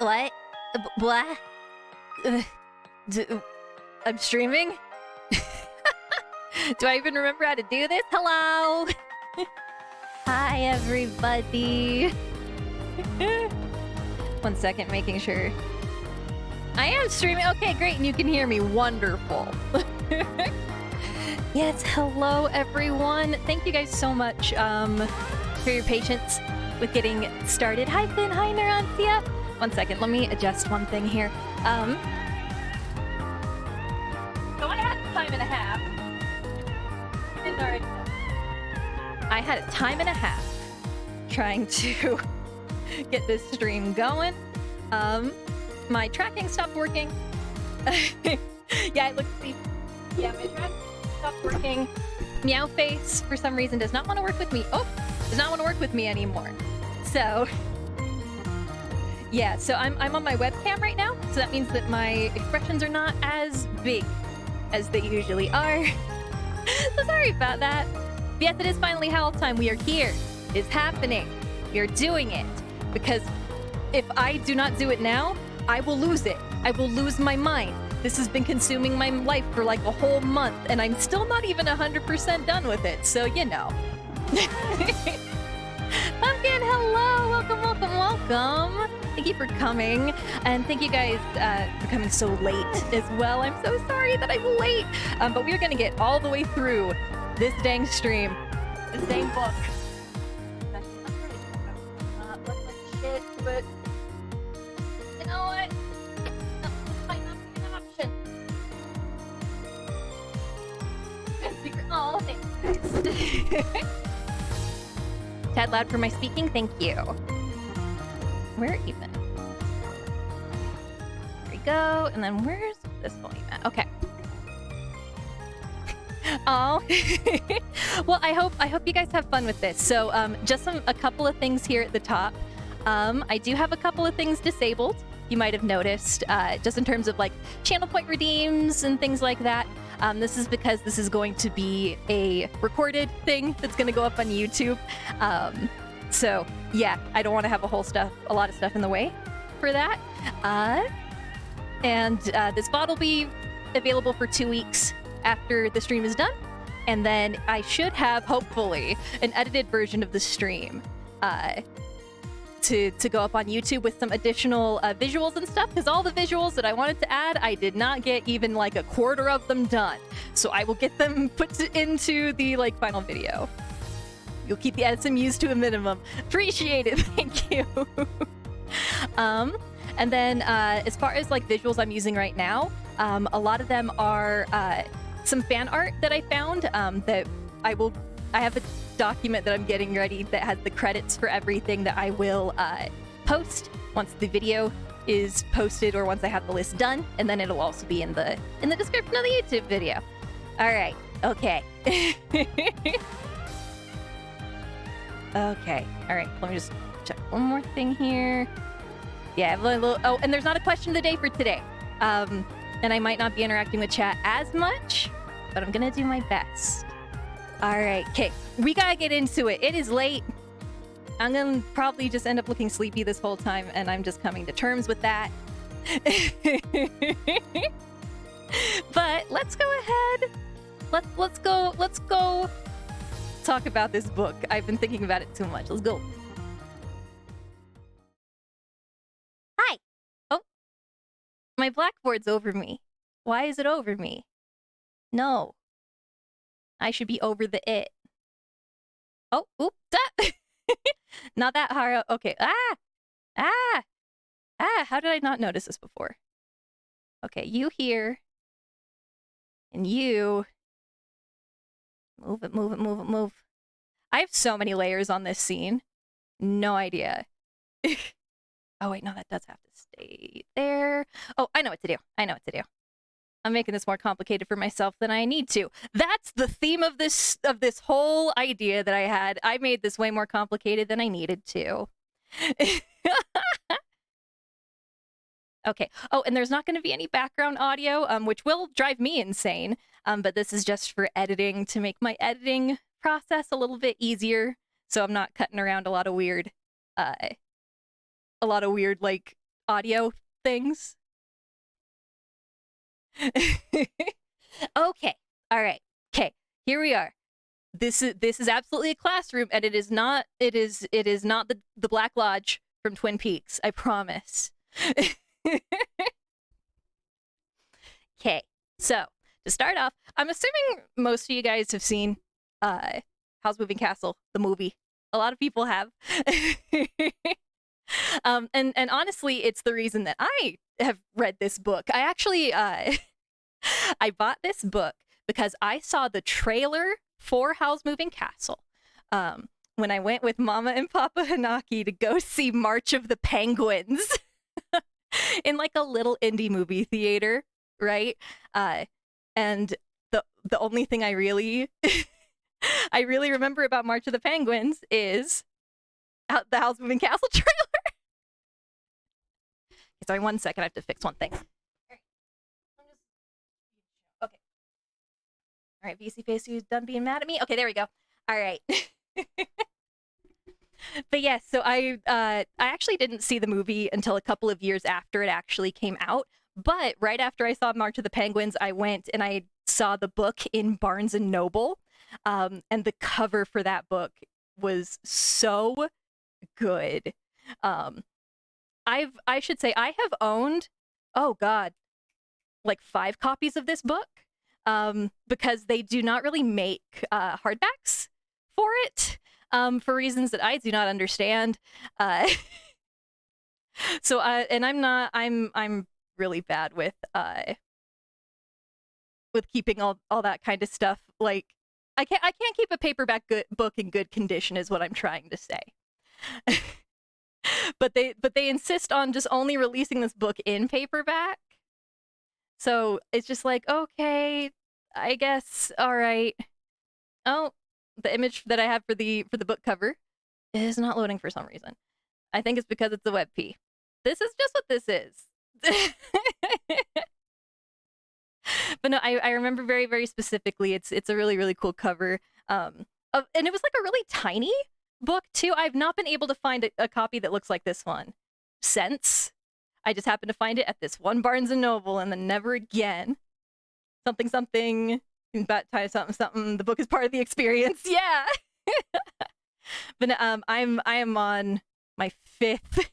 What? What? I'm streaming? Do I even remember how to do this? Hello! Hi, everybody. 1 second, making sure. I am streaming. Okay, great, and you can hear me. Wonderful. Yes, hello, everyone. Thank you guys so much for your patience with getting started. Hi, Finn. Hi, Neuroncia. 1 second, let me adjust one thing here. So I had a time and a half. Didn't already know. I had a time and a half trying to get this stream going. My tracking stopped working. Yeah, it looks sleepy. Yeah, my tracking stopped working. Meow Face, for some reason, does not want to work with me. Oh, does not want to work with me anymore. So, yeah, so I'm on my webcam right now. So that means that my expressions are not as big as they usually are. So sorry about that. But yes, it is finally Howl time. We are here. It's happening. We are doing it. Because if I do not do it now, I will lose it. I will lose my mind. This has been consuming my life for like a whole month, and I'm still not even 100% done with it, so you know. Pumpkin, hello! Welcome, welcome, welcome! Thank you for coming, and thank you guys for coming so late as well. I'm so sorry that I'm late, but we're gonna get all the way through this dang stream, this dang book. Look like shit, but you know what? This might not be an option. Oh, thanks. Tad loud for my speaking, thank you. Where even? There we go, and then where's this volume at? Okay. Oh, well, I hope you guys have fun with this. So, just a couple of things here at the top. I do have a couple of things disabled. You might have noticed, just in terms of like channel point redeems and things like that. This is because this is going to be a recorded thing that's going to go up on YouTube. So yeah, I don't want to have a lot of stuff in the way for that. And this VOD will be available for 2 weeks after the stream is done. And then I should have, hopefully, an edited version of the stream to go up on YouTube with some additional visuals and stuff, because all the visuals that I wanted to add, I did not get even like a quarter of them done. So I will get them put into the like final video. You'll keep the SMUs to a minimum. Appreciate it, thank you. And then as far as like visuals I'm using right now, a lot of them are some fan art that I found that I have a document that I'm getting ready that has the credits for everything that I will post once the video is posted or once I have the list done, and then it'll also be in the description of the YouTube video. All right, okay. Okay, all right, let me just check one more thing here. Yeah, oh, and there's not a question of the day for today. And I might not be interacting with chat as much, but I'm gonna do my best. All right, okay, we gotta get into it. It is late. I'm gonna probably just end up looking sleepy this whole time, and I'm just coming to terms with that. But let's go ahead. Let's go talk about this book. I've been thinking about it too much. Let's go. Hi. Oh, my blackboard's over me. Why is it over me? No. I should be over the it. Oh, oops. Not that hard. Okay. Ah, how did I not notice this before? Okay, you here. And you. Move it, move it, move it, move. I have so many layers on this scene. No idea. Oh, wait, no, that does have to stay there. Oh, I know what to do. I know what to do. I'm making this more complicated for myself than I need to. That's the theme of this whole idea that I had. I made this way more complicated than I needed to. Okay. Oh, and there's not going to be any background audio, which will drive me insane. But this is just for editing, to make my editing process a little bit easier, so I'm not cutting around a lot of weird like audio things. Okay. All right. Okay. here we are. This is absolutely a classroom, and it is not the Black Lodge from Twin Peaks. I promise. Okay, so to start off, I'm assuming most of you guys have seen Howl's Moving Castle, the movie. A lot of people have. And honestly, it's the reason that I have read this book. I actually I bought this book because I saw the trailer for Howl's Moving Castle when I went with Mama and Papa Hanaki to go see March of the Penguins in like a little indie movie theater, right? And the only thing I really I really remember about March of the Penguins is the Howl's Moving Castle trailer. Sorry, 1 second. I have to fix one thing. Okay. All right, VC Face, you done being mad at me? Okay, there we go. All right. But yes, so I actually didn't see the movie until a couple of years after it actually came out. But right after I saw March of the Penguins, I went and I saw the book in Barnes and Noble. And the cover for that book was so good. I should say I have owned, oh God, like 5 copies of this book, because they do not really make hardbacks for it, for reasons that I do not understand. So and I'm really bad with keeping all that kind of stuff. Like I can't keep a paperback book in good condition is what I'm trying to say. But they insist on just only releasing this book in paperback. So it's just like, okay, I guess, all right. Oh, the image that I have for the book cover is not loading for some reason. I think it's because it's a WebP. This is just what this is. But no, I remember very, very specifically. It's a really, really cool cover. And it was like a really tiny book too. I've not been able to find a copy that looks like this one since. I just happened to find it at this one Barnes and Noble, and then never again. Something something, about time something something. The book is part of the experience. Yeah. But I am on my 5th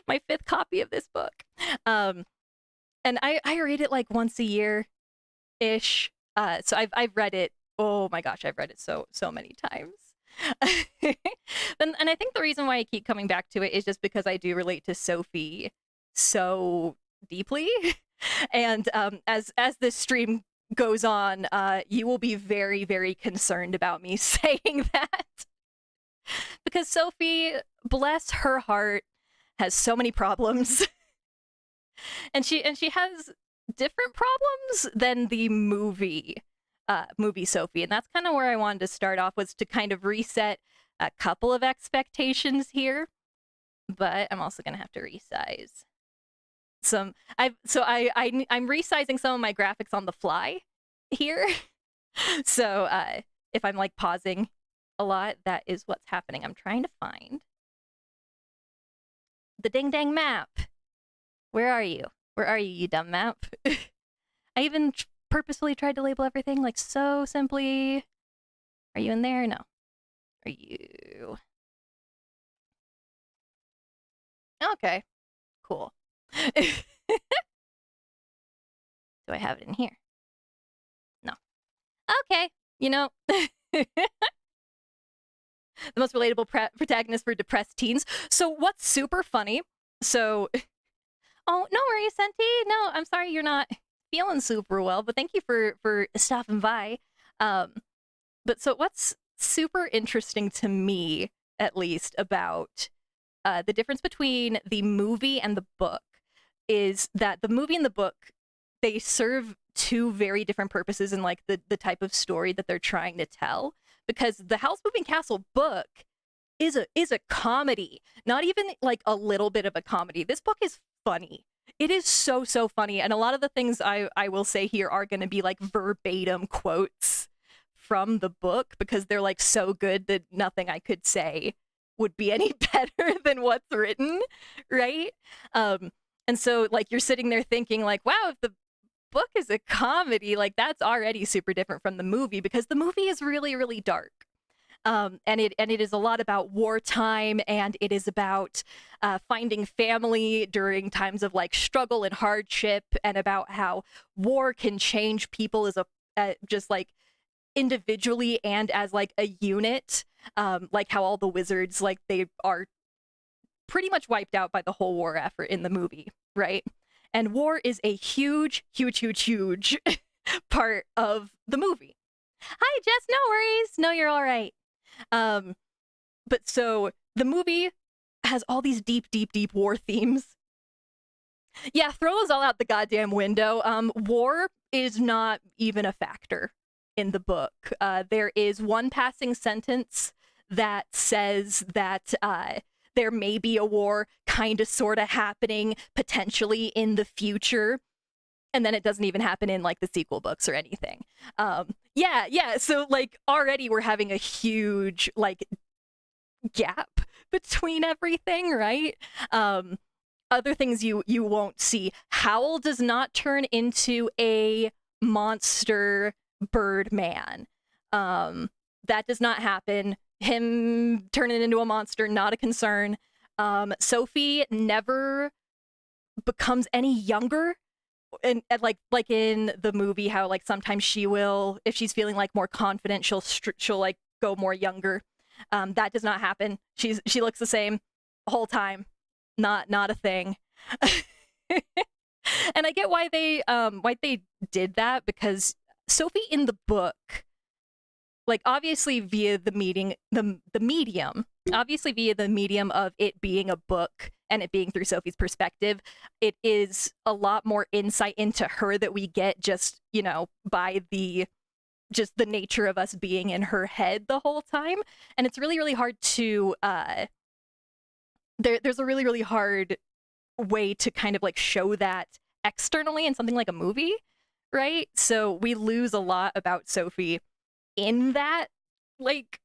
my 5th copy of this book. And I read it like once a year ish. So I've read it. Oh my gosh, I've read it so many times. And I think the reason why I keep coming back to it is just because I do relate to Sophie so deeply. And as this stream goes on, you will be very, very concerned about me saying that. Because Sophie, bless her heart, has so many problems. and she has different problems than the movie Sophie. And that's kind of where I wanted to start off, was to kind of reset a couple of expectations here. But I'm also gonna have to resize some. I'm resizing some of my graphics on the fly here. So if I'm like pausing a lot, that is what's happening. I'm trying to find the ding dang map. Where are you? Where are you, you dumb map? I even purposefully tried to label everything like so simply. Are you in there? No. Are you? Okay. Cool. Do I have it in here? No. Okay. You know, the most relatable protagonist for depressed teens. So what's super funny? So, oh, no worries, Senti. No, I'm sorry you're not feeling super well, but thank you for stopping by. But so what's super interesting to me, at least, about the difference between the movie and the book is that the movie and the book, they serve 2 very different purposes in like the type of story that they're trying to tell. Because the Howl's Moving Castle book is a comedy, not even like a little bit of a comedy. This book is funny. It is so funny, and a lot of the things I will say here are going to be like verbatim quotes from the book, because they're like so good that nothing I could say would be any better than what's written, right? And so like you're sitting there thinking like, wow, if the book is a comedy, like that's already super different from the movie because the movie is really, really dark. And it is a lot about wartime, and it is about finding family during times of like struggle and hardship, and about how war can change people as a just like individually and as like a unit. Like how all the wizards, like they are pretty much wiped out by the whole war effort in the movie, right? And war is a huge, huge, huge, huge part of the movie. Hi, Jess. No worries. No, you're all right. But so the movie has all these deep, deep, deep war themes. Yeah, throw those all out the goddamn window. War is not even a factor in the book. There is one passing sentence that says that there may be a war kind of sort of happening potentially in the future. And then it doesn't even happen in like the sequel books or anything. Yeah. So like already we're having a huge like gap between everything, right? Other things you won't see. Howl does not turn into a monster bird man. That does not happen. Him turning into a monster, not a concern. Sophie never becomes any younger. And like in the movie, how like sometimes she will, if she's feeling like more confident, she'll like go more younger. That does not happen. She looks the same the whole time. Not a thing. And I get why they did that, because Sophie in the book, like obviously via the medium, obviously via the medium of it being a book and it being through Sophie's perspective, it is a lot more insight into her that we get just, you know, by the nature of us being in her head the whole time. And it's really, really hard to there's a really, really hard way to kind of like show that externally in something like a movie, right? So we lose a lot about Sophie in that like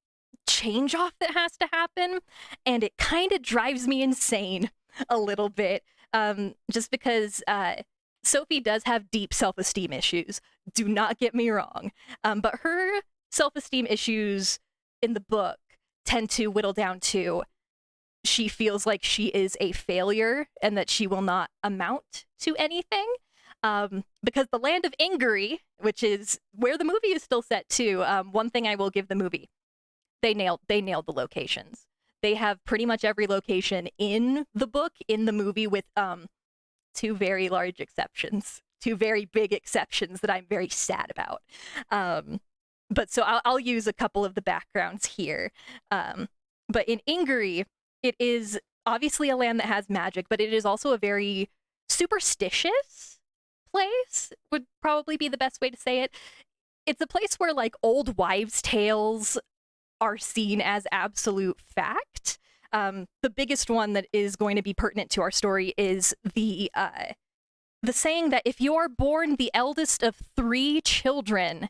change off that has to happen, and it kind of drives me insane a little bit, just because Sophie does have deep self-esteem issues, do not get me wrong, but her self-esteem issues in the book tend to whittle down to she feels like she is a failure and that she will not amount to anything. Because the land of Ingery, which is where the movie is still set too, one thing I will give the movie, they nailed the locations. They have pretty much every location in the book, in the movie, with two very large exceptions, two very big exceptions that I'm very sad about. But so I'll use a couple of the backgrounds here. But in Ingery, it is obviously a land that has magic, but it is also a very superstitious place, would probably be the best way to say it. It's a place where like old wives' tales are seen as absolute fact. The biggest one that is going to be pertinent to our story is the saying that if you are born the eldest of 3 children,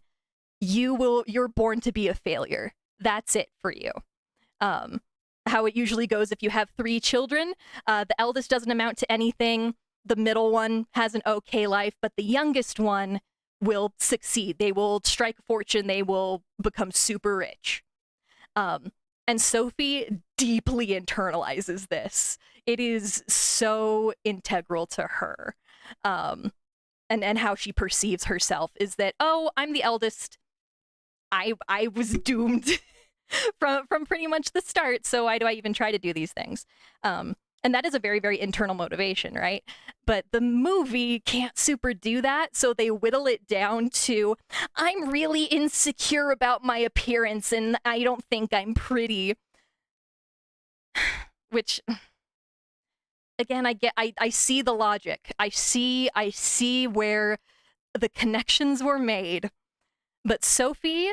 you're born to be a failure. That's it for you. How it usually goes, if you have 3 children, the eldest doesn't amount to anything. The middle one has an okay life, but the youngest one will succeed. They will strike a fortune. They will become super rich. And Sophie deeply internalizes this. It is so integral to her. And how she perceives herself is that, oh, I'm the eldest. I was doomed from pretty much the start, so why do I even try to do these things? And that is a very, very internal motivation, right? But the movie can't super do that, so they whittle it down to, I'm really insecure about my appearance and I don't think I'm pretty. Which, again, I see the logic. I see where the connections were made. But Sophie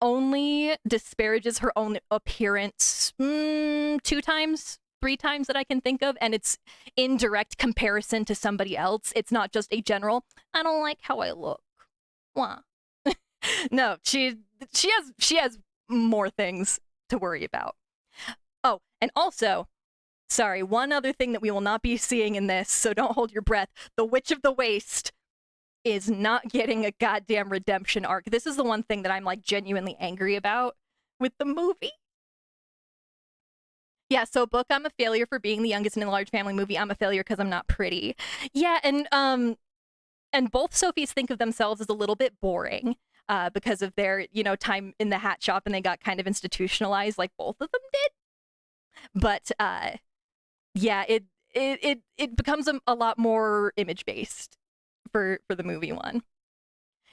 only disparages her own appearance 2 times, 3 times that I can think of, and it's in direct comparison to somebody else. It's not just a general, I don't like how I look. Wah. No, she has more things to worry about. Oh, and also, sorry, one other thing that we will not be seeing in this, so don't hold your breath. The Witch of the Waste is not getting a goddamn redemption arc. This is the one thing that I'm like genuinely angry about with the movie. Yeah, so book, I'm a failure for being the youngest in a large family. Movie, I'm a failure because I'm not pretty. Yeah, and both Sophies think of themselves as a little bit boring because of their, you know, time in the hat shop, and they got kind of institutionalized like both of them did. But yeah, it becomes a lot more image based for the movie one.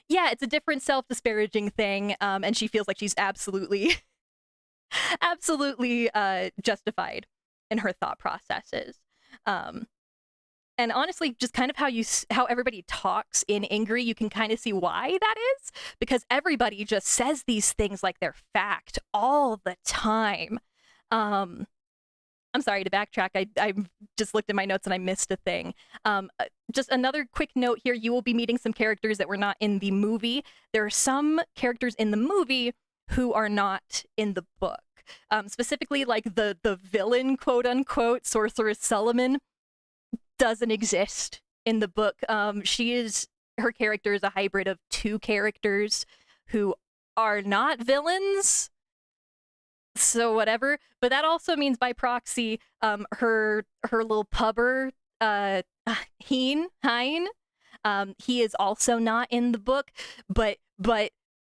Yeah, it's a different self-disparaging thing, and she feels like she's absolutely absolutely justified in her thought processes. And honestly, just kind of how everybody talks in Angry, you can kind of see why that is, because everybody just says these things like they're fact all the time. I'm sorry to backtrack. I just looked at my notes and I missed a thing. Just another quick note here. You will be meeting some characters that were not in the movie. There are some characters in the movie who are not in the book. Specifically, like the villain, quote unquote, Sorceress Solomon, doesn't exist in the book. Her character is a hybrid of two characters who are not villains. So whatever, but that also means by proxy, her little pubber, Hein, he is also not in the book, but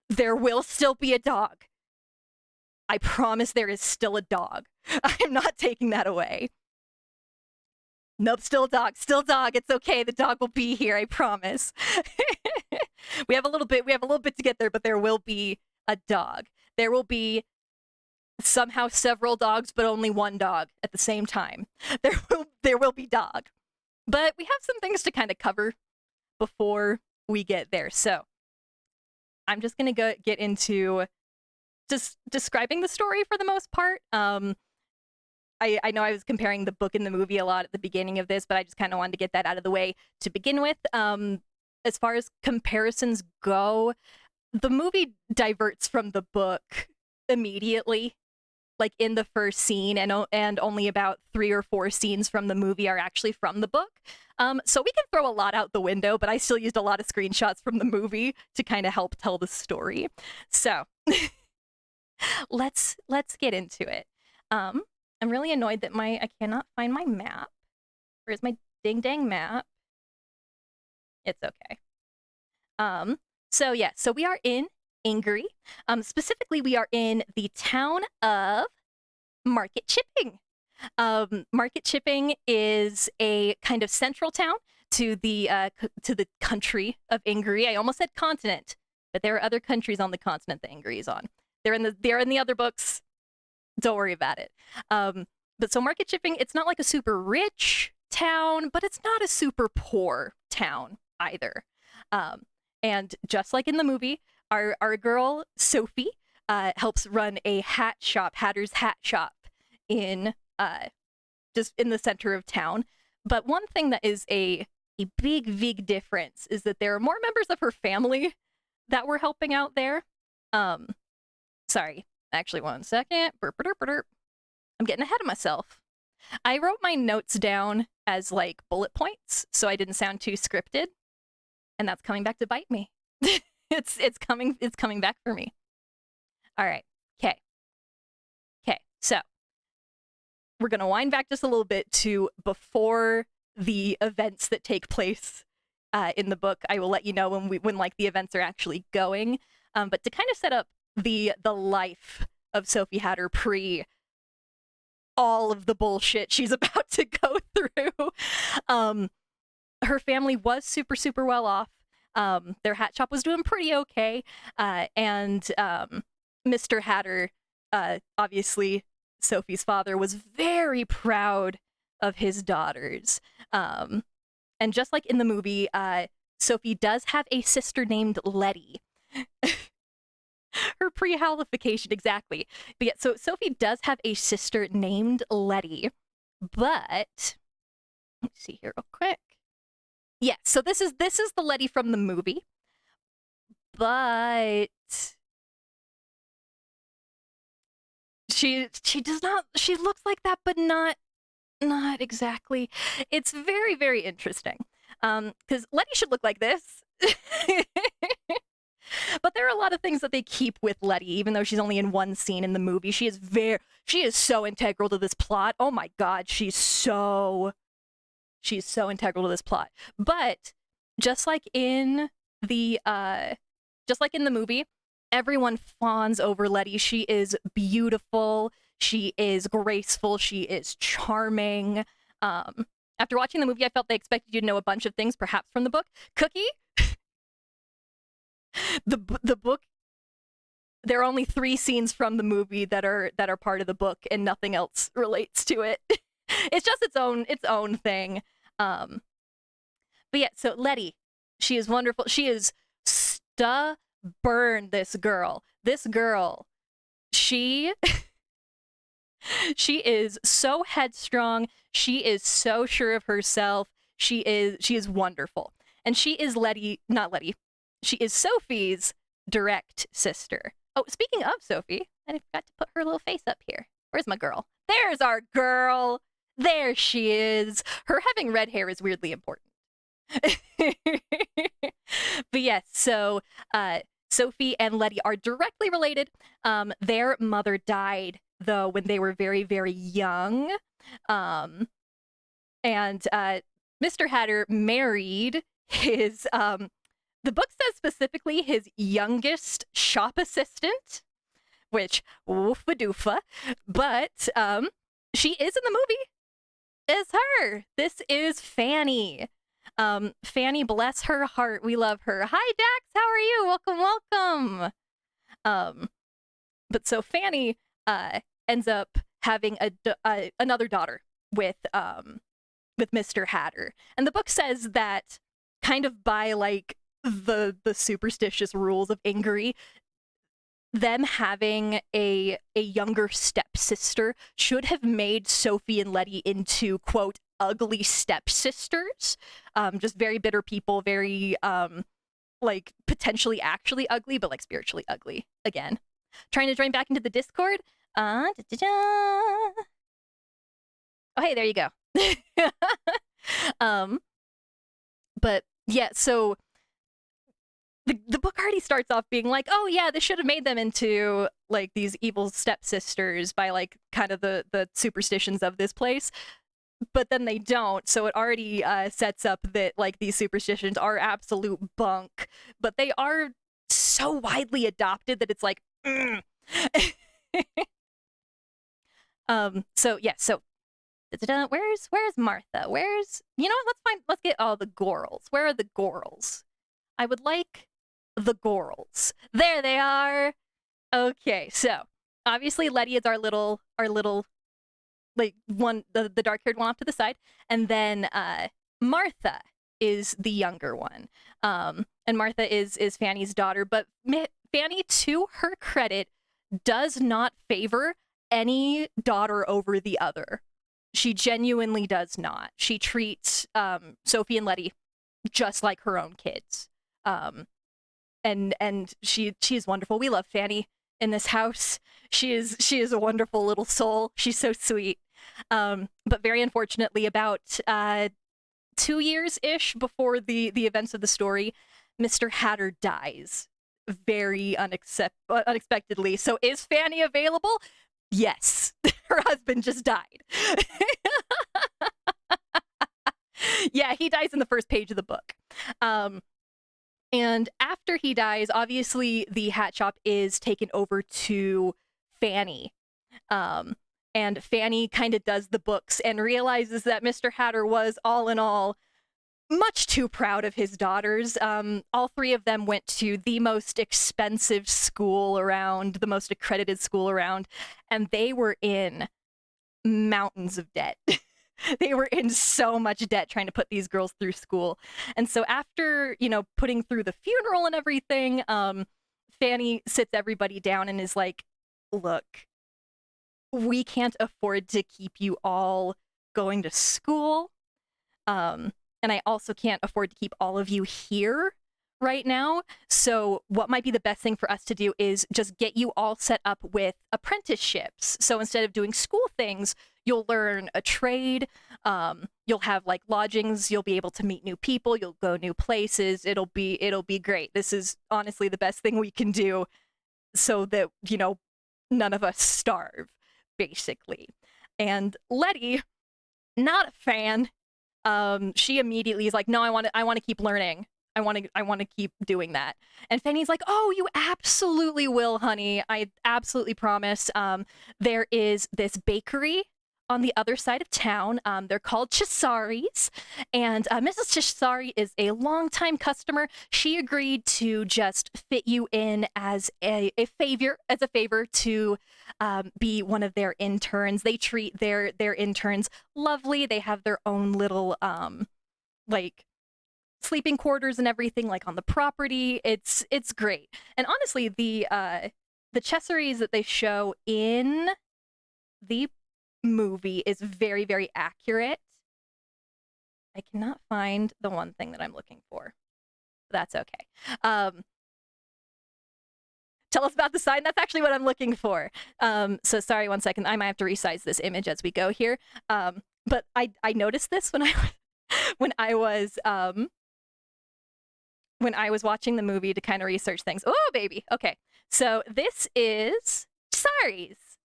there will still be a dog. I promise there is still a dog. I'm not taking that away. Nope, still a dog, it's okay, the dog will be here, I promise. we have a little bit to get there, but there will be a dog. There will be somehow several dogs, but only one dog at the same time. There will be dog. But we have some things to kind of cover before we get there. So I'm just going to get into just describing the story for the most part. I know I was comparing the book and the movie a lot at the beginning of this, but I just kind of wanted to get that out of the way to begin with. As far as comparisons go, the movie diverts from the book immediately, like in the first scene, and only about 3 or 4 scenes from the movie are actually from the book. So we can throw a lot out the window, but I still used a lot of screenshots from the movie to kind of help tell the story. So let's get into it. I'm really annoyed that I cannot find my map. Where's my ding dang map? It's okay. So yeah, so we are in Angry. Specifically, we are in the town of Market Chipping. Market Chipping is a kind of central town to the country of Angry. I almost said continent, but there are other countries on the continent that Angry is on. They're in the other books. Don't worry about it. But so Market Chipping, it's not like a super rich town, but it's not a super poor town either. And just like in the movie, our girl Sophie helps run a hat shop, Hatter's Hat Shop, in just in the center of town. But one thing that is a big difference is that there are more members of her family that were helping out there. Sorry, actually, one second. I'm getting ahead of myself. I wrote my notes down as like bullet points, so I didn't sound too scripted, and that's coming back to bite me. It's coming back for me. All right. Okay. So we're gonna wind back just a little bit to before the events that take place in the book. I will let you know when like the events are actually going. But to kind of set up the life of Sophie Hatter pre all of the bullshit she's about to go through. Her family was super well off. Their hat shop was doing pretty okay. And Mr. Hatter, obviously Sophie's father, was very proud of his daughters. And just like in the movie, Sophie does have a sister named Letty. Her pre-howlification, exactly. But yeah, so Sophie does have a sister named Letty, but let's see here real quick. Yeah, so this is the Letty from the movie, but she does not. She looks like that, but not exactly. It's very interesting. Because Letty should look like this. But there are a lot of things that they keep with Letty, even though she's only in one scene in the movie. She is so integral to this plot. Oh my god, she's so integral to this plot. But just like in the movie, everyone fawns over Letty. She is beautiful, she is graceful, she is charming. After watching the movie, I felt they expected you to know a bunch of things, perhaps from the book. Cookie, the book, there are only 3 scenes from the movie that are part of the book, and nothing else relates to it. It's just its own thing. But yeah, so Letty, she is wonderful. She is stubborn. This girl, she is so headstrong. She is so sure of herself. She is wonderful, and she is not Letty. She is Sophie's direct sister. Oh, speaking of Sophie, I forgot to put her little face up here. Where's my girl? There's our girl. There she is. Her having red hair is weirdly important. But yes, so Sophie and Letty are directly related. Their mother died, though, when they were very, very young. And Mr. Hatter married his, the book says specifically his youngest shop assistant, which, oofa doofa. But she is in the movie. Is her. This is Fanny. Fanny, bless her heart. We love her. Hi, Dax. How are you? Welcome. But so Fanny ends up having another daughter with Mr. Hatter, and the book says that, kind of by like the superstitious rules of Ingery, them having a younger stepsister should have made Sophie and Letty into, quote, ugly stepsisters. Just very bitter people, very like potentially actually ugly, but like spiritually ugly. Again, trying to join back into the Discord. Oh, hey, there you go. But yeah, so the book already starts off being like, oh yeah, this should have made them into like these evil stepsisters by like kind of the superstitions of this place. But then they don't, so it already sets up that like these superstitions are absolute bunk, but they are so widely adopted that it's like, so yeah, so where's Martha? Let's get all the Gorals. Where are the Gorals? I would like the Gorals. There they are. Okay, so obviously Letty is our little like one, the dark-haired one off to the side, and then Martha is the younger one. And Martha is Fanny's daughter, but Fanny, to her credit, does not favor any daughter over the other. She genuinely does not. She treats Sophie and Letty just like her own kids. And she is wonderful. We love Fanny in this house. She is a wonderful little soul. She's so sweet. But very unfortunately, about 2 years-ish before the events of the story, Mr. Hatter dies very unexpectedly. So is Fanny available? Yes. Her husband just died. Yeah, he dies in the first page of the book. And after he dies, obviously the hat shop is taken over to Fanny. And Fanny kind of does the books and realizes that Mr. Hatter was, all in all, much too proud of his daughters. All 3 of them went to the most expensive school around, the most accredited school around, and they were in mountains of debt. They were in so much debt trying to put these girls through school. And so after, putting through the funeral and everything, Fanny sits everybody down and is like, look, we can't afford to keep you all going to school. And I also can't afford to keep all of you here right now. So what might be the best thing for us to do is just get you all set up with apprenticeships. So instead of doing school things, you'll learn a trade. You'll have like lodgings. You'll be able to meet new people. You'll go new places. It'll be great. This is honestly the best thing we can do, so that none of us starve, basically. And Letty, not a fan. She immediately is like, no, I want to keep learning. I want to keep doing that. And Fanny's like, oh, you absolutely will, honey. I absolutely promise. There is this bakery on the other side of town. They're called Cesari's, and Mrs. Cesari is a longtime customer. She agreed to just fit you in as a favor to be one of their interns. They treat their interns lovely. They have their own little like sleeping quarters and everything, like on the property. It's great. And honestly, the Cesaries that they show in the movie is very, very accurate. I cannot find the one thing that I'm looking for. That's okay. Tell us about the sign. That's actually what I'm looking for. So sorry, 1 second. I might have to resize this image as we go here. But I noticed this when I was watching the movie to kind of research things. Oh, baby. Okay. So this is Saris.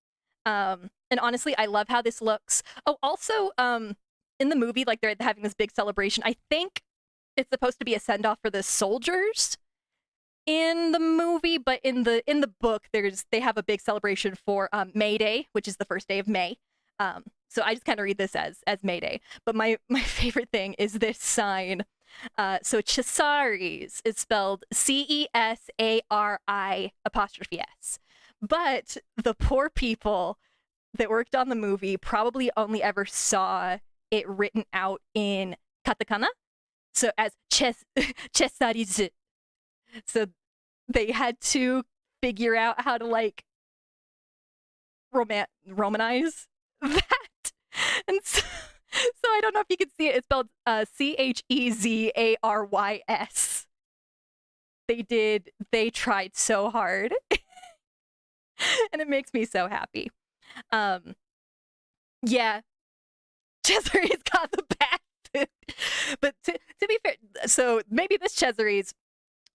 And honestly, I love how this looks. Oh, also, in the movie, like they're having this big celebration. I think it's supposed to be a send-off for the soldiers in the movie, but in the book, they have a big celebration for May Day, which is the first day of May. So I just kind of read this as May Day. But my favorite thing is this sign. So Cesaris is spelled CESARI''S. But the poor people that worked on the movie probably only ever saw it written out in katakana, so as Cesaris. So they had to figure out how to like romanize that. And so I don't know if you can see it. It's spelled CHEZARYS. They tried so hard. And it makes me so happy. Yeah, Cesare's got the bad food. But to be fair, so maybe this Cesare's,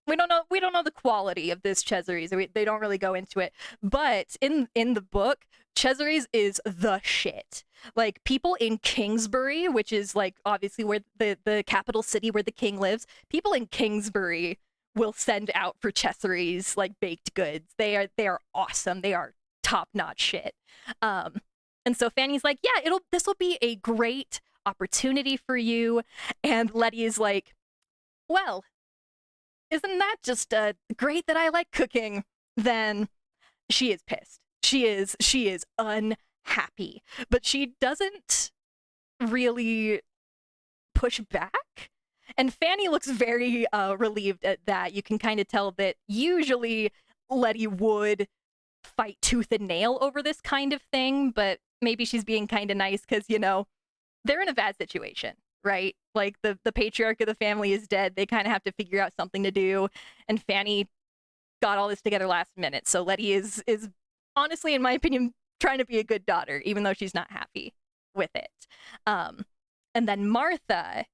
we don't know the quality of this Cesare's. They don't really go into it. But in the book, Cesare's is the shit. Like, people in Kingsbury, which is like obviously where the capital city where the king lives, people in Kingsbury will send out for Cesare's like baked goods. They are awesome. They are top-notch shit. And so Fanny's like, yeah, this will be a great opportunity for you. And Letty is like, well, isn't that just great that I like cooking? Then she is pissed. She is unhappy, but she doesn't really push back. And Fanny looks very relieved at that. You can kind of tell that usually Letty would fight tooth and nail over this kind of thing, but maybe she's being kind of nice because, they're in a bad situation, right? Like the patriarch of the family is dead. They kind of have to figure out something to do. And Fanny got all this together last minute. So Letty is honestly, in my opinion, trying to be a good daughter, even though she's not happy with it. And then Martha,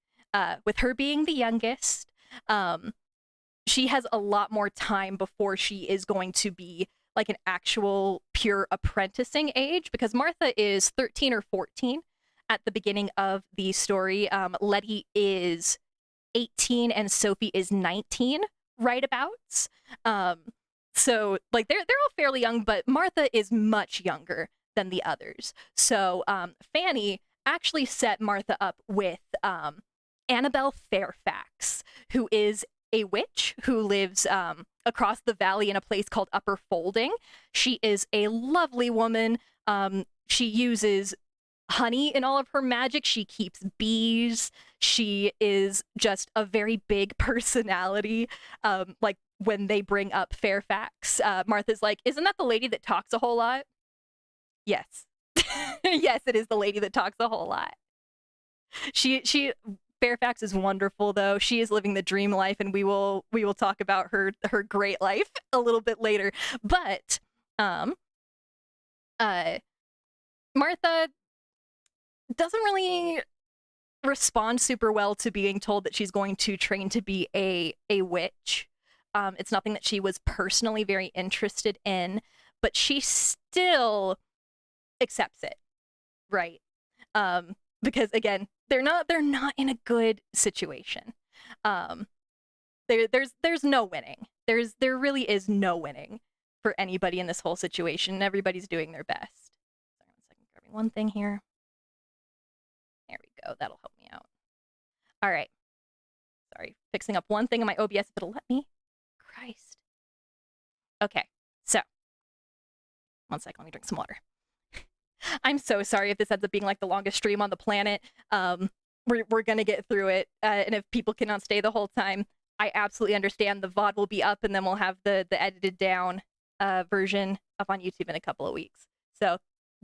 with her being the youngest, she has a lot more time before she is going to be like an actual pure apprenticing age, because Martha is 13 or 14 at the beginning of the story. Letty is 18 and Sophie is 19, right abouts. So like they're all fairly young, but Martha is much younger than the others. So Fanny actually set Martha up with Annabelle Fairfax, who is a witch who lives across the valley in a place called Upper Folding. She is a lovely woman. She uses honey in all of her magic. She keeps bees. She is just a very big personality. Like when they bring up Fairfax, Martha's like, isn't that the lady that talks a whole lot? Yes. Yes, it is the lady that talks a whole lot. Fairfax is wonderful, though. She is living the dream life, and we will talk about her great life a little bit later. But Martha doesn't really respond super well to being told that she's going to train to be a witch. It's nothing that she was personally very interested in, but she still accepts it, right? Because again, they're not in a good situation. Um, there's no winning. There really is no winning for anybody in this whole situation. Everybody's doing their best. Sorry, 1 second, grabbing one thing here. There we go. That'll help me out. All right. Sorry, fixing up one thing in my OBS if it'll let me. Christ. Okay, so 1 second. Let me drink some water. I'm so sorry if this ends up being like the longest stream on the planet. We're gonna get through it, and if people cannot stay the whole time, I absolutely understand. The VOD will be up, and then we'll have the edited down version up on YouTube in a couple of weeks. So,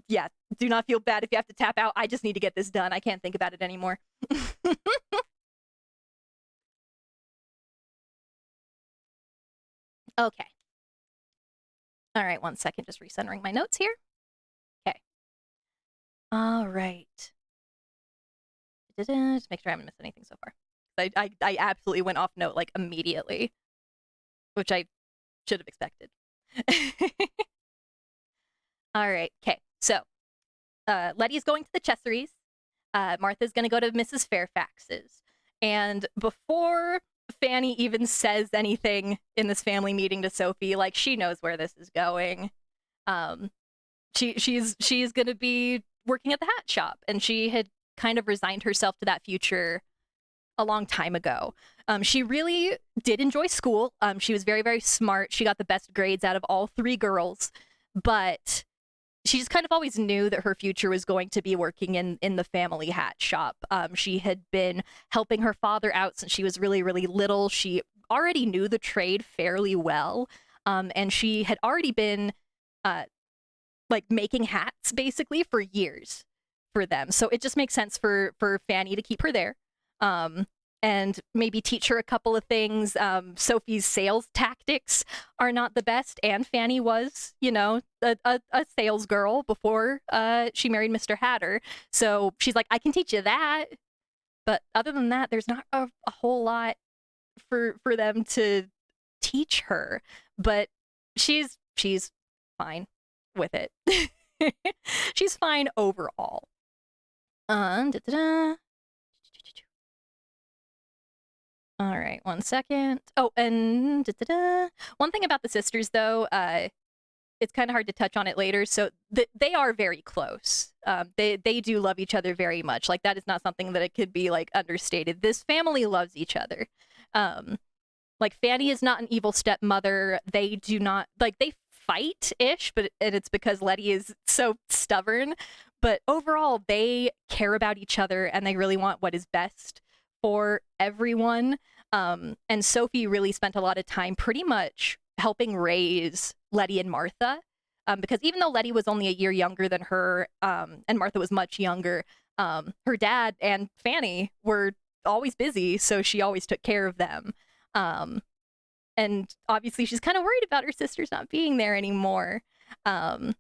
yeah, do not feel bad if you have to tap out. I just need to get this done. I can't think about it anymore. Okay. All right, 1 second, just recentering my notes here. Okay. All right. Just make sure I haven't missed anything so far. I absolutely went off note like immediately, which I should have expected. All right. Okay. So, Letty's going to the Chesseries. Martha's going to go to Mrs. Fairfax's. And before Fanny even says anything in this family meeting to Sophie, like, she knows where this is going. She's going to be working at the hat shop, and she had kind of resigned herself to that future a long time ago. She really did enjoy school. She was very, very smart. She got the best grades out of all 3 girls, but she just kind of always knew that her future was going to be working in the family hat shop. She had been helping her father out since she was really, really little. She already knew the trade fairly well, and she had already been like making hats basically for years for them. So it just makes sense for Fanny to keep her there. And maybe teach her a couple of things. Sophie's sales tactics are not the best, and Fanny was, you know, a sales girl before she married Mr. Hatter. So she's like, I can teach you that. But other than that, there's not a whole lot for them to teach her. But she's fine with it. She's fine overall. Da-da-da. All right, 1 second. Oh, and one thing about the sisters, though, it's kind of hard to touch on it later. So they are very close. They do love each other very much. Like, that is not something that it could be like understated. This family loves each other. Like, Fanny is not an evil stepmother. They do not, like, they fight-ish, and it's because Letty is so stubborn. But overall, they care about each other, and they really want what is best for everyone. And Sophie really spent a lot of time pretty much helping raise Letty and Martha. Because even though Letty was only a year younger than her, and Martha was much younger, her dad and Fanny were always busy, so she always took care of them. And obviously she's kind of worried about her sisters not being there anymore. But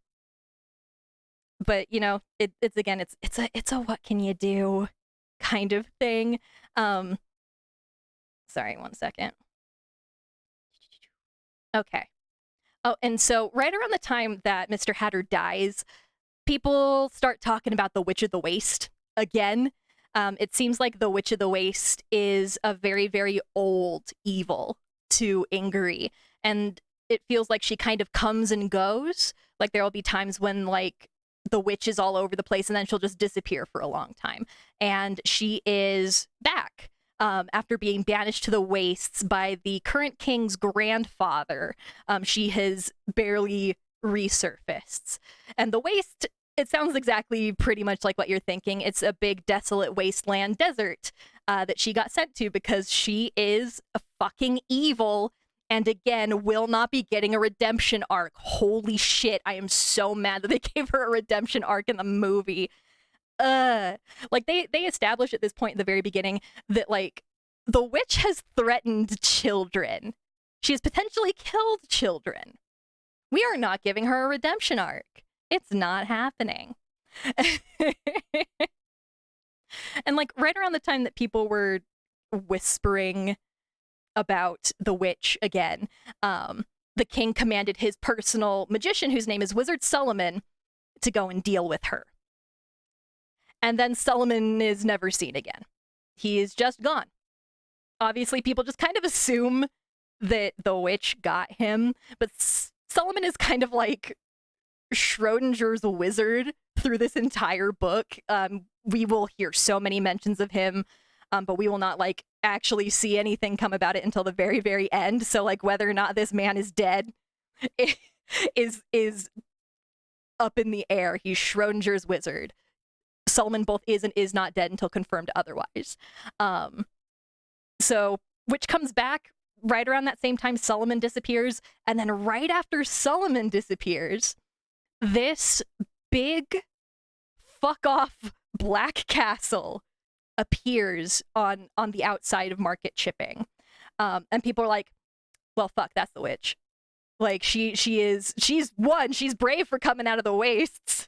you know, it's again, it's a what can you do kind of thing. Sorry, 1 second. Okay. Oh, and so right around the time that Mr. Hatter dies, people start talking about the Witch of the Waste again. It seems like the Witch of the Waste is a very, very old evil to Ingery, and it feels like she kind of comes and goes. Like, there will be times when, like, the witch is all over the place, and then she'll just disappear for a long time. And she is back after being banished to the wastes by the current king's grandfather. She has barely resurfaced. And the waste, it sounds exactly pretty much like what you're thinking. It's a big desolate wasteland desert that she got sent to because she is a fucking evil, and again, will not be getting a redemption arc. Holy shit, I am so mad that they gave her a redemption arc in the movie. Like, they established at this point in the very beginning that, like, the witch has threatened children. She has potentially killed children. We are not giving her a redemption arc. It's not happening. And like right around the time that people were whispering about the witch again, the king commanded his personal magician, whose name is Wizard Solomon, to go and deal with her. And then Solomon is never seen again. He is just gone. Obviously, people just kind of assume that the witch got him, but Solomon is kind of like Schrodinger's wizard through this entire book. We will hear so many mentions of him, but we will not like actually see anything come about it until the very, very end. So like whether or not this man is dead is up in the air. He's Schrodinger's wizard. Solomon both is and is not dead until confirmed otherwise. So witch comes back right around that same time Solomon disappears, and then right after Solomon disappears, this big fuck off black castle appears on the outside of Market Chipping. And people are like, well, fuck, that's the witch. Like she's one, she's brave for coming out of the wastes,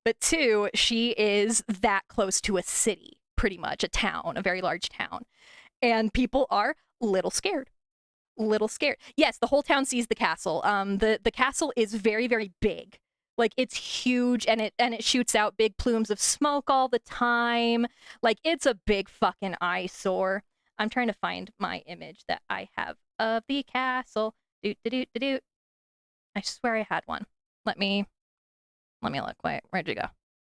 but two, she is that close to a city, pretty much a town, a very large town. And people are little scared. Yes, the whole town sees the castle. The castle is very, very big. Like it's huge, and it shoots out big plumes of smoke all the time. Like it's a big fucking eyesore. I'm trying to find my image that I have of the castle. I swear I had one. Let me look. Where'd you go?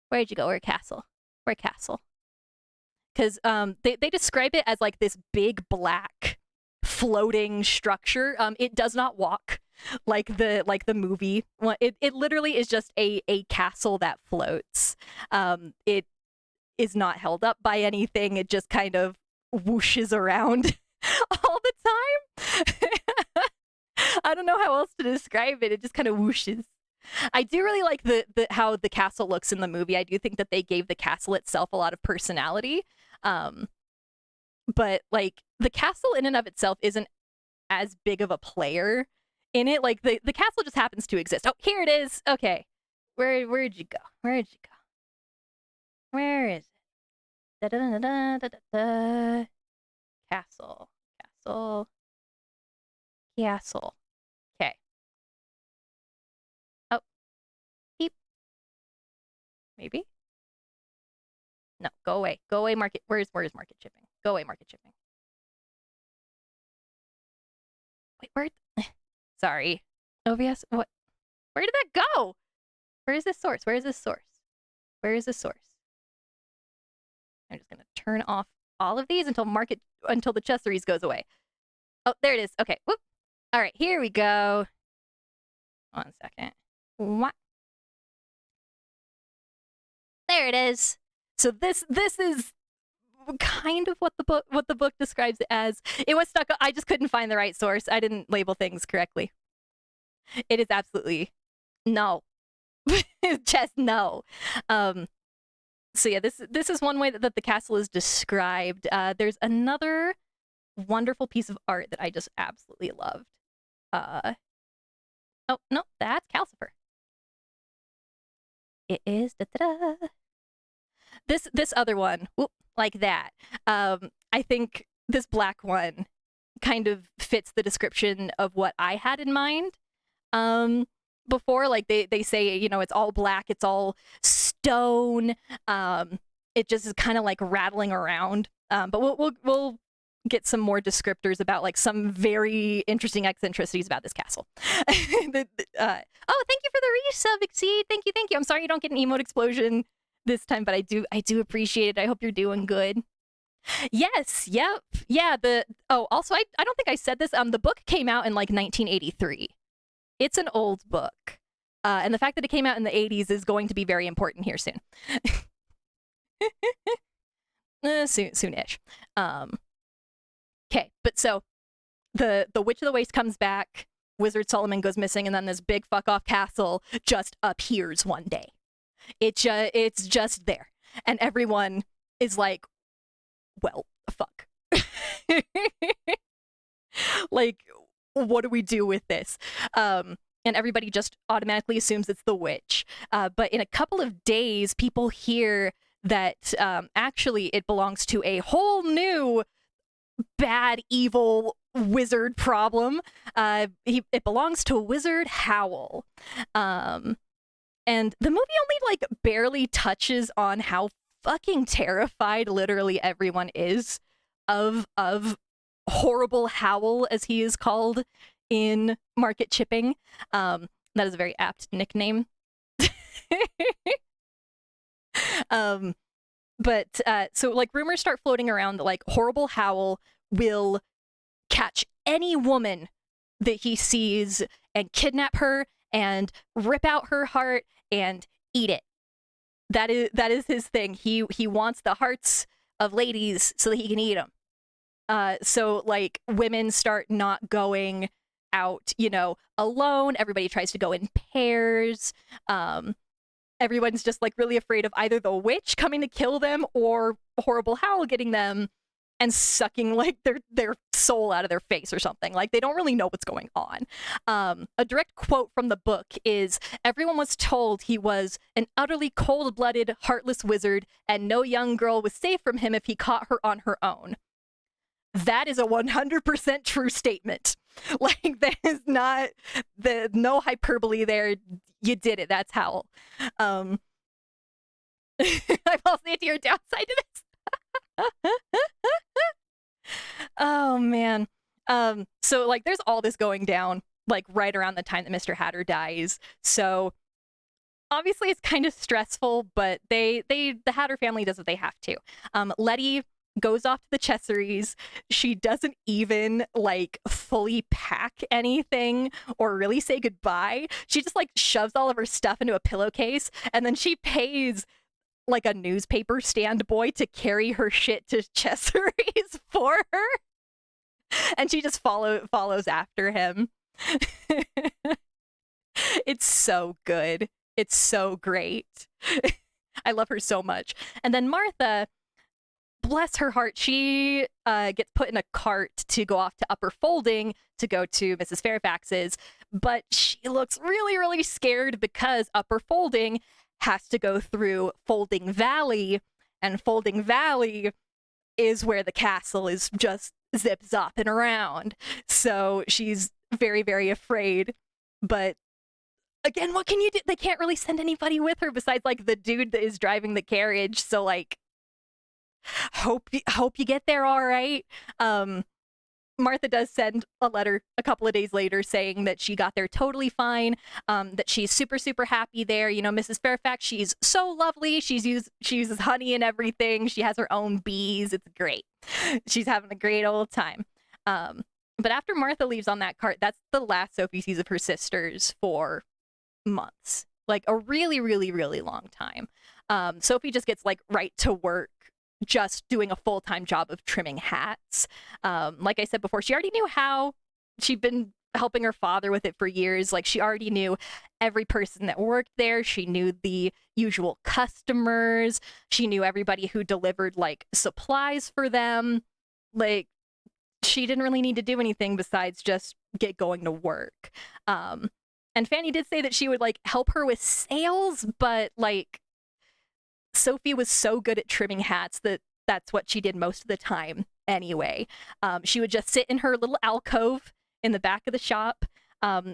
Where'd you go? Where castle? Because they describe it as like this big black floating structure. It does not walk like the movie. It literally is just a castle that floats. It is not held up by anything. It just kind of whooshes around all the time. I don't know how else to describe it. It just kind of whooshes. I do really like the how the castle looks in the movie. I do think that they gave the castle itself a lot of personality. But like the castle in and of itself isn't as big of a player in it. Like the castle just happens to exist. Oh, here it is. Okay. Where'd you go? Where is it? Da da da da da da. Castle. Okay. Oh. Beep. Maybe? No, go away. Go away, Market. Where's Market Chipping? Go away, Market Chipping. Wait, where? Sorry. OBS, what? Where did that go? Where is this source? I'm just gonna turn off all of these until the Chesteries goes away. Oh, there it is. Okay. Whoop. All right, here we go. 1 second. What? There it is. So this is kind of what the book describes it as. It was stuck. I just couldn't find the right source. I didn't label things correctly. It is absolutely no. Just no. So yeah, this is one way that the castle is described. There's another wonderful piece of art that I just absolutely loved. Oh no, that's Calcifer. It is this other one, whoop, like that. I think this black one kind of fits the description of what I had in mind. Before, like they say, you know, it's all black, it's all stone. It just is kind of like rattling around. But we'll get some more descriptors about like some very interesting eccentricities about this castle. Oh, thank you for the resub, Exceed. Thank you. I'm sorry you don't get an emote explosion this time, but I do appreciate it. I hope you're doing good. Yes, yep. Yeah, also I don't think I said this. The book came out in like 1983. It's an old book. And the fact that it came out in the 80s is going to be very important here soon. Soonish. Okay, but so the Witch of the Waste comes back, Wizard Solomon goes missing, and then this big fuck off castle just appears one day. It's just there. And everyone is like, well, fuck. Like, what do we do with this? And everybody just automatically assumes it's the witch. But in a couple of days, people hear that actually it belongs to a whole new bad, evil wizard problem. It belongs to Wizard Howl. And the movie only like barely touches on how fucking terrified literally everyone is of horrible Howl, as he is called in market chipping. That is a very apt nickname. But so like rumors start floating around that like horrible Howl will catch any woman that he sees and kidnap her and rip out her heart and eat it. That is his thing. He wants the hearts of ladies so that he can eat them. So like women start not going out, you know, alone. Everybody tries to go in pairs. Everyone's just like really afraid of either the witch coming to kill them or horrible Howl getting them and sucking like their soul out of their face or something. Like they don't really know what's going on. A direct quote from the book is, "Everyone was told he was an utterly cold-blooded, heartless wizard, and no young girl was safe from him if he caught her on her own." That is a 100% true statement. Like there is no hyperbole there. You did it. That's Howl. I've also seen to your downside to this. Oh man. So like there's all this going down like right around the time that Mr. Hatter dies. So obviously it's kind of stressful, but the Hatter family does what they have to. Letty goes off to the Chesseries. She doesn't even like fully pack anything or really say goodbye. She just like shoves all of her stuff into a pillowcase, and then she pays like a newspaper stand boy to carry her shit to Chesseries for her. And she just follows after him. It's so good. It's so great. I love her so much. And then Martha, bless her heart, she gets put in a cart to go off to Upper Folding to go to Mrs. Fairfax's, but she looks really, really scared because Upper Folding has to go through Folding Valley, and Folding Valley is where the castle is just zip-zopping around. So she's very, very afraid. But again, what can you do? They can't really send anybody with her besides like the dude that is driving the carriage. So like, hope you get there all right. Martha does send a letter a couple of days later saying that she got there totally fine, that she's super, super happy there. You know, Mrs. Fairfax, she's so lovely. She uses honey and everything. She has her own bees. It's great. She's having a great old time. But after Martha leaves on that cart, that's the last Sophie sees of her sisters for months. Like a really, really, really long time. Sophie just gets like right to work, just doing a full-time job of trimming hats. Like I said before, she already knew how. She'd been helping her father with it for years. Like she already knew every person that worked there. She knew the usual customers. She knew everybody who delivered like supplies for them. Like she didn't really need to do anything besides just get going to work. And Fanny did say that she would like help her with sales, but like Sophie was so good at trimming hats that that's what she did most of the time anyway. She would just sit in her little alcove in the back of the shop,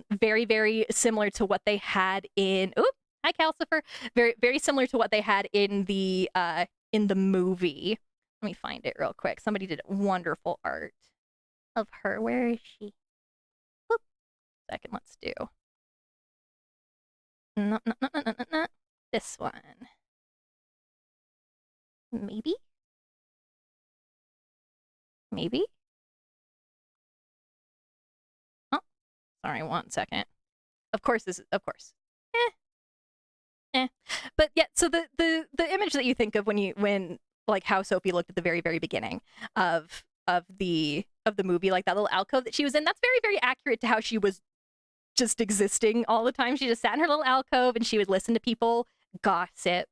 very, very similar to what they had in, hi Calcifer, very, very similar to what they had in the movie. Let me find it real quick. Somebody did wonderful art of her. Where is she? Oop. Second, let's do. No. This one. Maybe? Oh, sorry, 1 second. Of course. But yeah, so the image that you think of when like how Sophie looked at the very, very beginning of the movie, like that little alcove that she was in, that's very, very accurate to how she was just existing all the time. She just sat in her little alcove and she would listen to people gossip.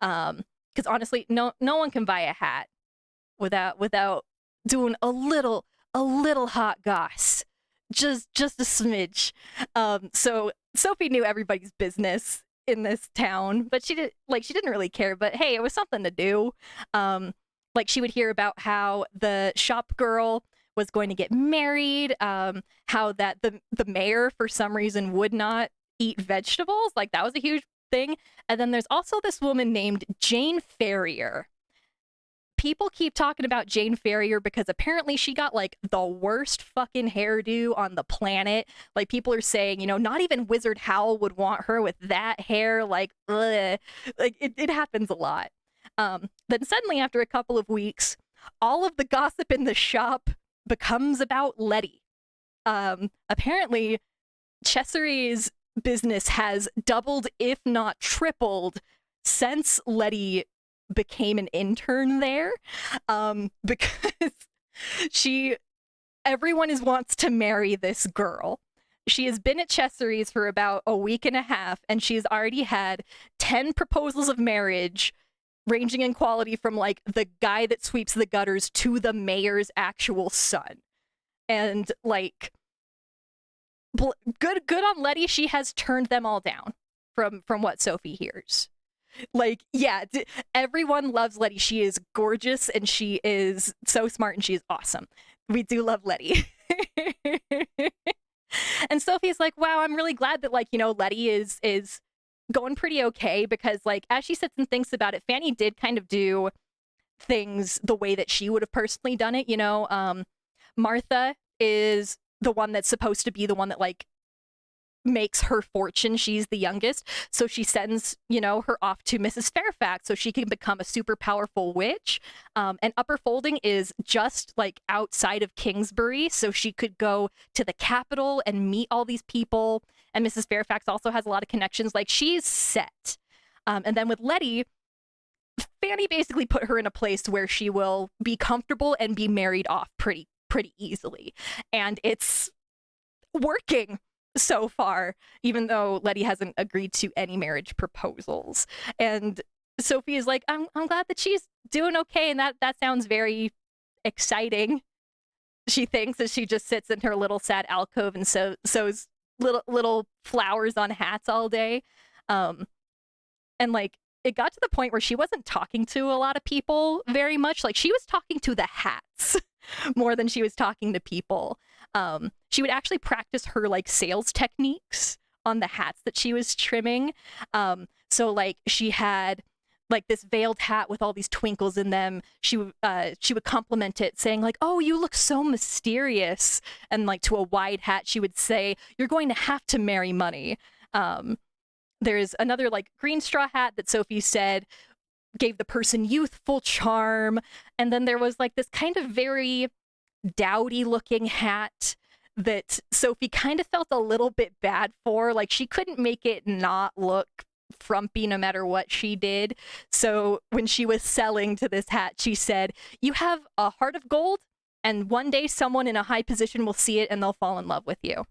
Because honestly, no one can buy a hat without doing a little hot goss, just a smidge. So Sophie knew everybody's business in this town, but she didn't really care, but hey, it was something to do. Like she would hear about how the shop girl was going to get married, how that the mayor for some reason would not eat vegetables, like that was a huge thing. And then there's also this woman named Jane Ferrier. People keep talking about Jane Ferrier because apparently she got like the worst fucking hairdo on the planet. Like people are saying, not even Wizard Howl would want her with that hair. Like, ugh. Like it happens a lot. Then suddenly after a couple of weeks, all of the gossip in the shop becomes about Letty. Apparently Chesseree's business has doubled, if not tripled, since Letty became an intern there, because everyone wants to marry this girl. She has been at Chesseree's for about a week and a half, and she's already had 10 proposals of marriage, ranging in quality from like the guy that sweeps the gutters to the mayor's actual son. And like, good on Letty, she has turned them all down from what Sophie hears. Like, yeah, everyone loves Letty. She is gorgeous and she is so smart and she is awesome. We do love Letty. And Sophie's like, wow, I'm really glad that, like, Letty is going pretty okay, because, like, as she sits and thinks about it, Fanny did kind of do things the way that she would have personally done it, Martha is the one that's supposed to be the one that, like, makes her fortune. She's the youngest, so she sends her off to Mrs. Fairfax so she can become a super powerful witch, and Upper Folding is just like outside of Kingsbury, so she could go to the capital and meet all these people. And Mrs. Fairfax also has a lot of connections. Like, she's set. And then with Letty, Fanny basically put her in a place where she will be comfortable and be married off pretty easily, and it's working so far, even though Letty hasn't agreed to any marriage proposals. And Sophie is like, I'm glad that she's doing okay, and that sounds very exciting, she thinks, as she just sits in her little sad alcove and sews little flowers on hats all day. And like, it got to the point where she wasn't talking to a lot of people very much. Like, she was talking to the hats more than she was talking to people. She would actually practice her like sales techniques on the hats that she was trimming. So like, she had like this veiled hat with all these twinkles in them. She would compliment it, saying like, "Oh, you look so mysterious." And like, to a wide hat, she would say, "You're going to have to marry money." There's another like green straw hat that Sophie said gave the person youthful charm. And then there was like this kind of very dowdy looking hat that Sophie kind of felt a little bit bad for. Like, she couldn't make it not look frumpy no matter what she did. So when she was selling to this hat, she said, "You have a heart of gold, and one day someone in a high position will see it and they'll fall in love with you."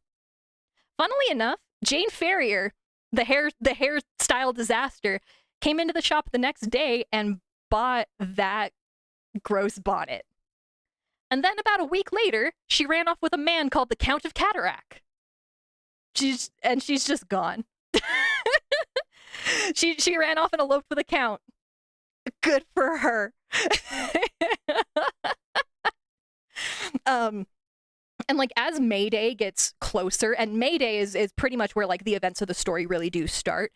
Funnily enough, Jane Ferrier, the hairstyle disaster, came into the shop the next day and bought that gross bonnet. And then about a week later, she ran off with a man called the Count of Cataract. She's just gone. She ran off and eloped with a count. Good for her. And like, as May Day gets closer, and May Day is pretty much where like the events of the story really do start,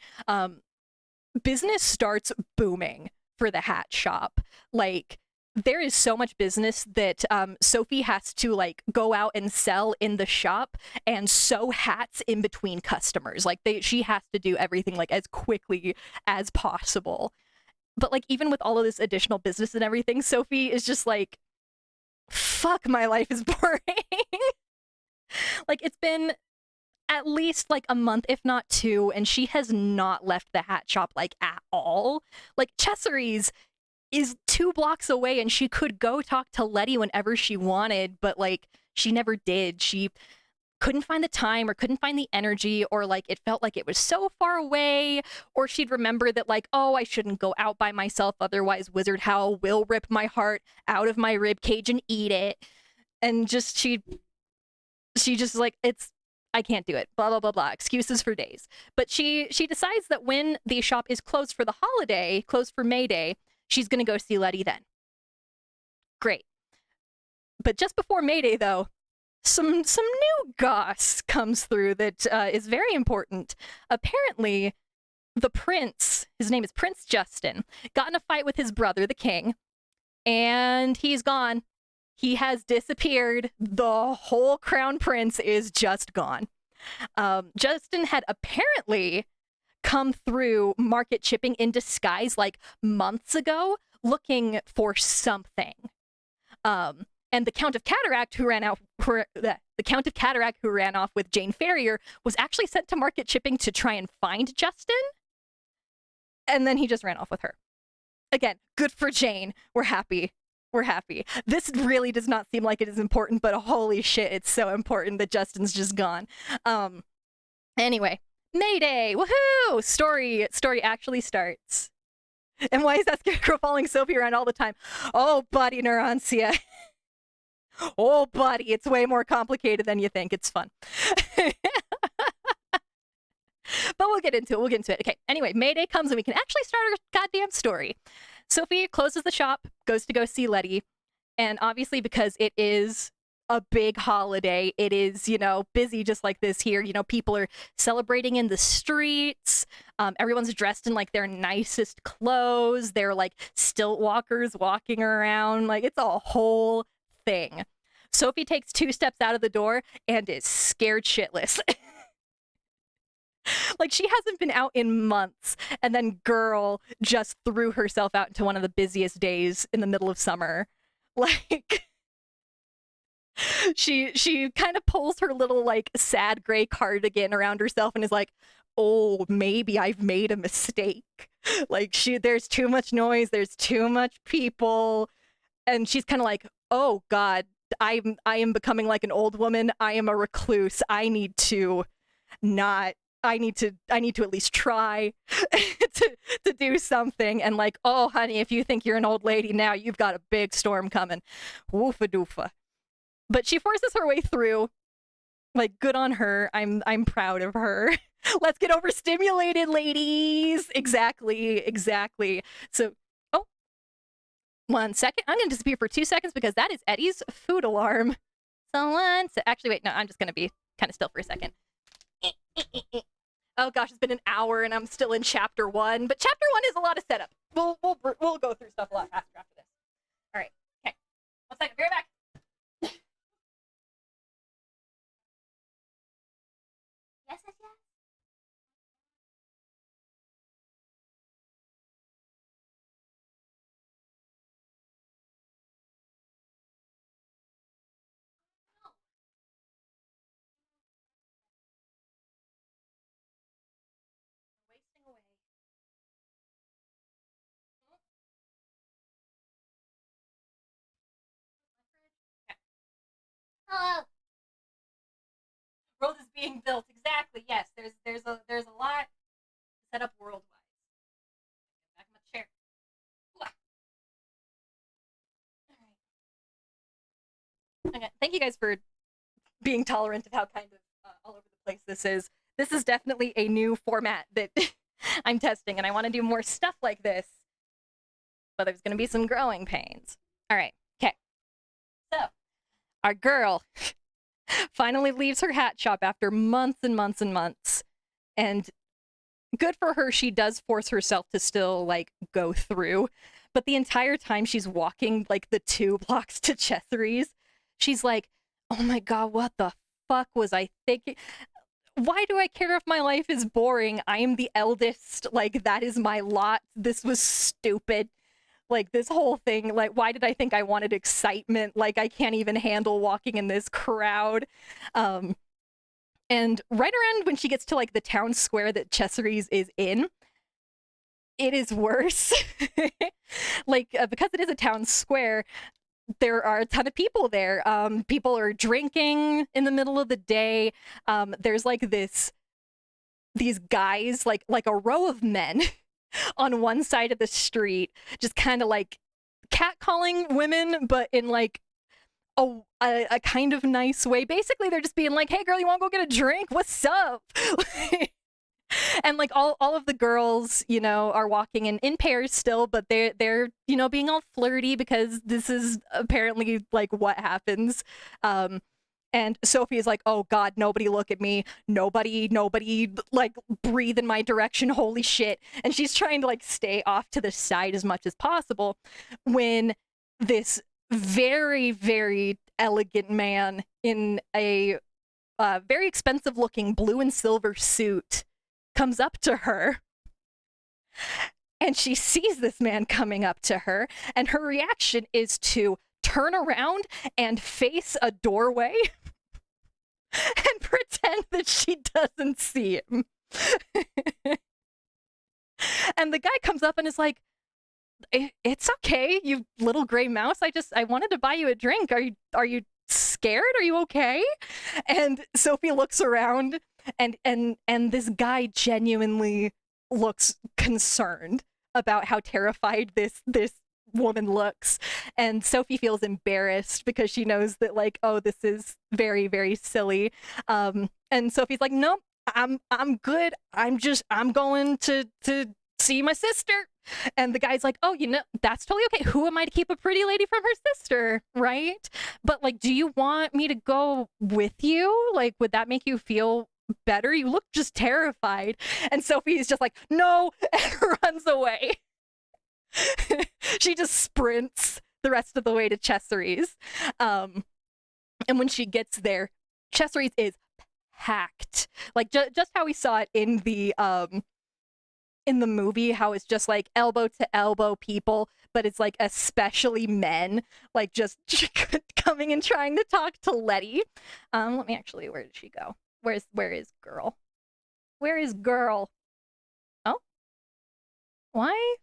business starts booming for the hat shop. Like, there is so much business that Sophie has to like go out and sell in the shop and sew hats in between customers. Like, she has to do everything like as quickly as possible. But like, even with all of this additional business and everything, Sophie is just like, fuck, my life is boring. Like, it's been at least like a month, if not two, and she has not left the hat shop like at all. Like, Chesseree's is 2 blocks away and she could go talk to Letty whenever she wanted, but like, she never did. She couldn't find the time or couldn't find the energy, or like, it felt like it was so far away, or she'd remember that like, oh, I shouldn't go out by myself, otherwise Wizard Howl will rip my heart out of my rib cage and eat it. And just she just like, it's I can't do it. Blah, blah, blah, blah. Excuses for days. But she decides that when the shop is closed for the holiday, closed for May Day, she's going to go see Letty then. Great. But just before May Day, though, some new goss comes through that is very important. Apparently, the prince, his name is Prince Justin, got in a fight with his brother, the king, and he's gone. He has disappeared. The whole crown prince is just gone. Justin had apparently come through market chipping in disguise like months ago, looking for something. And the Count of Cataract, who ran off with Jane Ferrier, was actually sent to market chipping to try and find Justin. And then he just ran off with her. Again, good for Jane. We're happy. We're happy. This really does not seem like it is important, but holy shit, it's so important that Justin's just gone. Anyway, Mayday, woohoo! Story actually starts. And why is that scarecrow following Sophie around all the time? Oh, buddy, Neurancia. Oh, buddy, it's way more complicated than you think. It's fun. But we'll get into it. Okay, anyway, Mayday comes and we can actually start our goddamn story. Sophie closes the shop, goes to go see Letty, and obviously because it is a big holiday, it is, busy just like this here. People are celebrating in the streets. Everyone's dressed in like their nicest clothes. They're like stilt walkers walking around. Like it's a whole thing. Sophie takes 2 steps out of the door and is scared shitless. Like she hasn't been out in months, and then girl just threw herself out into one of the busiest days in the middle of summer. Like she kind of pulls her little like sad gray cardigan around herself and is like, oh, maybe I've made a mistake. Like there's too much noise, there's too much people, and she's kind of like, oh God, I am becoming like an old woman. I am a recluse. I need to at least try to do something. And like, oh, honey, if you think you're an old lady now, you've got a big storm coming. Woofa doofa. But she forces her way through. Like, good on her. I'm proud of her. Let's get overstimulated, ladies. Exactly. So, oh, 1 second. I'm going to disappear for 2 seconds because that is Eddie's food alarm. Actually, wait, no, I'm just going to be kind of still for a second. Oh gosh, it's been an hour and I'm still in chapter 1, but chapter 1 is a lot of setup. We'll go through stuff a lot faster after this. All right, okay. 1 second, be right back. Yes. Wasting away. Okay. Hello. World is being built. Exactly. Yes. There's a lot set up worldwide. Back in my chair. All right. Okay. Thank you guys for being tolerant of how kind of all over the place this is. This is definitely a new format that I'm testing, and I want to do more stuff like this. But there's going to be some growing pains. All right. Okay. So, our girl finally leaves her hat shop after months and months and months. And good for her, she does force herself to still, like, go through. But the entire time she's walking, like, the 2 blocks to Chesseries, she's like, oh my God, what the fuck was I thinking? Why do I care if my life is boring? I am the eldest. Like, that is my lot. This was stupid. Like, this whole thing, like, why did I think I wanted excitement? Like, I can't even handle walking in this crowd. And right around when she gets to, like, the town square that Chesseries is in, it is worse. Like, because it is a town square, there are a ton of people there. People are drinking in the middle of the day. There's like these guys, like a row of men on one side of the street, just kind of like catcalling women, but in like a kind of nice way. Basically, they're just being like, hey girl, you want to go get a drink? What's up? And like all of the girls, you know, are walking in pairs still, but they're you know, being all flirty because this is apparently like what happens. And Sophie is like, oh god, nobody look at me, nobody like breathe in my direction, holy shit. And she's trying to like stay off to the side as much as possible when this very, very elegant man in a very expensive looking blue and silver suit comes up to her, and she sees this man coming up to her, and her reaction is to turn around and face a doorway and pretend that she doesn't see him. And the guy comes up and is like, it's okay, you little gray mouse. I wanted to buy you a drink. Are you scared? Are you okay? And Sophie looks around, and this guy genuinely looks concerned about how terrified this woman looks. And Sophie feels embarrassed because she knows that like, oh, this is very, very silly. And Sophie's like, nope, I'm good. I'm going to see my sister. And the guy's like, oh, you know, that's totally okay. Who am I to keep a pretty lady from her sister, right? But like, do you want me to go with you? Like, would that make you feel better? You look just terrified. And Sophie's just like, no, and runs away. She just sprints the rest of the way to Chesseries. And when she gets there, Chesseries is packed. Like just how we saw it in the movie, how it's just like elbow to elbow people, but it's like especially men, like just coming and trying to talk to Letty. Let me actually, where did she go? Where is girl? Where is girl? Oh, why?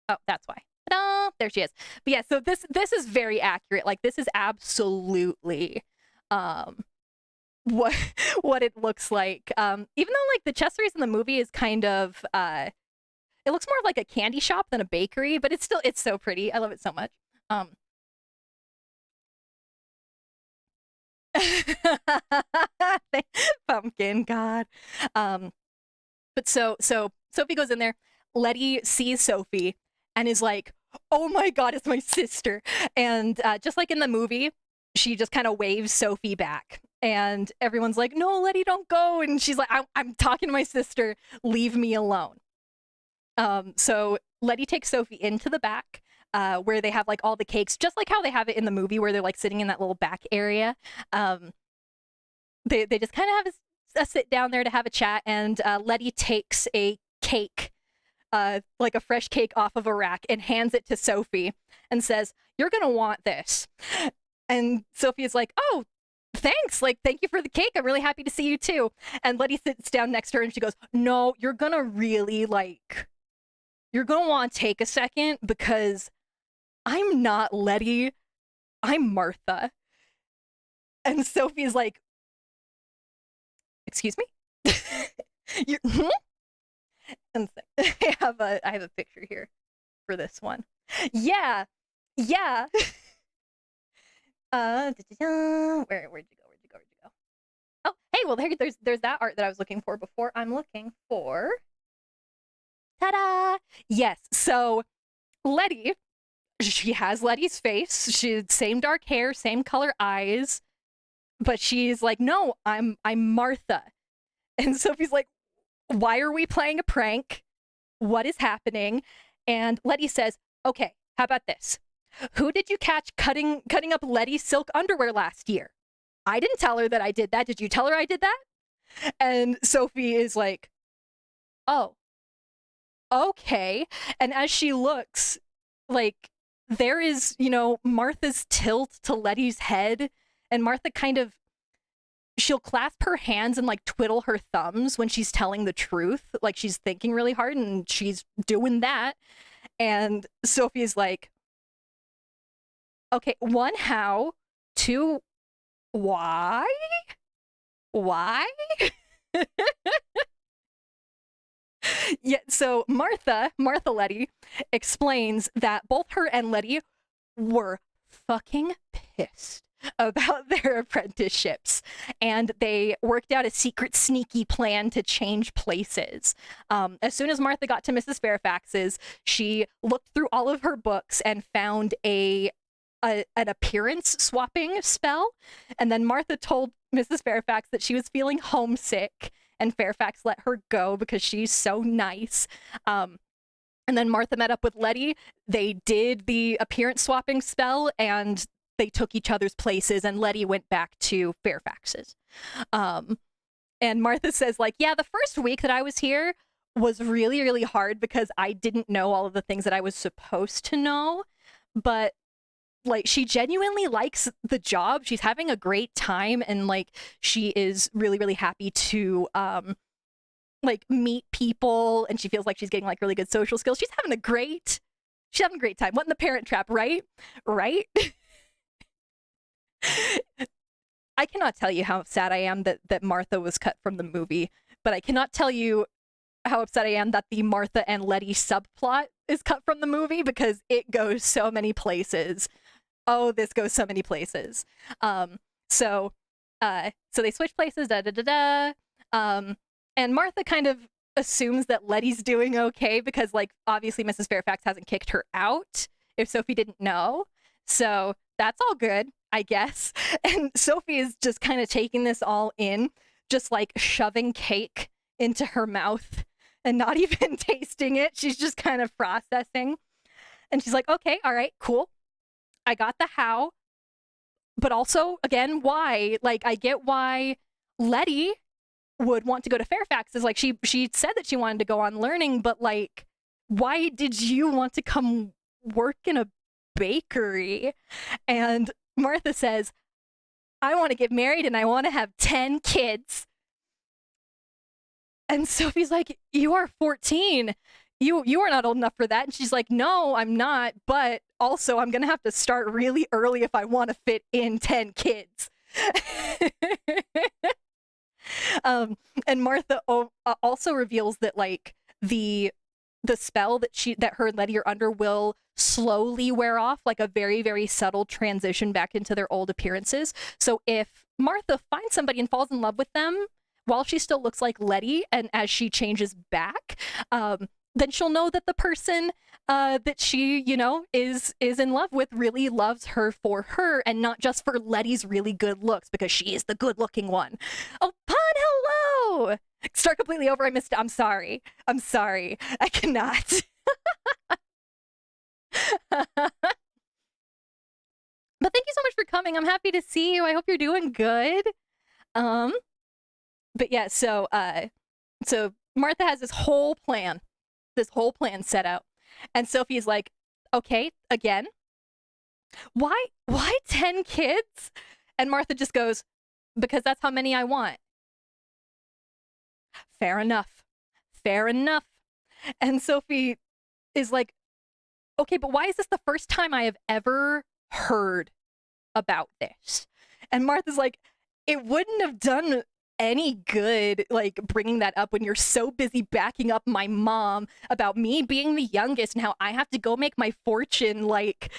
Oh, that's why. Ta-da! There she is. But yeah, so this is very accurate. Like this is absolutely what it looks like. Even though like the Chesseries in the movie is kind of it looks more like a candy shop than a bakery, but it's so pretty. I love it so much. Pumpkin god. But so Sophie goes in there. Letty sees Sophie and is like, oh my god, it's my sister. And just like in the movie, she just kind of waves Sophie back. And everyone's like, no, Letty, don't go. And she's like, I'm talking to my sister. Leave me alone. So Letty takes Sophie into the back, where they have like all the cakes, just like how they have it in the movie, where they're like sitting in that little back area. They just kind of have a sit down there to have a chat, and Letty takes a cake, like a fresh cake off of a rack, and hands it to Sophie and says, you're gonna want this. And Sophie is like, oh, thanks, like thank you for the cake, I'm really happy to see you too. And Letty sits down next to her and she goes, no, you're gonna really like, you're gonna want to take a second, because I'm not Letty, I'm Martha. And Sophie's like, excuse me? You're, hmm? And I have a picture here for this one. Yeah. Where'd you go? Oh, hey, well there's that art that I was looking for before. I'm looking for, ta-da! Yes, so Letty, she has Letty's face. She same dark hair, same color eyes, but she's like, no, I'm Martha. And Sophie's like, why are we playing a prank? What is happening? And Letty says, okay, how about this? Who did you catch cutting up Letty's silk underwear last year? I didn't tell her that I did that. Did you tell her I did that? And Sophie is like, oh, okay. And as she looks, like, there is, you know, Martha's tilt to Letty's head, and Martha kind of, she'll clasp her hands and like twiddle her thumbs when she's telling the truth. Like she's thinking really hard and she's doing that. And Sophie's like, okay, one, how? Two, why? Why? Yeah, so Martha Letty explains that both her and Letty were fucking pissed about their apprenticeships, and they worked out a secret sneaky plan to change places. As soon as Martha got to Mrs. Fairfax's, she looked through all of her books and found an appearance swapping spell, and then Martha told Mrs. Fairfax that she was feeling homesick, and Fairfax let her go because she's so nice. And then Martha met up with Letty. They did the appearance swapping spell, and they took each other's places, and Letty went back to Fairfax's. And Martha says, like, yeah, the first week that I was here was really, really hard because I didn't know all of the things that I was supposed to know. But, like, she genuinely likes the job. She's having a great time, and, like, she is really, really happy to, like, meet people, and she feels like she's getting, like, really good social skills. She's having a great time. What in the Parent Trap, right? Right? I cannot tell you how sad I am that Martha was cut from the movie, but I cannot tell you how upset I am that the Martha and Letty subplot is cut from the movie, because it goes so many places. Oh, this goes so many places. So they switch places, and Martha kind of assumes that Letty's doing okay because, like, obviously Mrs. Fairfax hasn't kicked her out, if Sophie didn't know. So that's all good, I guess. And Sophie is just kind of taking this all in, just like shoving cake into her mouth and not even tasting it. She's just kind of processing. And she's like, okay, all right, cool. I got the how. But also, again, why? Like, I get why Letty would want to go to Fairfax. Is like, she said that she wanted to go on learning, but, like, why did you want to come work in a bakery? And Martha says, I want to get married and I want to have 10 kids. And Sophie's like, you are 14. You are not old enough for that. And she's like, no, I'm not. But also, I'm going to have to start really early if I want to fit in 10 kids. And Martha also reveals that, like, the spell that her and Letty are under will slowly wear off, like a very, very subtle transition back into their old appearances. So if Martha finds somebody and falls in love with them while she still looks like Letty, and as she changes back, then she'll know that the person that she, you know, is in love with really loves her for her, and not just for Letty's really good looks, because she is the good looking one. Oh, Pun, hello! Start completely over. I missed it. I'm sorry. I cannot. But thank you so much for coming. I'm happy to see you. I hope you're doing good. But yeah, so Martha has this whole plan set out. And Sophie's like, okay, again, why 10 kids? And Martha just goes, because that's how many I want. Fair enough. And Sophie is like, okay, but why is this the first time I have ever heard about this? And Martha's like, it wouldn't have done any good, like, bringing that up when you're so busy backing up my mom about me being the youngest and how I have to go make my fortune. Like,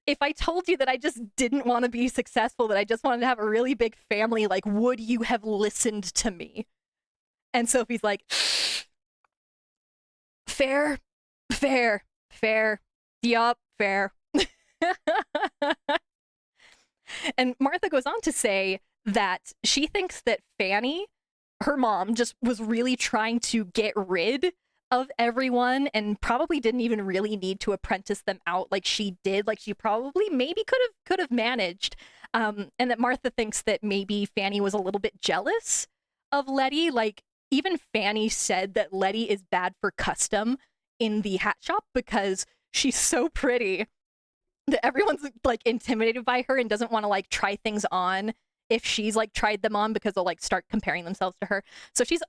if I told you that I just didn't want to be successful, that I just wanted to have a really big family, like, would you have listened to me? And Sophie's like, fair. Yup, fair. And Martha goes on to say that she thinks that Fanny, her mom, just was really trying to get rid of everyone and probably didn't even really need to apprentice them out like she did. Like, she probably maybe could have managed. And that Martha thinks that maybe Fanny was a little bit jealous of Letty. Like, even Fanny said that Letty is bad for custom in the hat shop because she's so pretty that everyone's, like, intimidated by her and doesn't want to, like, try things on if she's, like, tried them on, because they'll, like, start comparing themselves to her. So she's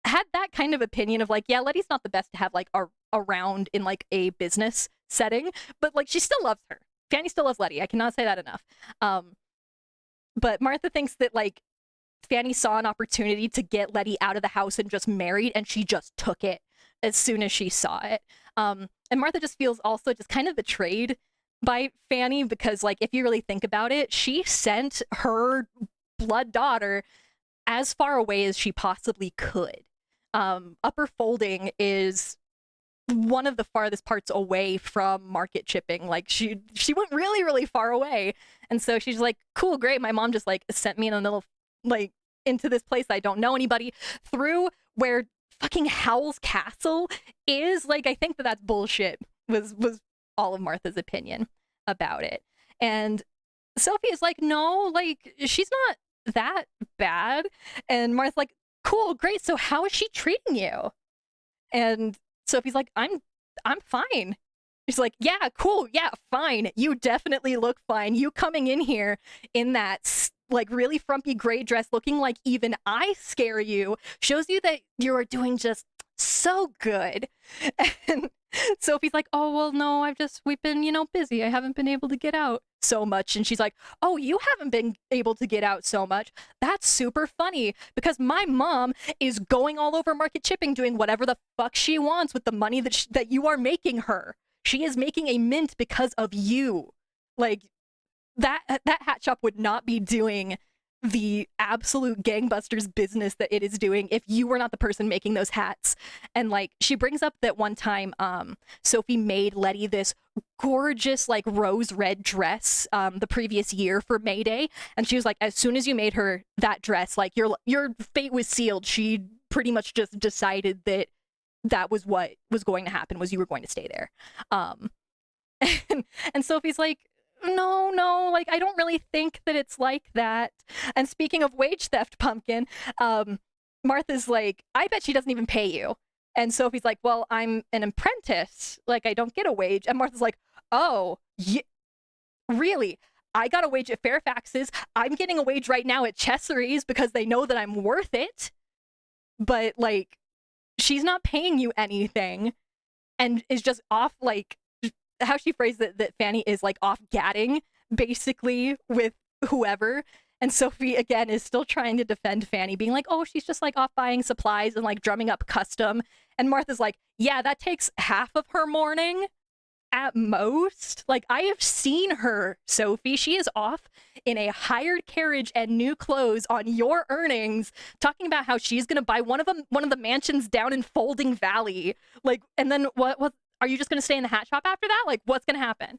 had that kind of opinion of, like, yeah, Letty's not the best to have, like, around in, like, a business setting, but, like, she still loves her. Fanny still loves Letty. I cannot say that enough. But Martha thinks that, like, Fanny saw an opportunity to get Letty out of the house and just married, and she just took it as soon as she saw it. And Martha just feels also just kind of betrayed by Fanny because, like, if you really think about it, she sent her blood daughter as far away as she possibly could. Upper Folding is one of the farthest parts away from market chipping. Like, she went really, really far away. And so she's like, cool, great. My mom just, like, sent me in a little, like, into this place I don't know anybody through where fucking Howl's castle is. Like, I think that's bullshit, was all of Martha's opinion about it. And Sophie is like, no, like, she's not that bad. And Martha's like, cool, great. So how is she treating you? And Sophie's like, I'm fine. She's like, yeah, cool, yeah, fine. You definitely look fine. You coming in here in that, like, really frumpy gray dress, looking like even I scare you, shows you that you are doing just so good. And Sophie's like, oh, well, no, we've been, busy. I haven't been able to get out so much. And she's like, oh, you haven't been able to get out so much. That's super funny because my mom is going all over market chipping, doing whatever the fuck she wants with the money that you are making her. She is making a mint because of you. Like, that hat shop would not be doing the absolute gangbusters business that it is doing if you were not the person making those hats. And, like, she brings up that one time Sophie made Letty this gorgeous, like, rose red dress the previous year for May Day, and she was like, as soon as you made her that dress, like, your fate was sealed. She pretty much just decided that was what was going to happen, was you were going to stay there. And Sophie's like, no, like, I don't really think that it's like that. And speaking of wage theft, Pumpkin, Martha's like, I bet she doesn't even pay you. And Sophie's like, well, I'm an apprentice. Like, I don't get a wage. And Martha's like, oh, really? I got a wage at Fairfax's. I'm getting a wage right now at Chessery's because they know that I'm worth it. But, like, she's not paying you anything and is just off, like, how she phrased it, that Fanny is, like, off gadding, basically, with whoever. And Sophie, again, is still trying to defend Fanny, being like, oh, she's just, like, off buying supplies and, like, drumming up custom. And Martha's like, yeah, that takes half of her morning at most. Like, I have seen her, Sophie. She is off in a hired carriage and new clothes on your earnings, talking about how she's gonna buy one of the mansions down in Folding Valley. Like, and then what are you just gonna stay in the hat shop after that? Like, what's gonna happen?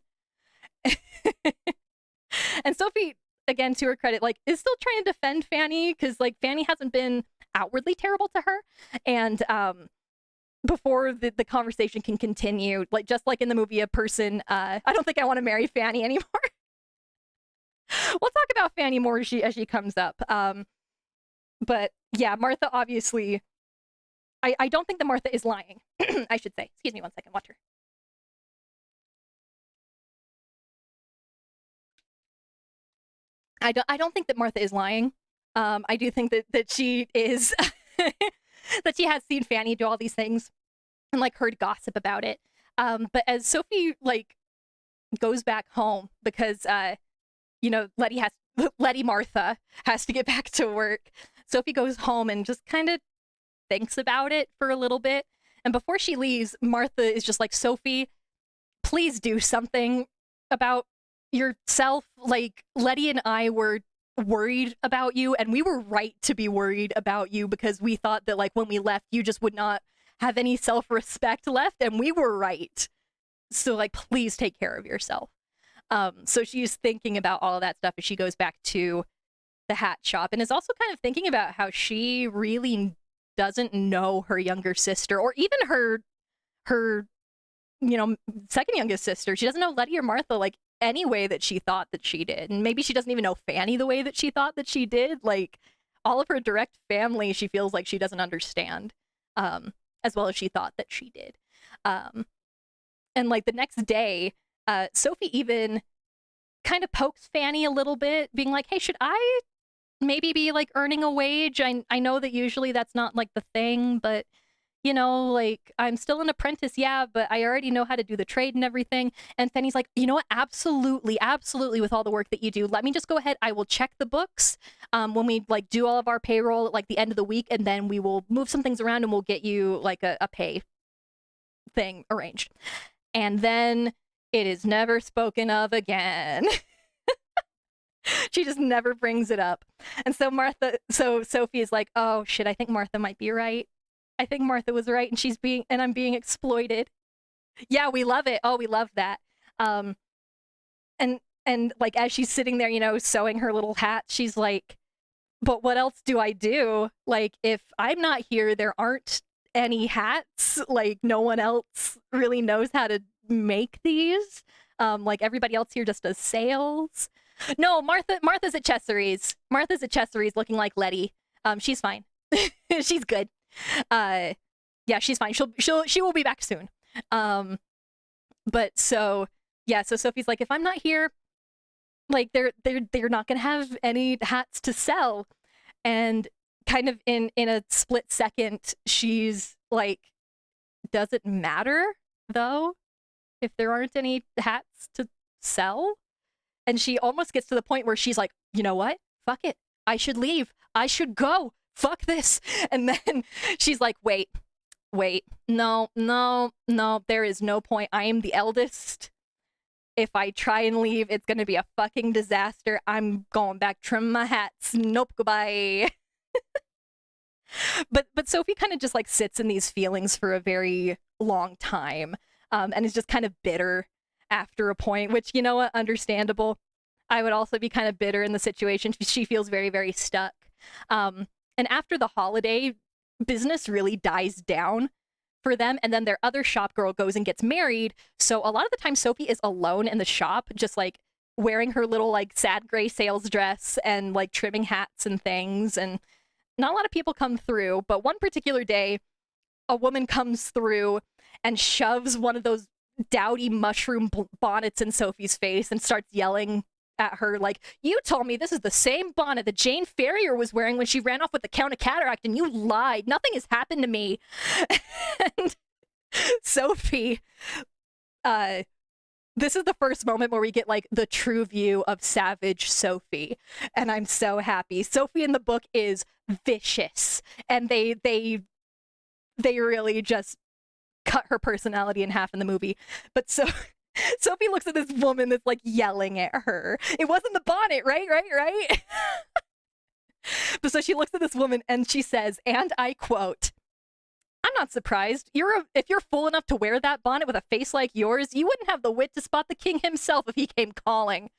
And Sophie, again, to her credit, like, is still trying to defend Fanny, because, like, Fanny hasn't been outwardly terrible to her. And before the conversation can continue, like, just like in the movie A Person, I don't think I want to marry Fanny anymore. We'll talk about Fanny more as she comes up. But yeah, Martha, obviously, I don't think that Martha is lying. I should say. Excuse me one second, watch her. I don't think that Martha is lying. I do think that she is that she has seen Fanny do all these things and, like, heard gossip about it. But as Sophie, like, goes back home because Letty Martha has to get back to work, Sophie goes home and just kind of thinks about it for a little bit. And before she leaves, Martha is just like, Sophie, please do something about yourself. Like, Letty and I were worried about you, and we were right to be worried about you because we thought that, like, when we left, you just would not have any self-respect left, and we were right. So, like, please take care of yourself. So she's thinking about all of that stuff as she goes back to the hat shop, and is also kind of thinking about how she really doesn't know her younger sister, or even her second youngest sister. She doesn't know Letty or Martha, like, any way that she thought that she did. And maybe she doesn't even know Fanny the way that she thought that she did. Like, all of her direct family, she feels like she doesn't understand as well as she thought that she did. And, like, the next day, Sophie even kind of pokes Fanny a little bit, being like, hey, should I maybe be, like, earning a wage? I know that usually that's not, like, the thing, but, you know, like, I'm still an apprentice, yeah, but I already know how to do the trade and everything. And Fanny's like, you know what? Absolutely, with all the work that you do, let me just go ahead. I will check the books when we, like, do all of our payroll at, like, the end of the week, and then we will move some things around and we'll get you, like, a pay thing arranged. And then It is never spoken of again. She just never brings it up. And so Sophie is like, oh shit, I think Martha might be right. I think Martha was right, and I'm being exploited. Yeah, we love it. Oh, we love that. And like as she's sitting there, you know, sewing her little hat, she's like, but what else do I do? Like, if I'm not here, there aren't any hats. Like, no one else really knows how to make these. Like everybody else here just does sales. No, Martha's at Chesseries. Martha's at Chesseries looking like Letty. She's fine. She's good. Yeah, she's fine. She will be back soon. But so yeah, so Sophie's like, if I'm not here, like they're not gonna have any hats to sell. And kind of in a split second, she's like, does it matter though if there aren't any hats to sell? And she almost gets to the point where she's like, you know what? Fuck it. I should leave. I should go. Fuck this. And then she's like, wait. No. There is no point. I am the eldest. If I try and leave, it's going to be a fucking disaster. I'm going back, trim my hats. Nope, goodbye. But Sophie kind of just like sits in these feelings for a very long time, and is just kind of bitter after a point, which, you know what, understandable. I would also be kind of bitter in the situation. She feels very, very stuck. And after the holiday, business really dies down for them, and then their other shop girl goes and gets married. So a lot of the time Sophie is alone in the shop, just like wearing her little like sad gray sales dress and like trimming hats and things, and not a lot of people come through. But one particular day, a woman comes through and shoves one of those dowdy mushroom bonnets in Sophie's face and starts yelling at her like, you told me this is the same bonnet that Jane Ferrier was wearing when she ran off with the Count of Cataract, and you lied. Nothing has happened to me. And Sophie, this is the first moment where we get like the true view of savage Sophie, and I'm so happy. Sophie in the book is vicious, and they really just cut her personality in half in the movie. But so Sophie looks at this woman that's like yelling at her. It wasn't the bonnet, right? But so she looks at this woman and she says, and I quote, I'm not surprised. If you're fool enough to wear that bonnet with a face like yours, you wouldn't have the wit to spot the king himself if he came calling.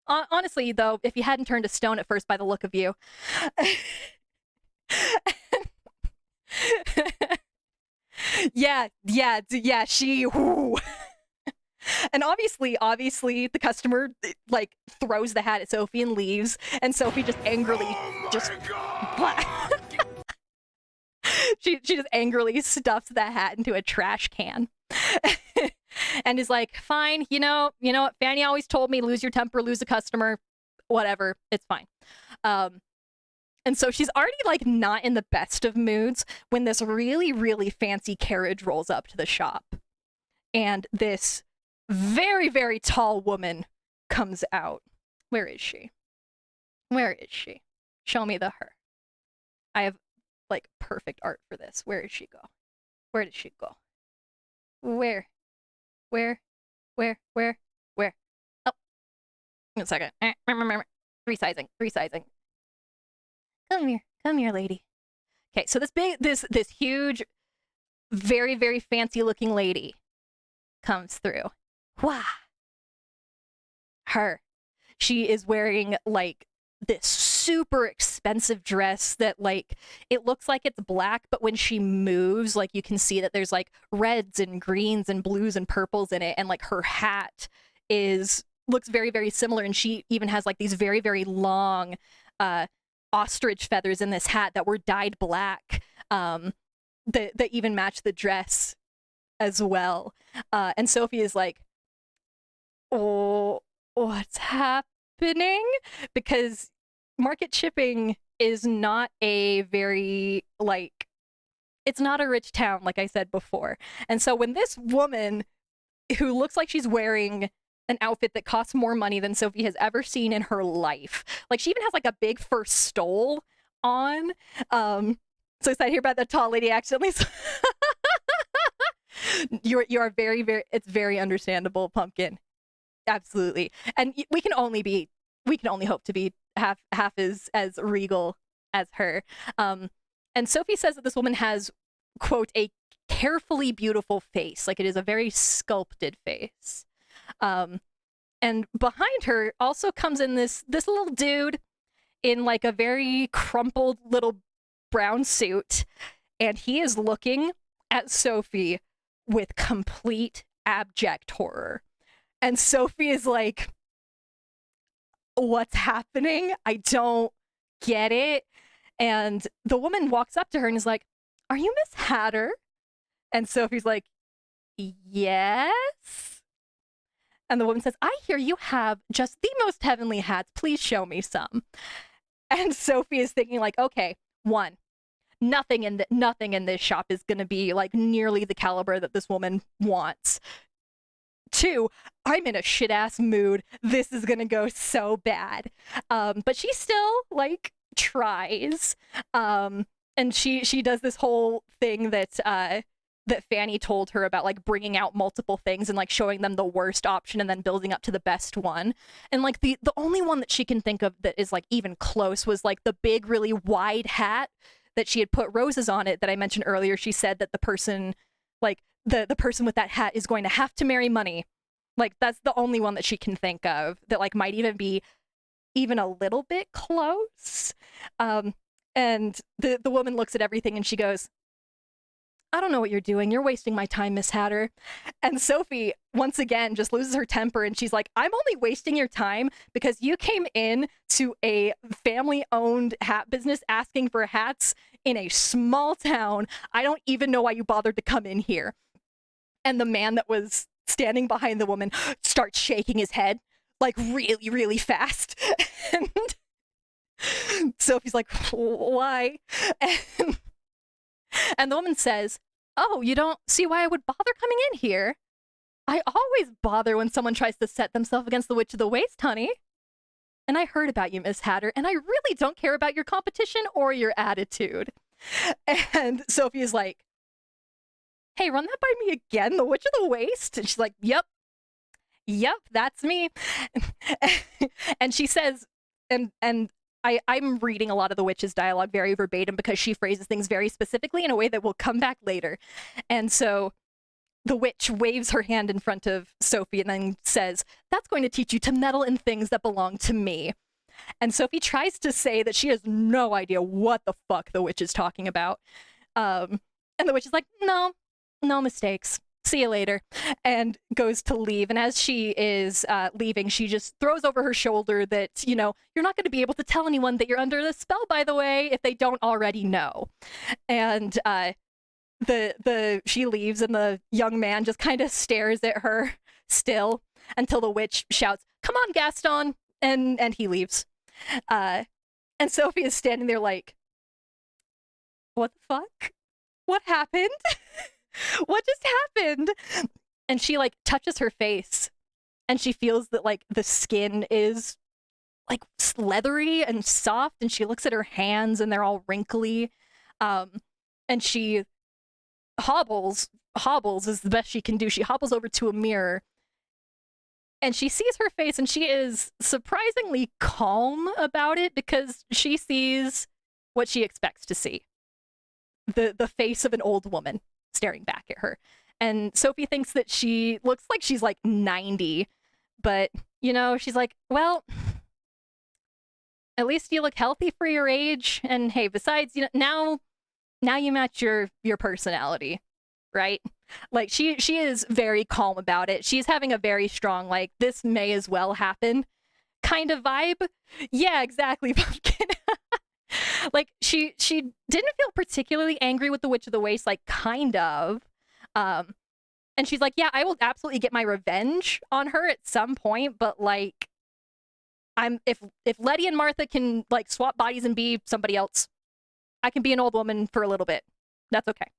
Honestly, though, if you hadn't turned to stone at first by the look of you. Yeah, she... Whoo. And obviously, the customer like throws the hat at Sophie and leaves, and Sophie just angrily she just angrily stuffs that hat into a trash can. And is like, fine, you know what, Fanny always told me, lose your temper, lose a customer, whatever, it's fine. And so she's already like not in the best of moods when this really, really fancy carriage rolls up to the shop, and this very, very tall woman comes out. Where is she? Show me the her. I have like perfect art for this. Where does she go? Where? Oh, one second. Resizing. Come here, lady. Okay, so this huge, very, very fancy looking lady comes through. Wow. Her. She is wearing like this super expensive dress that like, it looks like it's black, but when she moves, like you can see that there's like reds and greens and blues and purples in it, and like her hat looks very, very similar, and she even has like these very, very long ostrich feathers in this hat that were dyed black, that even match the dress as well. And Sophie is like, oh, what's happening? Because market shipping is not a very, like, it's not a rich town, like I said before. And so when this woman, who looks like she's wearing an outfit that costs more money than Sophie has ever seen in her life, like she even has like a big fur stole on, so excited to hear about that tall lady accidentally You are very, very, it's very understandable, Pumpkin. Absolutely. And we can only hope to be half as regal as her. And Sophie says that this woman has, quote, a carefully beautiful face. Like, it is a very sculpted face. And behind her also comes in this little dude in like a very crumpled little brown suit, and he is looking at Sophie with complete abject horror. And Sophie is like, what's happening? I don't get it. And the woman walks up to her and is like, are you Miss Hatter? And Sophie's like, yes. And the woman says, I hear you have just the most heavenly hats. Please show me some. And Sophie is thinking like, okay, one, nothing in this shop is going to be like nearly the caliber that this woman wants. Two, I'm in a shit ass mood. This is going to go so bad. But she still like tries. And she does this whole thing that Fanny told her about, like bringing out multiple things and like showing them the worst option and then building up to the best one. And like the only one that she can think of that is like even close was like the big, really wide hat that she had put roses on it that I mentioned earlier. She said that the person, like the person with that hat is going to have to marry money. Like that's the only one that she can think of that like might even be even a little bit close. And the woman looks at everything and she goes, I don't know what you're doing. You're wasting my time, Miss Hatter. And Sophie, once again, just loses her temper and she's like, I'm only wasting your time because you came in to a family-owned hat business asking for hats in a small town. I don't even know why you bothered to come in here. And the man that was standing behind the woman starts shaking his head like really, really fast. And Sophie's like, why? And the woman says, oh, you don't see why I would bother coming in here? I always bother when someone tries to set themselves against the witch of the waste, honey. And I heard about you, Miss Hatter, and I really don't care about your competition or your attitude. And Sophie is like, hey, run that by me again, the witch of the waste? And she's like, yep, that's me. And she says, and I'm reading a lot of the witch's dialogue very verbatim because she phrases things very specifically in a way that will come back later. And so the witch waves her hand in front of Sophie and then says, that's going to teach you to meddle in things that belong to me. And Sophie tries to say that she has no idea what the fuck the witch is talking about. And the witch is like, no mistakes. See you later, and goes to leave. And as she is leaving, she just throws over her shoulder that, you know, you're not going to be able to tell anyone that you're under the spell, by the way, if they don't already know. And she leaves, and the young man just kind of stares at her still until the witch shouts, come on, Gaston, and he leaves. And Sophie is standing there like, what the fuck? What happened? What just happened? And she like touches her face and she feels that like the skin is like leathery and soft, and she looks at her hands and they're all wrinkly. And she hobbles is the best she can do. She hobbles over to a mirror and she sees her face, and she is surprisingly calm about it because she sees what she expects to see. The face of an old woman staring back at her. And Sophie thinks that she looks like she's like 90, but, you know, she's like, well, at least you look healthy for your age. And hey, besides, you know, now you match your personality, right? Like she is very calm about it. She's having a very strong, like, this may as well happen kind of vibe. Yeah, exactly, Pumpkin. Like she didn't feel particularly angry with the Witch of the Waste, like kind of. And she's like, yeah, I will absolutely get my revenge on her at some point, but like if Letty and Martha can like swap bodies and be somebody else, I can be an old woman for a little bit. That's okay.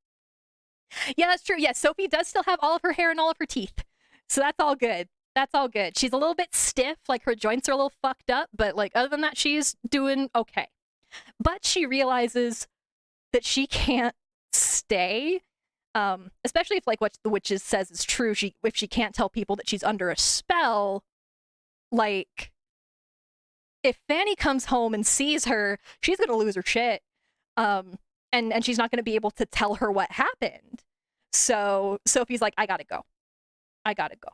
Yeah, that's true. Yeah, Sophie does still have all of her hair and all of her teeth. So that's all good. That's all good. She's a little bit stiff, like her joints are a little fucked up, but like other than that, she's doing okay. But she realizes that she can't stay Especially if like what the witches says is true. If she can't tell people that she's under a spell, like if Fanny comes home and sees her, she's gonna lose her shit. And she's not gonna be able to tell her what happened. So Sophie's like, I gotta go. I gotta go.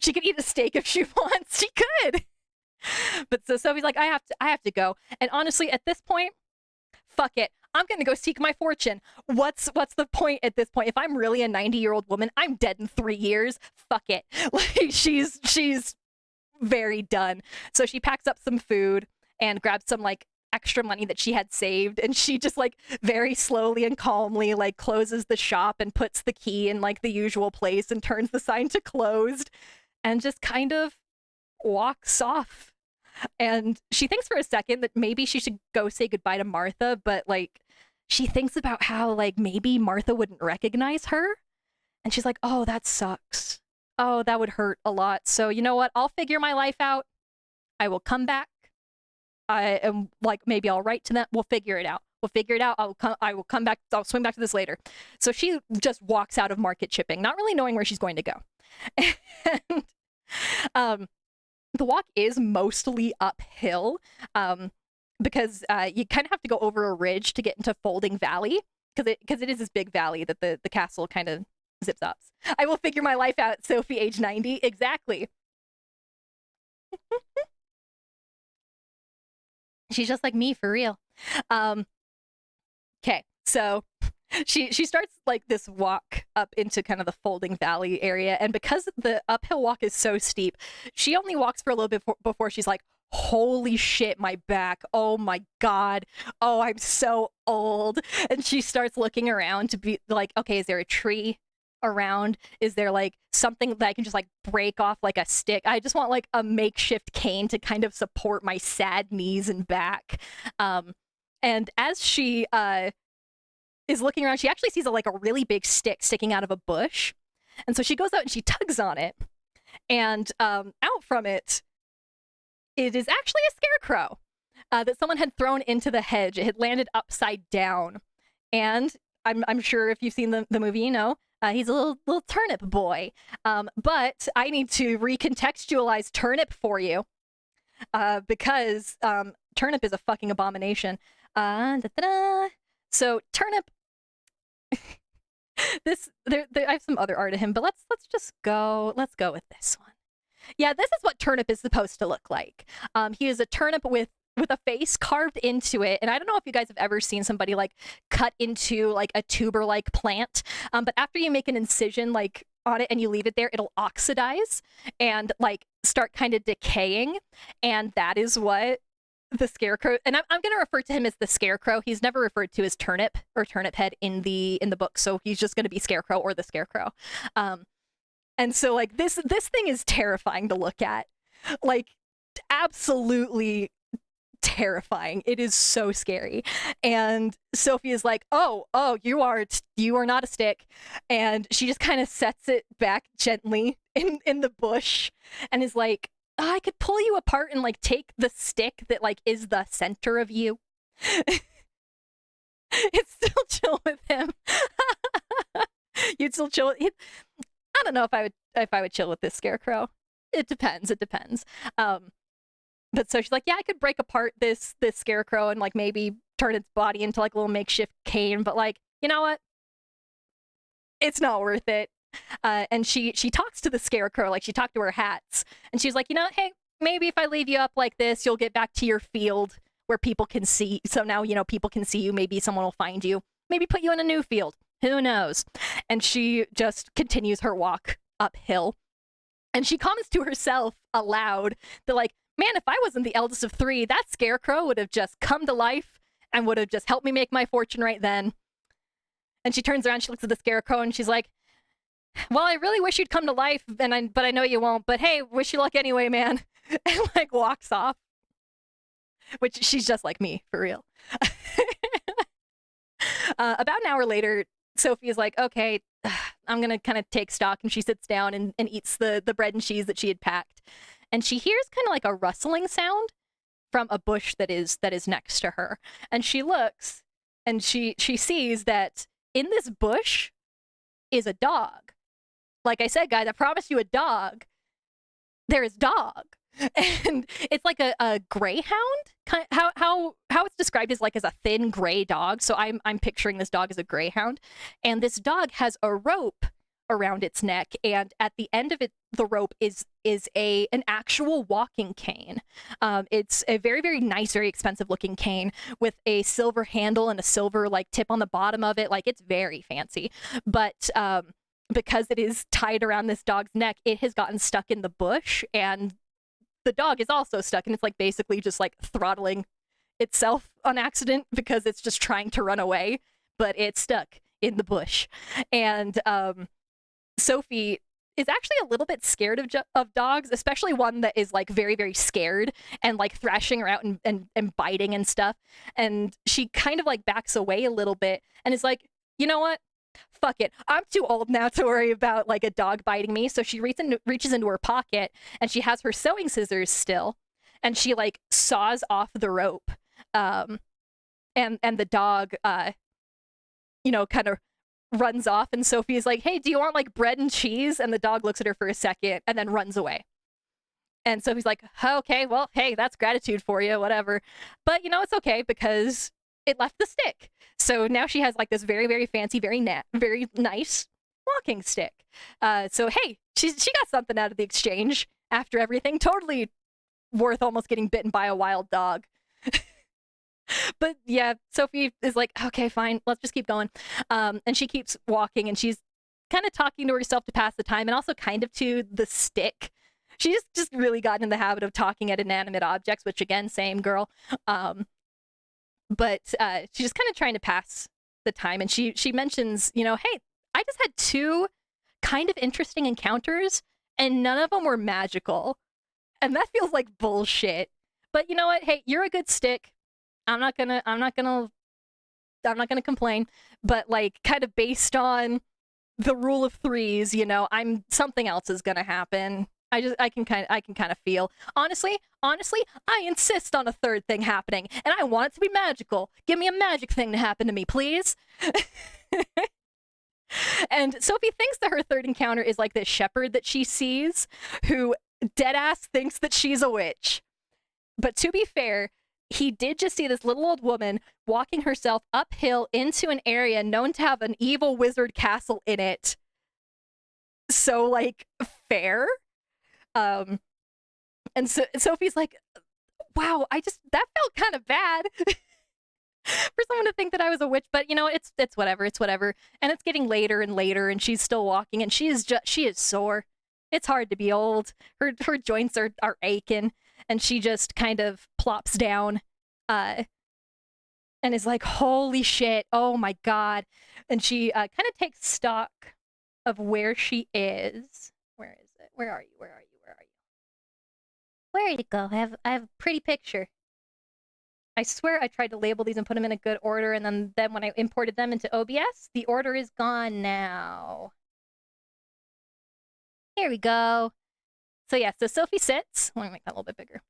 She could eat a steak if she wants. She could. But so Sophie's like, I have to go. And honestly, at this point, fuck it. I'm gonna go seek my fortune. What's the point at this point? If I'm really a 90-year-old woman, I'm dead in 3 years. Fuck it. Like she's very done. So she packs up some food and grabs some like extra money that she had saved, and she just like very slowly and calmly like closes the shop and puts the key in like the usual place and turns the sign to closed and just kind of walks off. And she thinks for a second that maybe she should go say goodbye to Martha, but like she thinks about how like maybe Martha wouldn't recognize her, and she's like, oh, that sucks. Oh, that would hurt a lot. So you know what? I'll figure my life out. I will come back. I am like, maybe I'll write to them. We'll figure it out. We'll figure it out. I will come back. I'll swing back to this later. So she just walks out of market shipping, not really knowing where she's going to go. And the walk is mostly uphill, because you kind of have to go over a ridge to get into Folding Valley, because it is this big valley that the castle kind of zips up. I will figure my life out, Sophie, age 90. Exactly. She's just like me, for real. Okay, so she starts like this walk up into kind of the Folding Valley area, and because the uphill walk is so steep, she only walks for a little bit before she's like, holy shit, my back. Oh my God. Oh, I'm so old. And she starts looking around to be like, okay, is there a tree around? Is there like something that I can just like break off, like a stick? I just want like a makeshift cane to kind of support my sad knees and back. And as she is looking around, she actually sees like a really big stick sticking out of a bush. And so she goes out and she tugs on it, and out from it is actually a scarecrow that someone had thrown into the hedge. It had landed upside down, and I'm sure if you've seen the movie, you know, he's a little turnip boy. But I need to recontextualize turnip for you, because turnip is a fucking abomination. So turnip. I have some other art of him, but let's go with this one. Yeah, this is what turnip is supposed to look like. He is a turnip with a face carved into it. And I don't know if you guys have ever seen somebody like cut into like a tuber like plant. But after you make an incision like on it and you leave it there, it'll oxidize and like start kind of decaying. And that is what the scarecrow, and I'm going to refer to him as the scarecrow. He's never referred to as turnip or turnip head in the book. So he's just going to be scarecrow or the scarecrow. And so like this thing is terrifying to look at, like absolutely terrifying. It is so scary. And Sophie is like, oh, you are not a stick. And she just kind of sets it back gently in the bush and is like, oh, I could pull you apart and like take the stick that like is the center of you. It's still chill with him. You'd still chill. I don't know if I would chill with this scarecrow. It depends. But so she's like, yeah, I could break apart this scarecrow and like maybe turn its body into like a little makeshift cane, but like, you know what? It's not worth it. And she talks to the scarecrow like she talked to her hats, and she's like, you know, hey, maybe if I leave you up like this, you'll get back to your field where people can see. So now, you know, people can see you. Maybe someone will find you. Maybe put you in a new field. Who knows? And she just continues her walk uphill. And she comments to herself aloud that like, man, if I wasn't the eldest of 3, that scarecrow would have just come to life and would have just helped me make my fortune right then. And she turns around, she looks at the scarecrow, and she's like, well, I really wish you'd come to life, but I know you won't. But hey, wish you luck anyway, man. And like walks off. Which she's just like me, for real. About an hour later, Sophie is like, okay, I'm gonna kind of take stock, and she sits down and eats the bread and cheese that she had packed. And she hears kind of like a rustling sound from a bush that is next to her. And she looks, and she sees that in this bush is a dog. Like I said, guys, I promised you a dog. There is dog. And it's like a greyhound. How it's described is like as a thin gray dog. So I'm picturing this dog as a greyhound, and this dog has a rope around its neck, and at the end of it, the rope is an actual walking cane. It's a very, very nice, very expensive looking cane with a silver handle and a silver like tip on the bottom of it. Like, it's very fancy, but because it is tied around this dog's neck, it has gotten stuck in the bush, and the dog is also stuck, and it's like basically just like throttling itself on accident because it's just trying to run away, but it's stuck in the bush. And Sophie is actually a little bit scared of dogs, especially one that is like very, very scared and like thrashing around and biting and stuff. And she kind of like backs away a little bit and is like, you know what? Fuck it. I'm too old now to worry about like a dog biting me. So she reaches into her pocket, and she has her sewing scissors still, and she like saws off the rope. And the dog, you know, kind of runs off, and Sophie is like, hey, do you want like bread and cheese? And the dog looks at her for a second and then runs away. And Sophie's like, okay, well, hey, that's gratitude for you, whatever. But you know, it's okay because it left the stick. So now she has like this very, very fancy, very nice walking stick. So hey, she got something out of the exchange after everything. Totally worth almost getting bitten by a wild dog. But yeah, Sophie is like, okay, fine, let's just keep going. And she keeps walking, and she's kind of talking to herself to pass the time, and also kind of to the stick. She's just really gotten in the habit of talking at inanimate objects, which again, same girl. But she's just kind of trying to pass the time, and she mentions, you know, hey, I just had 2 kind of interesting encounters, and none of them were magical. And that feels like bullshit. But you know what? Hey, you're a good stick. I'm not gonna complain, but like kind of based on the rule of 3s, you know, something else is gonna happen. I can kind of feel. Honestly, I insist on a 3rd thing happening, and I want it to be magical. Give me a magic thing to happen to me, please. And Sophie thinks that her 3rd encounter is like this shepherd that she sees, who deadass thinks that she's a witch. But to be fair, he did just see this little old woman walking herself uphill into an area known to have an evil wizard castle in it. So, like, fair. And so Sophie's like, wow, that felt kind of bad for someone to think that I was a witch, but you know, it's whatever, And it's getting later and later, and she's still walking, and she is sore. It's hard to be old. Her joints are aching, and she just kind of plops down, and is like, holy shit, oh my god. And she kind of takes stock of where she is. Where is it? Where are you? Where did it go? I have a pretty picture. I swear I tried to label these and put them in a good order, and then when I imported them into OBS, the order is gone now. Here we go. So yeah, so Sophie sits. Let me make that a little bit bigger.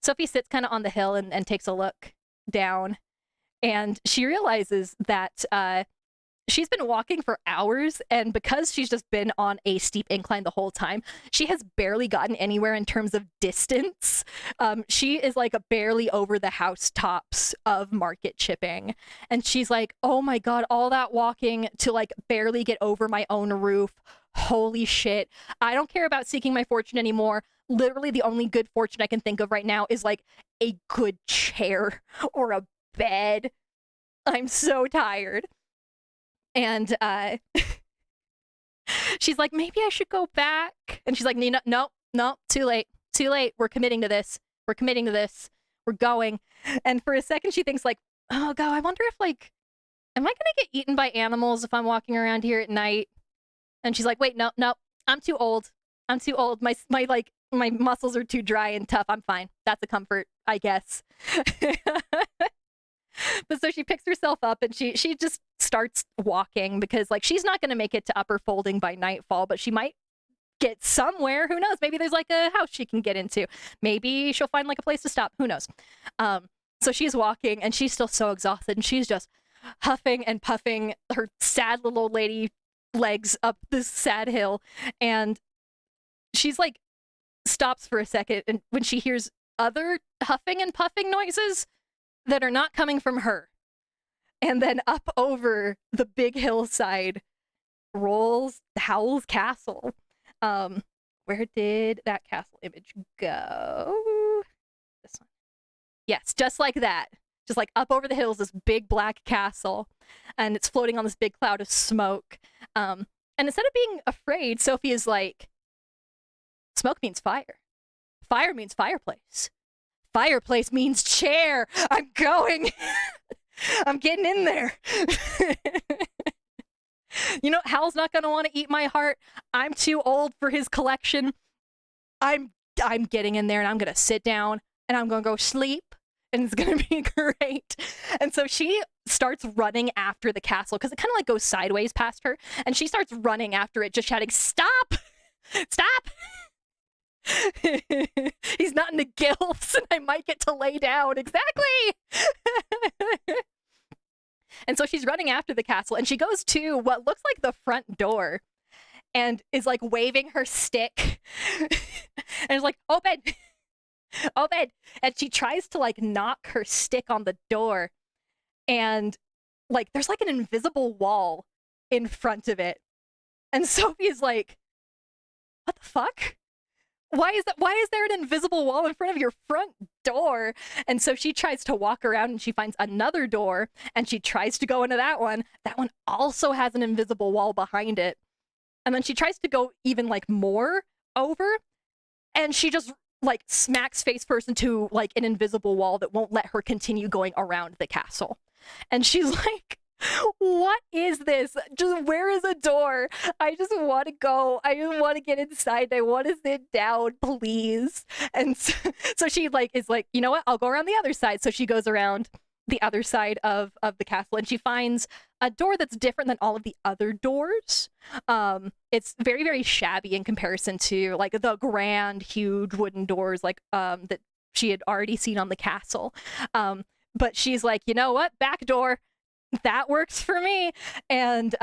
Sophie sits kind of on the hill and takes a look down, and she realizes that she's been walking for hours, and because she's just been on a steep incline the whole time, she has barely gotten anywhere in terms of distance. She is like barely over the housetops of Market Chipping, and she's like, oh my god, all that walking to like barely get over my own roof. Holy shit. I don't care about seeking my fortune anymore. Literally the only good fortune I can think of right now is like a good chair or a bed. I'm so tired. And she's like, maybe I should go back. And she's like, no, too late. We're committing to this. We're going. And for a second, she thinks like, oh god, I wonder if like, am I gonna get eaten by animals if I'm walking around here at night? And she's like, wait, no, I'm too old. My muscles are too dry and tough. I'm fine. That's a comfort, I guess. But so she picks herself up, and she just starts walking, because like she's not going to make it to Upper Folding by nightfall, but she might get somewhere. Who knows? Maybe there's like a house she can get into. Maybe she'll find like a place to stop. Who knows? So she's walking, and she's still so exhausted, and she's just huffing and puffing. Her sad little old lady legs up this sad hill, and she's like stops for a second, and when she hears other huffing and puffing noises that are not coming from her. And then up over the big hillside rolls Howl's castle. Where did that castle image go? This one. Yes, just like that. Just like up over the hills, this big black castle, and it's floating on this big cloud of smoke. And instead of being afraid, Sophie is like, smoke means fire. Fire means fireplace. Fireplace means chair. I'm going. I'm getting in there. You know, Hal's not going to want to eat my heart. I'm too old for his collection. I'm getting in there, and I'm going to sit down, and I'm going to go sleep, and it's going to be great. And so she starts running after the castle, because it kind of like goes sideways past her, and she starts running after it, just shouting, "Stop! Stop!" He's not into gilfs, and I might get to lay down. Exactly. And so she's running after the castle, and she goes to what looks like the front door, and is like waving her stick, and is like, "Open, open!" And she tries to like knock her stick on the door, and like there's like an invisible wall in front of it, and Sophie is like, "What the fuck? Why is there an invisible wall in front of your front door?" And so she tries to walk around, and she finds another door, and she tries to go into that one. That one also has an invisible wall behind it. And then she tries to go even like more over, and she just like smacks face first into like an invisible wall that won't let her continue going around the castle. And she's like, "What is this? Just where is a door? I just want to go. I just want to get inside. I want to sit down, please." And so she like is like, "You know what? I'll go around the other side." So she goes around the other side of the castle, and she finds a door that's different than all of the other doors. It's very, very shabby in comparison to like the grand, huge wooden doors like that she had already seen on the castle. But she's like, "You know what? Back door. That works for me." And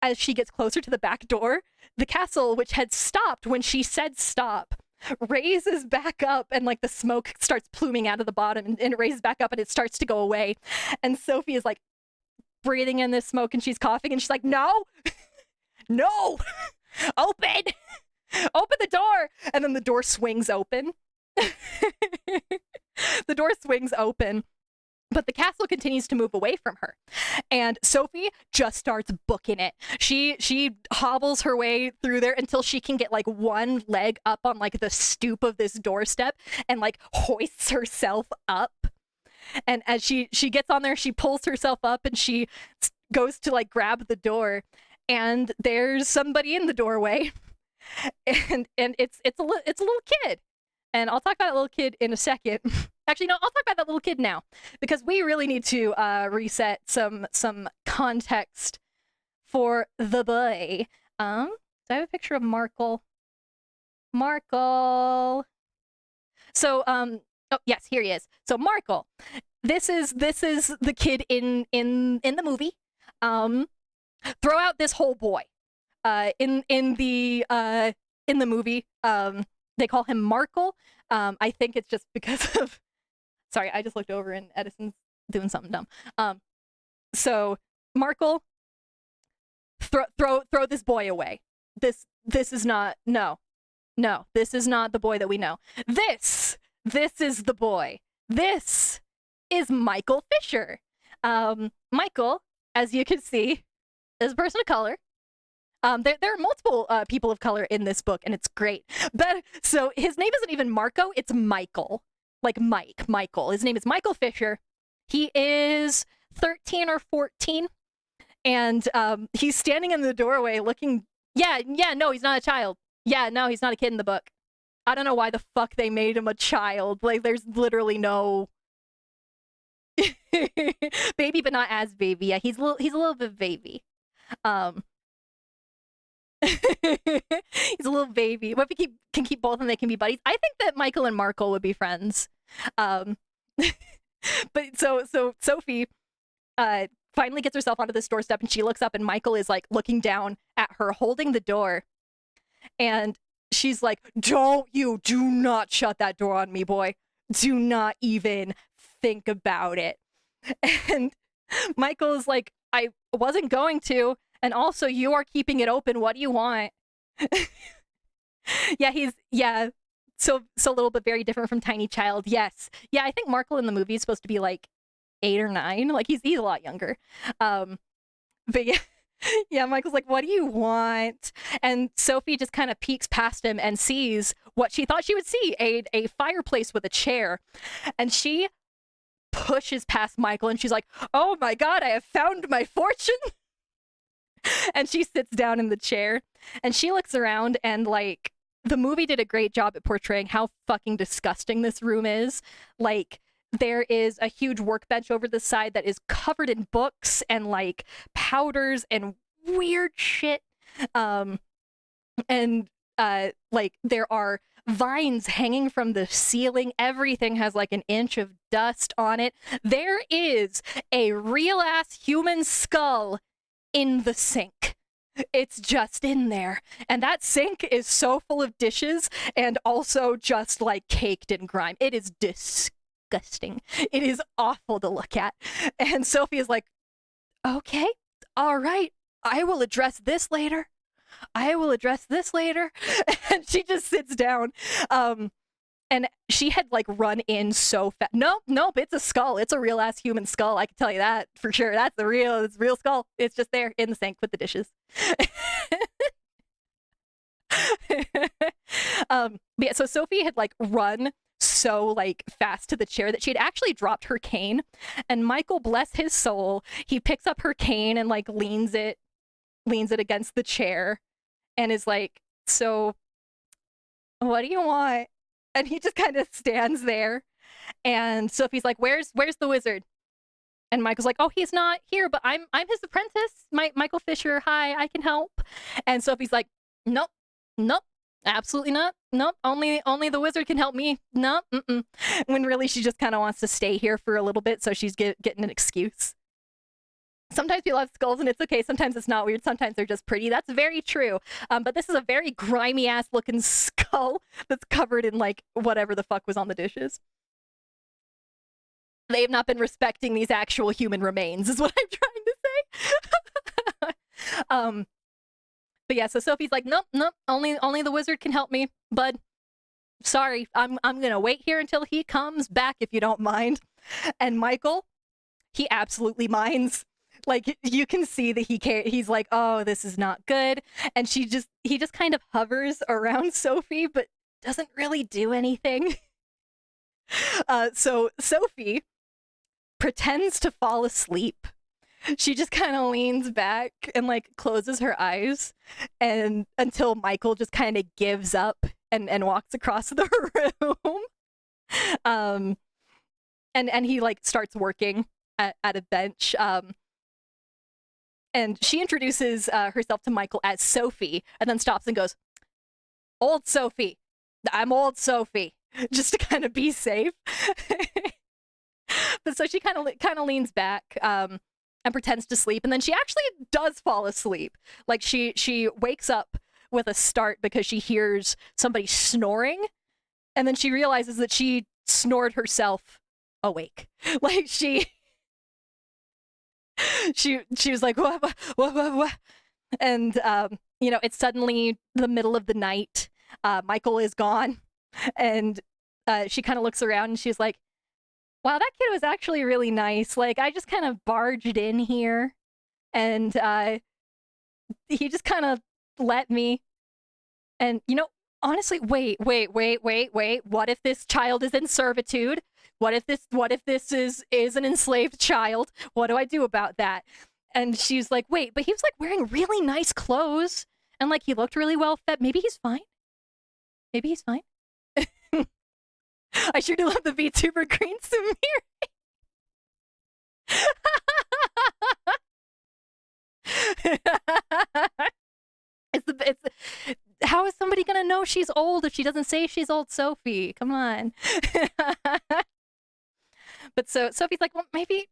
as she gets closer to the back door, the castle, which had stopped when she said stop, raises back up, and like the smoke starts pluming out of the bottom, and it raises back up, and it starts to go away. And Sophie is like breathing in this smoke, and she's coughing, and she's like, "No, no, open, open the door." And then the door swings open. The door swings open. But the castle continues to move away from her, and Sophie just starts booking it. She hobbles her way through there until she can get like one leg up on like the stoop of this doorstep, and like hoists herself up. And as she gets on there, she pulls herself up, and she goes to like grab the door, and there's somebody in the doorway, and it's a little kid. And I'll talk about that little kid in a second. Actually, no, I'll talk about that little kid now, because we really need to reset some context for the boy. Do I have a picture of Markle? Markle. So, oh yes, here he is. So Markle, this is the kid in the movie. Throw out this whole boy. In the movie, they call him Markle. I think it's just because of. Sorry, I just looked over and Edison's doing something dumb. So Markle, throw this boy away. This is not this is not the boy that we know. This is the boy. This is Michael Fisher. Michael, as you can see, is a person of color. There are multiple people of color in this book, and it's great. But so his name isn't even Marco; it's Michael. Like Michael. His name is Michael Fisher. He is 13 or 14, and he's standing in the doorway looking. Yeah, no, he's not a child. Yeah, no, he's not a kid in the book. I don't know why the fuck they made him a child. Like, there's literally no baby, but not as baby. Yeah, he's a little bit baby. He's a little baby. What if we can keep both and they can be buddies? I think that Michael and Markle would be friends. But so Sophie finally gets herself onto this doorstep, and she looks up, and Michael is like looking down at her, holding the door. And she's like, do not shut that door on me, boy. Do not even think about it. And Michael's like, I wasn't going to. And also, you are keeping it open. What do you want? So little but very different from Tiny Child. Yes. Yeah, I think Markle in the movie is supposed to be like 8 or 9. Like he's a lot younger. But yeah. Yeah, Michael's like, what do you want? And Sophie just kind of peeks past him and sees what she thought she would see, a fireplace with a chair. And she pushes past Michael and she's like, oh my god, I have found my fortune. And she sits down in the chair and she looks around, and like the movie did a great job at portraying how fucking disgusting this room is. Like there is a huge workbench over the side that is covered in books and like powders and weird shit. Like there are vines hanging from the ceiling. Everything has like an inch of dust on it. There is a real ass human skull in the sink. It's just in there. And that sink is so full of dishes and also just like caked in grime. It is disgusting. It is awful to look at. And Sophie is like, okay, all right, I will address this later. And she just sits down. And she had like run in so fast. Nope, it's a skull. It's a real ass human skull. I can tell you that for sure. It's a real skull. It's just there in the sink with the dishes. But yeah, so Sophie had like run so like fast to the chair that she had actually dropped her cane. And Michael, bless his soul, he picks up her cane and like leans it against the chair and is like, so what do you want? And he just kind of stands there. And Sophie's like, where's the wizard? And Michael's like, oh, he's not here, but I'm his apprentice, Michael Fisher. Hi, I can help. And Sophie's like, nope, absolutely not. Nope, only the wizard can help me. No, when really she just kind of wants to stay here for a little bit, so she's getting an excuse. Sometimes people have skulls and it's okay. Sometimes it's not weird. Sometimes they're just pretty. That's very true. But this is a very grimy ass looking skull that's covered in like whatever the fuck was on the dishes. They have not been respecting these actual human remains, is what I'm trying to say. But yeah, so Sophie's like, nope, only the wizard can help me, bud. Sorry, I'm gonna wait here until he comes back if you don't mind. And Michael, he absolutely minds. Like you can see that he's like, oh, this is not good. And he just kind of hovers around Sophie, but doesn't really do anything. So Sophie pretends to fall asleep. She just kind of leans back and like closes her eyes, and until Michael just kind of gives up and walks across the room. And he like starts working at a bench. And she introduces herself to Michael as Sophie, and then stops and goes, "Old Sophie, I'm old Sophie," just to kind of be safe. But so she kind of leans back and pretends to sleep, and then she actually does fall asleep. Like she wakes up with a start because she hears somebody snoring, and then she realizes that she snored herself awake. Like she was like, what? And it's suddenly the middle of the night. Michael is gone, and she kind of looks around and she's like, wow, that kid was actually really nice. Like I just kind of barged in here, and he just kind of let me. And honestly, wait. What if this child is in servitude? What if this is an enslaved child? What do I do about that? And she's like, wait, but he was like wearing really nice clothes, and like he looked really well fed. Maybe he's fine. I sure do love the VTuber Green Sumire. It's how is somebody gonna know she's old if she doesn't say she's old Sophie? Come on. But so Sophie's like, well, maybe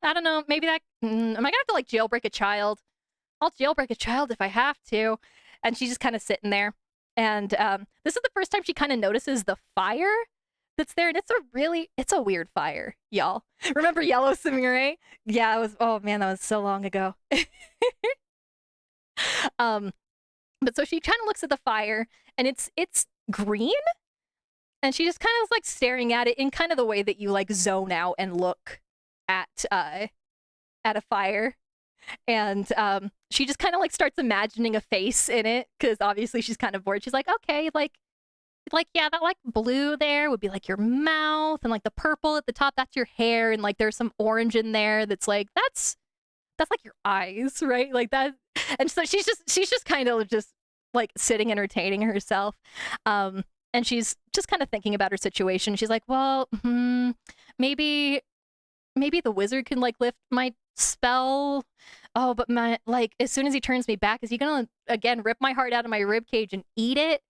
I don't know. Maybe that. Am I gonna have to like jailbreak a child? I'll jailbreak a child if I have to. And she's just kind of sitting there. And this is the first time she kind of notices the fire that's there, and it's a weird fire, y'all. Remember Yellow Sumire? Yeah, it was. Oh man, that was so long ago. But so she kind of looks at the fire, and it's green, and she just kind of is like staring at it in kind of the way that you like zone out and look at a fire. And she just kind of like starts imagining a face in it, because obviously she's kind of bored. She's like, okay, like yeah, that like blue there would be like your mouth, and like the purple at the top, that's your hair, and like there's some orange in there that's like that's like your eyes, right? Like that. And so she's just kind of just like sitting entertaining herself. And she's just kind of thinking about her situation. She's like, well, maybe the wizard can like lift my spell. Oh, but my, like, as soon as he turns me back, is he gonna again rip my heart out of my rib cage and eat it?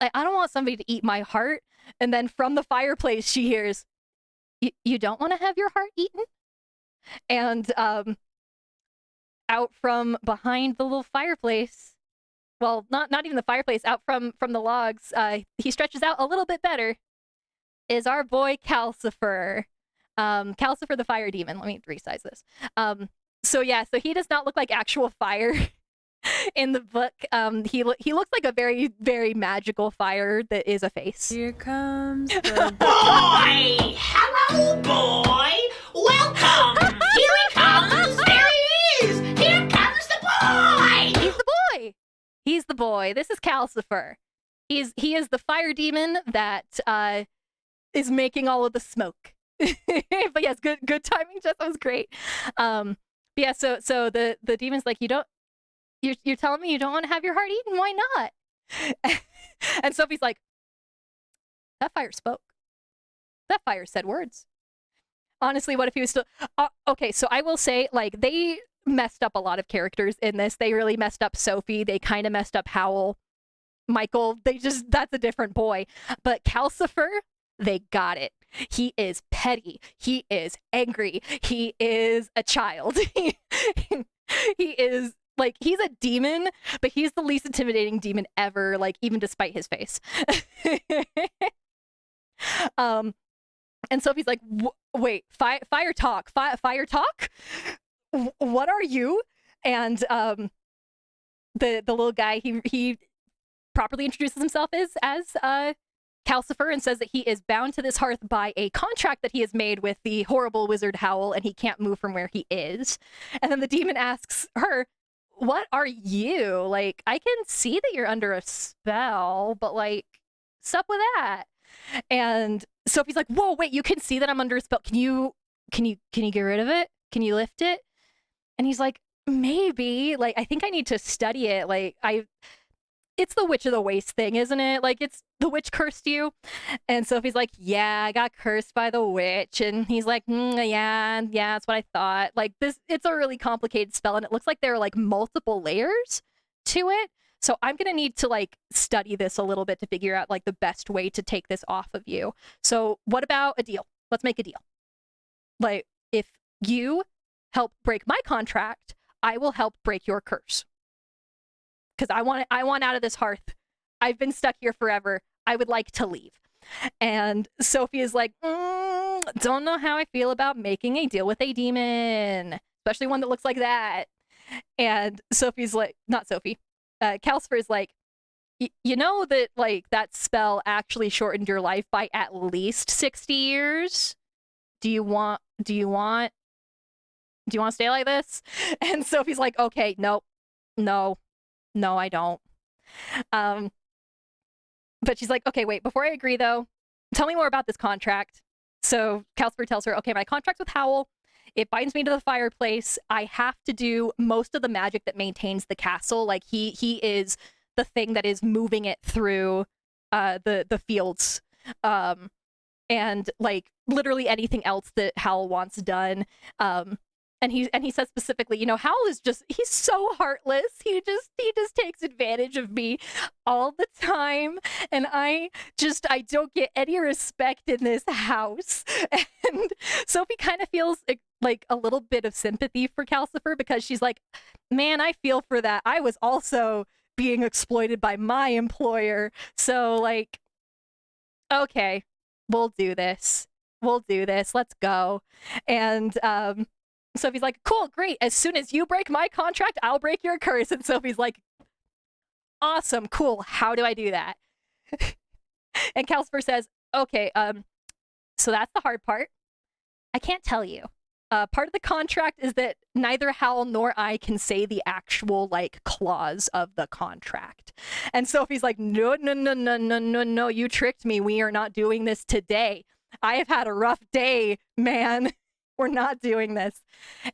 Like, I don't want somebody to eat my heart. And then from the fireplace, she hears, "You don't want to have your heart eaten?" And out from behind the little fireplace, well, not even the fireplace, out from the logs, he stretches out a little bit better, is our boy Calcifer. Calcifer the fire demon. Let me resize this. So yeah, so he does not look like actual fire in the book. He looks like a very, very magical fire that is a face. Here comes the boy! Hello, boy! Welcome! Here he comes! There he is! Here comes the boy! He's the boy! He's the boy. This is Calcifer. He is the fire demon that is making all of the smoke. But yes, good timing, Jess. That was great. Yeah, so the demon's like, you're telling me you don't want to have your heart eaten? Why not? And Sophie's like, that fire spoke. That fire said words. Honestly, what if he was still... okay, so I will say, like, they messed up a lot of characters in this. They really messed up Sophie. They kind of messed up Howl. Michael, that's a different boy. But Calcifer, they got it. He is petty. He is angry. He is a child. He is... like, he's a demon, but he's the least intimidating demon ever, like, even despite his face. And Sophie's like, wait, fire talk? What are you? And the little guy, he properly introduces himself as Calcifer, and says that he is bound to this hearth by a contract that he has made with the horrible wizard Howl, and he can't move from where he is. And then the demon asks her, what are you? Like, I can see that you're under a spell, but like, what's up with that? And Sophie's like, whoa, wait, you can see that I'm under a spell. Can you get rid of it? Can you lift it? And he's like, maybe. Like, I think I need to study it. Like, it's the Witch of the Waste thing, isn't it? Like, it's the witch cursed you. And Sophie's like, yeah, I got cursed by the witch. And he's like, yeah, that's what I thought. Like, it's a really complicated spell, and it looks like there are like multiple layers to it. So I'm gonna need to like study this a little bit to figure out like the best way to take this off of you. So what about a deal? Let's make a deal. Like, if you help break my contract, I will help break your curse. Because I want out of this hearth. I've been stuck here forever. I would like to leave. And Sophie is like, don't know how I feel about making a deal with a demon, especially one that looks like that. And Sophie's like, not Sophie. Calcifer is like, you know that like that spell actually shortened your life by at least 60 years. Do you want to stay like this? And Sophie's like, okay, no, I don't. But she's like, okay, wait, before I agree though, tell me more about this contract. So Calcifer tells her, okay, my contract's with Howl. It binds me to the fireplace. I have to do most of the magic that maintains the castle. Like, he is the thing that is moving it through the fields. And like literally anything else that Howl wants done. And And he says specifically, you know, Howl is just, he's so heartless. He just takes advantage of me all the time. And I don't get any respect in this house. And Sophie kind of feels like a little bit of sympathy for Calcifer, because she's like, man, I feel for that. I was also being exploited by my employer. So like, okay, we'll do this. Let's go. And Sophie's like, cool, great. As soon as you break my contract, I'll break your curse. And Sophie's like, awesome, cool. How do I do that? And Calcifer says, okay, so that's the hard part. I can't tell you. Part of the contract is that neither Howl nor I can say the actual like clause of the contract. And Sophie's like, no, you tricked me. We are not doing this today. I have had a rough day, man. We're not doing this.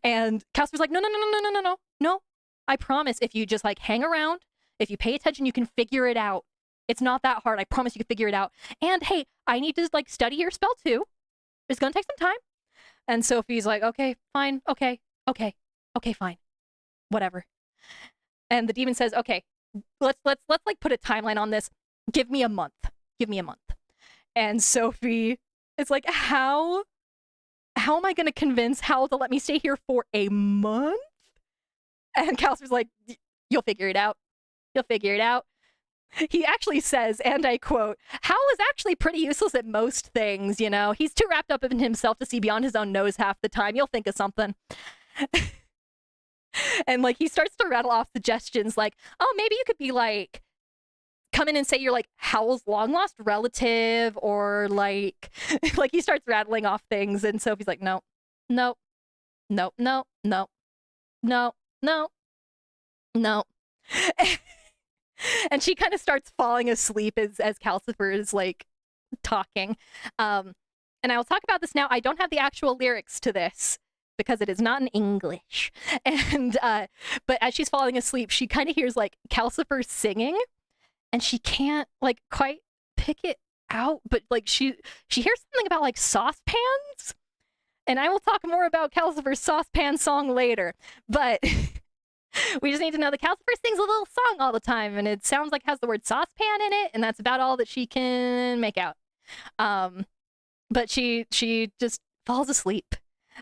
And Calcifer's like, no. I promise, if you just like hang around, if you pay attention, you can figure it out. It's not that hard. I promise you can figure it out. And hey, I need to like study your spell too. It's gonna take some time. And Sophie's like, okay, fine, okay, fine, whatever. And the demon says, okay, let's like put a timeline on this. Give me a month. And Sophie is like, how am I gonna convince Howl to let me stay here for a month? And Calcifer's like, you'll figure it out. He actually says, and I quote, Howl is actually pretty useless at most things, you know? He's too wrapped up in himself to see beyond his own nose half the time. You'll think of something. And, like, he starts to rattle off suggestions like, oh, maybe you could be, like, come in and say you're, like, Howl's long-lost relative, or, like, like, he starts rattling off things, and Sophie's like, no. And she kind of starts falling asleep as Calcifer is like talking. And I will talk about this now. I don't have the actual lyrics to this because it is not in English. And but as she's falling asleep, she kind of hears like Calcifer singing, and she can't like quite pick it out. But like she hears something about like saucepans. And I will talk more about Calcifer's saucepan song later. But we just need to know that Calcifer sings a little song all the time, and it sounds like it has the word saucepan in it, and that's about all that she can make out. But she just falls asleep.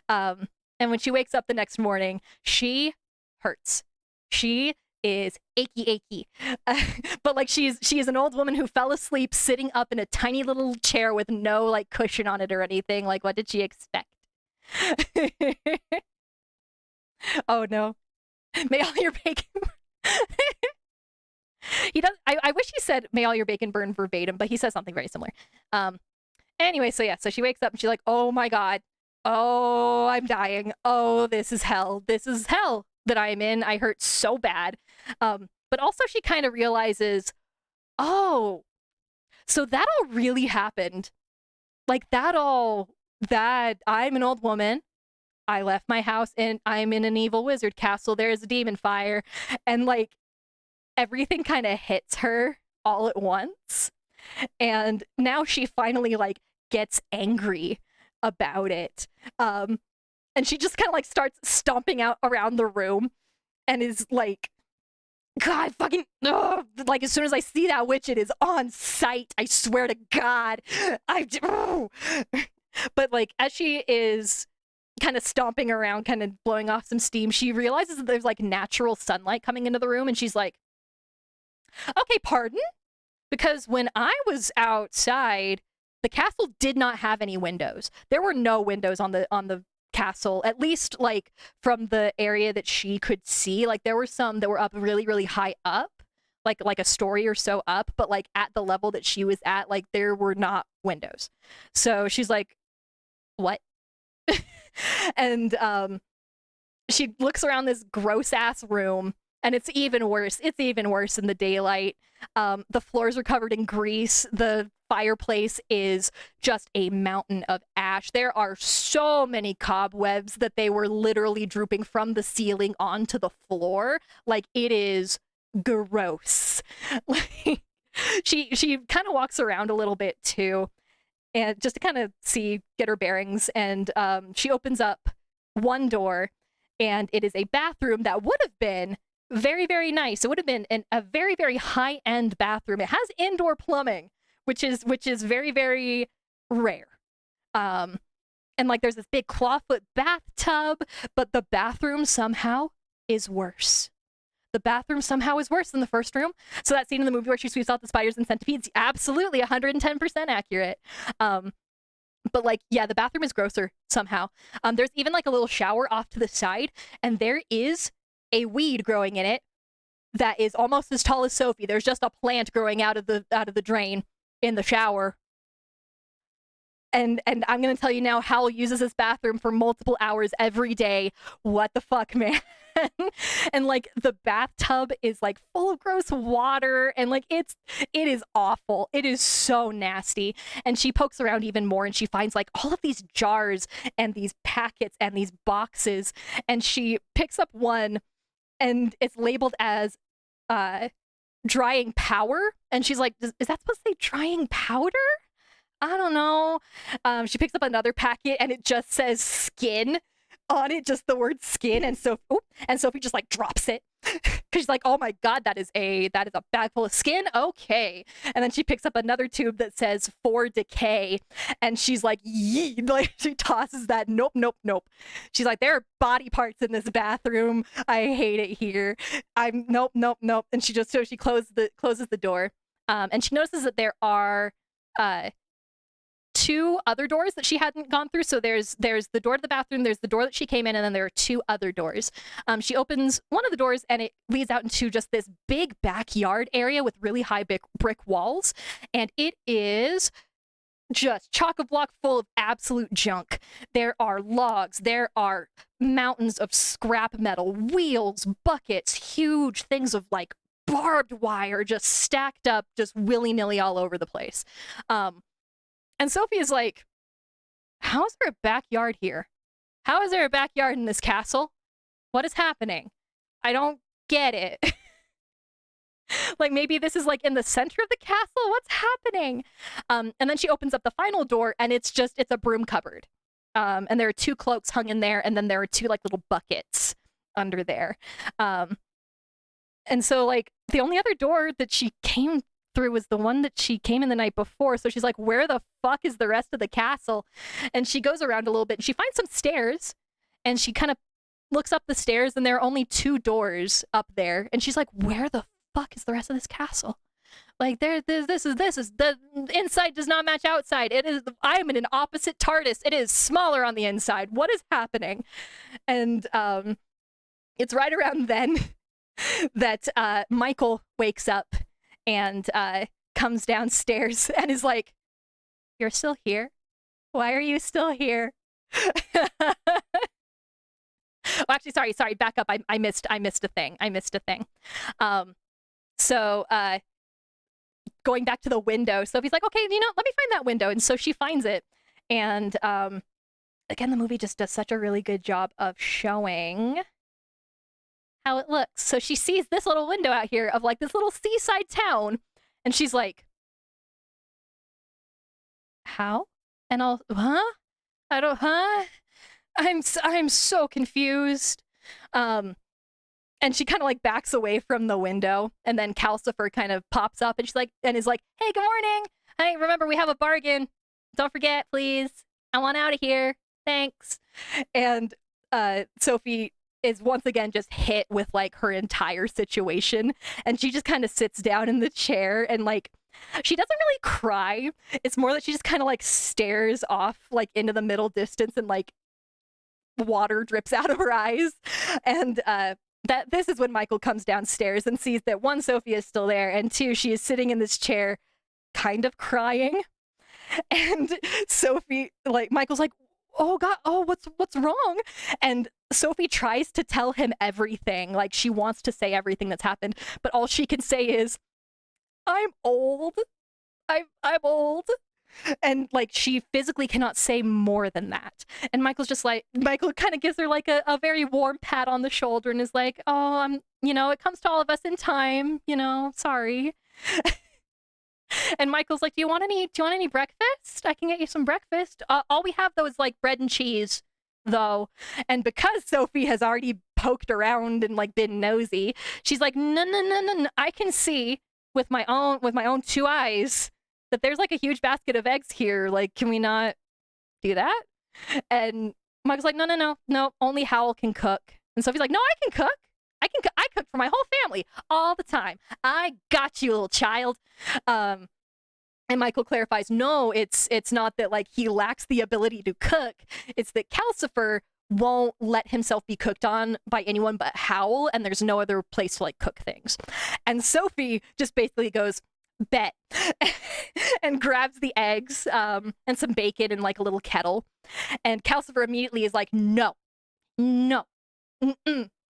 And when she wakes up the next morning, she hurts. She is achy. But like she is an old woman who fell asleep sitting up in a tiny little chair with no like cushion on it or anything. Like, what did she expect? Oh no. May all your bacon. He does. I wish he said "May all your bacon burn" verbatim, but he says something very similar. Anyway, so she wakes up and she's like, "Oh my god, oh I'm dying. Oh, this is hell. This is hell that I'm in. I hurt so bad." But also she kind of realizes, oh, so that all really happened. Like that I'm an old woman. I left my house and I'm in an evil wizard castle. There's a demon fire. And like everything kind of hits her all at once. And now she finally like gets angry about it. And she just kind of like starts stomping out around the room and is like, God, fucking, ugh. Like as soon as I see that witch, it is on sight. I swear to God. But like as she is kind of stomping around, kind of blowing off some steam, she realizes that there's like natural sunlight coming into the room, and she's like, okay, pardon? Because when I was outside, the castle did not have any windows. There were no windows on the castle, at least like from the area that she could see. Like there were some that were up really, really high up, like a story or so up, but like at the level that she was at, like there were not windows. So she's like, what? And she looks around this gross ass room, and it's even worse. It's even worse in the daylight. The floors are covered in grease. The fireplace is just a mountain of ash. There are so many cobwebs that they were literally drooping from the ceiling onto the floor. Like it is gross. Like she kind of walks around a little bit too, and just to kind of get her bearings, and she opens up one door, and it is a bathroom that would have been very, very nice. It would have been a very, very high-end bathroom. It has indoor plumbing, which is very, very rare. And like there's this big clawfoot bathtub, but the bathroom somehow is worse. The bathroom somehow is worse than the first room. So that scene in the movie where she sweeps out the spiders and centipedes, absolutely 110% accurate. But like, yeah, the bathroom is grosser somehow. There's even like a little shower off to the side, and there is a weed growing in it that is almost as tall as Sophie. There's just a plant growing out of the drain in the shower. And I'm gonna tell you now, Howl uses this bathroom for multiple hours every day. What the fuck, man? And like the bathtub is like full of gross water, and like it is awful. It is so nasty. And she pokes around even more, and she finds like all of these jars and these packets and these boxes, and she picks up one, and it's labeled as drying power, and she's like, is that supposed to say drying powder? I don't know. She picks up another packet, and it just says skin on it, just the word skin. And Sophie just like drops it because she's like, oh my god, that is a bag full of skin. Okay. And then she picks up another tube that says for decay, and she's like, yee, like she tosses that. Nope. She's like, there are body parts in this bathroom. I hate it here. Nope. And she closes the door. And she notices that there are two other doors that she hadn't gone through. So there's the door to the bathroom, there's the door that she came in, and then there are two other doors. She opens one of the doors, and it leads out into just this big backyard area with really high brick walls, and it is just chock-a-block full of absolute junk. There are logs, there are mountains of scrap metal, wheels, buckets, huge things of like barbed wire just stacked up just willy-nilly all over the place. And Sophie is like, how is there a backyard here? How is there a backyard in this castle? What is happening? I don't get it. Like maybe this is like in the center of the castle? What's happening? And then she opens up the final door, and it's a broom cupboard. And there are two cloaks hung in there, and then there are two like little buckets under there. And so like the only other door that she came through was the one that she came in the night before. So she's like, where the fuck is the rest of the castle? And she goes around a little bit, and she finds some stairs, and she kind of looks up the stairs, and there are only two doors up there, and she's like, where the fuck is the rest of this castle? Like this is the inside does not match outside. I am in an opposite TARDIS. It is smaller on the inside. What is happening? And it's right around then that Michael wakes up and comes downstairs and is like, you're still here? Why are you still here? Oh, actually, sorry, back up. I missed a thing. So going back to the window, Sophie's like, okay, let me find that window. And so she finds it. And again, the movie just does such a really good job of showing how it looks. So she sees this little window out here of like this little seaside town, and she's like, how? And I'm so confused. And she kind of like backs away from the window, and then Calcifer kind of pops up, and she's like, and is like, hey, good morning. Hey, remember, we have a bargain. Don't forget, please. I want out of here. Thanks. And Sophie is once again just hit with like her entire situation, and she just kind of sits down in the chair, and like she doesn't really cry. It's more that she just kind of like stares off like into the middle distance, and like water drips out of her eyes. And that this is when Michael comes downstairs and sees that one, Sophie is still there, and two, she is sitting in this chair kind of crying. And Sophie, like, Michael's like, oh god, oh, what's wrong? And Sophie tries to tell him everything. Like, she wants to say everything that's happened, but all she can say is, I'm old. I'm old. And like, she physically cannot say more than that. And Michael kind of gives her like a very warm pat on the shoulder and is like, oh, it comes to all of us in time, sorry. And Michael's like, do you want any breakfast? I can get you some breakfast. All we have though is like bread and cheese. though. And because Sophie has already poked around and like been nosy, she's like, no, I can see with my own two eyes that there's like a huge basket of eggs here. Like, can we not do that? And Michael's like, no, only Howl can cook. And Sophie's like, no, I can cook. I cook for my whole family all the time. I got you, little child. And Michael clarifies, no, it's not that like he lacks the ability to cook. It's that Calcifer won't let himself be cooked on by anyone but Howl, and there's no other place to like cook things. And Sophie just basically goes, bet, and grabs the eggs and some bacon in like a little kettle. And Calcifer immediately is like, no,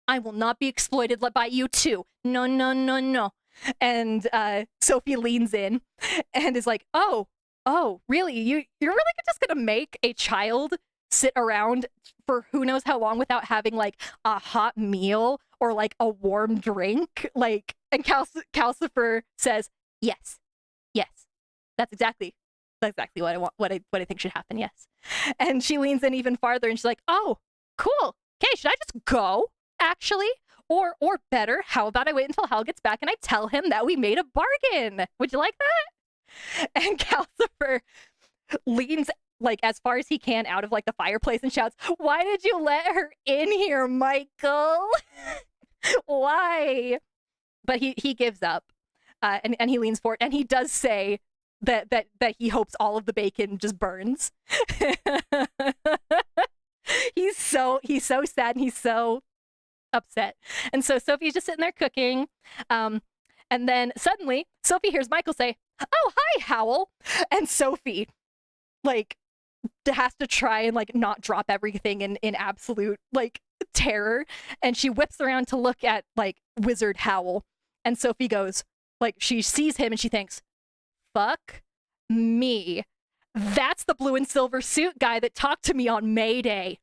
I will not be exploited by you too. No. And Sophie leans in and is like, oh, really? You're really just gonna make a child sit around for who knows how long without having like a hot meal or like a warm drink? Like, and Calcifer says, yes, that's exactly what I want, what I think should happen. Yes. And she leans in even farther and she's like, oh, cool. Okay, should I just go? Actually, or better, how about I wait until Hal gets back and I tell him that we made a bargain? Would you like that? And Calcifer leans like as far as he can out of like the fireplace and shouts, why did you let her in here, Michael? Why? But he gives up, and he leans forward and he does say that he hopes all of the bacon just burns. He's so sad and he's so upset. And so Sophie's just sitting there cooking. And then suddenly Sophie hears Michael say, oh, hi, Howl. And Sophie like has to try and like not drop everything in absolute like terror. And she whips around to look at like Wizard Howl. And Sophie goes, like, she sees him and she thinks, fuck me. That's the blue and silver suit guy that talked to me on May Day.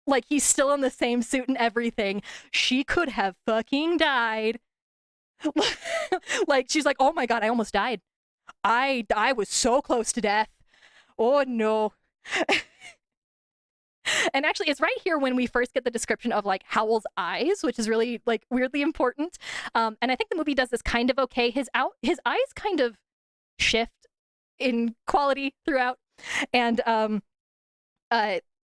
Like, he's still in the same suit and everything. She could have fucking died. Like, she's like, oh my god, I almost died. I was so close to death. Oh no. And actually, it's right here when we first get the description of like Howl's eyes, which is really like weirdly important. And I think the movie does this kind of okay. His eyes kind of shift in quality throughout. And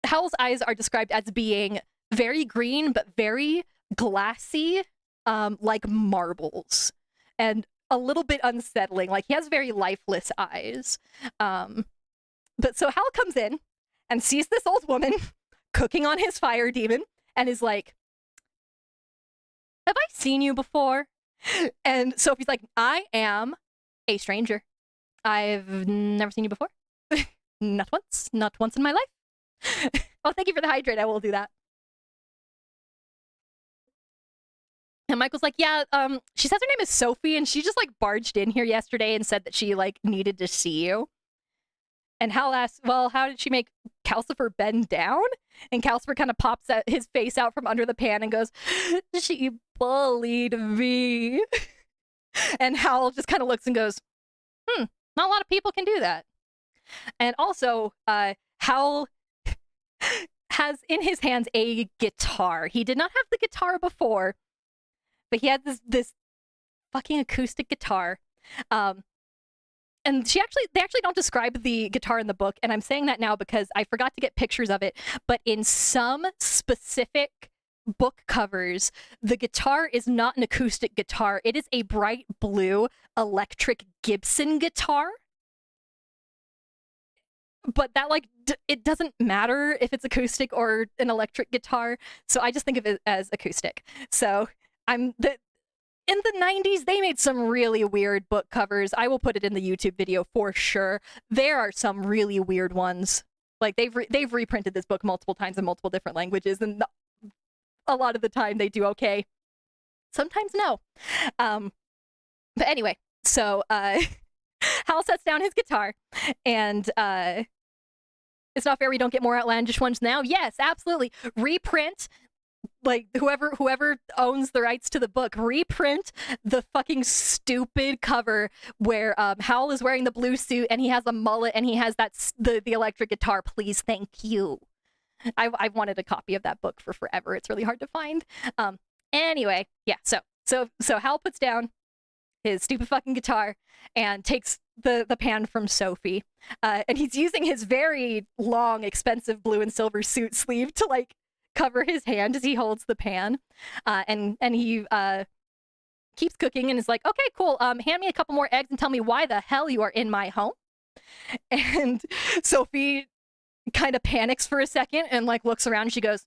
Howl's eyes are described as being very green, but very glassy, like marbles, and a little bit unsettling. Like, he has very lifeless eyes. But so Howl comes in and sees this old woman cooking on his fire demon and is like, have I seen you before? And Sophie's like, I am a stranger. I've never seen you before. Not once in my life. Oh, thank you for the hydrate. I will do that. And Michael's like, yeah, she says her name is Sophie, and she just like barged in here yesterday and said that she like needed to see you. And Hal asks, well, how did she make Calcifer bend down? And Calcifer kind of pops his face out from under the pan and goes, she bullied me. And Howl just kind of looks and goes, not a lot of people can do that. And also, Howl has in his hands a guitar. He did not have the guitar before, but he had this fucking acoustic guitar. And they actually don't describe the guitar in the book, and I'm saying that now because I forgot to get pictures of it, but in some specific book covers, the guitar is not an acoustic guitar. It is a bright blue electric Gibson guitar. But that, like, it doesn't matter if it's acoustic or an electric guitar, so I just think of it as acoustic. So in the 90s, they made some really weird book covers. I will put it in the YouTube video for sure. There are some really weird ones. Like, they've reprinted this book multiple times in multiple different languages, and a lot of the time they do okay. Sometimes no. But anyway, so Hal sets down his guitar, and it's not fair we don't get more outlandish ones now. Yes, absolutely. Reprint. Like, whoever owns the rights to the book, reprint the fucking stupid cover where Howl is wearing the blue suit and he has a mullet and he has the electric guitar. Please, thank you. I've wanted a copy of that book for forever. It's really hard to find. Anyway, yeah. So Hal puts down his stupid fucking guitar and takes the pan from Sophie, and he's using his very long, expensive blue and silver suit sleeve to like cover his hand as he holds the pan, and he keeps cooking and is like, okay, cool. Hand me a couple more eggs and tell me why the hell you are in my home. And Sophie kind of panics for a second and like looks around and she goes,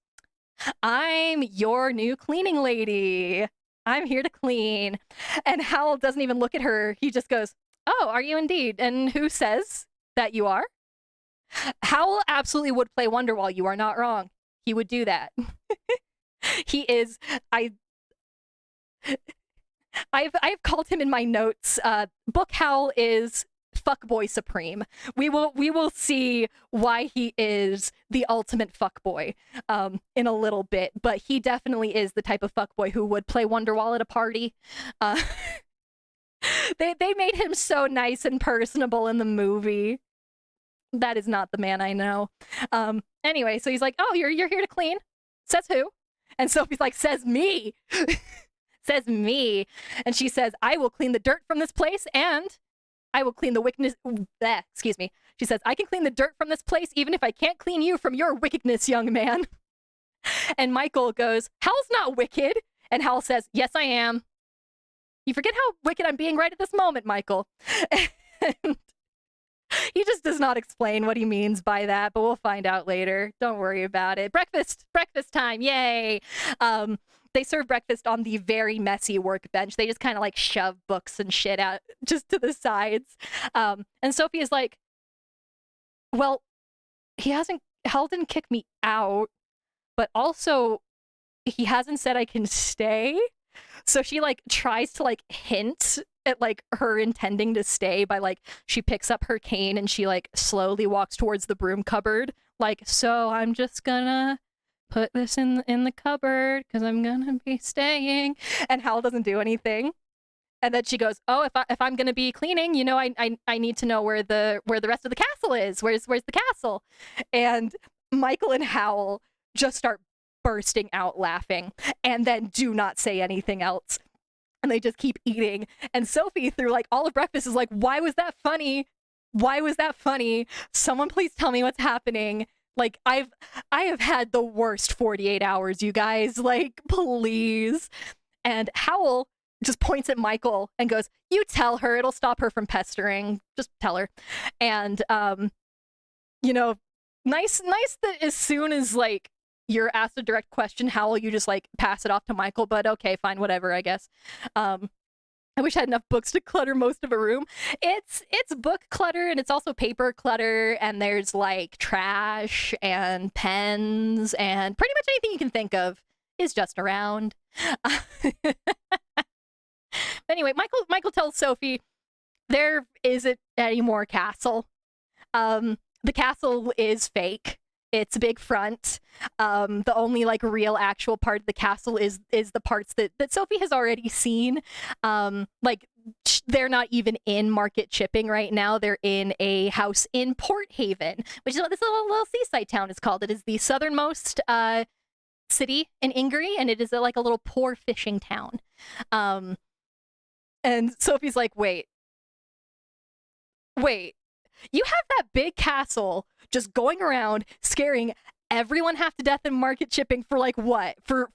I'm your new cleaning lady. I'm here to clean. And Howl doesn't even look at her. He just goes, oh, are you indeed? And who says that you are? Howl absolutely would play Wonderwall. You are not wrong. He would do that. He is, I've called him in my notes. Book Howl is fuckboy supreme. We will see why he is the ultimate fuckboy in a little bit, but he definitely is the type of fuckboy who would play Wonderwall at a party. They made him so nice and personable in the movie. That is not the man I know. Anyway, so he's like, oh, you're here to clean? Says who? And Sophie's like, says me. Says me. And she says, I will clean the dirt from this place and I will clean the wickedness. Excuse me. She says, I can clean the dirt from this place even if I can't clean you from your wickedness, young man. And Michael goes, Hal's not wicked. And Hal says, yes, I am. You forget how wicked I'm being right at this moment, Michael. And he just does not explain what he means by that, but we'll find out later. Don't worry about it. Breakfast time. Yay. They serve breakfast on the very messy workbench. They just kind of like shove books and shit out just to the sides. And Sophie is like, well, Hal didn't kick me out, but also he hasn't said I can stay. So she like tries to like hint at like her intending to stay by like she picks up her cane and she like slowly walks towards the broom cupboard, like, so I'm just gonna put this in the cupboard because I'm gonna be staying. And Hal doesn't do anything. And then she goes, oh, if I'm gonna be cleaning, you know, I need to know where the rest of the castle is. Where's the castle? And Michael and Howl just start bursting out laughing and then do not say anything else. And they just keep eating. And Sophie, through like all of breakfast, is like, why was that funny? Why was that funny? Someone please tell me what's happening. Like, I have had the worst 48 hours, you guys. Like, please. And Howl just points at Michael and goes, you tell her, it'll stop her from pestering. Just tell her. And, you know, nice that as soon as, like, you're asked a direct question, Howl, you just, like, pass it off to Michael, but okay, fine, whatever, I guess. I wish I had enough books to clutter most of a room. It's book clutter, and it's also paper clutter, and there's, like, trash and pens, and pretty much anything you can think of is just around. Anyway, Michael tells Sophie there isn't any more castle. The castle is fake. It's a big front. The only like real actual part of the castle is the parts that Sophie has already seen. Like they're not even in Market Chipping right now. They're in a house in Port Haven, which is what this little seaside town is called. It is the southernmost city in Ingery, and it is like a little poor fishing town. And Sophie's like, wait, you have that big castle just going around scaring everyone half to death in Market Chipping for like what? For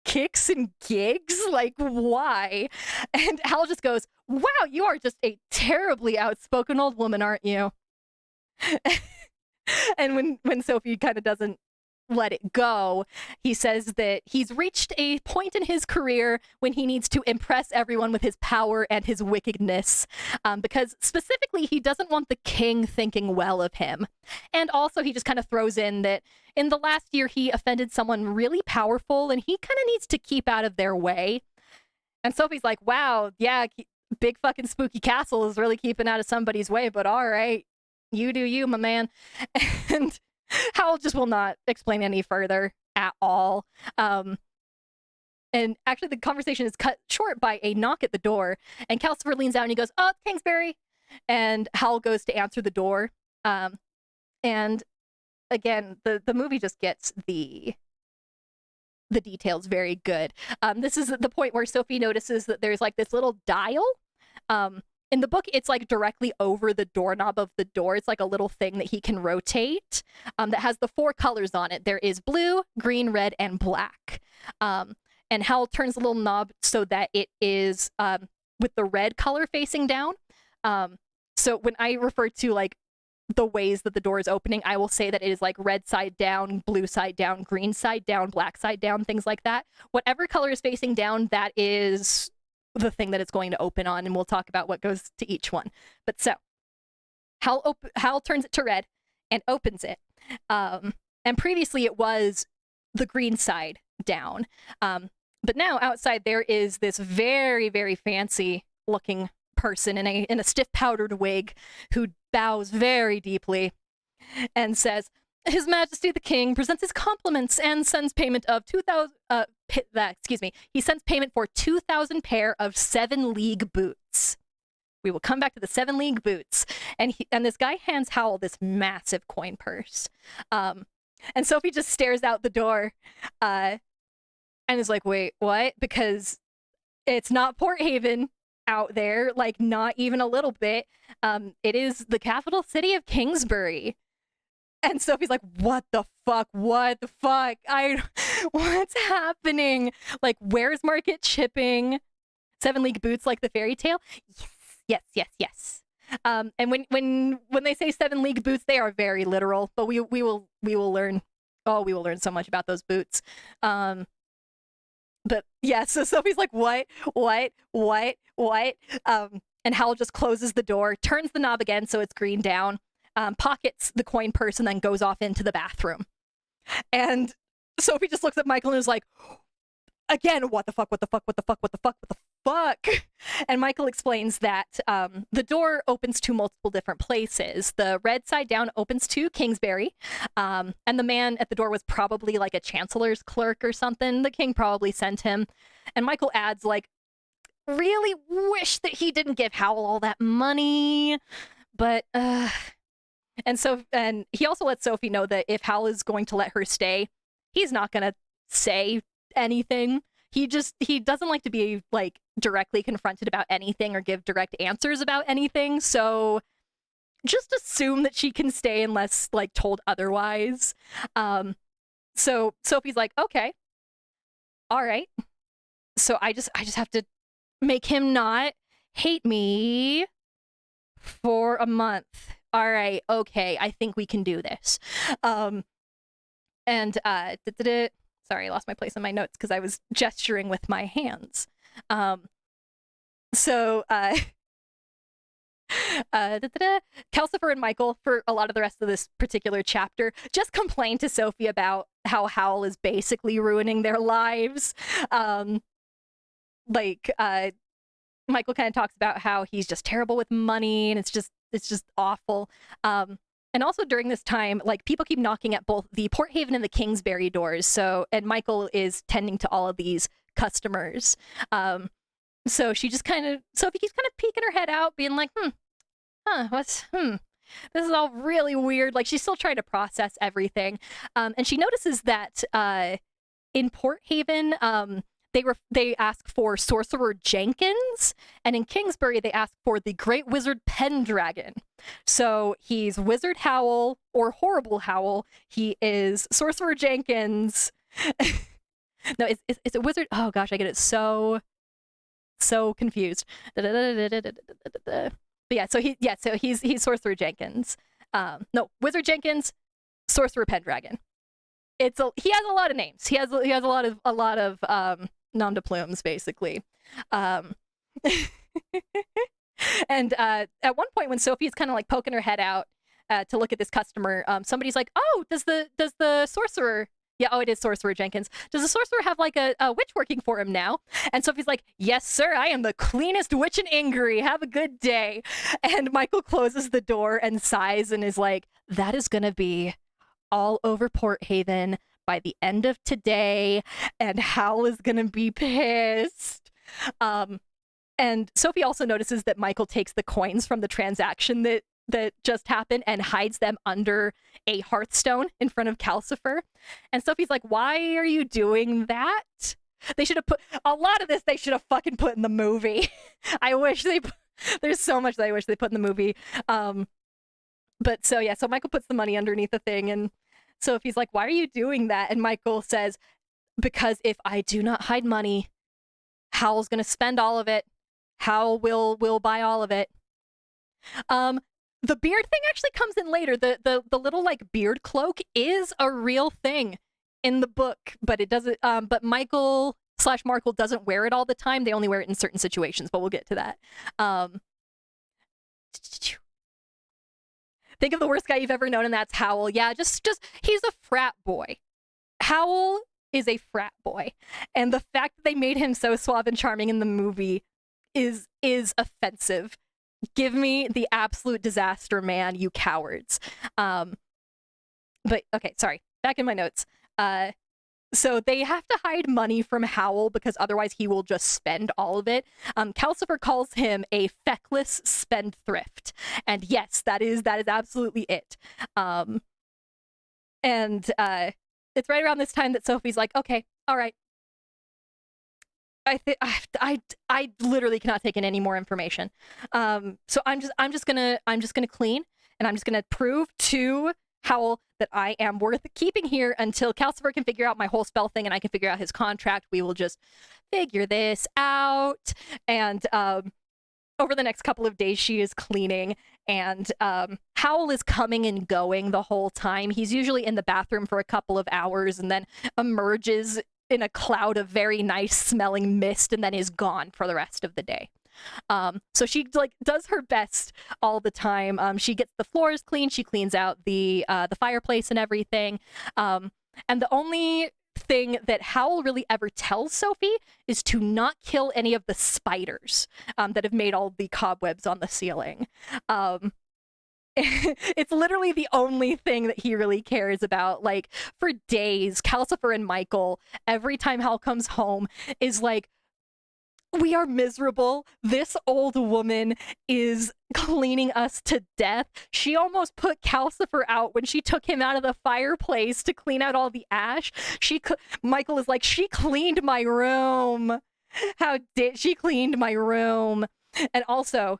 kicks and gigs? Like, why? And Hal just goes, wow, you are just a terribly outspoken old woman, aren't you? And when Sophie kind of doesn't let it go, he says that he's reached a point in his career when he needs to impress everyone with his power and his wickedness, because specifically he doesn't want the king thinking well of him. And also he just kind of throws in that in the last year he offended someone really powerful and he kind of needs to keep out of their way. And Sophie's like, wow, yeah, big fucking spooky castle is really keeping out of somebody's way, but all right, you do you, my man. And Howl just will not explain any further at all. And actually the conversation is cut short by a knock at the door, and Calcifer leans out and he goes, oh, it's Kingsbury. And Howl goes to answer the door. And again, the movie just gets the details very good. This is the point where Sophie notices that there's like this little dial. In the book, it's like directly over the doorknob of the door. It's like a little thing that he can rotate that has the 4 colors on it. There is blue, green, red, and black. And Howl turns the little knob so that it is with the red color facing down. So when I refer to like the ways that the door is opening, I will say that it is like red side down, blue side down, green side down, black side down, things like that. Whatever color is facing down, that is the thing that it's going to open on, and we'll talk about what goes to each one. But so Howl turns it to red and opens it. And previously it was the green side down. But now outside there is this very, very fancy looking person in a stiff powdered wig who bows very deeply and says, "His Majesty the King presents his compliments and sends payment of 2,000 he sends payment for 2,000 pair of 7 league boots." We will come back to the 7 league boots. And this guy hands Howl this massive coin purse. And Sophie just stares out the door and is like, "Wait, what?" Because it's not Port Haven out there, like not even a little bit. It is the capital city of Kingsbury. And Sophie's like, what the fuck? What's happening? Like, where's Market Chipping? 7 league boots like the fairy tale? Yes. And when they say 7 league boots, they are very literal, but we will learn so much about those boots. But yeah, so Sophie's like, what? And Howl just closes the door, turns the knob again so it's green down, pockets the coin purse, and then goes off into the bathroom. And Sophie just looks at Michael and is like, again, what the fuck? And Michael explains that the door opens to multiple different places. The red side down opens to Kingsbury, and the man at the door was probably like a chancellor's clerk or something. The king probably sent him. And Michael adds, like, really wish that he didn't give Howl all that money, but and he also lets Sophie know that if Howl is going to let her stay, he's not gonna say anything. He doesn't like to be like directly confronted about anything or give direct answers about anything. So just assume that she can stay unless like told otherwise. So Sophie's like, okay, all right. So I just have to make him not hate me for a month. All right, okay, I think we can do this. Sorry, I lost my place in my notes because I was gesturing with my hands. Calcifer and Michael, for a lot of the rest of this particular chapter, just complain to Sophie about how Howl is basically ruining their lives. Michael kind of talks about how he's just terrible with money, and it's just awful. And also during this time, like, people keep knocking at both the Port Haven and the Kingsbury doors. And Michael is tending to all of these customers. So Sophie keeps kind of peeking her head out, being like, this is all really weird. Like, she's still trying to process everything. And she notices that in Port Haven, they ask for Sorcerer Jenkins, and in Kingsbury they ask for the Great Wizard Pendragon. So he's Wizard Howl or Horrible Howl. He is Sorcerer Jenkins. No, is it Wizard? Oh gosh, I get it so confused. But yeah, so he's Sorcerer Jenkins. No, Wizard Jenkins, Sorcerer Pendragon. He has a lot of names. He has a lot of nom de plumes, basically. And at one point when Sophie's kind of like poking her head out to look at this customer, somebody's like, "Oh, does the sorcerer?" Yeah, oh, it is Sorcerer Jenkins. "Does the sorcerer have like a witch working for him now?" And Sophie's like, "Yes, sir. I am the cleanest witch in Ingary. Have a good day." And Michael closes the door and sighs and is like, "That is gonna be all over Port Haven by the end of today, and Howl is gonna be pissed." And Sophie also notices that Michael takes the coins from the transaction that that just happened and hides them under a hearthstone in front of Calcifer. And Sophie's like, why are you doing that? They should have put a lot of this. They should have fucking put in the movie. I wish they. There's so much that I wish they put in the movie. But so yeah, so Michael puts the money underneath the thing, and Sophie's like, "Why are you doing that?" And Michael says, "Because if I do not hide money, Howl's gonna spend all of it. Howl will buy all of it." The beard thing actually comes in later. The little like beard cloak is a real thing in the book, but it doesn't. But Michael/Markle doesn't wear it all the time. They only wear it in certain situations. But we'll get to that. Think of the worst guy you've ever known, and that's Howl. Yeah, just he's a frat boy. Howl is a frat boy, and the fact that they made him so suave and charming in the movie is offensive. Give me the absolute disaster man, you cowards. But okay, sorry. Back in my notes. So they have to hide money from Howl because otherwise he will just spend all of it. Calcifer calls him a feckless spendthrift. And yes, that is absolutely it. And it's right around this time that Sophie's like, okay, all right. I literally cannot take in any more information. So I'm just gonna clean, and I'm just gonna prove to Howl that I am worth keeping here until Calcifer can figure out my whole spell thing and I can figure out his contract. We will just figure this out. And over the next couple of days, she is cleaning, and Howl is coming and going the whole time. He's usually in the bathroom for a couple of hours and then emerges in a cloud of very nice smelling mist and then is gone for the rest of the day. So she like does her best all the time. She gets the floors clean. She cleans out the fireplace and everything. And the only thing that Howl really ever tells Sophie is to not kill any of the spiders that have made all the cobwebs on the ceiling. It's literally the only thing that he really cares about. Like, for days, Calcifer and Michael, every time Howl comes home, is like, we are miserable. This old woman is cleaning us to death. She almost put Calcifer out when she took him out of the fireplace to clean out all the ash. Michael is like, she cleaned my room. How did she cleaned my room? And also,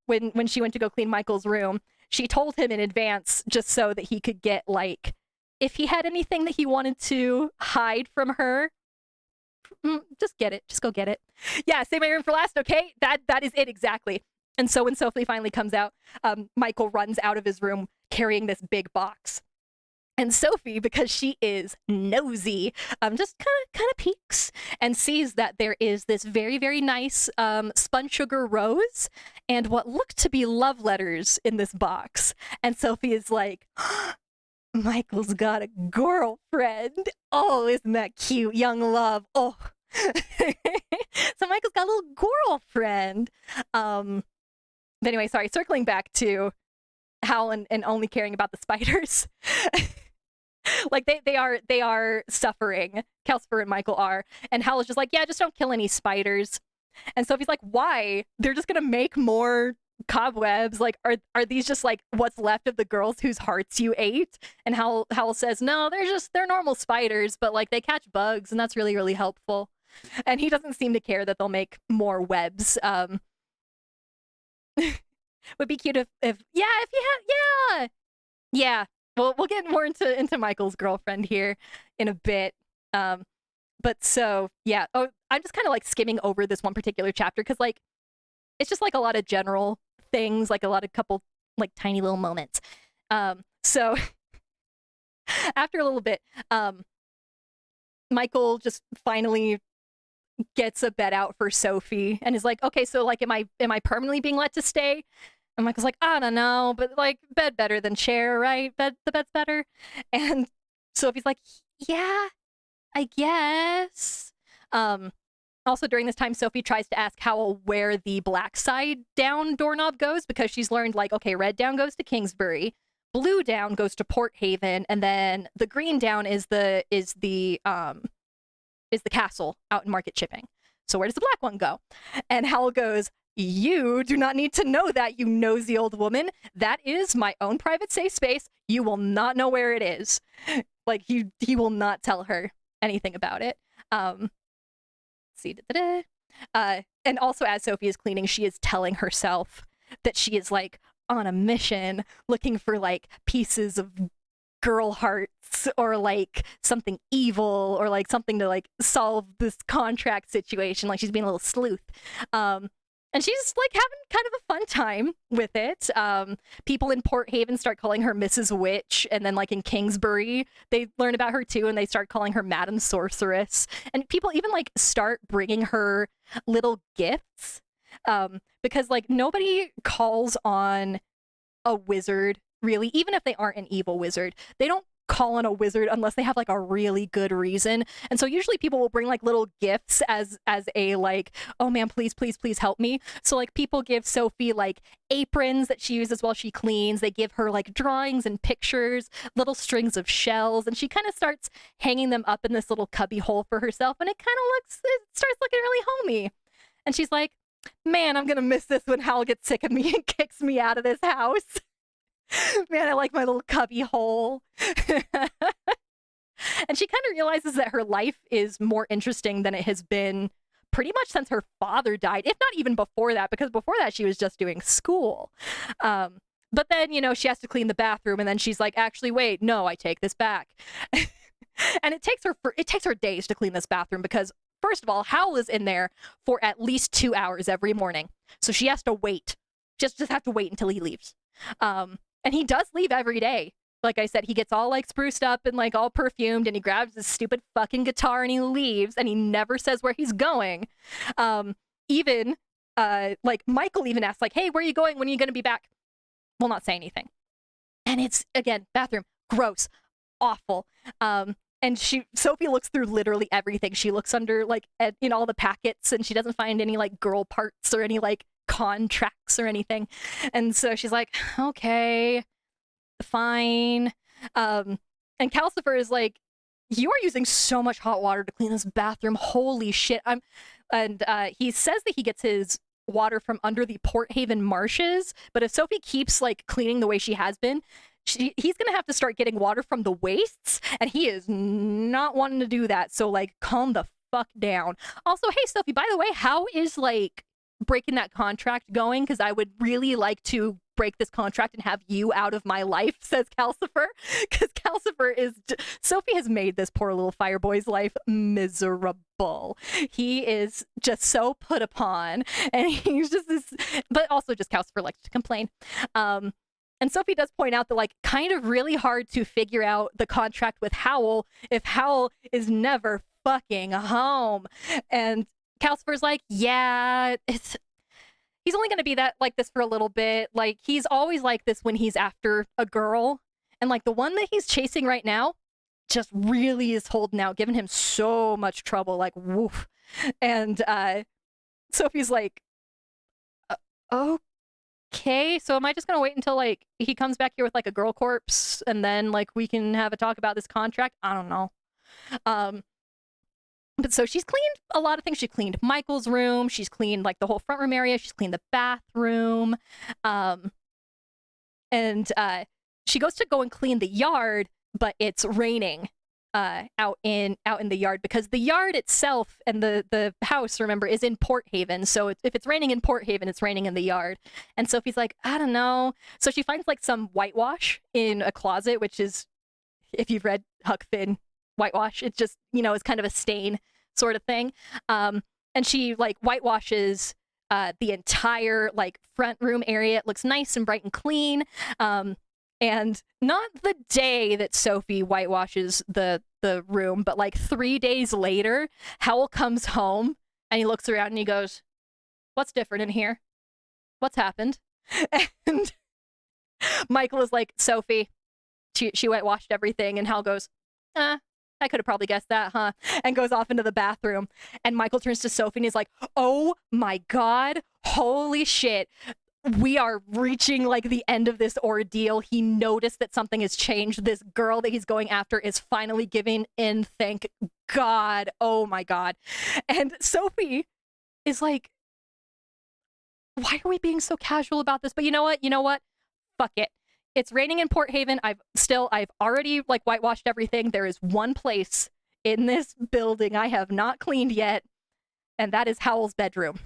when she went to go clean Michael's room, she told him in advance just so that he could get, like, if he had anything that he wanted to hide from her, just get it. Just go get it. Yeah, save my room for last, okay? That is it exactly. And so when Sophie finally comes out, Michael runs out of his room carrying this big box. And Sophie, because she is nosy, just kind of peeks and sees that there is this very, very nice spun sugar rose and what look to be love letters in this box. And Sophie is like, Michael's got a girlfriend. Oh, isn't that cute? Young love. Oh. So Michael's got a little girlfriend. But anyway, sorry, circling back to Howl and only caring about the spiders. Like they are suffering. Calcifer and Michael are. And Howl is just like, yeah, just don't kill any spiders. And Sophie's like, why? They're just gonna make more cobwebs. Like, are these just like what's left of the girls whose hearts you ate? And Howl says, no, they're normal spiders, but like they catch bugs, and that's really, really helpful. And he doesn't seem to care that they'll make more webs. Would be cute if you had, yeah. We'll get more into Michael's girlfriend here in a bit. But so yeah. Oh, I'm just kind of like skimming over this one particular chapter because like it's just like a lot of general things, like a lot of couple like tiny little moments. So after a little bit, Michael just finally gets a bed out for Sophie and is like, okay, so like am I permanently being let to stay? And Michael's like, I don't know, but like bed better than chair, right? The bed's better. And Sophie's like, yeah, I guess. Also during this time, Sophie tries to ask Howl where the black side down doorknob goes because she's learned like, okay, red down goes to Kingsbury, blue down goes to Port Haven, and then the green down is the castle out in Market Chipping. So where does the black one go? And Howl goes, You do not need to know that, you nosy old woman. That is my own private safe space. You will not know where it is. Like, he will not tell her anything about it. Let's see. And also, as Sophie is cleaning, she is telling herself that she is, like, on a mission looking for, like, pieces of girl hearts or, like, something evil or, like, something to, like, solve this contract situation. Like, she's being a little sleuth. And she's, like, having kind of a fun time with it. People in Port Haven start calling her Mrs. Witch, and then, like, in Kingsbury, they learn about her, too, and they start calling her Madam Sorceress. And people even, like, start bringing her little gifts, because, like, nobody calls on a wizard, really, even if they aren't an evil wizard. They don't call on a wizard unless they have, like, a really good reason. And so usually people will bring, like, little gifts as a, like, oh man, please help me. So, like, people give Sophie, like, aprons that she uses while she cleans. They give her, like, drawings and pictures, little strings of shells, and she kind of starts hanging them up in this little cubby hole for herself, and it starts looking really homey. And she's like, man, I'm gonna miss this when Howl gets sick of me and kicks me out of this house. Man, I like my little cubby hole. And she kind of realizes that her life is more interesting than it has been pretty much since her father died, if not even before that, because before that she was just doing school. But then, you know, she has to clean the bathroom, and then she's like, actually, wait, no, I take this back. And it takes her days to clean this bathroom because, first of all, Howl is in there for at least 2 hours every morning. So she has to wait. Just have to wait until he leaves. And he does leave every day. Like I said, he gets all, like, spruced up and, like, all perfumed, and he grabs his stupid fucking guitar and he leaves, and he never says where he's going. Even, like, Michael even asks, like, hey, where are you going? When are you going to be back? Will not say anything. And it's, again, bathroom, gross, awful. And Sophie looks through literally everything. She looks under, like, in all the packets, and she doesn't find any, like, girl parts or any, like, contracts or anything. And so she's like, okay, fine. And Calcifer is like, you are using so much hot water to clean this bathroom. Holy shit. He says that he gets his water from under the Port Haven marshes, but if Sophie keeps, like, cleaning the way she has been, he's gonna have to start getting water from the wastes, and he is not wanting to do that. So, like, calm the fuck down. Also, hey, Sophie, by the way, how is, like, breaking that contract going? Because I would really like to break this contract and have you out of my life, says Calcifer. Because Calcifer Sophie has made this poor little fireboy's life miserable. He is just so put upon, and he's just this, but also just Calcifer likes to complain. And Sophie does point out that, like, kind of really hard to figure out the contract with Howl if Howl is never fucking home. And Calcifer's like, yeah, he's only going to be like this for a little bit. Like, he's always like this when he's after a girl. And, like, the one that he's chasing right now just really is holding out, giving him so much trouble. Like, woof. And Sophie's like, okay, so am I just going to wait until, like, he comes back here with, like, a girl corpse and then, like, we can have a talk about this contract? I don't know. But so she's cleaned a lot of things. She cleaned Michael's room. She's cleaned, like, the whole front room area. She's cleaned the bathroom. And she goes to go and clean the yard, but it's raining out in the yard, because the yard itself and the house, remember, is in Port Haven. So if it's raining in Port Haven, it's raining in the yard. And Sophie's like, I don't know. So she finds, like, some whitewash in a closet, which is, if you've read Huck Finn, whitewash, it's just, you know, it's kind of a stain sort of thing. And she, like, whitewashes the entire, like, front room area. It looks nice and bright and clean. And not the day that Sophie whitewashes the room, but, like, 3 days later, Howl comes home and he looks around and he goes, what's different in here? What's happened? And Michael is like, Sophie, she whitewashed everything. And Howl goes, I could have probably guessed that, huh? And goes off into the bathroom. And Michael turns to Sophie and he's like, oh my God, holy shit. We are reaching, like, the end of this ordeal. He noticed that something has changed. This girl that he's going after is finally giving in. Thank God. Oh my God. And Sophie is like, why are we being so casual about this? But you know what? Fuck it. It's raining in Port Haven. I've already like whitewashed everything. There is one place in this building I have not cleaned yet, and that is Howl's bedroom.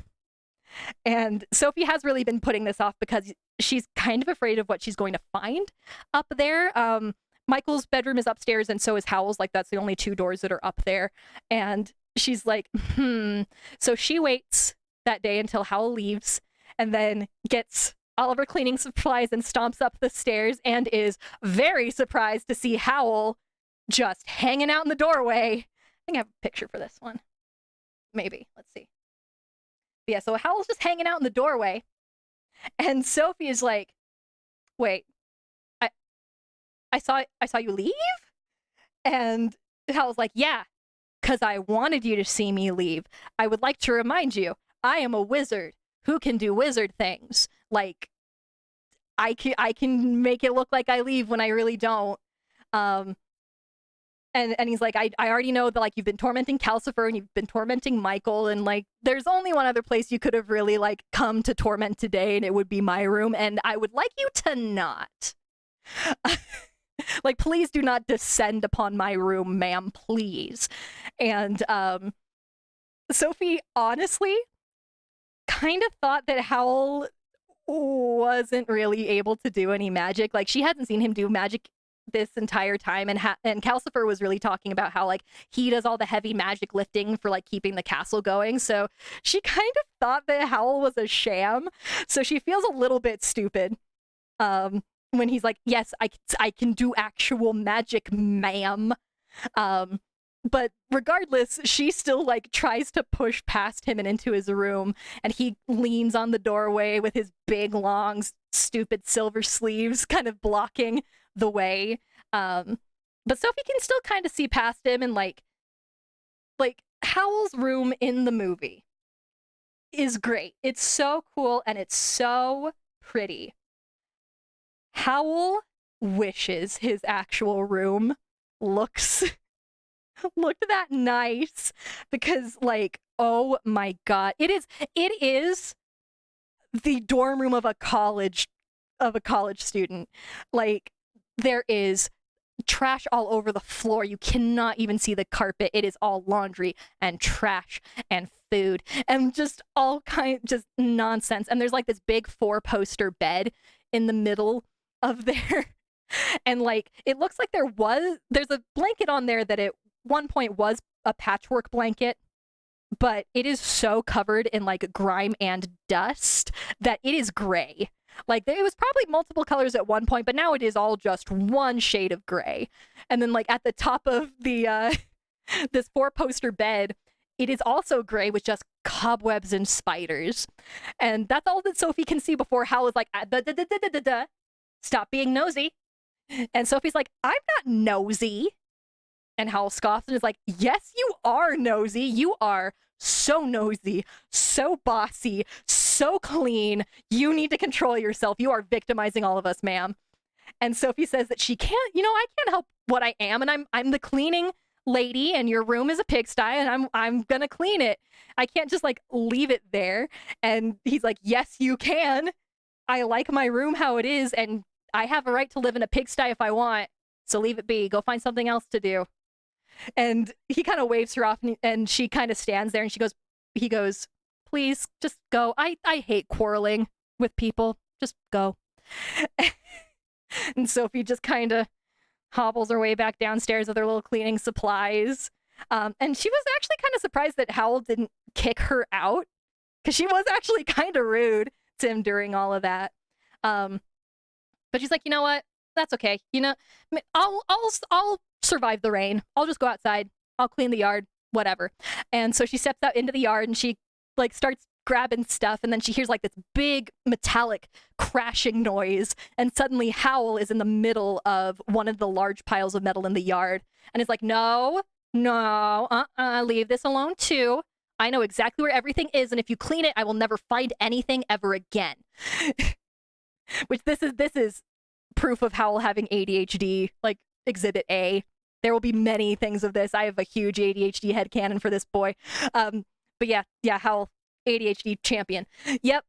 And Sophie has really been putting this off because she's kind of afraid of what she's going to find up there. Michael's bedroom is upstairs, and so is Howl's. Like, that's the only two doors that are up there. And she's like, So she waits that day until Howl leaves, and then gets all of her cleaning supplies and stomps up the stairs, and is very surprised to see Howl just hanging out in the doorway. I think I have a picture for this one. Maybe. Let's see. But yeah, so Howl's just hanging out in the doorway, and Sophie is like, wait, I saw you leave? And Howl's like, yeah, because I wanted you to see me leave. I would like to remind you, I am a wizard who can do wizard things. Like, I can make it look like I leave when I really don't. And he's like, I already know that, like, you've been tormenting Calcifer and you've been tormenting Michael, and like there's only one other place you could have really like come to torment today, and it would be my room, and I would like you to not. Like, please do not descend upon my room, ma'am, please. And Sophie honestly kind of thought that Howl wasn't really able to do any magic. Like, she hasn't seen him do magic this entire time, and Calcifer was really talking about how like he does all the heavy magic lifting for like keeping the castle going. So she kind of thought that Howl was a sham. So she feels a little bit stupid when he's like, yes, I can do actual magic, ma'am. But regardless, she still like tries to push past him and into his room, and he leans on the doorway with his big, long, stupid silver sleeves kind of blocking the way. But Sophie can still kind of see past him, and like Howl's room in the movie is great. It's so cool and it's so pretty. Howl wishes his actual room looked that nice, because like, oh my god, it is the dorm room of a college student. Like, there is trash all over the floor. You cannot even see the carpet. It is all laundry and trash and food and just all just nonsense. And there's like this big 4-poster bed in the middle of there. And like, it looks like there's a blanket on there that at one point was a patchwork blanket, but it is so covered in like grime and dust that it is gray. Like, it was probably multiple colors at one point, but now it is all just one shade of gray. And then like at the top of the this 4-poster bed, it is also gray with just cobwebs and spiders. And that's all that Sophie can see before Howl is like, stop being nosy. And Sophie's like, I'm not nosy. And Howl scoffs and is like, yes, you are nosy. You are so nosy, so bossy, so clean. You need to control yourself. You are victimizing all of us, ma'am. And Sophie says that she can't, I can't help what I am, and I'm the cleaning lady, and your room is a pigsty, and I'm gonna clean it. I can't just like leave it there. And he's like, yes, you can. I like my room how it is, and I have a right to live in a pigsty if I want. So leave it be. Go find something else to do. And he kind of waves her off, and she kind of stands there, and he goes, please, just go. I hate quarreling with people. Just go. And Sophie just kind of hobbles her way back downstairs with her little cleaning supplies. And she was actually kind of surprised that Howl didn't kick her out, because she was actually kind of rude to him during all of that. But she's like, you know what? That's okay. I'll survive the rain. I'll just go outside. I'll clean the yard, whatever. And so she steps out into the yard, and she like starts grabbing stuff, and then she hears like this big metallic crashing noise, and suddenly Howl is in the middle of one of the large piles of metal in the yard, and it's like, no, leave this alone too. I know exactly where everything is, and if you clean it, I will never find anything ever again. Which this is proof of Howl having ADHD, like exhibit A. There will be many things of this. I have a huge ADHD headcanon for this boy. But yeah, Howl, ADHD champion. Yep.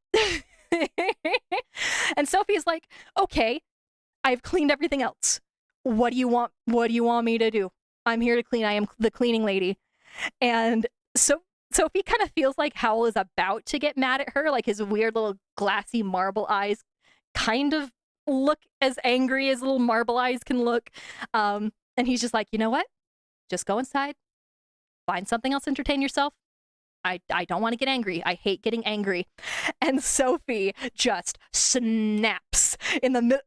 And Sophie's like, okay, I've cleaned everything else. What do you want? What do you want me to do? I'm here to clean. I am the cleaning lady. And so Sophie kind of feels like Howl is about to get mad at her, like his weird little glassy marble eyes kind of look as angry as little marble eyes can look. And he's just like, you know what? Just go inside, find something else to entertain yourself. I don't want to get angry. I hate getting angry. And Sophie just snaps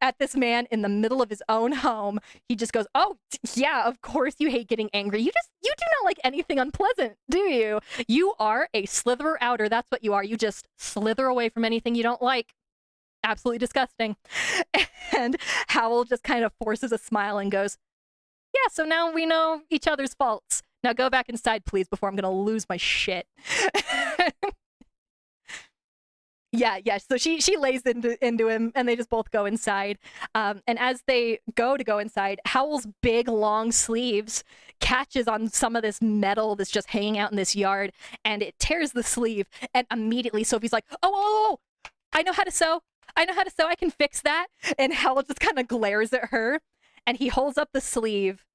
at this man in the middle of his own home. He just goes, oh, yeah, of course you hate getting angry. You do not like anything unpleasant, do you? You are a slitherer outer. That's what you are. You just slither away from anything you don't like. Absolutely disgusting. And Howl just kind of forces a smile and goes, yeah, so now we know each other's faults. Now go back inside, please, before I'm going to lose my shit. Yeah. So she lays into him, and they just both go inside. And as they go inside, Howl's big, long sleeves catches on some of this metal that's just hanging out in this yard, and it tears the sleeve. And immediately Sophie's like, oh, I know how to sew. I can fix that. And Howl just kind of glares at her, and he holds up the sleeve,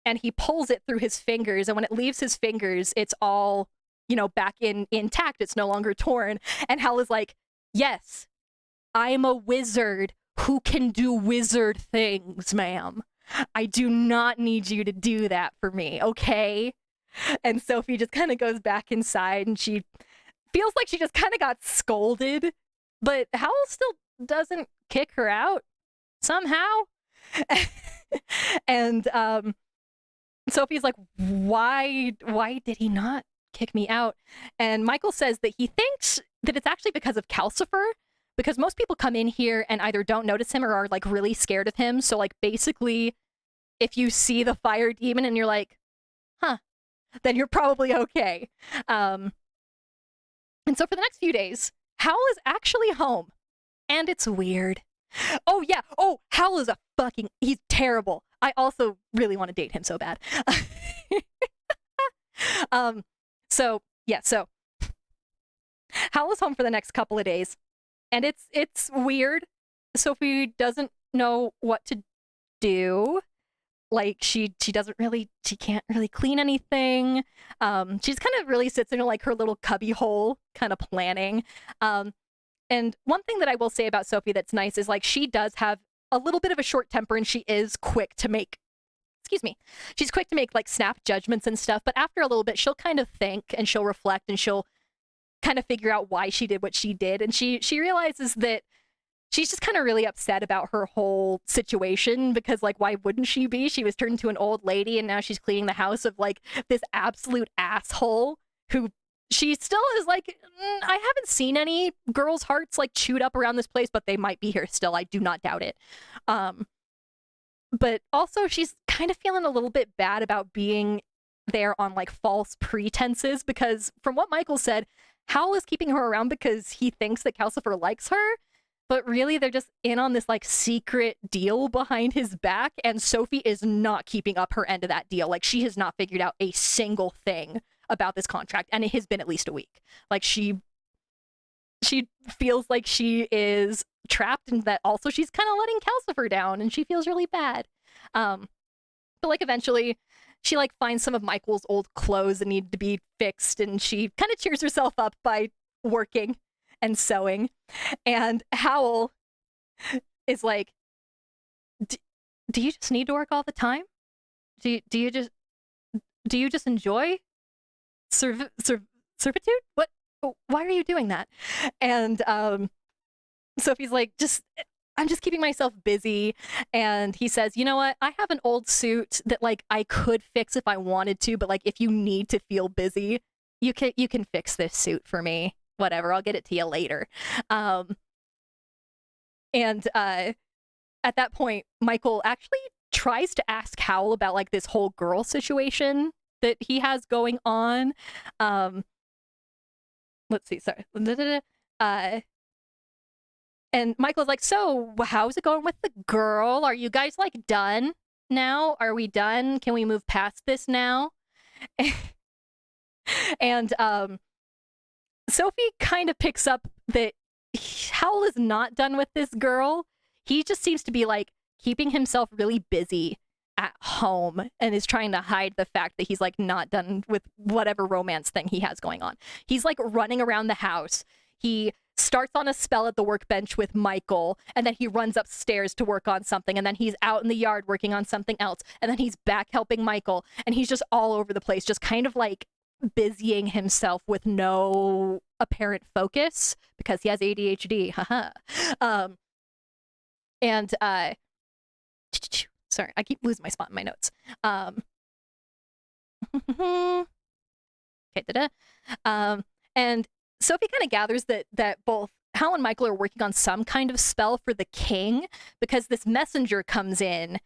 and he pulls it through his fingers. And when it leaves his fingers, it's all, back intact. It's no longer torn. And Howl is like, yes, I'm a wizard who can do wizard things, ma'am. I do not need you to do that for me, okay? And Sophie just kind of goes back inside, and she feels like she just kind of got scolded, but Howl still doesn't kick her out somehow. And Sophie's like, why did he not kick me out? And Michael says that he thinks that it's actually because of Calcifer, because most people come in here and either don't notice him or are like really scared of him. So like basically, if you see the fire demon and you're like, huh, then you're probably okay. And so for the next few days, Howl is actually home, and it's weird. Oh yeah. Oh, Howl is he's terrible. I also really want to date him so bad. So Howl is home for the next couple of days, and it's weird. Sophie doesn't know what to do. Like she can't really clean anything. She's kind of really sits in like her little cubby hole, kind of planning. And one thing that I will say about Sophie that's nice is like she does have a little bit of a short temper, and she's quick to make like snap judgments and stuff. But after a little bit, she'll kind of think, and she'll reflect, and she'll kind of figure out why she did what she did. And she realizes that she's just kind of really upset about her whole situation, because like, why wouldn't she be? She was turned into an old lady, and now she's cleaning the house of like this absolute asshole who she still is like, I haven't seen any girls' hearts like chewed up around this place, but they might be here still. I do not doubt it. But also she's kind of feeling a little bit bad about being there on like false pretenses, because from what Michael said, Howl is keeping her around because he thinks that Calcifer likes her, but really they're just in on this like secret deal behind his back, and Sophie is not keeping up her end of that deal. Like she has not figured out a single thing about this contract, and it has been at least a week. Like she feels like she is trapped, and that also she's kind of letting Calcifer down, and she feels really bad. But like eventually she like finds some of Michael's old clothes that need to be fixed, and she kind of cheers herself up by working and sewing. And Howl is like, do you just need to work all the time? Do you just enjoy servitude? What? Why are you doing that? And Sophie's like, I'm just keeping myself busy. And he says, you know what? I have an old suit that like I could fix if I wanted to, but like if you need to feel busy, you can fix this suit for me. Whatever, I'll get it to you later. And at that point, Michael actually tries to ask Howl about like this whole girl situation that he has going on. Let's see, sorry. And Michael's like, so how's it going with the girl? Are you guys like done now? Are we done? Can we move past this now? And Sophie kind of picks up that Howl is not done with this girl. He just seems to be like keeping himself really busy at home and is trying to hide the fact that he's like not done with whatever romance thing he has going on. He's like running around the house. He starts on a spell at the workbench with Michael, and then he runs upstairs to work on something, and then he's out in the yard working on something else, and then he's back helping Michael, and he's just all over the place, just kind of like busying himself with no apparent focus because he has ADHD. Haha. And sorry, I keep losing my spot in my notes. Okay, and Sophie kind of gathers that both Hal and Michael are working on some kind of spell for the king, because this messenger comes in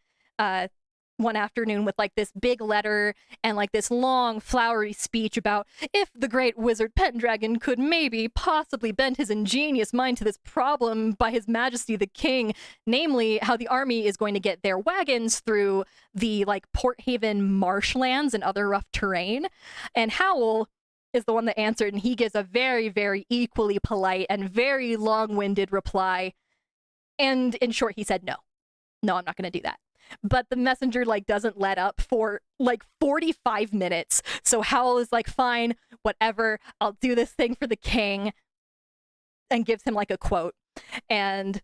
one afternoon with like this big letter and like this long flowery speech about if the great wizard Pendragon could maybe possibly bend his ingenious mind to this problem by his majesty the king, namely how the army is going to get their wagons through the like Port Haven marshlands and other rough terrain. And Howl is the one that answered, and he gives a very, very equally polite and very long-winded reply. And in short, he said, no, I'm not going to do that. But the messenger like doesn't let up for like 45 minutes. So Howl is like, fine, whatever, I'll do this thing for the king, and gives him like a quote. And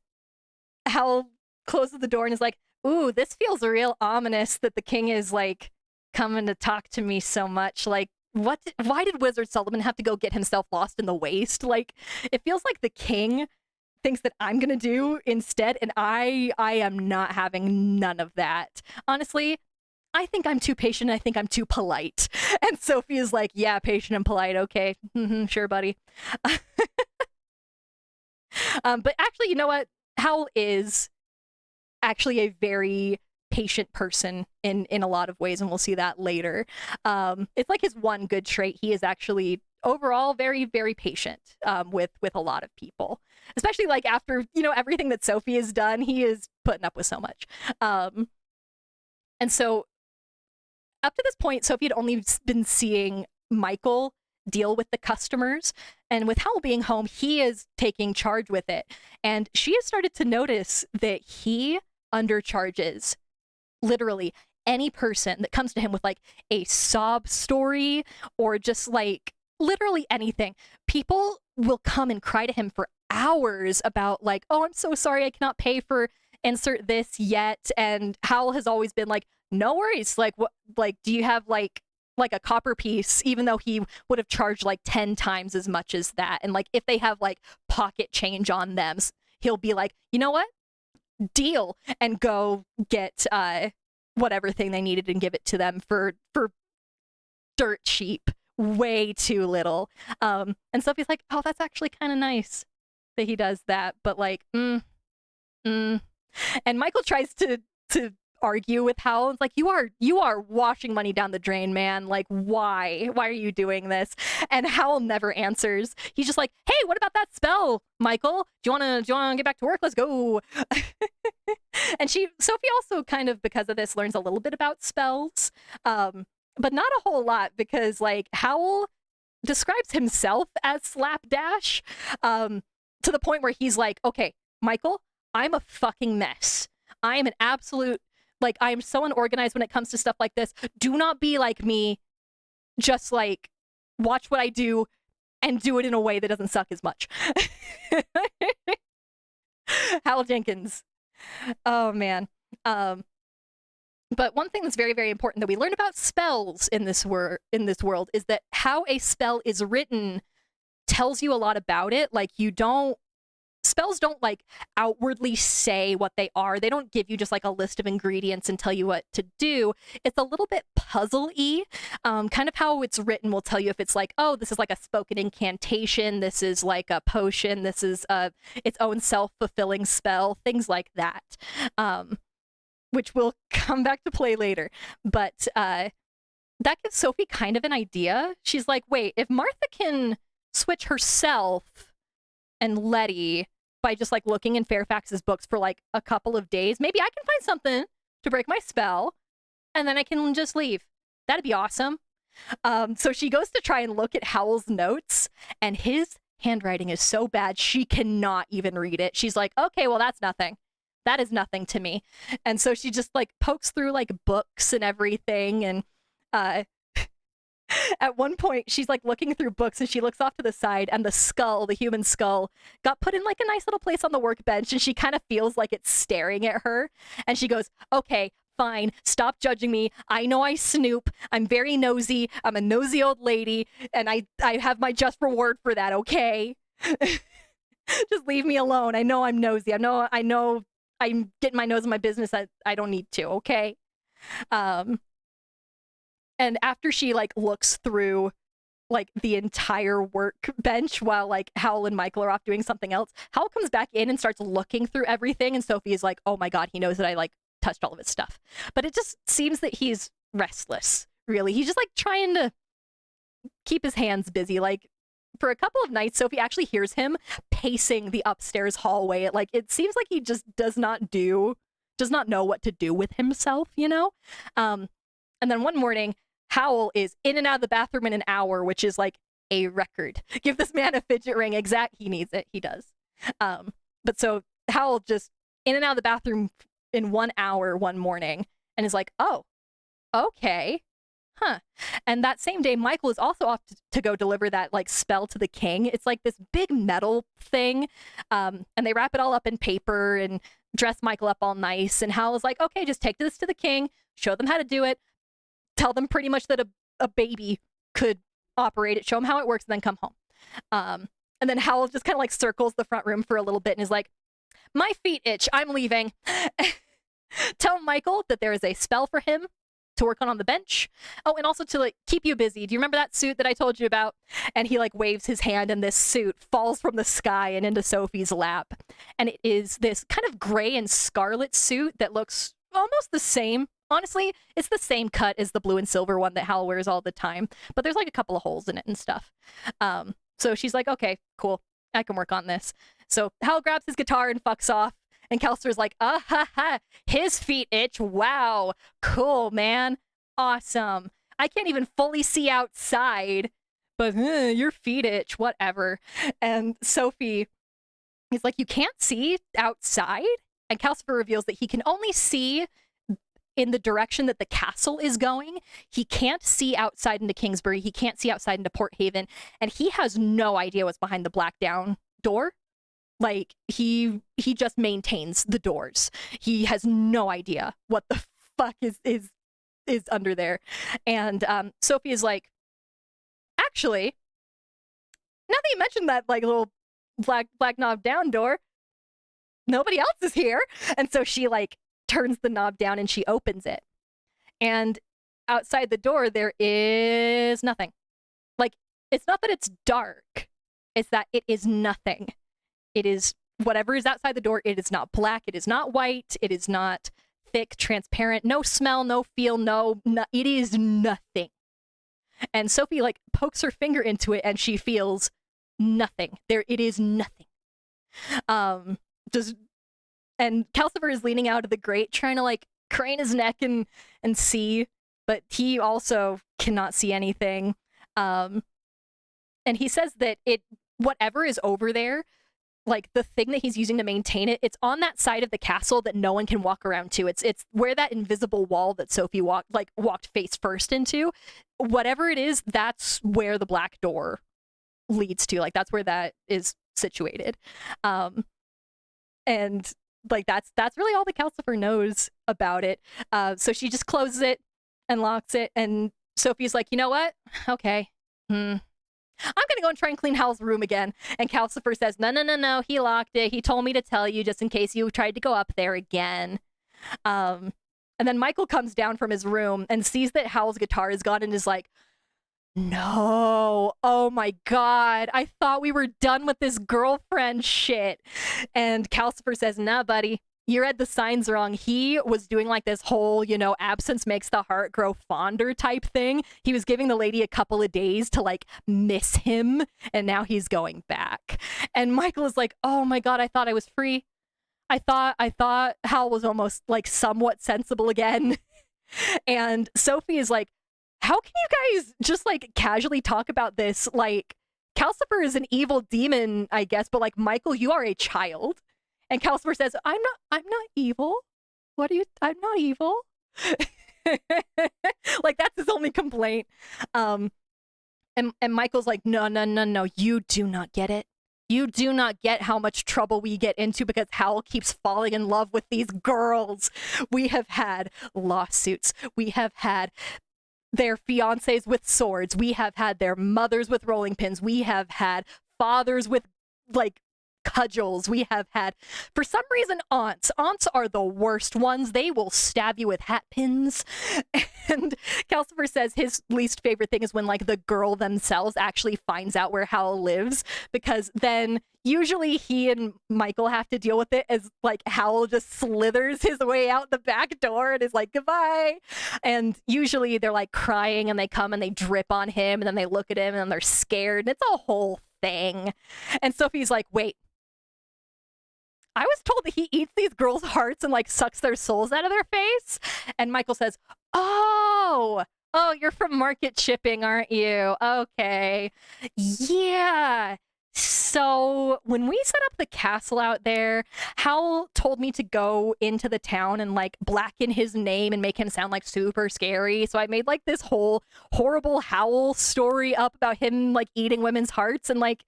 Howl closes the door and is like, ooh, this feels real ominous that the king is like coming to talk to me so much. Like, why did Wizard Sullivan have to go get himself lost in the waste? Like, it feels like the king thinks that I'm gonna do instead, and I am not having none of that. Honestly, I think I'm too patient, I think I'm too polite. And Sophie is like, yeah, patient and polite, okay. Sure, buddy. But actually, you know what? Howl is actually a very patient person in a lot of ways, and we'll see that later. It's like his one good trait. He is actually overall very, very patient with a lot of people, especially like after, you know, everything that Sophie has done. He is putting up with so much. And so up to this point, Sophie had only been seeing Michael deal with the customers, and with Howl being home, he is taking charge with it. And she has started to notice that he undercharges literally any person that comes to him with like a sob story or just like literally anything. People will come and cry to him for hours about like, oh, I'm so sorry, I cannot pay for insert this yet. And Howl has always been like, no worries. Like, what, like, do you have like a copper piece, even though he would have charged like 10 times as much as that. And like, if they have like pocket change on them, he'll be like, you know what? Deal, and go get whatever thing they needed and give it to them for dirt cheap, way too little. And Sophie's like, oh, that's actually kind of nice that he does that, but like, And Michael tries to argue with Howl. It's like, you are washing money down the drain, man. Like, why are you doing this? And Howl never answers. He's just like, hey, what about that spell, Michael? Do you wanna get back to work? Let's go. And Sophie also kind of, because of this, learns a little bit about spells, but not a whole lot, because like Howl describes himself as slapdash, to the point where he's like, okay, Michael, I'm a fucking mess. I am an absolute, like, I am so unorganized when it comes to stuff like this. Do not be like me. Just like watch what I do and do it in a way that doesn't suck as much. Hal Jenkins. Oh man. But one thing that's very, very important that we learn about spells in this world is that how a spell is written tells you a lot about it. Like, spells don't like outwardly say what they are. They don't give you just like a list of ingredients and tell you what to do. It's a little bit puzzle-y. Kind of how it's written will tell you if it's like, oh, this is like a spoken incantation, this is like a potion, this is its own self-fulfilling spell, things like that, which will come back to play later. But that gives Sophie kind of an idea. She's like, wait, if Martha can switch herself and Letty by just like looking in Fairfax's books for like a couple of days, maybe I can find something to break my spell and then I can just leave. That'd be awesome. So she goes to try and look at Howl's notes, and his handwriting is so bad she cannot even read it. She's like, okay, well, that's nothing. That is nothing to me. And so she just like pokes through like books and everything. And at one point she's like looking through books and she looks off to the side and the skull, the human skull, got put in like a nice little place on the workbench, and she kind of feels like it's staring at her. And she goes, okay, fine, stop judging me. I know I snoop. I'm very nosy. I'm a nosy old lady, and I have my just reward for that, okay? Just leave me alone. I know I'm nosy. I know I'm getting my nose in my business. I don't need to, okay? And after she like looks through like the entire workbench while like Howl and Michael are off doing something else, Howl comes back in and starts looking through everything, and Sophie is like, oh my god, he knows that I like touched all of his stuff. But it just seems that he's restless, really. He's just like trying to keep his hands busy. Like for a couple of nights, Sophie actually hears him pacing the upstairs hallway. It seems like he just does not know what to do with himself, you know? And then one morning, Howl is in and out of the bathroom in an hour, which is like a record. Give this man a fidget ring. He needs it. He does. But so Howl just in and out of the bathroom in 1 hour one morning and is like, oh, okay. Huh. And that same day, Michael is also off to go deliver that like spell to the king. It's like this big metal thing. And they wrap it all up in paper and dress Michael up all nice. And Howl is like, okay, just take this to the king, show them how to do it, tell them pretty much that a baby could operate it, show them how it works, and then come home. And then Howl just kind of like circles the front room for a little bit and is like, my feet itch, I'm leaving. Tell Michael that there is a spell for him to work on the bench. Oh, and also to like keep you busy. Do you remember that suit that I told you about? And he like waves his hand and this suit falls from the sky and into Sophie's lap. And it is this kind of gray and scarlet suit that looks almost the same. Honestly, it's the same cut as the blue and silver one that Howl wears all the time, but there's like a couple of holes in it and stuff. So she's like, okay, cool, I can work on this. So Howl grabs his guitar and fucks off, and Kelsey's like, ha, his feet itch, wow, cool, man, awesome. I can't even fully see outside, but your feet itch, whatever. And Sophie is like, you can't see outside? And Calcifer reveals that he can only see in the direction that the castle is going. He can't see outside into Kingsbury. He can't see outside into Port Haven. And he has no idea what's behind the black down door. Like, he just maintains the doors. He has no idea what the fuck is under there. And Sophie is like, actually, now that you mentioned that like little black knob down door, nobody else is here. And so she like turns the knob down and she opens it. And outside the door, there is nothing. Like, it's not that it's dark. It's that it is nothing. It is whatever is outside the door. It is not black. It is not white. It is not thick, transparent. No smell, no feel, no it is nothing. And Sophie like pokes her finger into it and she feels nothing. It is nothing. And Calcifer is leaning out of the grate, trying to like crane his neck and see, but he also cannot see anything. And he says that whatever is over there, like the thing that he's using to maintain it, it's on that side of the castle that no one can walk around to. It's where that invisible wall that Sophie walked face first into. Whatever it is, that's where the black door leads to. Like, that's where that is situated. And like that's really all that Calcifer knows about it. So she just closes it and locks it, and Sophie's like, you know what? Okay. I'm gonna go and try and clean Howl's room again. And Calcifer says, no, he locked it. He told me to tell you just in case you tried to go up there again. And then Michael comes down from his room and sees that Howl's guitar is gone and is like, no, oh my god, I thought we were done with this girlfriend shit. And Calcifer says, nah, buddy, you read the signs wrong. He was doing like this whole, absence makes the heart grow fonder type thing. He was giving the lady a couple of days to like miss him, and now he's going back. And Michael is like, oh my god, I thought I was free. I thought Howl was almost like somewhat sensible again. And Sophie is like, how can you guys just like casually talk about this like Calcifer is an evil demon, I guess, but like, Michael, you are a child. And Calcifer says, I'm not evil. I'm not evil. Like, that's his only complaint. And Michael's like, no, you do not get it. You do not get how much trouble we get into because Howl keeps falling in love with these girls. We have had lawsuits. We have had their fiancés with swords. We have had their mothers with rolling pins. We have had fathers with, like, cudgels. We have had, for some reason, aunts. Aunts are the worst ones. They will stab you with hat pins. And Calcifer says his least favorite thing is when, like, the girl themselves actually finds out where Howl lives, because then usually he and Michael have to deal with it as, like, Howl just slithers his way out the back door and is like, goodbye. And usually they're, like, crying and they come and they drip on him and then they look at him and then they're scared and it's a whole thing. And Sophie's like, wait, I was told that he eats these girls' hearts and, like, sucks their souls out of their face. And Michael says, oh, you're from market shipping, aren't you? Okay. Yeah. So when we set up the castle out there, Howl told me to go into the town and, like, blacken his name and make him sound, like, super scary. So I made, like, this whole horrible Howl story up about him, like, eating women's hearts. And, like,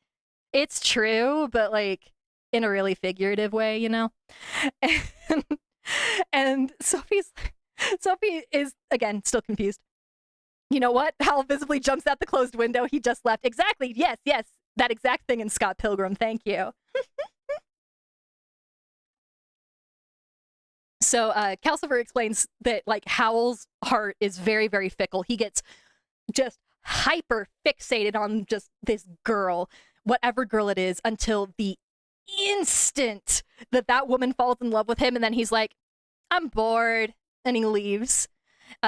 it's true, but, like, in a really figurative way, you know? And Sophie is, again, still confused. You know what? Howl visibly jumps out the closed window. He just left. Exactly. Yes. That exact thing in Scott Pilgrim. Thank you. So Calcifer explains that, like, Howl's heart is very, very fickle. He gets just hyper fixated on just this girl, whatever girl it is, until the instant that woman falls in love with him, and then he's like, I'm bored, and he leaves.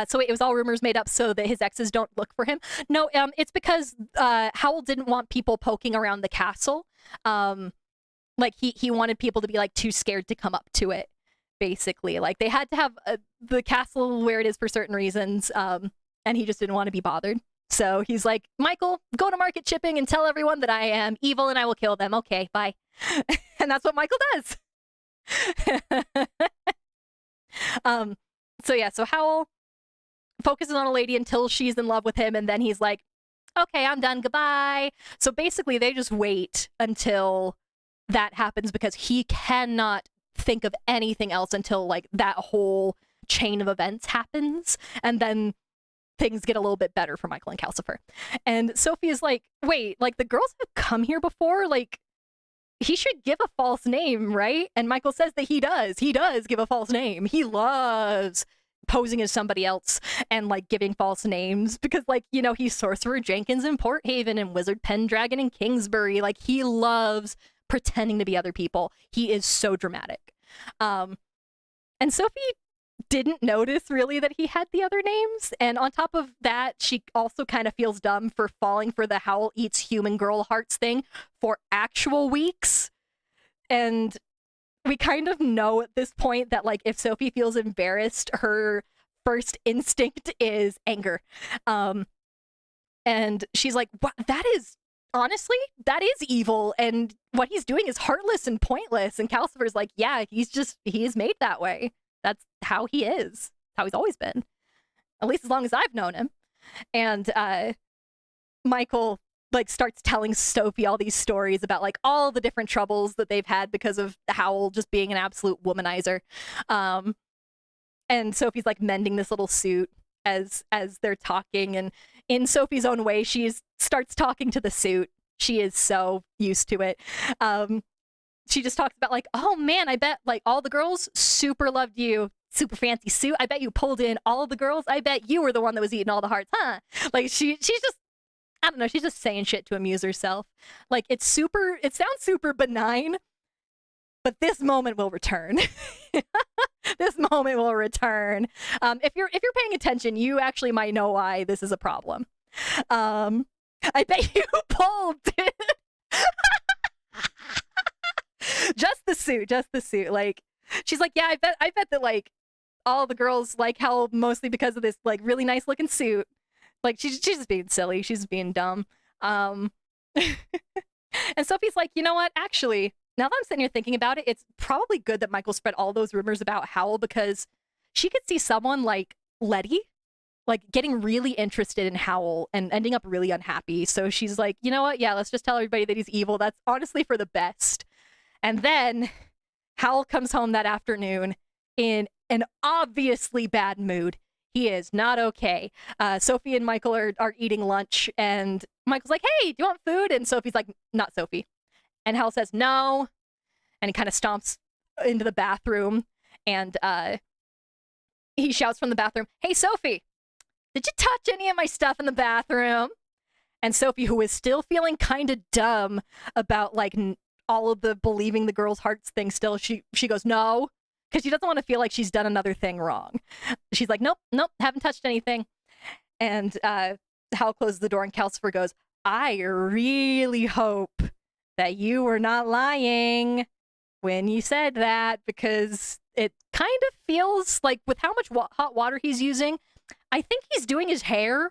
So it was all rumors made up so that his exes don't look for him. No, it's because Howl didn't want people poking around the castle. Like, he wanted people to be, like, too scared to come up to it, basically. Like, they had to have the castle where it is for certain reasons, and he just didn't want to be bothered. So he's like, Michael, go to market shipping and tell everyone that I am evil and I will kill them. Okay, bye. And that's what Michael does. So Howl focuses on a lady until she's in love with him, and then he's like, okay, I'm done, goodbye. So basically they just wait until that happens because he cannot think of anything else until, like, that whole chain of events happens, and then things get a little bit better for Michael and Calcifer. And Sophie is like, wait, like, the girls have come here before, like, he should give a false name, right? And Michael says that he does give a false name. He loves posing as somebody else and, like, giving false names because, like, you know, he's Sorcerer Jenkins in Port Haven and Wizard Pendragon in Kingsbury. Like, he loves pretending to be other people. He is so dramatic. And Sophie didn't notice really that he had the other names, and on top of that, she also kind of feels dumb for falling for the Howl eats human girl hearts thing for actual weeks. And we kind of know at this point that, like, if Sophie feels embarrassed, her first instinct is anger. And she's like, what? Honestly, that is evil, and what he's doing is heartless and pointless. And Calcifer's like, yeah, he is made that way. That's how he is. How he's always been. At least as long as I've known him. And Michael, like, starts telling Sophie all these stories about, like, all the different troubles that they've had because of Howl just being an absolute womanizer. And Sophie's, like, mending this little suit as they're talking, and in Sophie's own way, she starts talking to the suit. She is so used to it. She just talks about, like, oh man, I bet, like, all the girls super loved you. Super fancy suit. I bet you pulled in all the girls. I bet you were the one that was eating all the hearts, huh? Like, she's just, I don't know, she's just saying shit to amuse herself. Like, it sounds super benign, but this moment will return. This moment will return. If you're paying attention, you actually might know why this is a problem. I bet you pulled it. Just the suit. Like, she's like, yeah, I bet that, like, all the girls like Howl mostly because of this, like, really nice looking suit. Like, she's just being silly. She's being dumb. And Sophie's like, you know what? Actually, now that I'm sitting here thinking about it, it's probably good that Michael spread all those rumors about Howl because she could see someone like Letty, like getting really interested in Howl and ending up really unhappy. So she's like, you know what? Yeah, let's just tell everybody that he's evil. That's honestly for the best. And then Howl comes home that afternoon in an obviously bad mood. He is not okay. Sophie and Michael are eating lunch, and Michael's like, hey, do you want food? And Sophie's like, not Sophie. And Howl says, no. And he kind of stomps into the bathroom, and he shouts from the bathroom, hey, Sophie, did you touch any of my stuff in the bathroom? And Sophie, who is still feeling kind of dumb about like all of the believing the girl's hearts thing still, she goes, no. Because she doesn't want to feel like she's done another thing wrong. She's like, nope, haven't touched anything. And Hal closes the door and Calcifer goes, I really hope that you were not lying when you said that, because it kind of feels like with how much hot water he's using, I think he's doing his hair.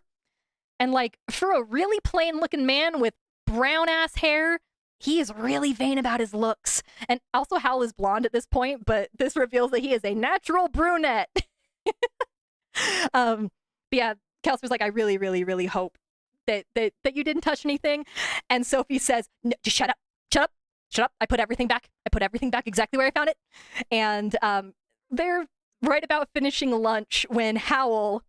And like for a really plain looking man with brown ass hair, he is really vain about his looks. And also Hal is blonde at this point, but this reveals that he is a natural brunette. But yeah, Calcifer's like, I really, really, really hope that you didn't touch anything. And Sophie says, no, just shut up. I put everything back. Exactly where I found it. And they're right about finishing lunch when Howl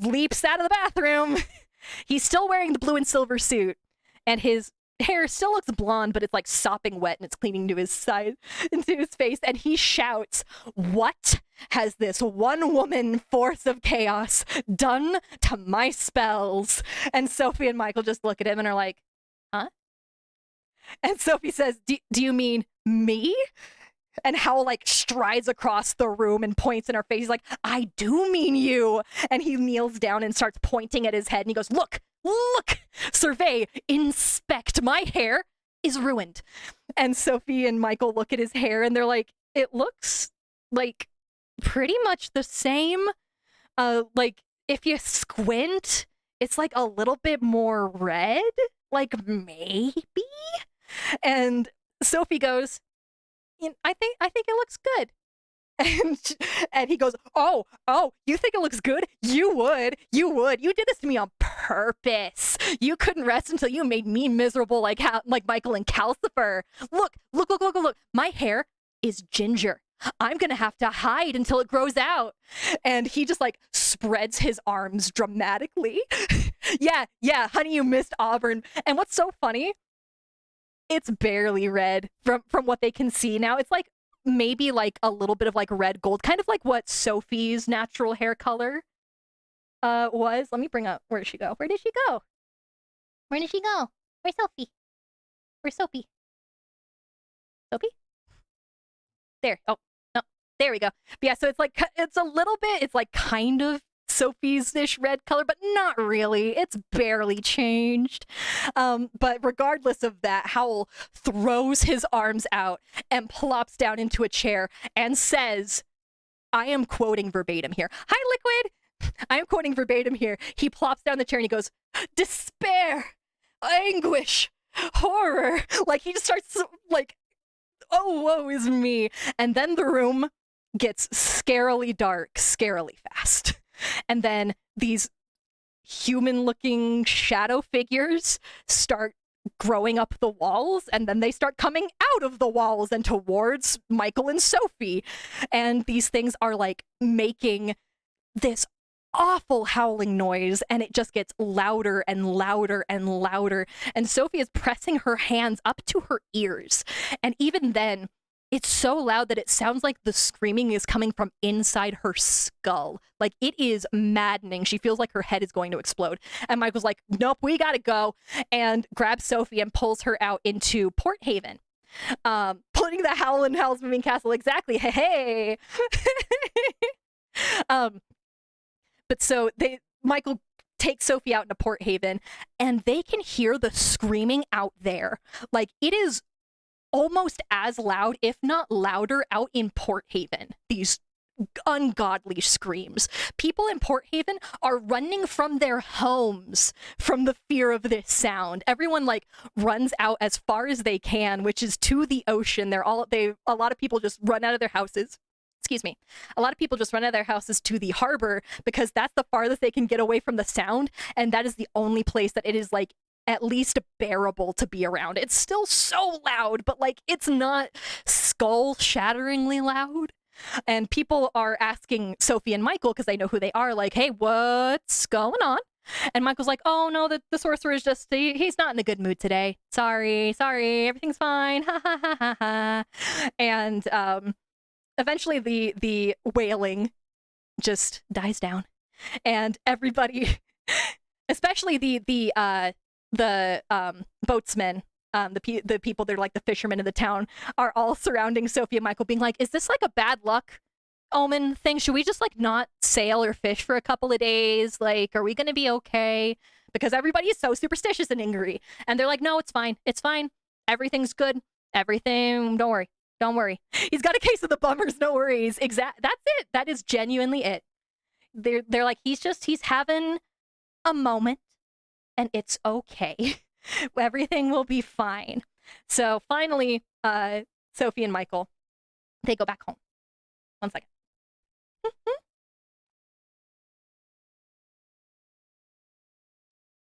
leaps out of the bathroom. He's still wearing the blue and silver suit, and his hair still looks blonde, but it's like sopping wet and it's clinging to his side, into his face. And he shouts, what has this one woman force of chaos done to my spells? And Sophie and Michael just look at him and are like, huh? And Sophie says, do you mean me? And Howl like strides across the room and points in her face. He's like, I do mean you. And he kneels down and starts pointing at his head. And he goes, look, survey, inspect. My hair is ruined. And Sophie and Michael look at his hair and they're like, it looks like pretty much the same. Like if you squint, it's like a little bit more red, like maybe. And Sophie goes, I think it looks good. And he goes, oh, you think it looks good? You would. You did this to me on purpose. You couldn't rest until you made me miserable like Michael and Calcifer. Look. My hair is ginger. I'm gonna have to hide until it grows out. And he just like spreads his arms dramatically. yeah, honey, you missed Auburn. And what's so funny, it's barely red from what they can see now. It's like maybe like a little bit of like red gold, kind of like what Sophie's natural hair color was. Let me bring up, where did she go? Where's Sophie? Where's Sophie? There. Oh, no, there we go. But yeah, so it's like, it's a little bit, it's like kind of Sophie's-ish red color, but not really. It's barely changed. But regardless of that, Howl throws his arms out and plops down into a chair and says, I am quoting verbatim here. Hi, Liquid! I am quoting verbatim here. He plops down the chair and he goes, despair, anguish, horror. Like he just starts like, oh, woe is me. And then the room gets scarily dark, scarily fast. And then these human-looking shadow figures start growing up the walls, and then they start coming out of the walls and towards Michael and Sophie. And these things are like making this awful howling noise, and it just gets louder and louder and louder. And Sophie is pressing her hands up to her ears. And even then, it's so loud that it sounds like the screaming is coming from inside her skull. Like, it is maddening. She feels like her head is going to explode. And Michael's like, nope, we gotta go. And grabs Sophie and pulls her out into Port Haven. Putting the Howl in Howl's Moving Castle. Exactly. Hey. But so Michael takes Sophie out into Port Haven, and they can hear the screaming out there. Like, it is almost as loud, if not louder, out in Port Haven. These ungodly screams. People in Port Haven are running from their homes from the fear of this sound. Everyone like runs out as far as they can, which is to the ocean. A lot of people just run out of their houses. Excuse me. A lot of people just run out of their houses to the harbor because that's the farthest they can get away from the sound, and that is the only place that it is like at least bearable to be around. It's still so loud, but like it's not skull-shatteringly loud. And people are asking Sophie and Michael, because they know who they are, like, hey, what's going on? And Michael's like, oh no, the sorcerer is just, he's not in a good mood today. Sorry, everything's fine. Ha ha ha ha ha. And eventually the wailing just dies down. And everybody, especially the boatsmen, the people, they're like the fishermen in the town, are all surrounding Sophie and Michael, being like, is this like a bad luck omen thing? Should we just like not sail or fish for a couple of days? Like, are we gonna be okay? Because everybody is so superstitious in Ingery. And they're like, no, it's fine. Everything's good. Everything, don't worry. He's got a case of the bummers, no worries. That's it. That is genuinely it. They're like, he's having a moment and it's okay. Everything will be fine. So finally, Sophie and Michael, they go back home. 1 second.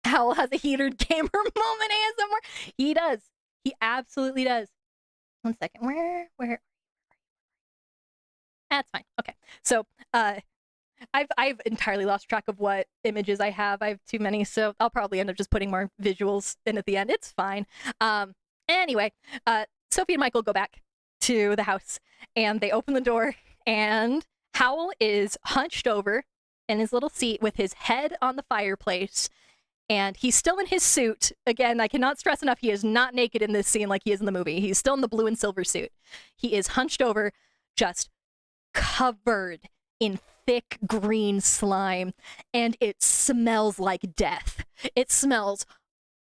Howl has a heated gamer moment ASMR. He does. He absolutely does. 1 second. Where? That's fine. Okay. So, I've entirely lost track of what images I have. I have too many, so I'll probably end up just putting more visuals in at the end. It's fine. Anyway, Sophie and Michael go back to the house, and they open the door, and Howl is hunched over in his little seat with his head on the fireplace, and he's still in his suit. Again, I cannot stress enough, he is not naked in this scene like he is in the movie. He's still in the blue and silver suit. He is hunched over, just covered in thick green slime, and it smells like death. It smells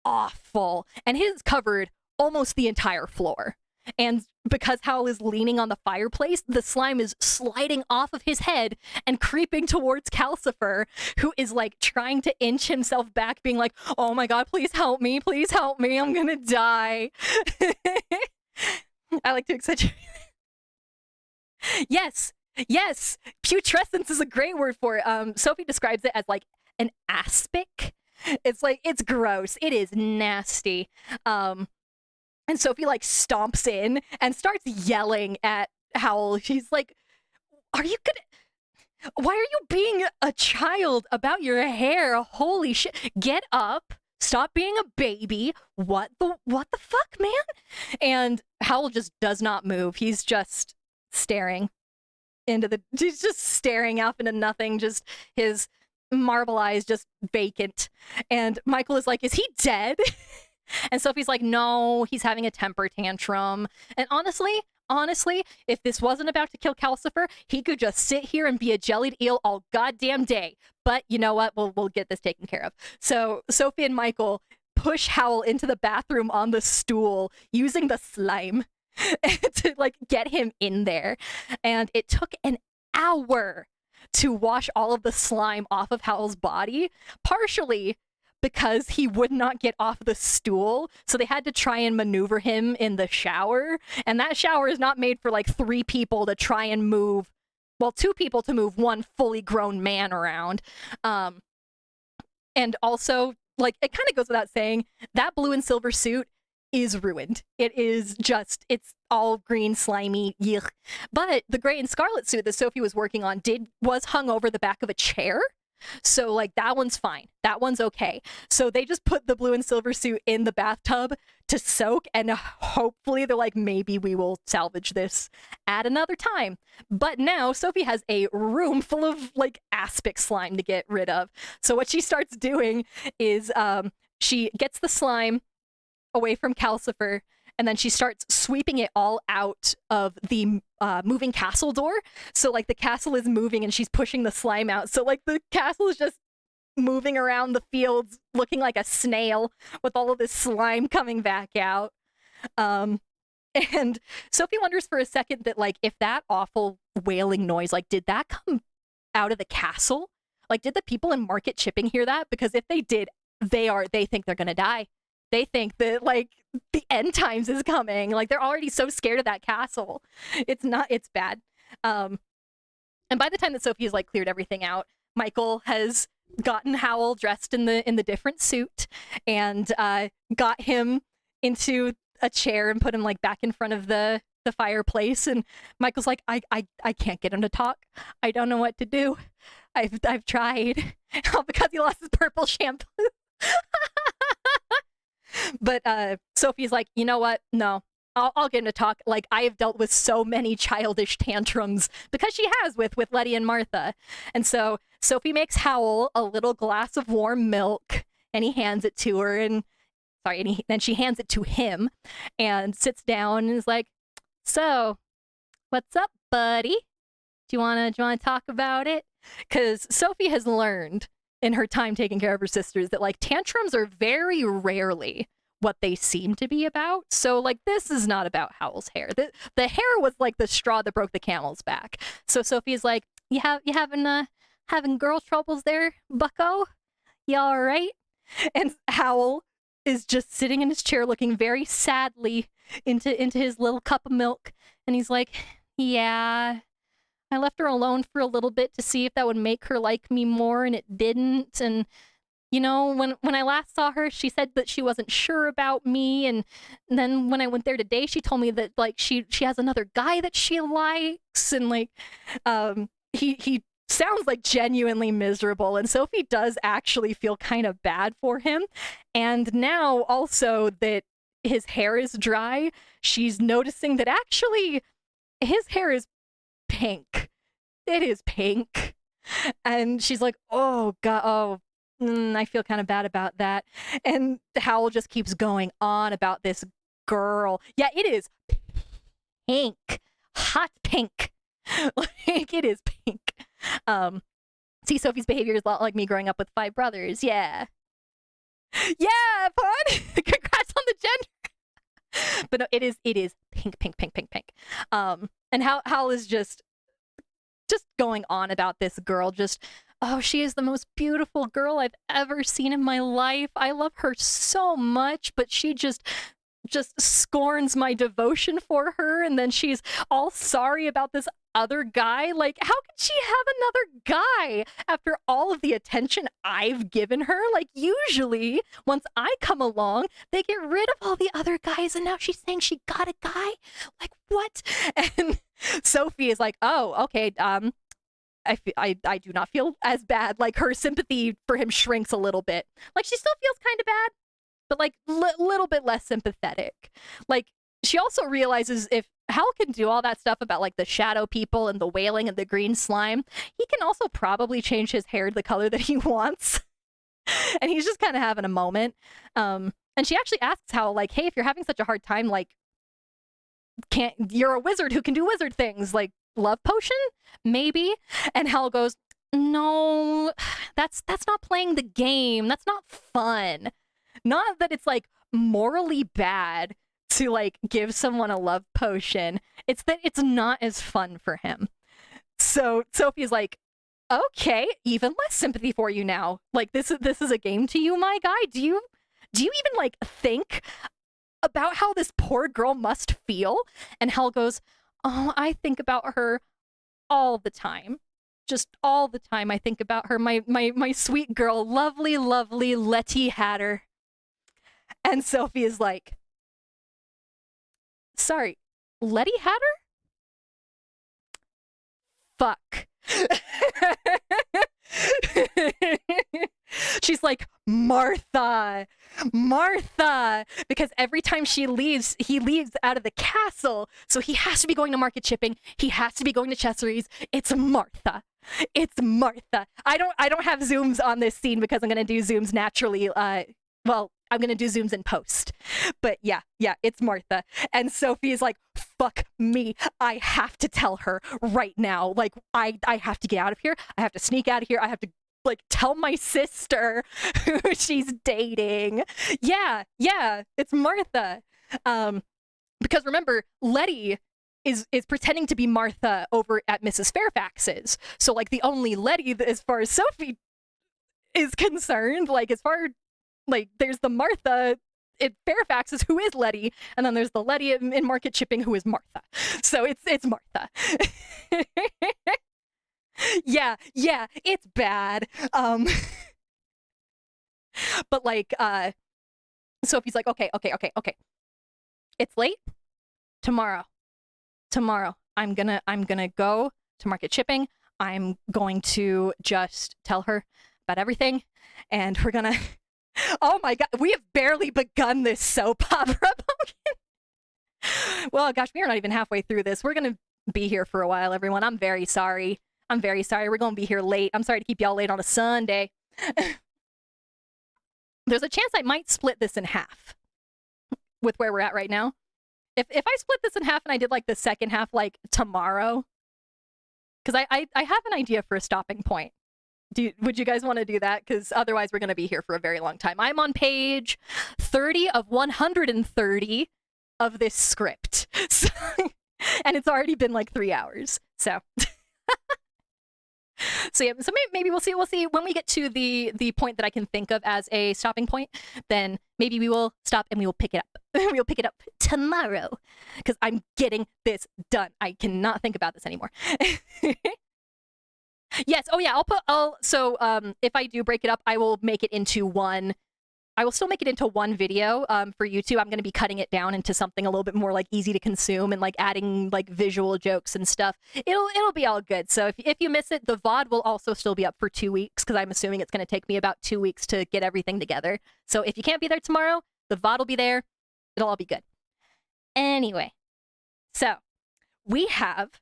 awful, and it has covered almost the entire floor. And because Howl is leaning on the fireplace, the slime is sliding off of his head and creeping towards Calcifer, who is like trying to inch himself back, being like, oh my god, please help me, I'm gonna die. I like to exaggerate. Yes, putrescence is a great word for it. Sophie describes it as like an aspic. It's like, it's gross. It is nasty. And Sophie like stomps in and starts yelling at Howl. She's like, why are you being a child about your hair? Holy shit. Get up. Stop being a baby. What the fuck, man? And Howl just does not move. He's just staring he's just staring off into nothing, just his marble eyes just vacant. And Michael is like, is he dead? And Sophie's like, no, he's having a temper tantrum. And honestly, if this wasn't about to kill Calcifer, he could just sit here and be a jellied eel all goddamn day. But you know what? We'll get this taken care of. So Sophie and Michael push Howl into the bathroom on the stool using the slime to like get him in there. And it took an hour to wash all of the slime off of Howl's body, partially because he would not get off the stool, so they had to try and maneuver him in the shower, and that shower is not made for like 3 people to try and move, well, 2 people to move one fully grown man around. And also, like, it kind of goes without saying, that blue and silver suit is ruined. It is just, it's all green, slimy, yuck. But the gray and scarlet suit that Sophie was working on was hung over the back of a chair. So, like, that one's fine. That one's okay. So they just put the blue and silver suit in the bathtub to soak, and hopefully they're like, maybe we will salvage this at another time. But now Sophie has a room full of, like, aspic slime to get rid of. So what she starts doing is she gets the slime away from Calcifer, and then she starts sweeping it all out of the moving castle door. So, like, the castle is moving and she's pushing the slime out. So, like, the castle is just moving around the fields looking like a snail with all of this slime coming back out. And Sophie wonders for a second that, like, if that awful wailing noise, like, did that come out of the castle? Like, did the people in Market Chipping hear that? Because if they did, they think they're gonna die. They think that, like, the end times is coming. Like, they're already so scared of that castle. It's bad. And by the time that Sophie has, like, cleared everything out, Michael has gotten Howl dressed in the different suit and got him into a chair and put him, like, back in front of the fireplace. And Michael's like, I can't get him to talk. I don't know what to do. I've tried. All because he lost his purple shampoo. But Sophie's like, you know what? No, I'll get him to talk. Like, I have dealt with so many childish tantrums, because she has with Letty and Martha. And so Sophie makes Howl a little glass of warm milk, and he hands it to her. And then she hands it to him and sits down and is like, so what's up, buddy? Do you wanna talk about it? Because Sophie has learned in her time taking care of her sisters that, like, tantrums are very rarely what they seem to be about. So, like, this is not about Howl's hair. The hair was like the straw that broke the camel's back. So Sophie's like, you having girl troubles there, bucko? You all right? And Howl is just sitting in his chair looking very sadly into his little cup of milk. And he's like, yeah, I left her alone for a little bit to see if that would make her like me more, and it didn't. And, you know, when I last saw her, she said that she wasn't sure about me. And then when I went there today, she told me that, like, she has another guy that she likes. And, like, he sounds like genuinely miserable. And Sophie does actually feel kind of bad for him. And now also that his hair is dry, she's noticing that actually his hair is pink. It is pink. And she's like, oh god, I feel kind of bad about that. And Howl just keeps going on about this girl. Yeah, it is pink. Hot pink. Like, it is pink. See, Sophie's behavior is a lot like me growing up with 5 brothers. Yeah, fun. Congrats on the gender. But no, it is pink. And Howl is just going on about this girl. Just, oh, she is the most beautiful girl I've ever seen in my life. I love her so much, but she just scorns my devotion for her. And then she's all sorry about this other guy. Like, how could she have another guy after all of the attention I've given her? Like, usually once I come along, they get rid of all the other guys, and now she's saying she got a guy? Like, what? And Sophie is like, oh, okay, I do not feel as bad. Like, her sympathy for him shrinks a little bit. Like, she still feels kind of bad, but, like, little bit less sympathetic. Like, she also realizes if Hal can do all that stuff about, like, the shadow people and the wailing and the green slime, he can also probably change his hair the color that he wants. And he's just kind of having a moment. And she actually asks Hal, like, hey, if you're having such a hard time, like, you're a wizard who can do wizard things, like, love potion? Maybe? And Hal goes, no, that's not playing the game. That's not fun. Not that it's, like, morally bad to, like, give someone a love potion. It's that it's not as fun for him. So Sophie's like, okay, even less sympathy for you now. Like, this is a game to you, my guy. Do you even, like, think about how this poor girl must feel? And Hal goes, oh, I think about her all the time. Just all the time I think about her. My sweet girl, lovely Letty Hatter. And Sophie is like, sorry, Letty Hatter? Fuck. She's like, Martha, because every time she leaves, he leaves out of the castle. So he has to be going to Market Chipping. He has to be going to Chessery's. It's Martha. I don't have zooms on this scene because I'm going to do zooms naturally. Well, I'm going to do zooms in post. But yeah, it's Martha. And Sophie is like, fuck me. I have to tell her right now. Like, I have to get out of here. I have to sneak out of here. I have to, like, tell my sister who she's dating. Yeah, it's Martha. because remember, Letty is pretending to be Martha over at Mrs. Fairfax's. So like the only Letty as far as Sophie is concerned, like as far like there's the Martha at Fairfax's who is Letty, and then there's the Letty in Market Shipping who is Martha. So it's Martha. yeah, it's bad. But like Sophie's like, okay. It's late. Tomorrow. I'm gonna go to Market Shipping. I'm going to just tell her about everything, and we're gonna oh my god, we have barely begun this soap opera. Well, gosh, we are not even halfway through this. We're gonna be here for a while, everyone. I'm very sorry. We're gonna be here late. I'm sorry to keep y'all late on a Sunday. There's a chance I might split this in half with where we're at right now. If I split this in half and I did like the second half like tomorrow, because I have an idea for a stopping point. Would you guys want to do that? Because otherwise we're going to be here for a very long time. I'm on page 30 of 130 of this script. So, and it's already been like 3 hours. So so yeah, so maybe we'll see when we get to the point that I can think of as a stopping point, then maybe we will stop and we will pick it up. We'll pick it up tomorrow because I'm getting this done. I cannot think about this anymore. Yes. Oh yeah. If I do break it up, I will make it into one. I will still make it into one video for YouTube. I'm going to be cutting it down into something a little bit more like easy to consume and like adding like visual jokes and stuff. It'll be all good. So if you miss it, the VOD will also still be up for 2 weeks because I'm assuming it's going to take me about 2 weeks to get everything together. So if you can't be there tomorrow, the VOD will be there. It'll all be good. Anyway, so we have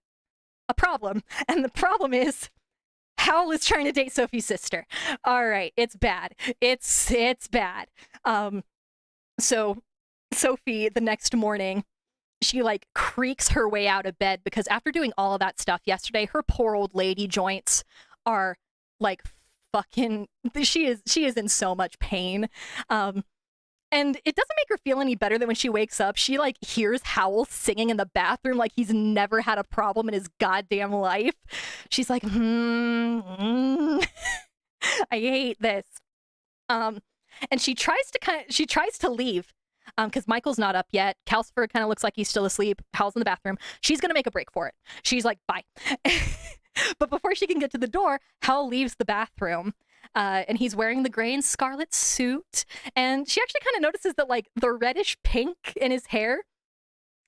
a problem, and the problem is Howl is trying to date Sophie's sister. All right, it's bad. It's bad. So Sophie, the next morning, she like creaks her way out of bed because after doing all of that stuff yesterday, her poor old lady joints are like fucking. She is in so much pain. And it doesn't make her feel any better than when she wakes up, she like hears Howl singing in the bathroom like he's never had a problem in his goddamn life. She's like, I hate this. And she tries to leave because Michael's not up yet. Calcifer kind of looks like he's still asleep. Howl's in the bathroom. She's going to make a break for it. She's like, bye. But before she can get to the door, Howl leaves the bathroom. And he's wearing the gray and scarlet suit. And she actually kind of notices that like the reddish pink in his hair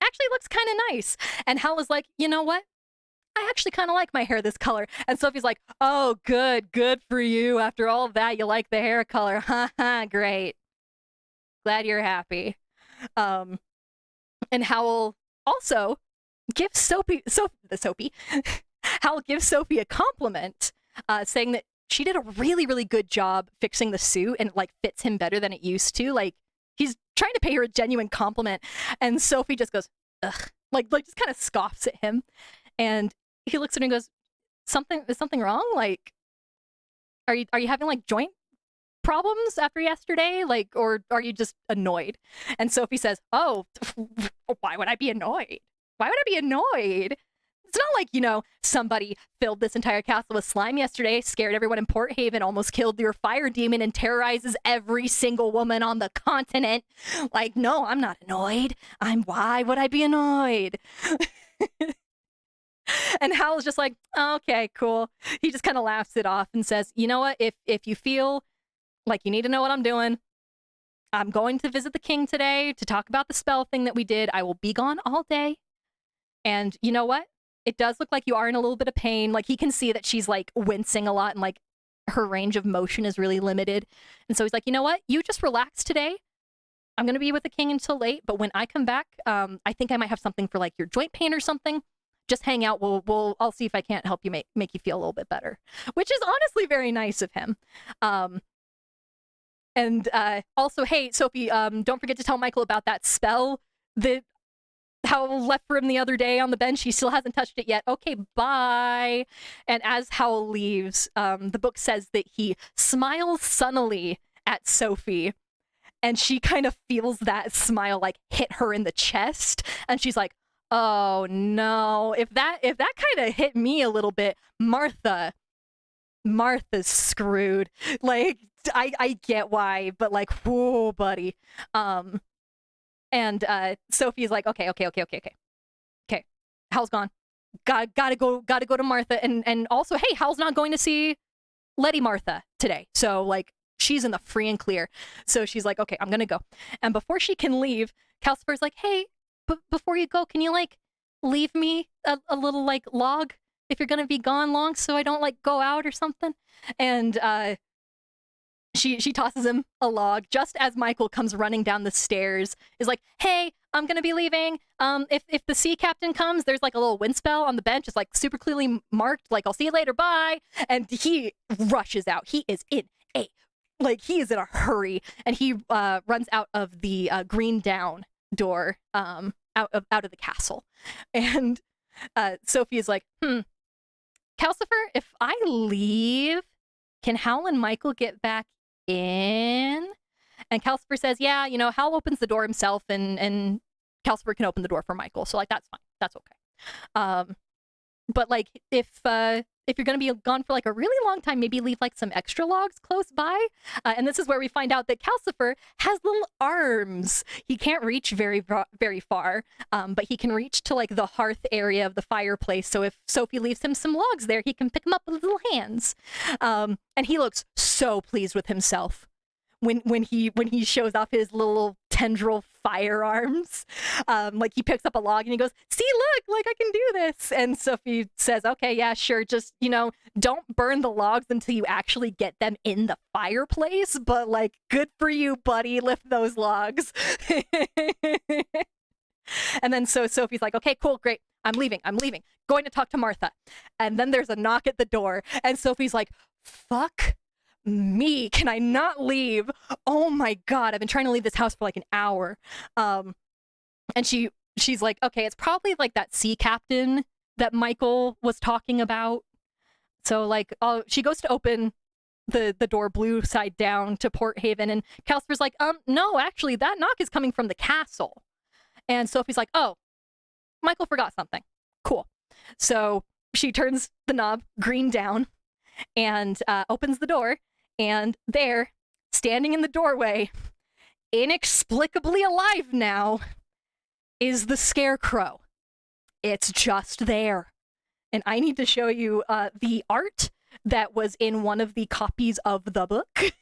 actually looks kind of nice. And Howl is like, you know what? I actually kind of like my hair this color. And Sophie's like, oh, good for you. After all of that, you like the hair color. Ha, great. Glad you're happy. And Howl also gives Howl gives Sophie a compliment, saying that she did a really, really good job fixing the suit and it like fits him better than it used to. Like he's trying to pay her a genuine compliment. And Sophie just goes, ugh, like just kind of scoffs at him. And he looks at her and goes, is something wrong? Like, are you having like joint problems after yesterday? Like, or are you just annoyed? And Sophie says, oh, why would I be annoyed? It's not like, somebody filled this entire castle with slime yesterday, scared everyone in Port Haven, almost killed your fire demon, and terrorizes every single woman on the continent. Like, no, I'm not annoyed. Why would I be annoyed? And Howl's just like, oh, okay, cool. He just kind of laughs it off and says, you know what? If you feel like you need to know what I'm doing, I'm going to visit the king today to talk about the spell thing that we did. I will be gone all day. And you know what? It does look like you are in a little bit of pain. Like he can see that she's like wincing a lot and like her range of motion is really limited. And so he's like, you know what? You just relax today. I'm going to be with the king until late. But when I come back, I think I might have something for like your joint pain or something. Just hang out. I'll see if I can't help you make you feel a little bit better, which is honestly very nice of him. And also, hey, Sophie, don't forget to tell Michael about that spell that Howl left for him the other day on the bench. He still hasn't touched it yet. Okay, bye. And as Howl leaves, the book says that he smiles sunnily at Sophie and she kind of feels that smile like hit her in the chest, and she's like, oh no, if that kind of hit me a little bit, Martha's screwed. Like, I get why, but like, whoa, buddy. And Sophie's like, okay. Howl's gone. Gotta go to Martha, and also, hey, Howl's not going to see Letty Martha today, so like she's in the free and clear. So she's like, okay, I'm gonna go. And before she can leave, Calcifer's like, hey, before you go, can you like leave me a little like log if you're gonna be gone long, so I don't like go out or something? And she tosses him a log just as Michael comes running down the stairs, is like, hey, I'm gonna be leaving. If the sea captain comes, there's like a little wind spell on the bench. It's like super clearly marked, like, I'll see you later, bye. And he rushes out. He is in a hurry, and he runs out of the green down door, out of the castle. And Sophie is like, Calcifer, if I leave, can Howl and Michael get back in? And Calcifer says, yeah, Howl opens the door himself, and Calcifer can open the door for Michael, so like that's fine, that's okay. But like if you're gonna be gone for like a really long time, maybe leave like some extra logs close by. And this is where we find out that Calcifer has little arms. He can't reach very far, but he can reach to like the hearth area of the fireplace. So if Sophie leaves him some logs there, he can pick them up with his little hands. And he looks so pleased with himself when he shows off his little tendril firearms. Like he picks up a log and he goes, see, look, like I can do this. And Sophie says, okay, yeah, sure, just don't burn the logs until you actually get them in the fireplace, but like, good for you, buddy, lift those logs. And then so Sophie's like, okay, cool, great, I'm leaving, going to talk to Martha. And then there's a knock at the door, and Sophie's like, fuck me, can I not leave? Oh my god, I've been trying to leave this house for like an hour. And she's like, okay, it's probably like that sea captain that Michael was talking about. So like, she goes to open the door blue side down to Port Haven, and Calcifer's like, no, actually that knock is coming from the castle. And Sophie's like, oh, Michael forgot something, cool. So she turns the knob green down and opens the door, and there, standing in the doorway, inexplicably alive now, is the Scarecrow. It's just there. And I need to show you the art that was in one of the copies of the book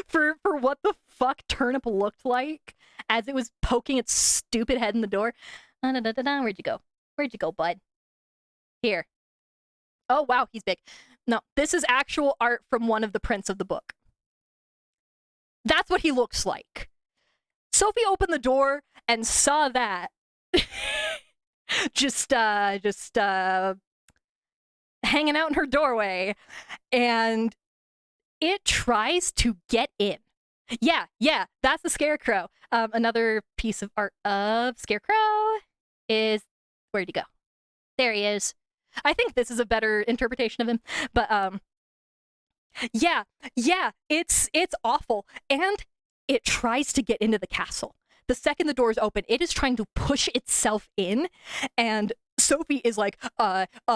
for what the fuck Turnip looked like as it was poking its stupid head in the door. Where'd you go? Where'd you go, bud? Here. Oh, wow, he's big. No, this is actual art from one of the prints of the book. That's what he looks like. Sophie opened the door and saw that. just hanging out in her doorway, and it tries to get in. Yeah, that's the Scarecrow. Another piece of art of Scarecrow is, where'd he go? There he is. I think this is a better interpretation of him, but yeah, it's awful, and it tries to get into the castle. The second the doors open, it is trying to push itself in, and Sophie is like, and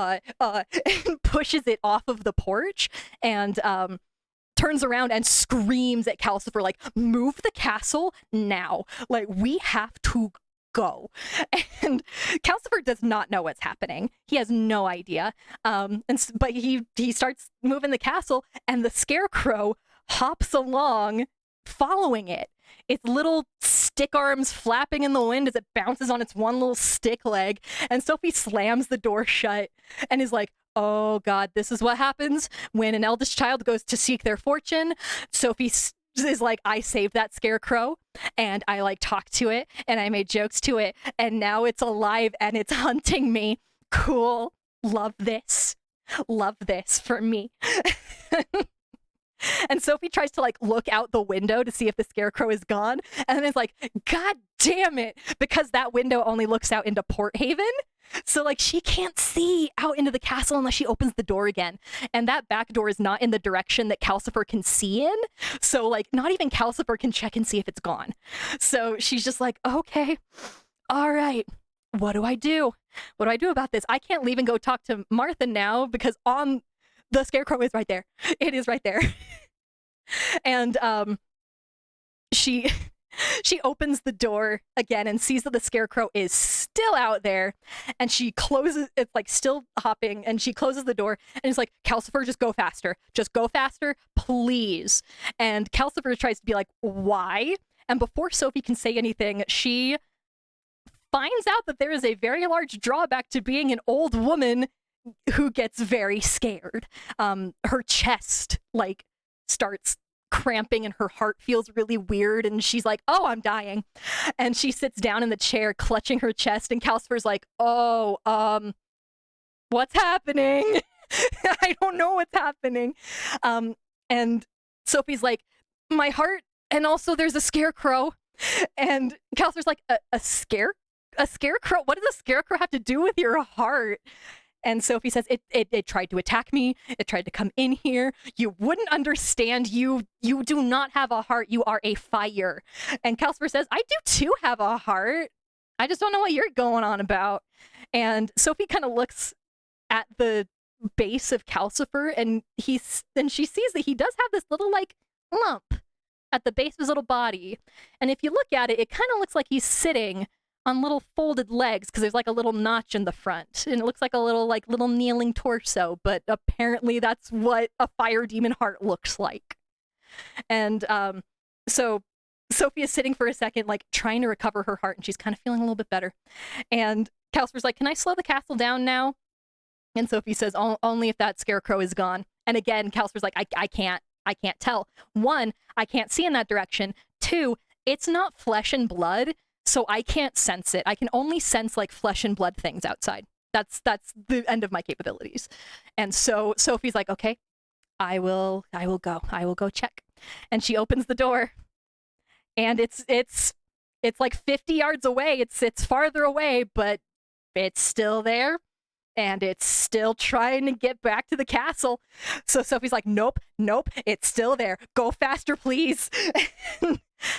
pushes it off of the porch, and turns around and screams at Calcifer, like, move the castle now. Like, we have to go. And Calcifer does not know what's happening. He has no idea. But he starts moving the castle, and the Scarecrow hops along following it. Its little stick arms flapping in the wind as it bounces on its one little stick leg. And Sophie slams the door shut and is like, oh god, this is what happens when an eldest child goes to seek their fortune. Sophie is like, I saved that Scarecrow, and I like talked to it, and I made jokes to it, and now it's alive and it's hunting me. Cool. Love this for me. And Sophie tries to like look out the window to see if the Scarecrow is gone, and then it's like, god damn it, because that window only looks out into Port Haven. So like she can't see out into the castle unless she opens the door again. And that back door is not in the direction that Calcifer can see in. So like not even Calcifer can check and see if it's gone. So she's just like, okay, all right, what do I do? What do I do about this? I can't leave and go talk to Martha now because the scarecrow is right there. It is right there. And she opens the door again and sees that the scarecrow is still out there, and she closes, it's like still hopping, and she closes the door and is like, Calcifer, just go faster, please. And Calcifer tries to be like, why? And before Sophie can say anything, she finds out that there is a very large drawback to being an old woman who gets very scared. Her chest like starts cramping and her heart feels really weird, and she's like, oh, I'm dying. And she sits down in the chair clutching her chest, and Calcifer's like, oh, what's happening? I don't know what's happening. And Sophie's like, my heart, and also there's a scarecrow. And Calcifer's like, a scarecrow? What does a scarecrow have to do with your heart? And Sophie says, it tried to attack me. It tried to come in here. You wouldn't understand. You do not have a heart. You are a fire. And Calcifer says, I do too have a heart. I just don't know what you're going on about. And Sophie kind of looks at the base of Calcifer, and she sees that he does have this little like lump at the base of his little body. And if you look at it, it kind of looks like he's sitting on little folded legs because there's like a little notch in the front, and it looks like a little kneeling torso, but apparently that's what a fire demon heart looks like. And so Sophie is sitting for a second like trying to recover her heart, and she's kind of feeling a little bit better. And Calcifer's like, can I slow the castle down now? And Sophie says, only if that scarecrow is gone. And again, Calcifer's like, I can't tell. 1, I can't see in that direction. 2, it's not flesh and blood, so I can't sense it. I can only sense like flesh and blood things outside. That's the end of my capabilities. And so Sophie's like, okay, I will go check. And she opens the door, and it's like 50 yards away. It's farther away, but it's still there, and it's still trying to get back to the castle. So Sophie's like, nope, it's still there. Go faster, please.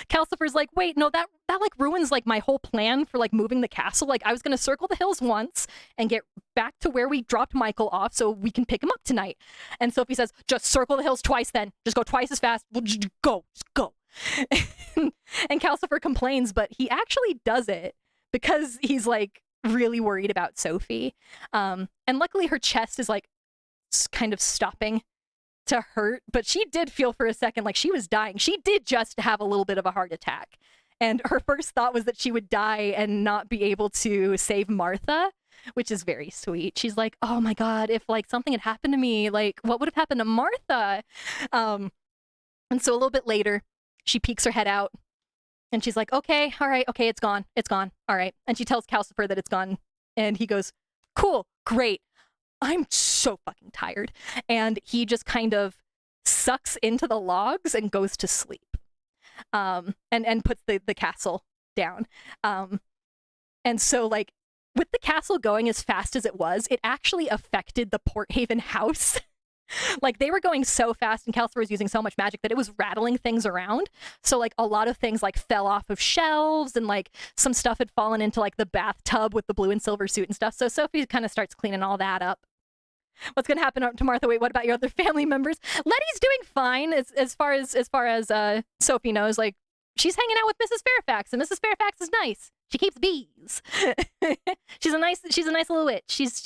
Calcifer's like, wait, no, that like ruins like my whole plan for like moving the castle. Like I was going to circle the hills once and get back to where we dropped Michael off so we can pick him up tonight. And Sophie says, just circle the hills twice then. Just go twice as fast. We'll just go. And Calcifer complains, but he actually does it because he's like really worried about Sophie. And luckily her chest is like kind of stopping to hurt, but she did feel for a second like she was dying. She did just have a little bit of a heart attack, and her first thought was that she would die and not be able to save Martha, which is very sweet. She's like, oh my god, if like something had happened to me, like what would have happened to Martha? And so a little bit later she peeks her head out, and she's like, okay, all right, okay, it's gone, all right. And she tells Calcifer that it's gone, and he goes, cool, great, I'm so fucking tired. And he just kind of sucks into the logs and goes to sleep. And puts the castle down. And so like with the castle going as fast as it was, it actually affected the Port Haven house. Like they were going so fast, and Calcifer was using so much magic that it was rattling things around. So like a lot of things like fell off of shelves, and like some stuff had fallen into like the bathtub with the blue and silver suit and stuff. So Sophie kind of starts cleaning all that up. What's going to happen to Martha? Wait, what about your other family members? Letty's doing fine as far as Sophie knows. Like she's hanging out with Mrs. Fairfax, and Mrs. Fairfax is nice. She keeps bees. she's a nice little witch. She's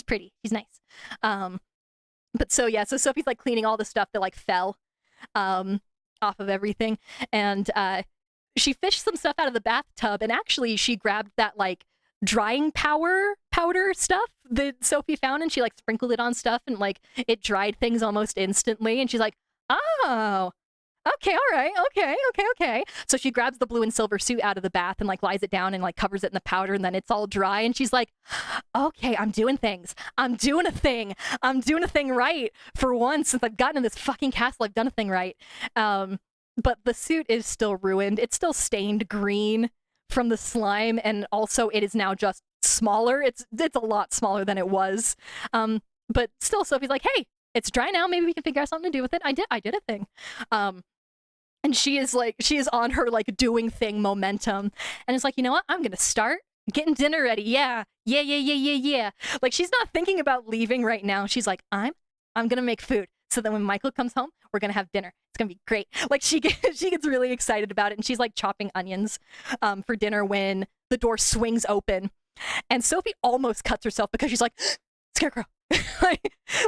pretty. She's nice. But so Sophie's like cleaning all the stuff that like fell off of everything, and she fished some stuff out of the bathtub, and actually she grabbed that like drying powder stuff that Sophie found, and she like sprinkled it on stuff, and like it dried things almost instantly. And she's like, oh, okay, all right, okay. So she grabs the blue and silver suit out of the bath and like lies it down and like covers it in the powder, and then it's all dry, and she's like, okay, I'm doing things. I'm doing a thing right for once. Since I've gotten in this fucking castle, I've done a thing right. But the suit is still ruined. It's still stained green from the slime, and also it is now just smaller. It's a lot smaller than it was. But still, Sophie's like, hey, it's dry now. Maybe we can figure out something to do with it. I did a thing. And she is on her like doing thing momentum, and it's like, you know what? I'm gonna start getting dinner ready. Yeah. Like she's not thinking about leaving right now. She's like, I'm gonna make food. So then when Michael comes home, we're gonna have dinner. It's gonna be great. Like she gets really excited about it, and she's like chopping onions for dinner when the door swings open, and Sophie almost cuts herself because she's like, Scarecrow.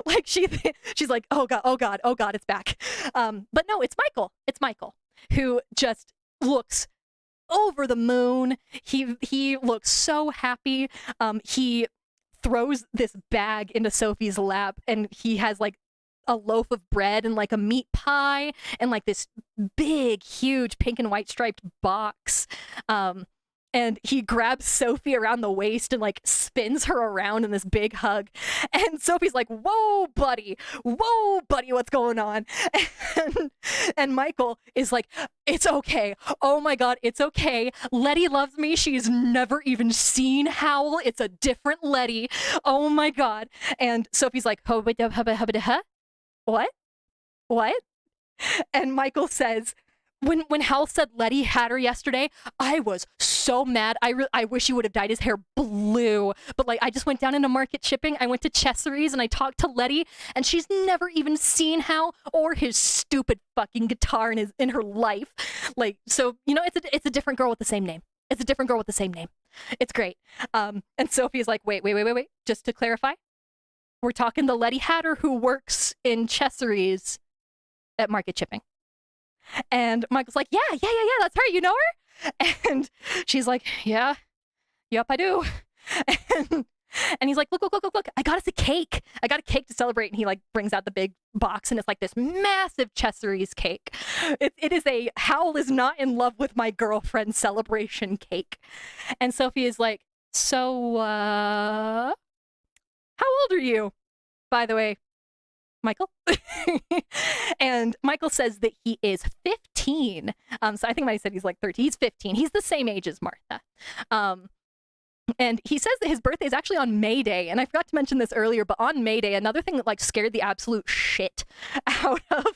like she's like, oh god, it's back. But no, it's Michael. It's Michael who just looks over the moon. He looks so happy. He throws this bag into Sophie's lap, and he has like a loaf of bread and like a meat pie and like this big, huge pink and white striped box. And he grabs Sophie around the waist and like spins her around in this big hug. And Sophie's like, whoa, buddy, what's going on? And Michael is like, it's okay. Oh my God, it's okay. Letty loves me. She's never even seen Howl. It's a different Letty. Oh my God. And Sophie's like, what? And Michael says, when Howl said Letty had her yesterday, I was so mad. I wish he would have dyed his hair blue. But like, I just went down into market shipping. I went to Chesseries and I talked to Letty, and she's never even seen Howl or his stupid fucking guitar in her life. Like, so you know, it's a different girl with the same name. It's a different girl with the same name. It's great. And Sophie's like, wait. Just to clarify, we're talking the Letty Hatter who works in Chesseries at market shipping. And Michael's like, yeah, that's her. You know her? And she's like, yeah, yep, I do. And he's like, look, I got us a cake. I got a cake to celebrate. And he like brings out the big box, and it's like this massive Chesseries cake. It is a Howl is not in love with my girlfriend celebration cake. And Sophie is like, so, how old are you, by the way, Michael? And Michael says that he is 15. So I think Mighty said he's like 13. He's 15. He's the same age as Martha. And he says that his birthday is actually on May Day. And I forgot to mention this earlier, but on May Day, another thing that like scared the absolute shit out of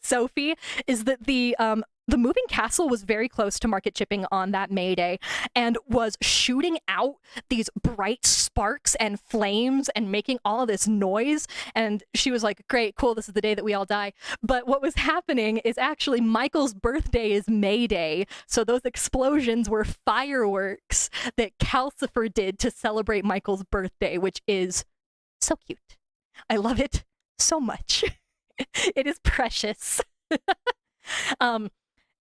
Sophie is that the moving castle was very close to market shipping on that May Day and was shooting out these bright sparks and flames and making all of this noise. And she was like, great, cool, this is the day that we all die. But what was happening is actually Michael's birthday is May Day. So those explosions were fireworks that Calcifer did to celebrate Michael's birthday, which is so cute. I love it so much. It is precious.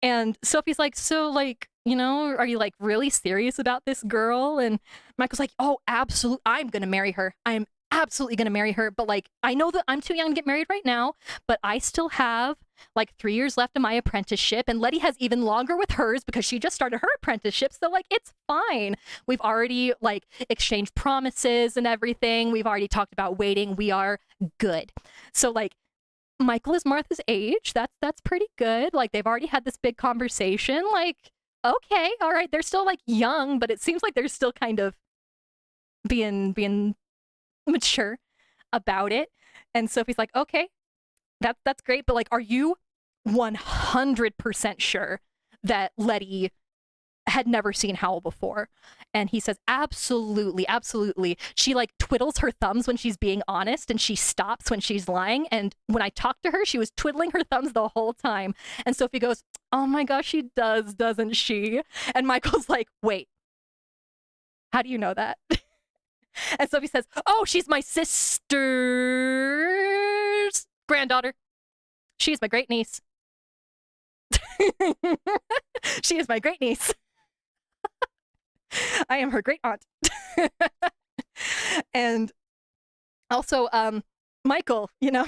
And Sophie's like, so like, you know, are you like really serious about this girl? And Michael's like, oh, absolutely. I'm going to marry her. I'm absolutely going to marry her. But like, I know that I'm too young to get married right now, but I still have like 3 years left of my apprenticeship. And Letty has even longer with hers because she just started her apprenticeship. So like, it's fine. We've already like exchanged promises and everything. We've already talked about waiting. We are good. So like, Michael is Martha's age. That's pretty good. Like they've already had this big conversation. Like, okay, all right. They're still like young, but it seems like they're still kind of being mature about it. And Sophie's like, okay, that's great. But like, are you 100% sure that Letty had never seen Howl before? And he says, absolutely. She like twiddles her thumbs when she's being honest, and she stops when she's lying. And when I talked to her, she was twiddling her thumbs the whole time. And Sophie goes, oh my gosh, she does, doesn't she? And Michael's like, wait, how do you know that? And Sophie says, oh, she's my sister's granddaughter. She's my great niece. She is my great niece. I am her great aunt. And also, Michael, you know,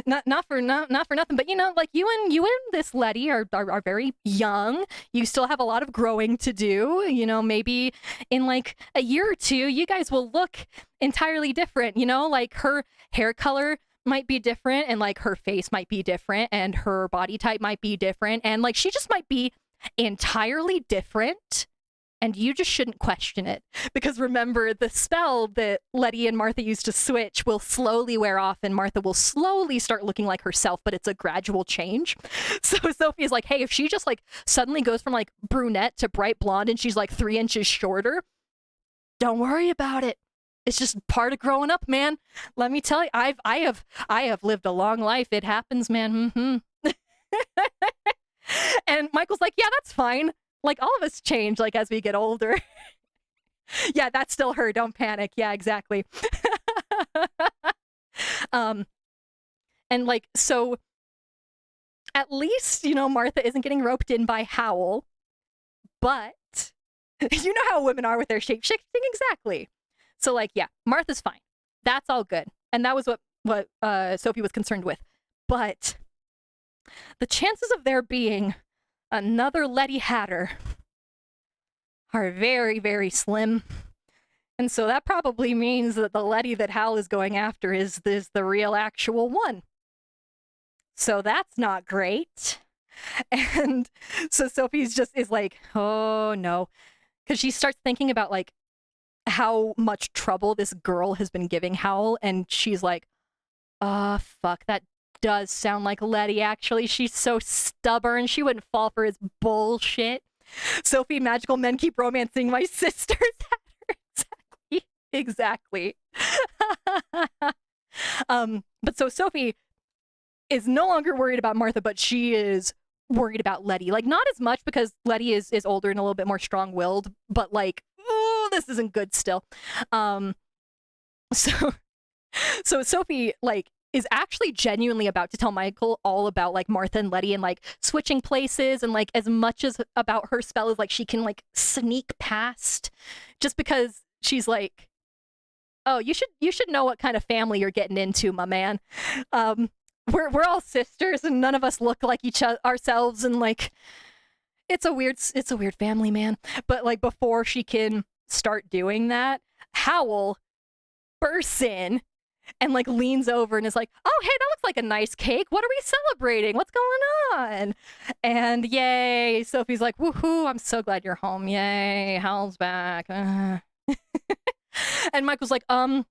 not for nothing, but you know, like you and this Letty are very young. You still have a lot of growing to do. You know, maybe in like a year or two, you guys will look entirely different. You know, like her hair color might be different, and like her face might be different, and her body type might be different, and like she just might be entirely different. and you just shouldn't question it. Because remember, the spell that Letty and Martha used to switch will slowly wear off, and Martha will slowly start looking like herself, but it's a gradual change. So Sophie is like, hey, if she just like suddenly goes from like brunette to bright blonde and she's like 3 inches shorter, don't worry about it. It's just part of growing up, man. Let me tell you, I have lived a long life. It happens, man. Mm-hmm. And Michael's like, yeah, that's fine. Like, all of us change, like, as we get older. Yeah, that's still her. Don't panic. Yeah, exactly. And like, so at least, you know, Martha isn't getting roped in by Howl, but you know how women are with their shape-shifting, exactly. So like, yeah, Martha's fine. That's all good. And that was what Sophie was concerned with. But the chances of there being another Letty Hatter are very, very slim. And so that probably means that the Letty that Hal is going after is the real actual one. So that's not great. And so Sophie's just is like, oh no. Because she starts thinking about like how much trouble this girl has been giving Howl, and she's like, oh fuck, that does sound like Letty, actually. She's so stubborn. She wouldn't fall for his bullshit. Sophie, magical men keep romancing my sisters. Exactly. But so Sophie is no longer worried about Martha, but she is worried about Letty. Like, not as much because Letty is older and a little bit more strong-willed, but like, oh, this isn't good still. So Sophie, like, is actually genuinely about to tell Michael all about like Martha and Letty and like switching places, and like as much as about her spell as like she can like sneak past, just because she's like, oh, you should know what kind of family you're getting into, my man. We're all sisters and none of us look like ourselves, and like it's a weird family, man. But like before she can start doing that, Howl bursts in and like leans over and is like, oh, hey, that looks like a nice cake. What are we celebrating? What's going on? And yay, Sophie's like, woohoo, I'm so glad you're home. Yay, Howl's back. And Michael's like, I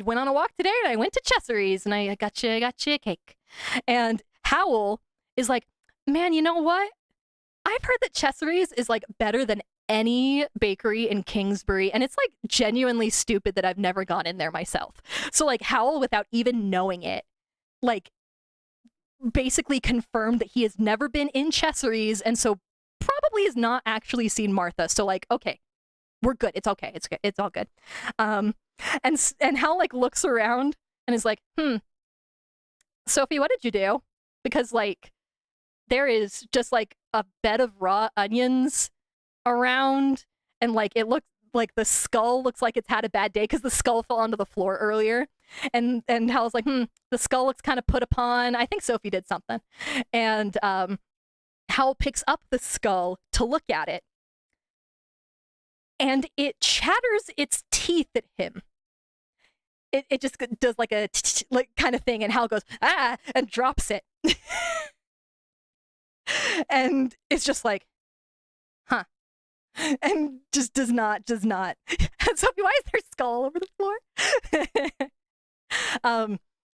went on a walk today and I went to Chessery's and I got you a cake. And Howl is like, man, you know what? I've heard that Chessery's is like better than any bakery in Kingsbury, and it's like genuinely stupid that I've never gone in there myself. So like Howl, without even knowing it, like basically confirmed that he has never been in Chessery's, and so probably has not actually seen Martha. So like, okay, we're good. It's okay. It's good. It's all good. And Howl like looks around and is like, Sophie, what did you do? Because like there is just like a bed of raw onions around, and like it looks like the skull looks like it's had a bad day because the skull fell onto the floor earlier. And Howl's like, the skull looks kind of put upon. I think Sophie did something. And Howl picks up the skull to look at it, and it chatters its teeth at him. It just does like a like kind of thing, and Howl goes, ah, and drops it. And it's just like, huh. And just does not. And Sophie, why is there a skull all over the floor?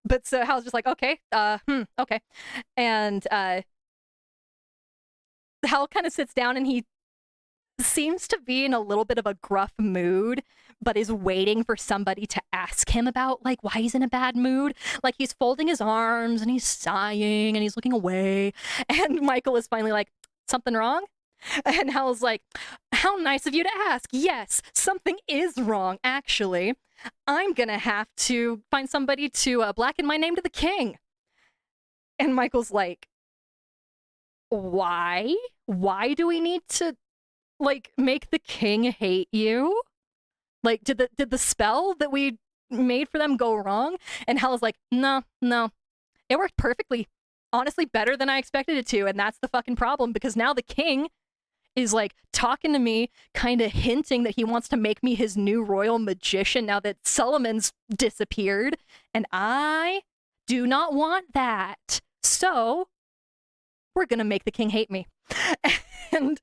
But so Hal's just like, okay, okay. And Hal kind of sits down and he seems to be in a little bit of a gruff mood, but is waiting for somebody to ask him about like why he's in a bad mood. Like he's folding his arms and he's sighing and he's looking away. And Michael is finally like, something wrong? And Hal's like, how nice of you to ask. Yes, something is wrong, actually. I'm gonna have to find somebody to blacken my name to the king. And Michael's like, why? Why do we need to, like, make the king hate you? Like, did the spell that we made for them go wrong? And Hal is like, no. It worked perfectly. Honestly, better than I expected it to. And that's the fucking problem, because now the king is like talking to me, kind of hinting that he wants to make me his new royal magician now that Solomon's disappeared. And I do not want that. So we're gonna make the king hate me. and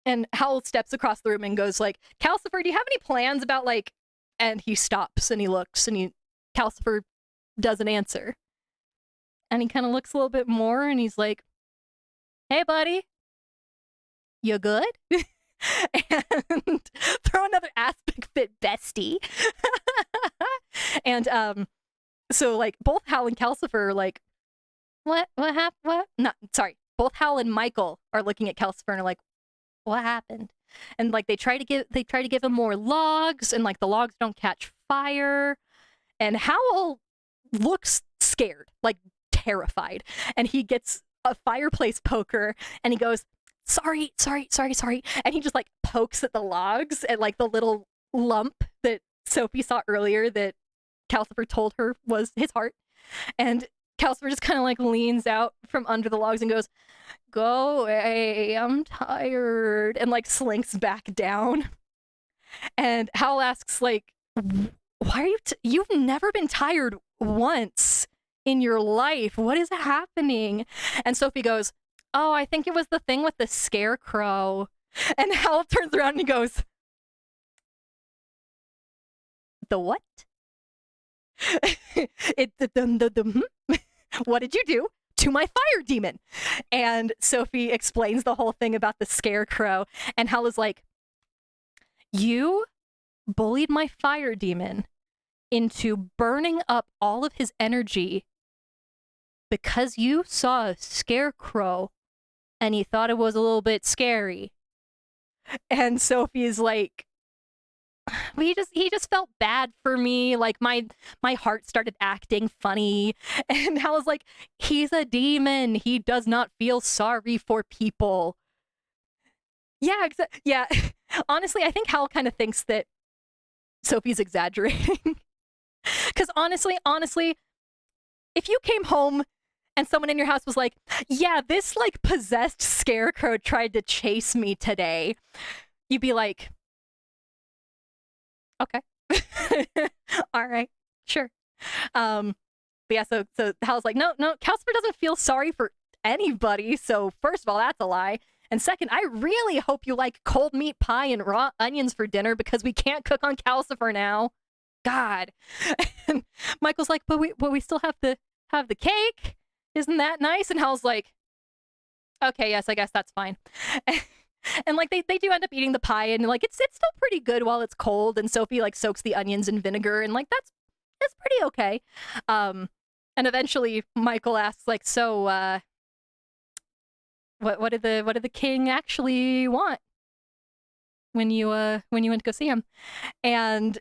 and Howl steps across the room and goes like, Calcifer, do you have any plans about like, and he stops and he looks and Calcifer doesn't answer. And he kind of looks a little bit more and he's like, hey buddy, you good? And throw another aspect fit bestie. And so like both Howl and Calcifer are like, what happened? What? No, sorry. Both Howl and Michael are looking at Calcifer and are like, what happened? And like they try to give him more logs, and like the logs don't catch fire. And Howl looks scared, like terrified. And he gets a fireplace poker and he goes, sorry. And he just like pokes at the logs at like the little lump that Sophie saw earlier that Calcifer told her was his heart. And Calcifer just kind of like leans out from under the logs and goes, go away, I'm tired, and like slinks back down. And Howl asks like, why are you you've never been tired once in your life. What is happening? And Sophie goes, oh, I think it was the thing with the scarecrow. And Howl turns around and he goes, the what? What did you do to my fire demon? And Sophie explains the whole thing about the scarecrow. And Howl is like, you bullied my fire demon into burning up all of his energy because you saw a scarecrow and you thought it was a little bit scary. And Sophie is like, he just felt bad for me. Like my heart started acting funny. And I was like, he's a demon. He does not feel sorry for people. Yeah, yeah. Honestly, I think Hal kind of thinks that Sophie's exaggerating. Because honestly, if you came home and someone in your house was like, yeah, this like possessed scarecrow tried to chase me today, you'd be like, okay. All right, sure. But yeah, so Hal's like, no, Calcifer doesn't feel sorry for anybody. So first of all, that's a lie. And second, I really hope you like cold meat pie and raw onions for dinner because we can't cook on Calcifer now. God. And Michael's like, but we still have to have the cake. Isn't that nice? And Hal's like, okay, yes, I guess that's fine. And like they do end up eating the pie, and like it's still pretty good while it's cold. And Sophie like soaks the onions in vinegar, and like that's pretty okay. And eventually Michael asks like, so what did the king actually want when you went to go see him? And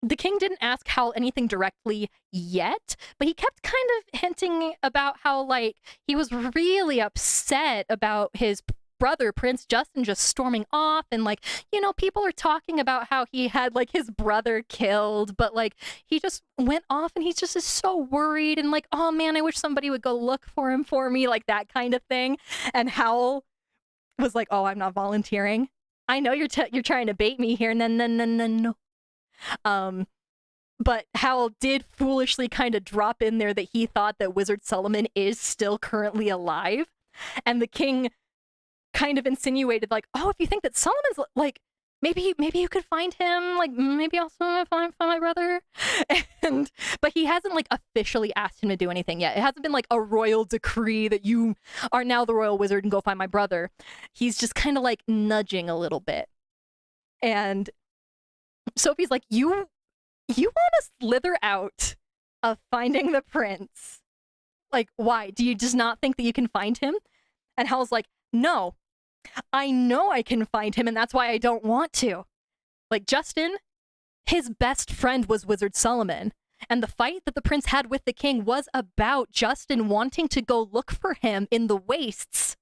the king didn't ask Howl anything directly yet, but he kept kind of hinting about how like he was really upset about his brother Prince Justin just storming off, and like, you know, people are talking about how he had like his brother killed, but like he just went off and he just is so worried, and like, oh man, I wish somebody would go look for him for me, like that kind of thing. And Howl was like, oh, I'm not volunteering. I know you're trying to bait me here. No. But Howl did foolishly kind of drop in there that he thought that Wizard Solomon is still currently alive, and the king kind of insinuated like, oh, if you think that Solomon's like, maybe you could find him, like maybe also find my brother. But he hasn't like officially asked him to do anything yet. It hasn't been like a royal decree that you are now the royal wizard and go find my brother. He's just kind of like nudging a little bit. And Sophie's like, you want to slither out of finding the prince? Like, why? Do you just not think that you can find him? And Hal's like, no, I know I can find him, and that's why I don't want to. Like, Justin, his best friend was Wizard Solomon, and the fight that the prince had with the king was about Justin wanting to go look for him in the wastes.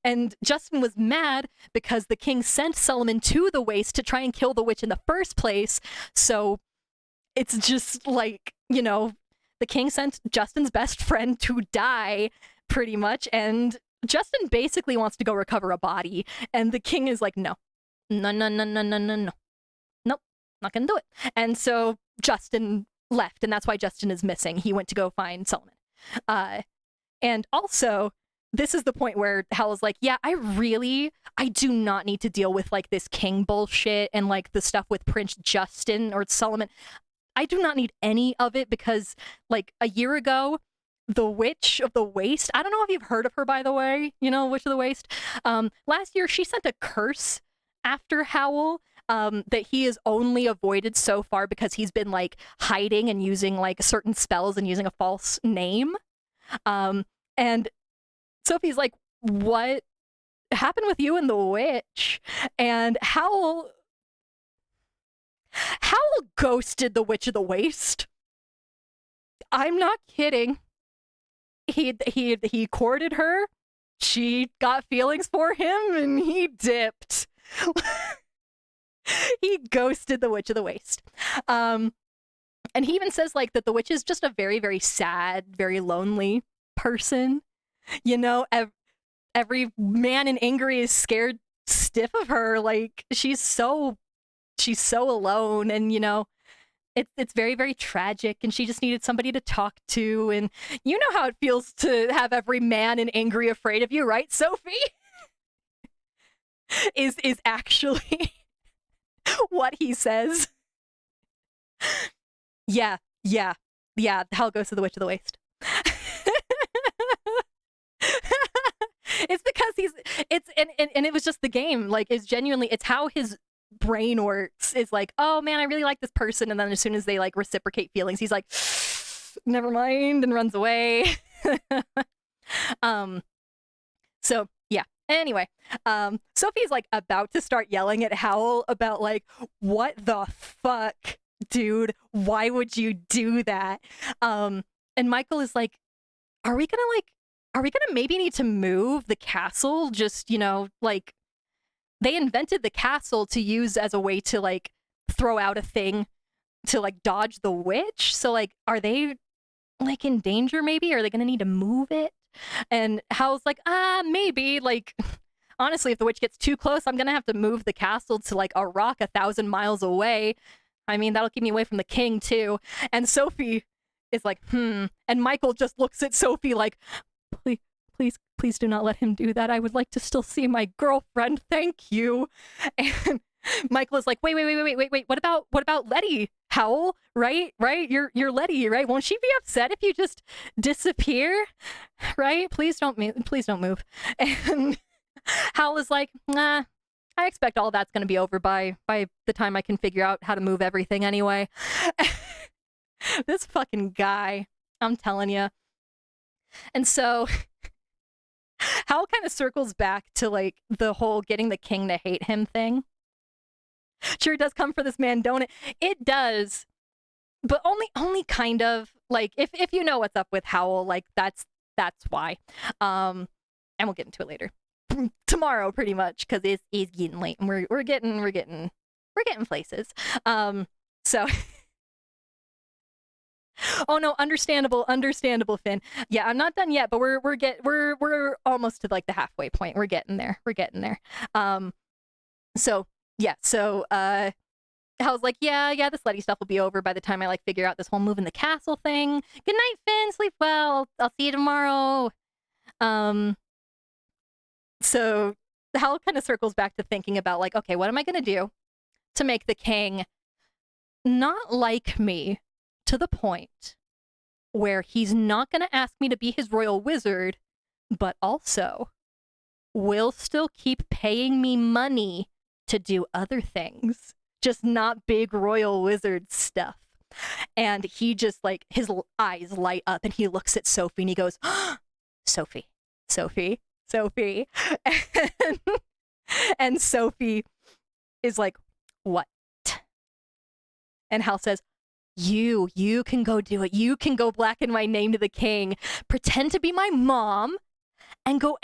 And Justin was mad because the king sent Solomon to the waste to try and kill the witch in the first place. So it's just like, you know, the king sent Justin's best friend to die, pretty much, and Justin basically wants to go recover a body, and the king is like, no. Nope, not gonna do it. And so Justin left, and that's why Justin is missing. He went to go find Solomon. And also, this is the point where Howl's like, yeah, I do not need to deal with like this king bullshit and like the stuff with Prince Justin or Solomon. I do not need any of it because like a year ago, the Witch of the Waste, I don't know if you've heard of her, by the way, you know, Witch of the Waste. Last year, she sent a curse after Howl that he has only avoided so far because he's been like hiding and using like certain spells and using a false name. And Sophie's like, what happened with you and the witch? And Howl ghosted the Witch of the Waste. I'm not kidding. He courted her. She got feelings for him and he dipped. He ghosted the Witch of the Waste. And he even says like that the witch is just a very, very sad, very lonely person. You know, every man in Angry is scared stiff of her. Like she's so alone, and you know, it's very, very tragic, and she just needed somebody to talk to. And you know how it feels to have every man in Angry afraid of you, right, Sophie? is actually what he says. Yeah. Hell goes to the Witch of the Waste. It's because and it was just the game. Like, it's genuinely, it's how his brain works. Is like, oh man, I really like this person, and then as soon as they like reciprocate feelings, he's like, never mind, and runs away. So yeah. Anyway, Sophie's like about to start yelling at Howl about like, what the fuck, dude? Why would you do that? And Michael is like, are we gonna maybe need to move the castle? Just, you know, like, they invented the castle to use as a way to like throw out a thing to like dodge the witch. So like, are they like in danger maybe? Are they gonna need to move it? And Howl's like, maybe. Like, honestly, if the witch gets too close, I'm gonna have to move the castle to like a rock 1,000 miles away. I mean, that'll keep me away from the king too. And Sophie is like, And Michael just looks at Sophie like, please do not let him do that. I would like to still see my girlfriend. Thank you. And Michael is like, wait. What about Letty, Howl? Right? You're Letty, right? Won't she be upset if you just disappear? Right? Please don't move. And Howl is like, nah, I expect all that's going to be over by the time I can figure out how to move everything anyway. This fucking guy, I'm telling you. And so Howl kind of circles back to like the whole getting the king to hate him thing. Sure, it does come for this man, don't it? It does, but only kind of. Like, if you know what's up with Howl, like that's why. And we'll get into it later tomorrow, pretty much, because it's getting late and we're getting places. So. Oh no, understandable, Finn. Yeah, I'm not done yet, but we're almost to like the halfway point. We're getting there. So Hal's like, yeah, this Letty stuff will be over by the time I like figure out this whole moving the castle thing. Good night, Finn. Sleep well. I'll see you tomorrow. So Hal kind of circles back to thinking about like, okay, what am I gonna do to make the king not like me to the point where he's not going to ask me to be his royal wizard, but also will still keep paying me money to do other things, just not big royal wizard stuff. And he just like, his eyes light up and he looks at Sophie and he goes, Sophie. And Sophie is like, what? And Hal says, you can go do it. You can go blacken my name to the king, pretend to be my mom, and go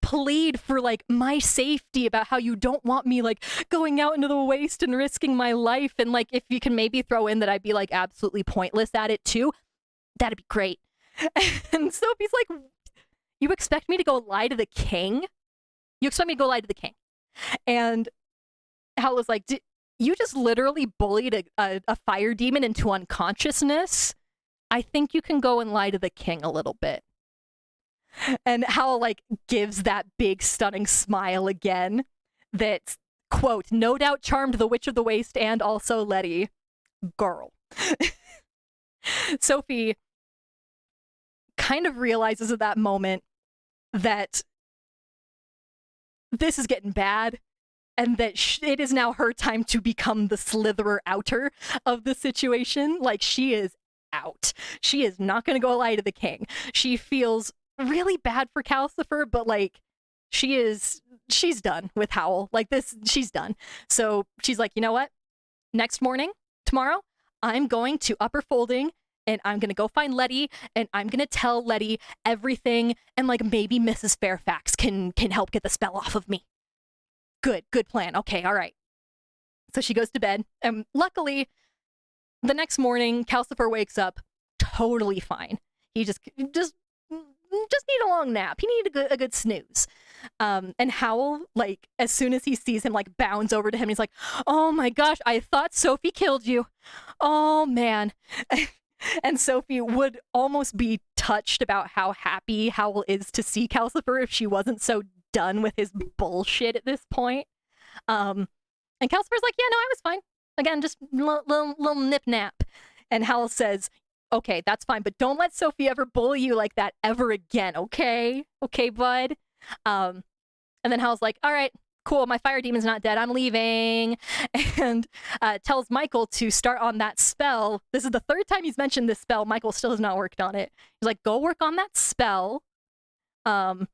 plead for like my safety about how you don't want me like going out into the waste and risking my life. And like, if you can maybe throw in that I'd be like absolutely pointless at it too, that'd be great. And Sophie's like, you expect me to go lie to the king? You expect me to go lie to the king? And Hal was like, you just literally bullied a fire demon into unconsciousness. I think you can go and lie to the king a little bit. And Howl, like, gives that big, stunning smile again that's, quote, no doubt charmed the Witch of the Waste and also Letty. Girl. Sophie kind of realizes at that moment that this is getting bad and that it is now her time to become the slitherer outer of the situation. Like, she is out. She is not going to go lie to the king. She feels really bad for Calcifer, but like she's done with Howl. Like this, she's done. So she's like, you know what? Next morning, tomorrow, I'm going to Upper Folding and I'm going to go find Letty and I'm going to tell Letty everything, and like maybe Mrs. Fairfax can help get the spell off of me. Good plan. Okay, all right. So she goes to bed, and luckily the next morning Calcifer wakes up totally fine. He just need a long nap. He needed a good snooze. And Howl, like, as soon as he sees him, like, bounds over to him. He's like, oh my gosh, I thought Sophie killed you. Oh, man. And Sophie would almost be touched about how happy Howl is to see Calcifer if she wasn't so done with his bullshit at this point. And Calcifer's like, yeah, no, I was fine. Again, just little nip nap. And Howl says, okay, that's fine, but don't let Sophie ever bully you like that ever again, okay? Okay, bud? And then Howl's like, all right, cool, my fire demon's not dead, I'm leaving. And tells Michael to start on that spell. This is the third time he's mentioned this spell. Michael still has not worked on it. He's like, go work on that spell. And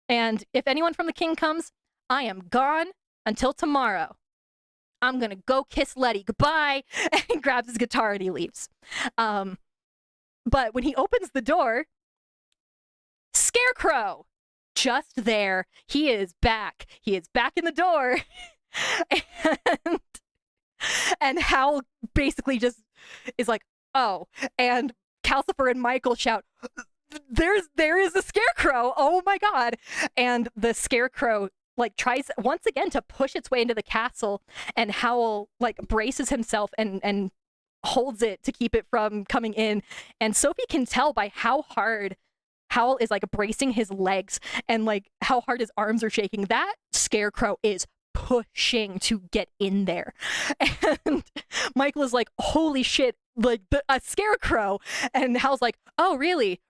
if anyone from the king comes, I am gone until tomorrow. I'm gonna go kiss Letty. Goodbye. And he grabs his guitar and he leaves. But when he opens the door, Scarecrow, just there. He is back. He is back in the door. and Howl basically just is like, oh. And Calcifer and Michael shout, there is a Scarecrow. Oh my God. And the Scarecrow like tries once again to push its way into the castle, and Howl like braces himself and holds it to keep it from coming in. And Sophie can tell by how hard Howl is like bracing his legs and like how hard his arms are shaking, that Scarecrow is pushing to get in there. And Michael is like, holy shit, like a Scarecrow. And Howl's like, oh really?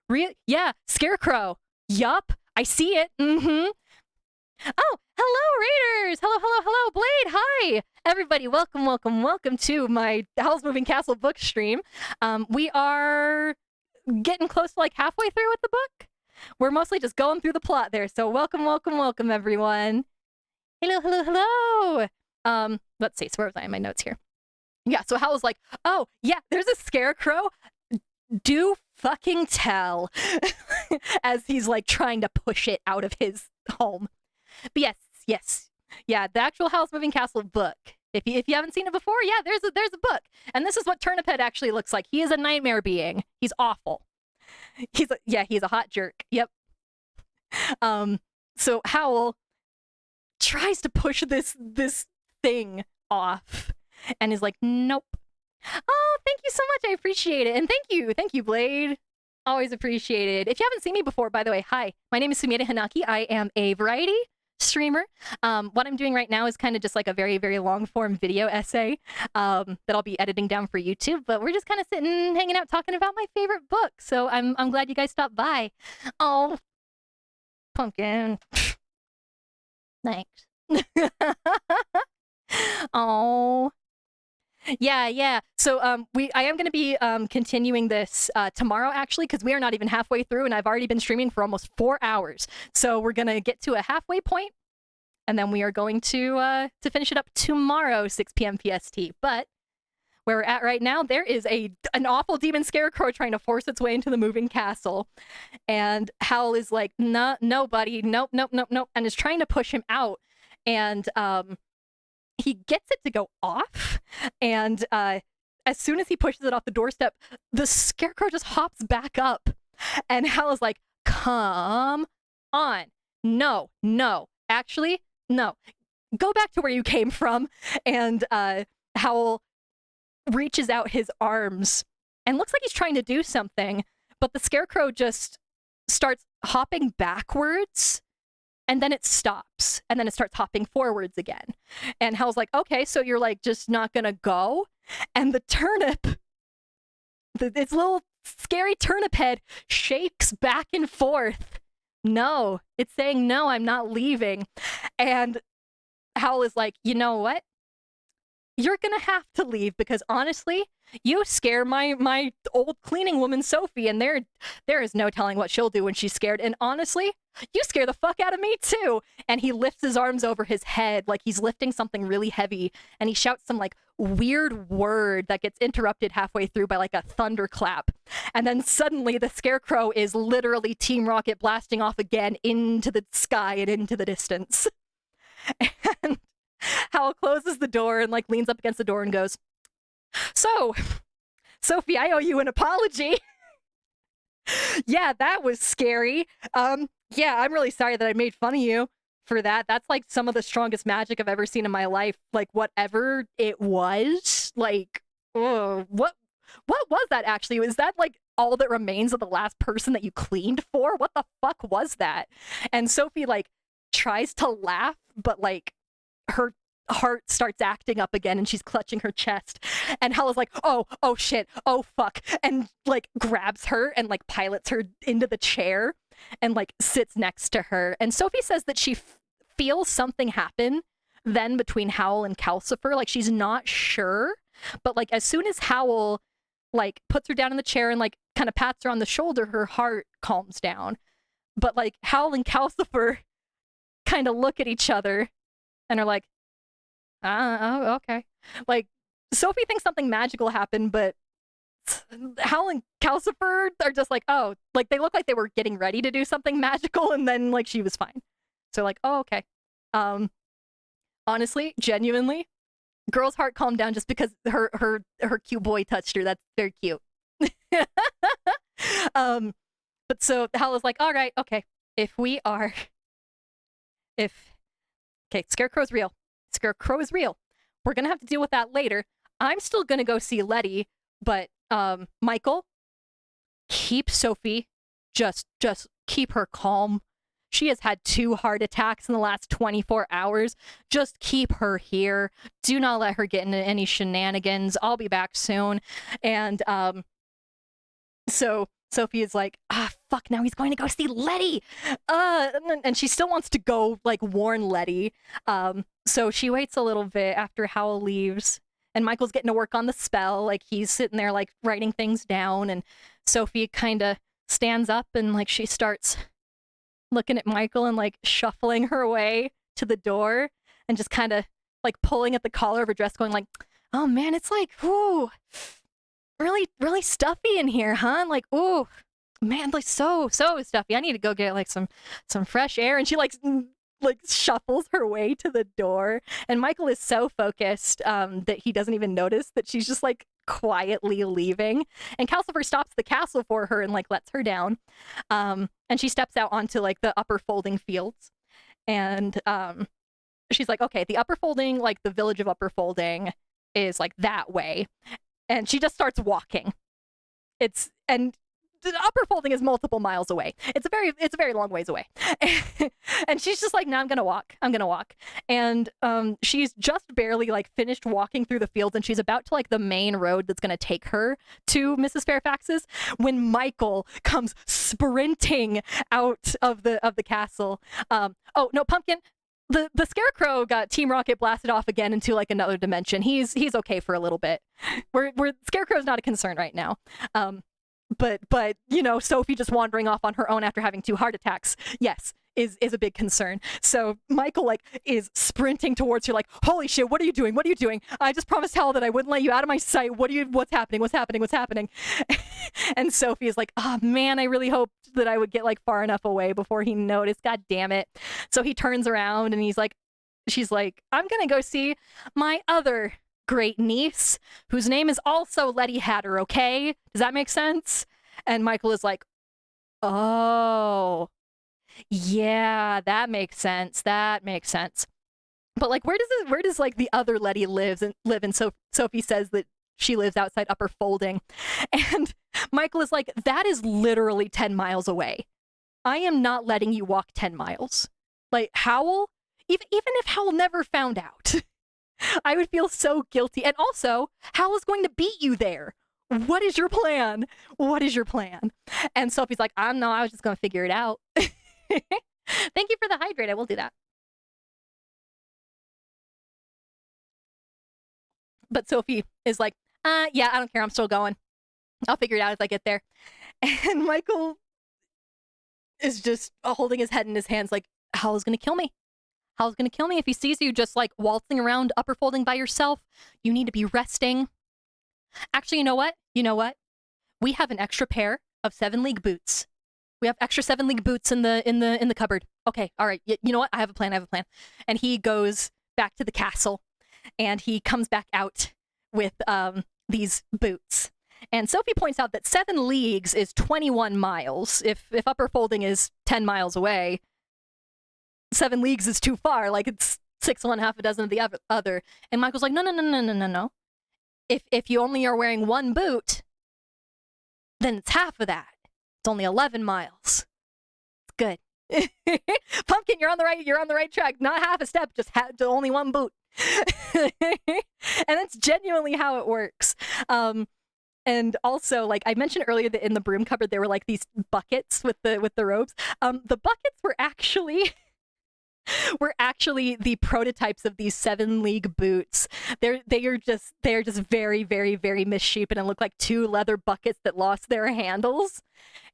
Yeah, Scarecrow. Yup, I see it. Mm-hmm. Oh, hello, Raiders! Hello, Blade, hi! Everybody, welcome to my Howl's Moving Castle book stream. We are getting close to like halfway through with the book. We're mostly just going through the plot there, so welcome, everyone. Hello. Let's see, so where was I in my notes here? Yeah, so Howl's like, oh, yeah, there's a Scarecrow. Do fucking tell. As he's like trying to push it out of his home. But yes. Yeah, the actual Howl's Moving Castle book. If you haven't seen it before, yeah, there's a book. And this is what Turniphead actually looks like. He is a nightmare being. He's awful. He's a hot jerk. Yep. So Howl tries to push this thing off and is like, nope. Oh, thank you so much. I appreciate it. And thank you, Blade. Always appreciated. If you haven't seen me before, by the way, hi. My name is Sumire Hanaki. I am a variety streamer. What I'm doing right now is kind of just like a very, very long form video essay that I'll be editing down for YouTube, but we're just kind of sitting, hanging out, talking about my favorite book. So I'm glad you guys stopped by. Oh, pumpkin. Thanks. Oh. Yeah. So I am going to be continuing this tomorrow, actually, because we are not even halfway through, and I've already been streaming for almost 4 hours. So we're going to get to a halfway point, and then we are going to finish it up tomorrow, 6 p.m. PST. But where we're at right now, there is an awful demon Scarecrow trying to force its way into the moving castle, and Howl is like, no, buddy, nope, and is trying to push him out, and he gets it to go off, and as soon as he pushes it off the doorstep, the Scarecrow just hops back up, and Hal is like, come on. No. Actually, no. Go back to where you came from. And Howl reaches out his arms and looks like he's trying to do something, but the scarecrow just starts hopping backwards, and then it stops, and then it starts hopping forwards again. And Howl's like, okay, so you're like just not gonna go? And the turnip, its little scary turnip head shakes back and forth. No, it's saying, no, I'm not leaving. And Howl is like, you know what? You're gonna have to leave, because honestly, you scare my old cleaning woman Sophie, and there is no telling what she'll do when she's scared. And honestly, you scare the fuck out of me too. And he lifts his arms over his head like he's lifting something really heavy, and he shouts some like weird word that gets interrupted halfway through by like a thunderclap. And then suddenly the scarecrow is literally Team Rocket blasting off again into the sky and into the distance. And Howl closes the door and like leans up against the door and goes, so, Sophie, I owe you an apology. Yeah, that was scary. Yeah, I'm really sorry that I made fun of you for that. That's like some of the strongest magic I've ever seen in my life. Like whatever it was, like, oh, what was that actually? Was that like all that remains of the last person that you cleaned for? What the fuck was that? And Sophie like tries to laugh, but like her heart starts acting up again, and she's clutching her chest. And Hell is like, oh shit, oh fuck, and like grabs her and like pilots her into the chair and like sits next to her. And Sophie says that she feels something happen then between Howl and Calcifer. Like she's not sure, but like as soon as Howl like puts her down in the chair and like kind of pats her on the shoulder, her heart calms down. But like Howl and Calcifer kind of look at each other and are like, oh, okay. Like, Sophie thinks something magical happened, but Howl and Calcifer are just like, oh, like they look like they were getting ready to do something magical, and then like she was fine. So like, oh, okay. Honestly, genuinely, girl's heart calmed down just because her cute boy touched her. That's very cute. But so Howl is like, all right, okay. Okay, Scarecrow's real. Scarecrow is real. We're gonna have to deal with that later. I'm still gonna go see Letty, but Michael, keep Sophie. Just keep her calm. She has had 2 heart attacks in the last 24 hours. Just keep her here. Do not let her get into any shenanigans. I'll be back soon. And so Sophie is like, fuck, now he's going to go see Letty. And she still wants to go like warn Letty. So she waits a little bit after Howl leaves, and Michael's getting to work on the spell. Like he's sitting there like writing things down, and Sophie kind of stands up and like she starts looking at Michael and like shuffling her way to the door and just kind of like pulling at the collar of her dress, going like, oh man, it's like, ooh, really stuffy in here, huh? Like, ooh, man, like so stuffy. I need to go get like some fresh air. And she like shuffles her way to the door, and Michael is so focused that he doesn't even notice that she's just like quietly leaving. And Calcifer stops the castle for her and like lets her down, and she steps out onto like the upper folding fields, and she's like, okay, the upper folding, like the village of upper folding is like that way. And she just starts walking. And the upper folding is multiple miles away. It's a very long ways away. And she's just like, no, I'm gonna walk. And she's just barely like finished walking through the fields, and she's about to like the main road that's gonna take her to Mrs. Fairfax's, when Michael comes sprinting out of the castle. Oh no, Pumpkin. The Scarecrow got Team Rocket blasted off again into like another dimension. He's okay for a little bit. We're Scarecrow's not a concern right now. But you know, Sophie just wandering off on her own after having 2 heart attacks, yes, is a big concern. So Michael like is sprinting towards her like, holy shit, what are you doing? I just promised Hal that I wouldn't let you out of my sight. What's happening? And Sophie is like, oh man, I really hoped that I would get like far enough away before he noticed. God damn it. So he turns around and she's like, I'm gonna go see my other great niece, whose name is also Letty Hatter, okay? Does that make sense? And Michael is like, oh, yeah, that makes sense. But like, where does like the other Letty live? And Sophie says that she lives outside Upper Folding. And Michael is like, that is literally 10 miles away. I am not letting you walk 10 miles. Like, Howl, even if Howl never found out, I would feel so guilty. And also, Howl is going to beat you there. What is your plan? What is your plan? And Sophie's like, I don't know, I was just going to figure it out. Thank you for the hydrate. I will do that. But Sophie is like, yeah, I don't care. I'm still going. I'll figure it out as I get there. And Michael is just holding his head in his hands like, Howl's gonna kill me. Howl's gonna kill me if he sees you just like waltzing around Upper Folding by yourself. You need to be resting. Actually, you know what? We have an extra pair of 7 League boots. We have extra 7 League boots in the cupboard. Okay, all right. You know what? I have a plan. And he goes back to the castle, and he comes back out with these boots. And Sophie points out that 7 leagues is 21 miles. If Upper Folding is 10 miles away, 7 leagues is too far. Like, it's 6 1/2 a dozen of the other. And Michael's like, no. If you only are wearing 1 boot, then it's half of that. It's only 11 miles. It's good. Pumpkin, you're on the right track. Not half a step, just only 1 boot. And that's genuinely how it works. And also, like I mentioned earlier, that in the broom cupboard there were like these buckets with the robes. The buckets were actually the prototypes of these 7 League boots. They are just very, very, very misshapen and look like 2 leather buckets that lost their handles.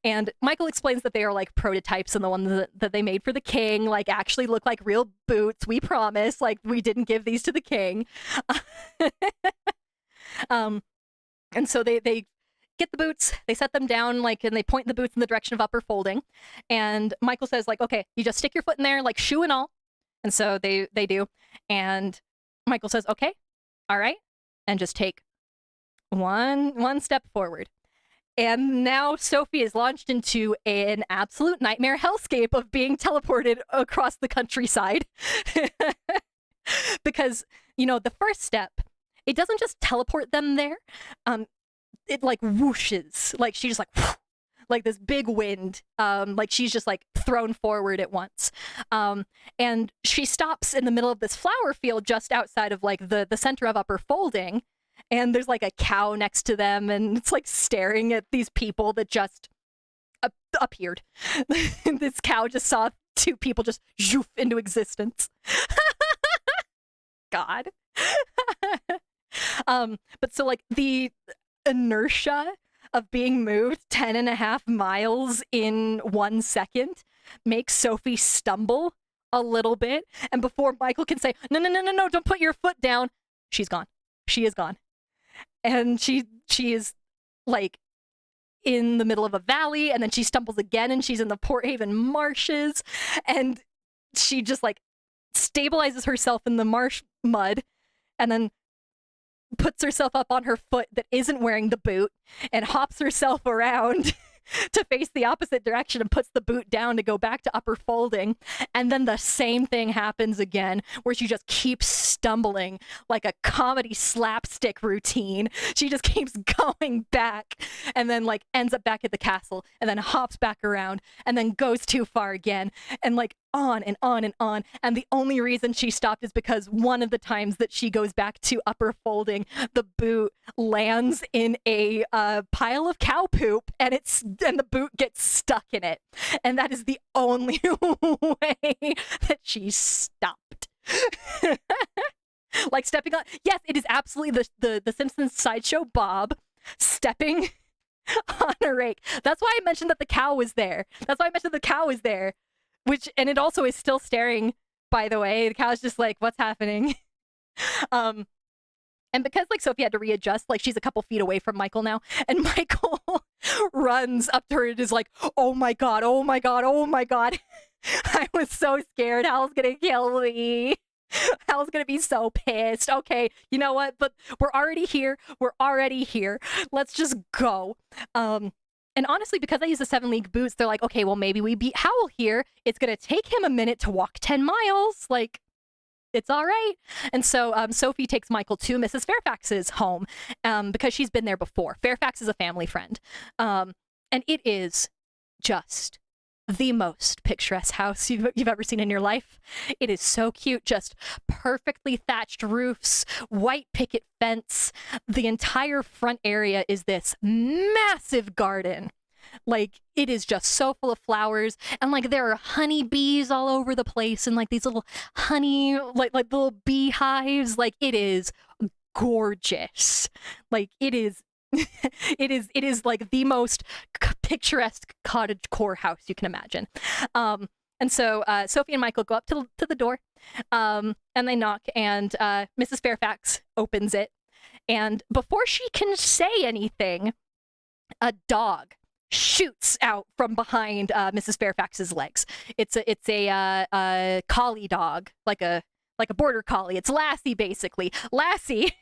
And Michael explains that they are like prototypes, and the ones that they made for the king like actually look like real boots. We promise, like we didn't give these to the king. And so they get the boots, they set them down, like, and they point the boots in the direction of Upper Folding. And Michael says, like, okay, you just stick your foot in there, like shoe and all. And so they do. And Michael says, okay, all right, and just take one step forward. And now Sophie is launched into an absolute nightmare hellscape of being teleported across the countryside. Because, you know, the first step, it doesn't just teleport them there. It like whooshes, like she just like this big wind. Like she's just like thrown forward at once. And she stops in the middle of this flower field just outside of like the center of Upper Folding. And there's like a cow next to them, and it's like staring at these people that just appeared. This cow just saw 2 people just zhoof into existence. God. But so like the inertia of being moved 10.5 miles in 1 second makes Sophie stumble a little bit. And before Michael can say, no, don't put your foot down, she's gone. She is gone. And she is like in the middle of a valley, and then she stumbles again, and she's in the Port Haven marshes, and she just like stabilizes herself in the marsh mud, and then puts herself up on her foot that isn't wearing the boot, and hops herself around to face the opposite direction and puts the boot down to go back to Upper Folding. And then the same thing happens again, where she just keeps stumbling like a comedy slapstick routine. She just keeps going back, and then like ends up back at the castle, and then hops back around, and then goes too far again, and like on and on and on. And the only reason she stopped is because one of the times that she goes back to Upper Folding, the boot lands in a pile of cow poop, and the boot gets stuck in it. And that is the only way that she stopped. Like stepping on, yes, it is absolutely the Simpsons sideshow Bob stepping on a rake. That's why I mentioned that the cow was there. And it also is still staring, by the way. The cow's just like, what's happening? And because like Sophie had to readjust, like she's a couple feet away from Michael now, and Michael runs up to her and is like, oh my god. I was so scared. Hal's gonna kill me. Hal's gonna be so pissed. Okay, you know what? But we're already here. Let's just go. And honestly, because I use the 7 League boots, they're like, okay, well, maybe we beat Howl here. It's gonna take him a minute to walk 10 miles. Like, it's all right. And so Sophie takes Michael to Mrs. Fairfax's home because she's been there before. Fairfax is a family friend. And it is just the most picturesque house you've ever seen in your life. It is so cute, just perfectly thatched roofs, white picket fence. The entire front area is this massive garden. Like, it is just so full of flowers, and like there are honeybees all over the place, and like these little honey, like little beehives. Like, it is gorgeous. Like, it is it is like the most picturesque cottage core house you can imagine. And so Sophie and Michael go up to the door, and they knock, and Mrs. Fairfax opens it, and before she can say anything, a dog shoots out from behind Mrs. Fairfax's legs. It's a collie dog, like a border collie. It's Lassie, basically. Lassie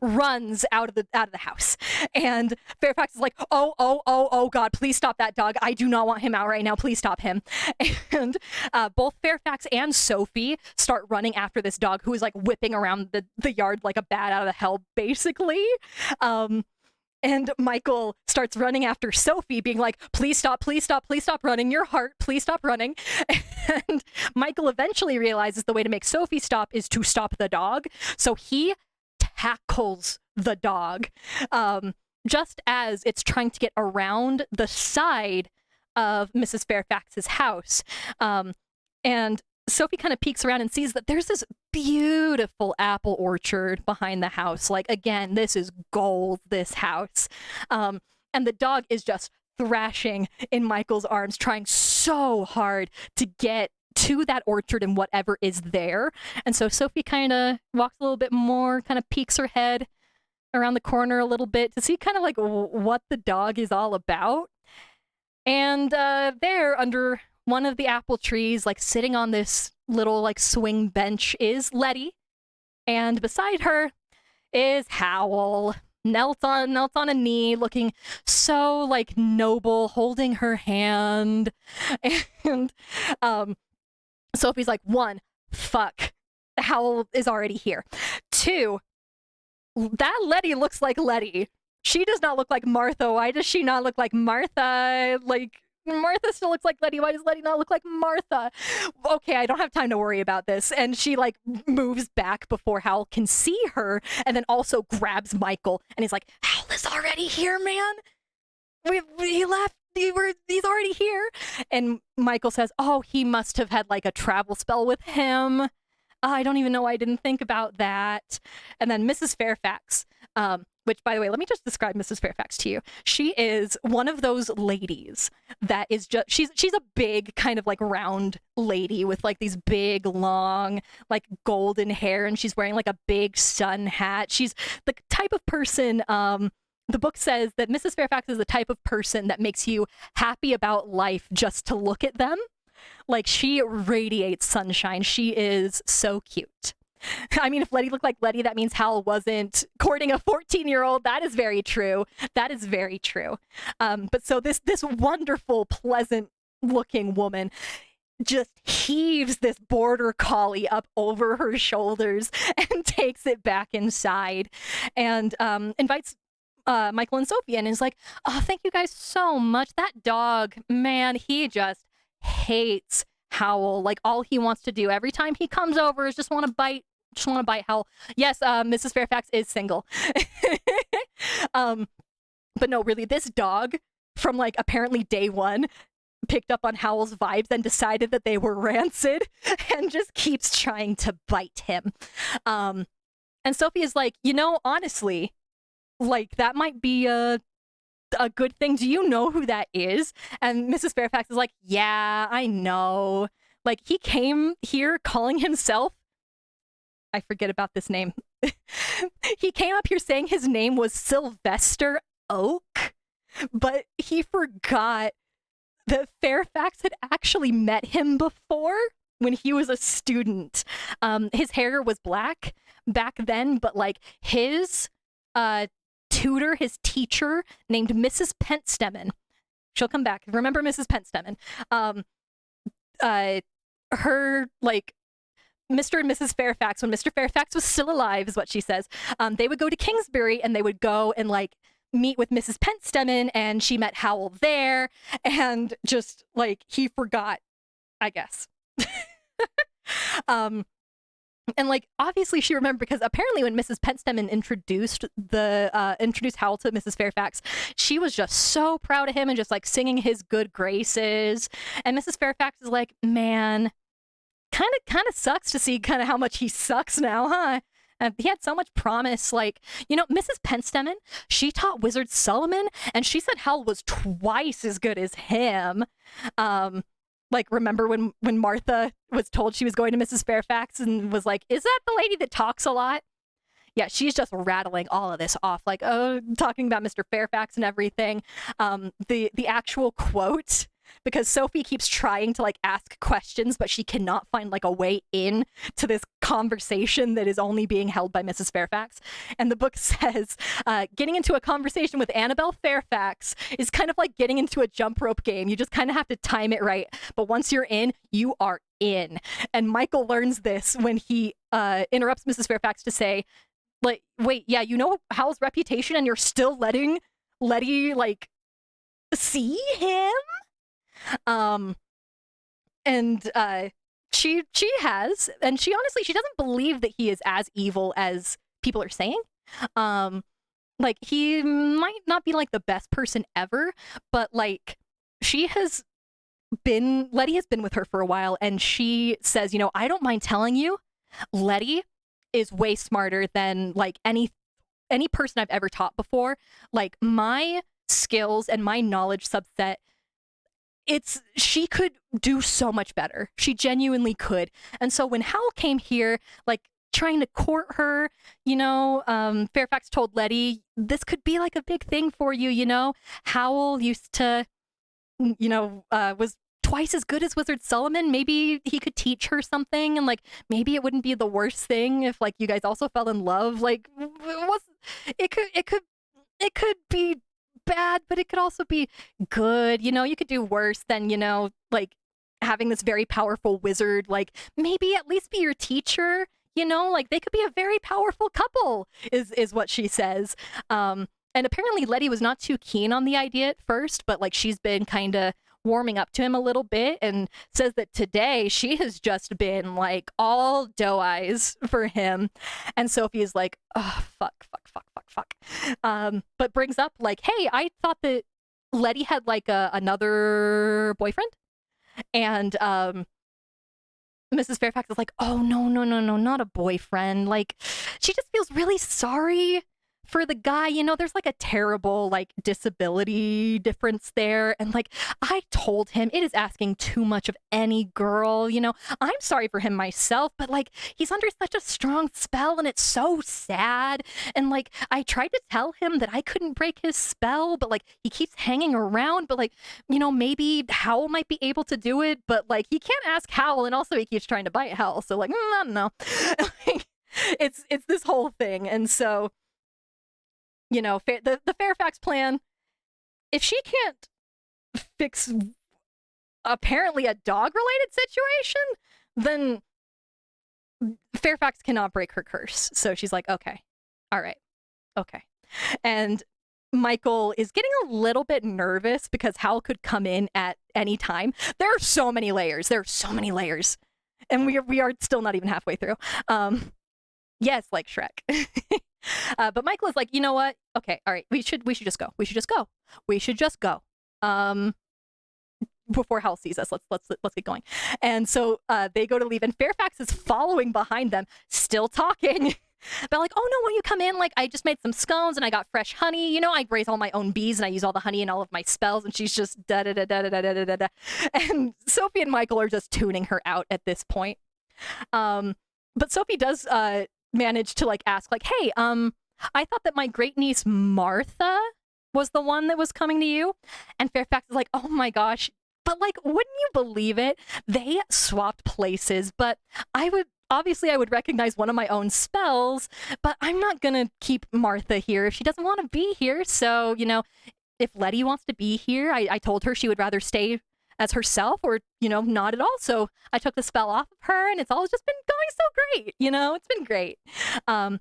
runs out of the house, and Fairfax is like, oh God, please stop that dog. I do not want him out right now. Please stop him. And both Fairfax and Sophie start running after this dog, who is like whipping around the yard like a bat out of hell, basically. And Michael starts running after Sophie, being like, please stop running, your heart, please stop running. And Michael eventually realizes the way to make Sophie stop is to stop the dog. So he tackles the dog just as it's trying to get around the side of Mrs. Fairfax's house. And Sophie kind of peeks around and sees that there's this beautiful apple orchard behind the house. Like, again, this is gold, this house. And the dog is just thrashing in Michael's arms, trying so hard to get to that orchard and whatever is there. And so Sophie kind of walks a little bit more, kind of peeks her head around the corner a little bit to see kind of like what the dog is all about. And there, under one of the apple trees, like sitting on this little like swing bench, is Letty, and beside her is Howl, knelt on a knee, looking so like noble, holding her hand. And Sophie's like, 1, fuck, Howl is already here. 2, that Letty looks like Letty. She does not look like Martha. Why does she not look like Martha? Like, Martha still looks like Letty. Why does Letty not look like Martha? Okay, I don't have time to worry about this. And she like moves back before Howl can see her, and then also grabs Michael, and he's like, Howl is already here, man. He left. He's already here. And Michael says, oh, he must have had like a travel spell with him. I don't even know why I didn't think about that. And then Mrs. Fairfax, which, by the way, let me just describe Mrs. Fairfax to you. She is one of those ladies that is just, she's a big kind of like round lady with like these big, long, like golden hair, and she's wearing like a big sun hat. She's the type of person, the book says that Mrs. Fairfax is the type of person that makes you happy about life just to look at them. Like, she radiates sunshine. She is so cute. I mean, if Letty looked like Letty, that means Hal wasn't courting a 14-year-old. That is very true. That is very true. But so this wonderful, pleasant-looking woman just heaves this border collie up over her shoulders and takes it back inside, and invites Michael and Sophie in, and is like, oh, thank you guys so much. That dog, man, he just hates Howl. Like, all he wants to do every time he comes over is just want to bite Howl. Yes, Mrs. Fairfax is single. But no, really, this dog, from like apparently day one, picked up on Howl's vibes and decided that they were rancid and just keeps trying to bite him. And Sophie is like, honestly, like, that might be a good thing. Do you know who that is? And Mrs. Fairfax is like, yeah, I know. Like, he came here calling himself, I forget about this name. He came up here saying his name was Sylvester Oak, but he forgot that Fairfax had actually met him before when he was a student. His hair was black back then, but like his tutor, his teacher, named Mrs. Pentstemon. She'll come back. Remember Mrs. Pentstemon. Her, like, Mr. and Mrs. Fairfax, when Mr. Fairfax was still alive, is what she says, they would go to Kingsbury and they would go and like meet with Mrs. Pentstemon, and she met Howl there, and just like he forgot, I guess. And like obviously she remembered, because apparently when Mrs. Pentstemon introduced Howl to Mrs. Fairfax, she was just so proud of him and just like singing his good graces. And Mrs. Fairfax is like, man, kind of sucks to see kind of how much he sucks now, huh? He had so much promise. Like, you know, Mrs. Pentstemon, she taught Wizard Solomon, and she said Howl was twice as good as him. Like, remember when Martha was told she was going to Mrs. Fairfax and was like, is that the lady that talks a lot? Yeah, she's just rattling all of this off, like, oh, talking about Mr. Fairfax and everything. The actual quote, because Sophie keeps trying to like ask questions, but she cannot find like a way in to this conversation that is only being held by Mrs. Fairfax. And the book says, getting into a conversation with Annabelle Fairfax is kind of like getting into a jump rope game. You just kind of have to time it right. But once you're in, you are in. And Michael learns this when he interrupts Mrs. Fairfax to say, like, wait, yeah, you know Howl's reputation and you're still letting Letty like see him? She has, and she honestly, she doesn't believe that he is as evil as people are saying. Like, he might not be like the best person ever, but like Letty has been with her for a while, and she says, you know, I don't mind telling you, Letty is way smarter than like any person I've ever taught before. Like, my skills and my knowledge subset, she could do so much better. She genuinely could. And so when Howl came here, like trying to court her, you know, Fairfax told Letty, this could be like a big thing for you, you know. Howl used to, you know, was twice as good as Wizard Solomon. Maybe he could teach her something, and like maybe it wouldn't be the worst thing if like you guys also fell in love. Like, it could be bad, but it could also be good. You know, you could do worse than, you know, like having this very powerful wizard like maybe at least be your teacher. You know, like they could be a very powerful couple, is what she says. And apparently Letty was not too keen on the idea at first, but like she's been kind of warming up to him a little bit, and says that today she has just been like all doe eyes for him. And Sophie is like, oh, fuck. But brings up like, hey, I thought that Letty had like another boyfriend. And Mrs. Fairfax is like, oh, no, not a boyfriend. Like, she just feels really sorry for the guy. You know, there's like a terrible like disability difference there, and like I told him it is asking too much of any girl. You know, I'm sorry for him myself, but like he's under such a strong spell and it's so sad. And like I tried to tell him that I couldn't break his spell, but like he keeps hanging around. But like, you know, maybe Howl might be able to do it, but like he can't ask Howl, and also he keeps trying to bite Howl, so like I don't know. It's this whole thing. And so, you know, the Fairfax plan, if she can't fix apparently a dog-related situation, then Fairfax cannot break her curse. So she's like, okay, all right, okay. And Michael is getting a little bit nervous because Howl could come in at any time. There are so many layers. And we are still not even halfway through. Yes, like Shrek. But Michael is like, you know what? Okay, all right, we should just go. Before Howl sees us, let's get going. And so they go to leave, and Fairfax is following behind them, still talking. But like, oh no, won't you come in? Like, I just made some scones and I got fresh honey. You know, I raise all my own bees and I use all the honey in all of my spells. And she's just da da da da da da da da. And Sophie and Michael are just tuning her out at this point. But Sophie does manage to like ask, like, hey, I thought that my great niece Martha was the one that was coming to you. And Fairfax is like, oh my gosh, but like, wouldn't you believe it? They swapped places, but I would recognize one of my own spells, but I'm not gonna keep Martha here if she doesn't want to be here. So, you know, if Letty wants to be here, I told her she would rather stay as herself, or not at all. So I took the spell off of her, and it's all just been going so great. It's been great. Are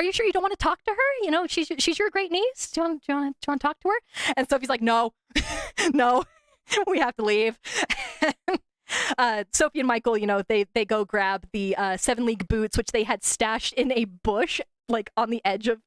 you sure you don't want to talk to her? She's your great niece. Do you want to talk to her? And Sophie's like, no, no, we have to leave. Sophie and Michael, they go grab the 7 League boots, which they had stashed in a bush, like on the edge of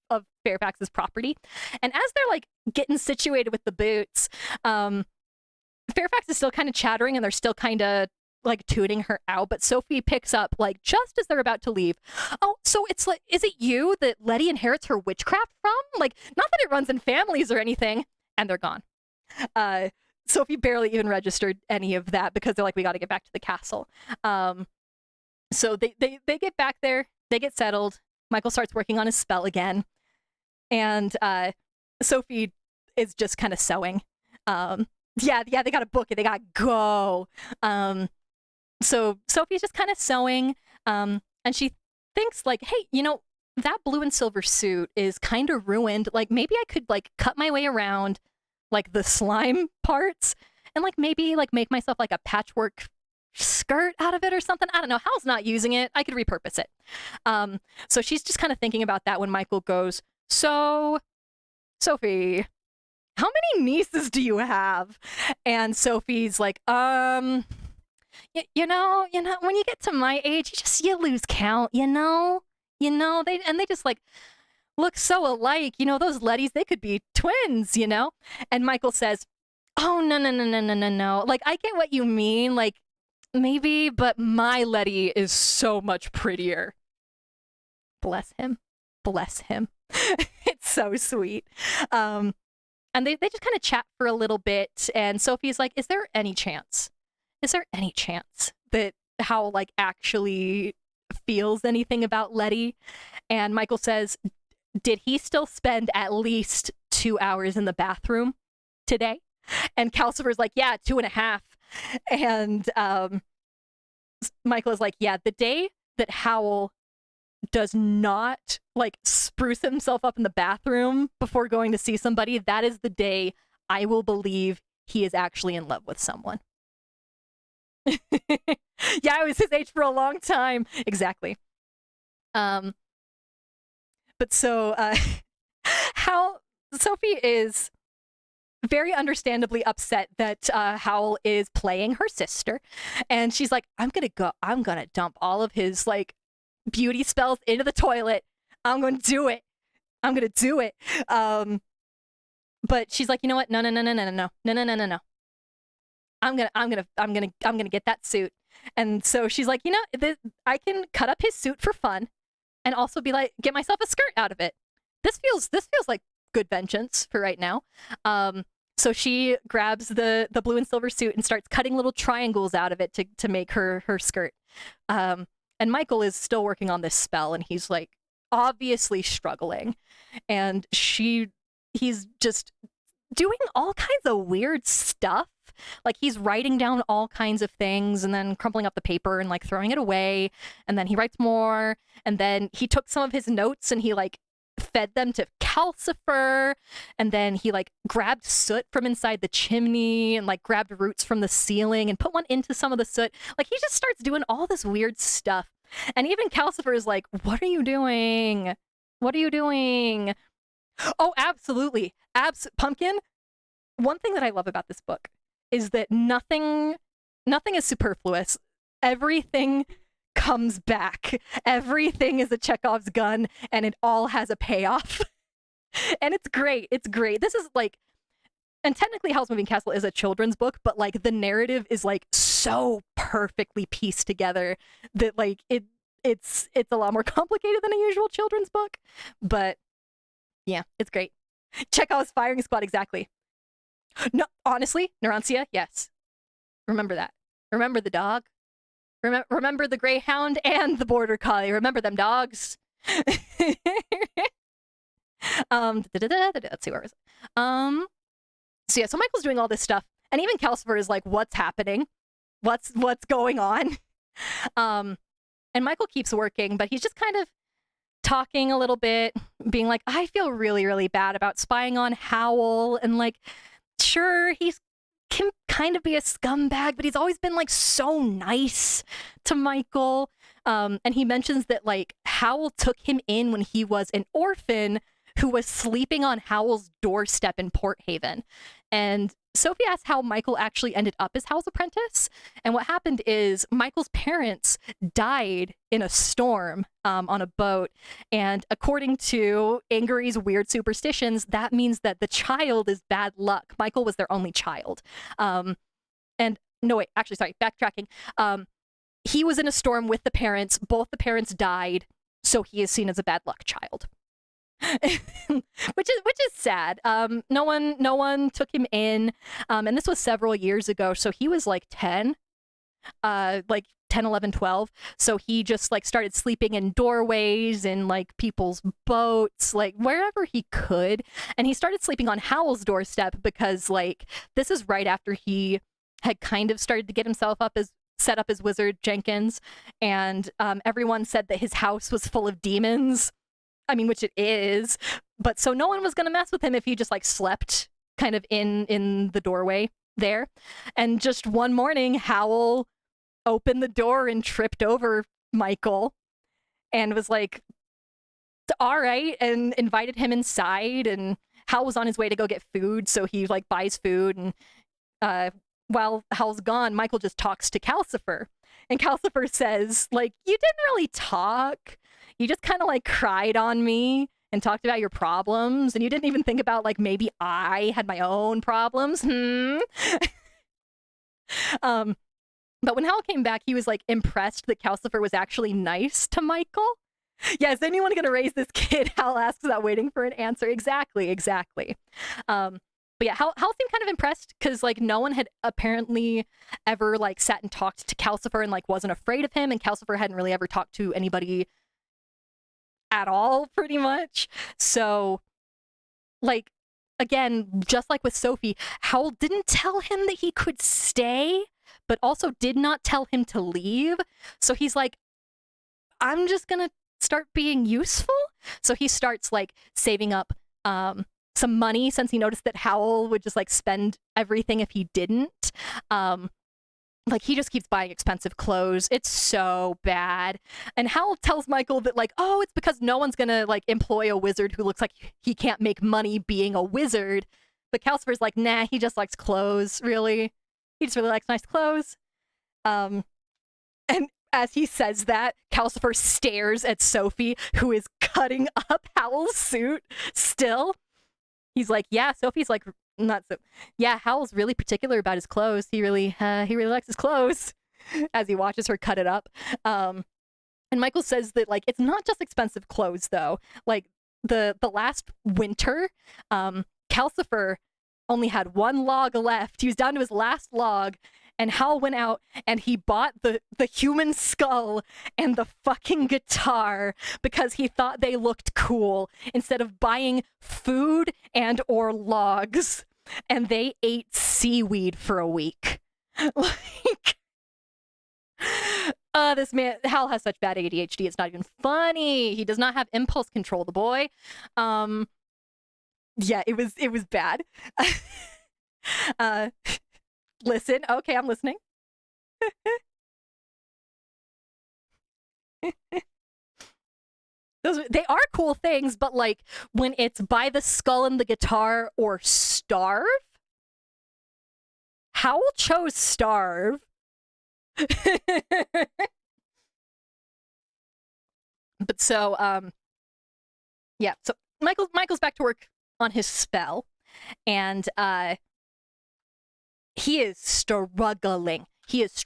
Fairfax's property. And as they're like getting situated with the boots, Fairfax is still kind of chattering, and they're still kind of like tuning her out. But Sophie picks up like just as they're about to leave. Oh, so it's like, is it you that Letty inherits her witchcraft from? Like, not that it runs in families or anything. And they're gone. Sophie barely even registered any of that because they're like, we got to get back to the castle. So they get back there, they get settled. Michael starts working on his spell again, and Sophie is just kind of sewing. Yeah, they got to book it. They got to go. So Sophie's just kind of sewing, and she thinks like, hey, that blue and silver suit is kind of ruined. Like, maybe I could like cut my way around like the slime parts and like maybe like make myself like a patchwork skirt out of it or something. I don't know. Hal's not using it. I could repurpose it. So she's just kind of thinking about that when Michael goes, so Sophie, how many nieces do you have? And Sophie's like, when you get to my age, you lose count, they just like look so alike, those Lettys, they could be twins, And Michael says, oh, no. Like, I get what you mean, like, maybe, but my Letty is so much prettier. Bless him. It's so sweet. And they just kind of chat for a little bit, and Sophie's like, is there any chance that Howl, like, actually feels anything about Letty? And Michael says, did he still spend at least 2 hours in the bathroom today? And Calcifer's like, yeah, 2.5. And Michael is like, yeah, the day that Howl does not like spruce himself up in the bathroom before going to see somebody, that is the day I will believe he is actually in love with someone. Yeah, I was his age for a long time. Exactly. But so Howl, Sophie is very understandably upset that Howl is playing her sister, and she's like, I'm gonna dump all of his like beauty spells into the toilet. I'm gonna do it. But she's like, you know what? No. I'm gonna get that suit. And so she's like, I can cut up his suit for fun, and also be like, get myself a skirt out of it. This feels like good vengeance for right now. So she grabs the blue and silver suit and starts cutting little triangles out of it to make her skirt. And Michael is still working on this spell, and he's like obviously struggling, and he's just doing all kinds of weird stuff. Like, he's writing down all kinds of things and then crumpling up the paper and like throwing it away, and then he writes more, and then he took some of his notes and he like fed them to Calcifer, and then he like grabbed soot from inside the chimney and like grabbed roots from the ceiling and put one into some of the soot. Like, he just starts doing all this weird stuff, and even Calcifer is like, what are you doing? Oh, absolutely. Pumpkin, one thing that I love about this book is that nothing is superfluous. Everything comes back. Everything is a Chekhov's gun, and it all has a payoff. And it's great. This is like, and technically Howl's Moving Castle is a children's book, but like the narrative is like so perfectly pieced together that like it's a lot more complicated than a usual children's book. But yeah, it's great. Chekhov's firing squad, exactly. No, honestly, Narantia, yes. Remember that. Remember the dog. Remember the greyhound and the border collie. Remember them dogs. Let's see, where was it? So yeah, so Michael's doing all this stuff, and even Calcifer is like, what's happening? What's going on? And Michael keeps working, but he's just kind of talking a little bit, being like, I feel really, really bad about spying on Howl, and like, sure, he's can kind of be a scumbag, but he's always been like so nice to Michael. And he mentions that like Howl took him in when he was an orphan who was sleeping on Howl's doorstep in Port Haven. And Sophie asks how Michael actually ended up as Howl's apprentice. And what happened is Michael's parents died in a storm on a boat. And according to Angery's weird superstitions, that means that the child is bad luck. Michael was their only child. And no, wait, actually, sorry, backtracking. He was in a storm with the parents. Both the parents died. So he is seen as a bad luck child. which is sad. No one took him in, and this was several years ago, so he was like 10, like 10, 11, 12. So he just like started sleeping in doorways in like people's boats, like wherever he could. And he started sleeping on Howl's doorstep because like this is right after he had kind of started to get himself set up as Wizard Jenkins, and everyone said that his house was full of demons. I mean, which it is, but so no one was going to mess with him if he just like slept kind of in the doorway there. And just one morning, Howl opened the door and tripped over Michael and was like, all right, and invited him inside. And Howl was on his way to go get food, so he like buys food. And while Howl's gone, Michael just talks to Calcifer. And Calcifer says, like, you didn't really talk. You just kind of like cried on me and talked about your problems, and you didn't even think about like maybe I had my own problems. But when Howl came back, he was like impressed that Calcifer was actually nice to Michael. Yeah, is anyone gonna raise this kid? Howl asks without waiting for an answer. Exactly. But yeah, Howl seemed kind of impressed because like no one had apparently ever like sat and talked to Calcifer and like wasn't afraid of him, and Calcifer hadn't really ever talked to anybody at all, pretty much. So like again, just like with Sophie, Howl didn't tell him that he could stay, but also did not tell him to leave. So he's like, I'm just gonna start being useful. So he starts like saving up some money, since he noticed that Howl would just like spend everything if he didn't. Like he just keeps buying expensive clothes. It's so bad. And Howl tells Michael that like, oh, it's because no one's gonna like employ a wizard who looks like he can't make money being a wizard. But Calcifer's like, nah, he just likes clothes, really. He just really likes nice clothes. And as he says that, Calcifer stares at Sophie, who is cutting up Howl's suit still. He's like, yeah, Sophie's like, not so. Yeah, Howl's really particular about his clothes. He really likes his clothes. As he watches her cut it up, and Michael says that like it's not just expensive clothes though. Like the last winter, Calcifer only had one log left. He was down to his last log, and Howl went out and he bought the human skull and the fucking guitar because he thought they looked cool instead of buying food and or logs. And they ate seaweed for a week. Like, this man, Howl has such bad ADHD, it's not even funny. He does not have impulse control, the boy. Yeah, it was bad. Listen, okay, I'm listening. They are cool things, but like when it's buy the skull and the guitar or starve, Howl chose starve. But so yeah, so Michael's back to work on his spell, and he is struggling. He is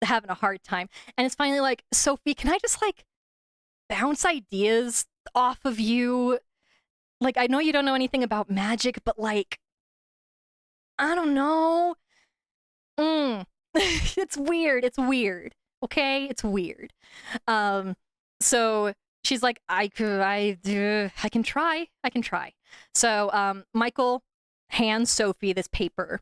having a hard time. And it's finally like, Sophie, can I just like bounce ideas off of you? Like, I know you don't know anything about magic, but like, I don't know. It's weird. Okay, it's weird. So she's like, I can try. So Michael hands Sophie this paper.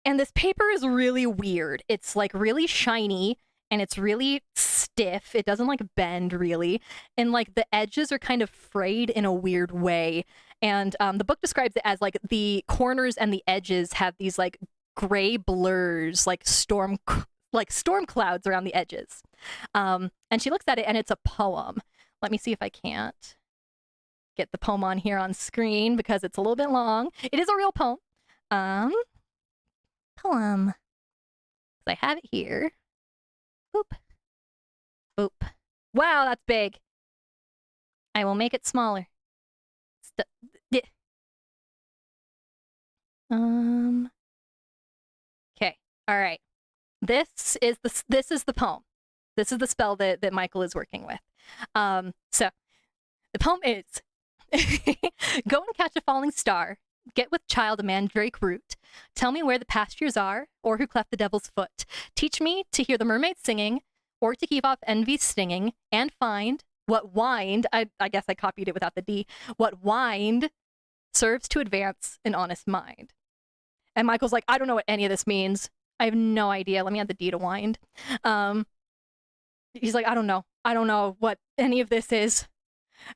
And this paper is really weird. It's like really shiny, and it's really stiff. It doesn't like bend really, and like the edges are kind of frayed in a weird way. And the book describes it as like the corners and the edges have these like gray blurs, like storm clouds around the edges. And she looks at it, and it's a poem. Let me see if I can't get the poem on here on screen because it's a little bit long. It is a real poem. Poem. I have it here. Boop. Boop. Wow, that's big. I will make it smaller. Okay. All right. This is the poem. This is the spell that Michael is working with. So the poem is go and catch a falling star. Get with child a mandrake root. Tell me where the pastures are, or who cleft the devil's foot. Teach me to hear the mermaids singing, or to keep off envy's stinging, and find what wind, I guess I copied it without the D, what wind serves to advance an honest mind. And Michael's like, I don't know what any of this means. I have no idea. Let me add the D to wind. He's like, I don't know. I don't know what any of this is.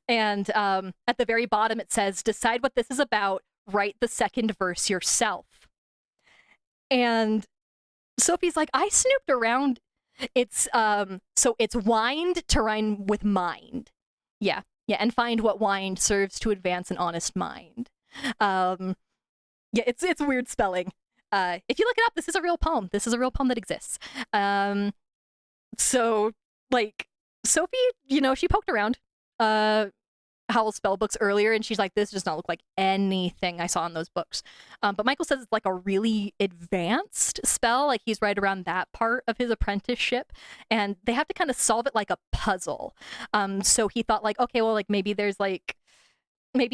And at the very bottom, it says, decide what this is about. Write the second verse yourself. And Sophie's like, I snooped around. It's so it's wind to rhyme with mind. Yeah. And find what wind serves to advance an honest mind. Yeah, it's weird spelling. If you look it up, this is a real poem. This is a real poem that exists. So like Sophie, she poked around Howl's spell books earlier, and she's like, this does not look like anything I saw in those books. But Michael says it's like a really advanced spell, like he's right around that part of his apprenticeship, and they have to kind of solve it like a puzzle. So he thought like, okay, well, like maybe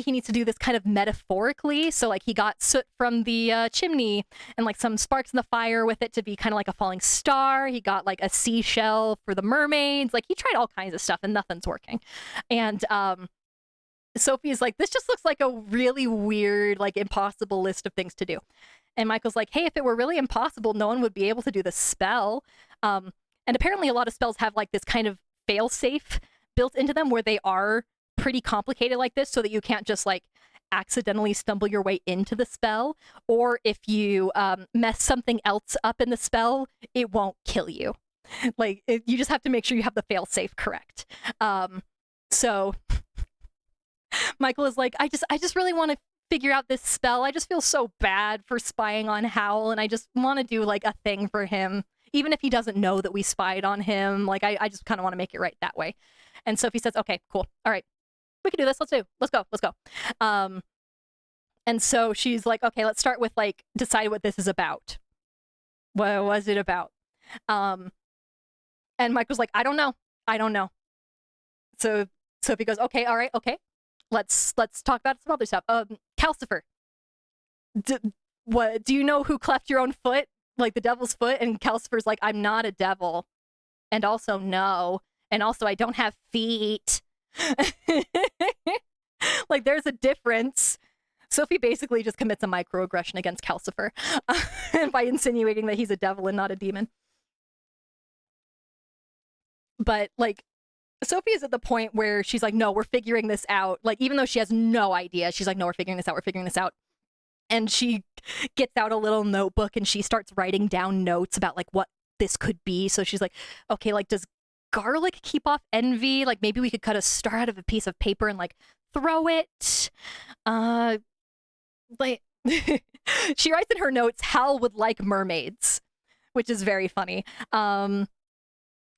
he needs to do this kind of metaphorically. So like he got soot from the chimney and like some sparks in the fire with it to be kind of like a falling star. He got like a seashell for the mermaids. Like he tried all kinds of stuff and nothing's working. And Sophie's like, this just looks like a really weird, like impossible list of things to do. And Michael's like, hey, if it were really impossible, no one would be able to do the spell. And apparently a lot of spells have like this kind of fail-safe built into them where they are pretty complicated like this, so that you can't just like accidentally stumble your way into the spell, or if you mess something else up in the spell, it won't kill you. Like you just have to make sure you have the fail-safe correct. So Michael is like, I just really want to figure out this spell. I just feel so bad for spying on Howl, and I just want to do like a thing for him, even if he doesn't know that we spied on him. Like I just kind of want to make it right that way. And Sophie says, okay, cool, all right, we can do this. Let's go. And so she's like, okay, let's start with like decide what this is about. What was it about? And Michael's like, I don't know. So Sophie goes, okay, all right, okay. Let's talk about some other stuff. Calcifer. Do you know who cleft your own foot? Like the devil's foot? And Calcifer's like, I'm not a devil. And also no. And also I don't have feet. Like there's a difference. Sophie basically just commits a microaggression against Calcifer by insinuating that he's a devil and not a demon. But like Sophie is at the point where she's like, no, we're figuring this out. Like, even though she has no idea, she's like, no, we're figuring this out. And she gets out a little notebook and she starts writing down notes about like what this could be. So she's like, okay, like, does garlic keep off envy? Like, maybe we could cut a star out of a piece of paper and like throw it. Like, she writes in her notes, Hal would like mermaids, which is very funny.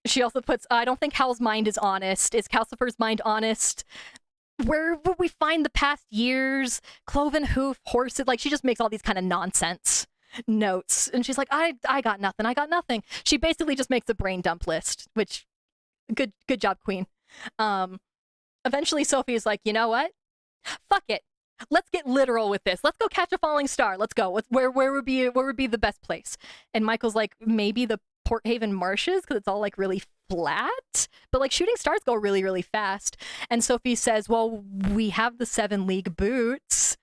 She also puts, I don't think Hal's mind is honest. Is Calcifer's mind honest? Where would we find the past years? Cloven hoof, horses. Like, she just makes all these kind of nonsense notes. And she's like, I got nothing. She basically just makes a brain dump list, which, good job, queen. Eventually Sophie is like, you know what? Fuck it. Let's get literal with this. Let's go catch a falling star. Let's go. Where would be the best place? And Michael's like, maybe the Port Haven marshes, because it's all like really flat, but like shooting stars go really, really fast. And Sophie says, well, we have the 7 league boots.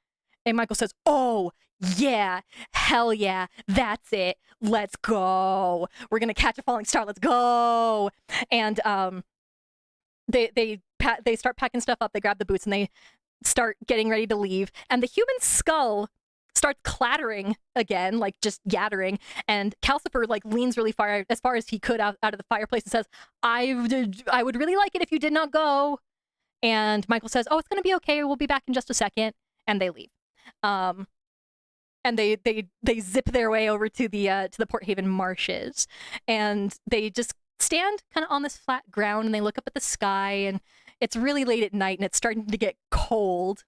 And Michael says, oh yeah, hell yeah, that's it. Let's go. We're gonna catch a falling star. Let's go. And they start packing stuff up. They grab the boots and they start getting ready to leave. And the human skull starts clattering again, like just yattering. And Calcifer like leans really far, as far as he could, out of the fireplace and says, I would really like it if you did not go. And Michael says, oh, it's gonna be okay. We'll be back in just a second. And they leave. And they zip their way over to the Port Haven marshes, and they just stand kind of on this flat ground, and they look up at the sky, and it's really late at night, and it's starting to get cold,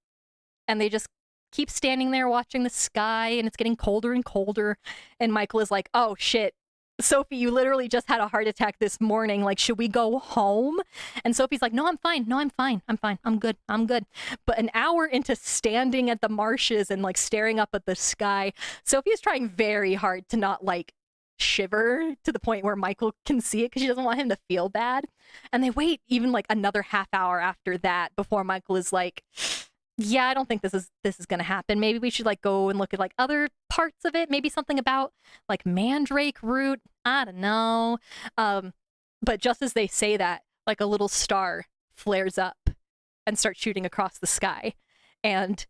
and they just keep standing there watching the sky, and it's getting colder and colder, and Michael is like, oh shit, Sophie, you literally just had a heart attack this morning. Like, should we go home? And Sophie's like, no, I'm fine. No, I'm fine. I'm fine. I'm good. I'm good. But an hour into standing at the marshes and like staring up at the sky, Sophie is trying very hard to not like shiver to the point where Michael can see it because she doesn't want him to feel bad. And they wait even like another half hour after that before Michael is like, yeah, I don't think this is gonna happen. Maybe we should like go and look at like other parts of it. Maybe something about like mandrake root. I don't know. But just as they say that, like a little star flares up and starts shooting across the sky. And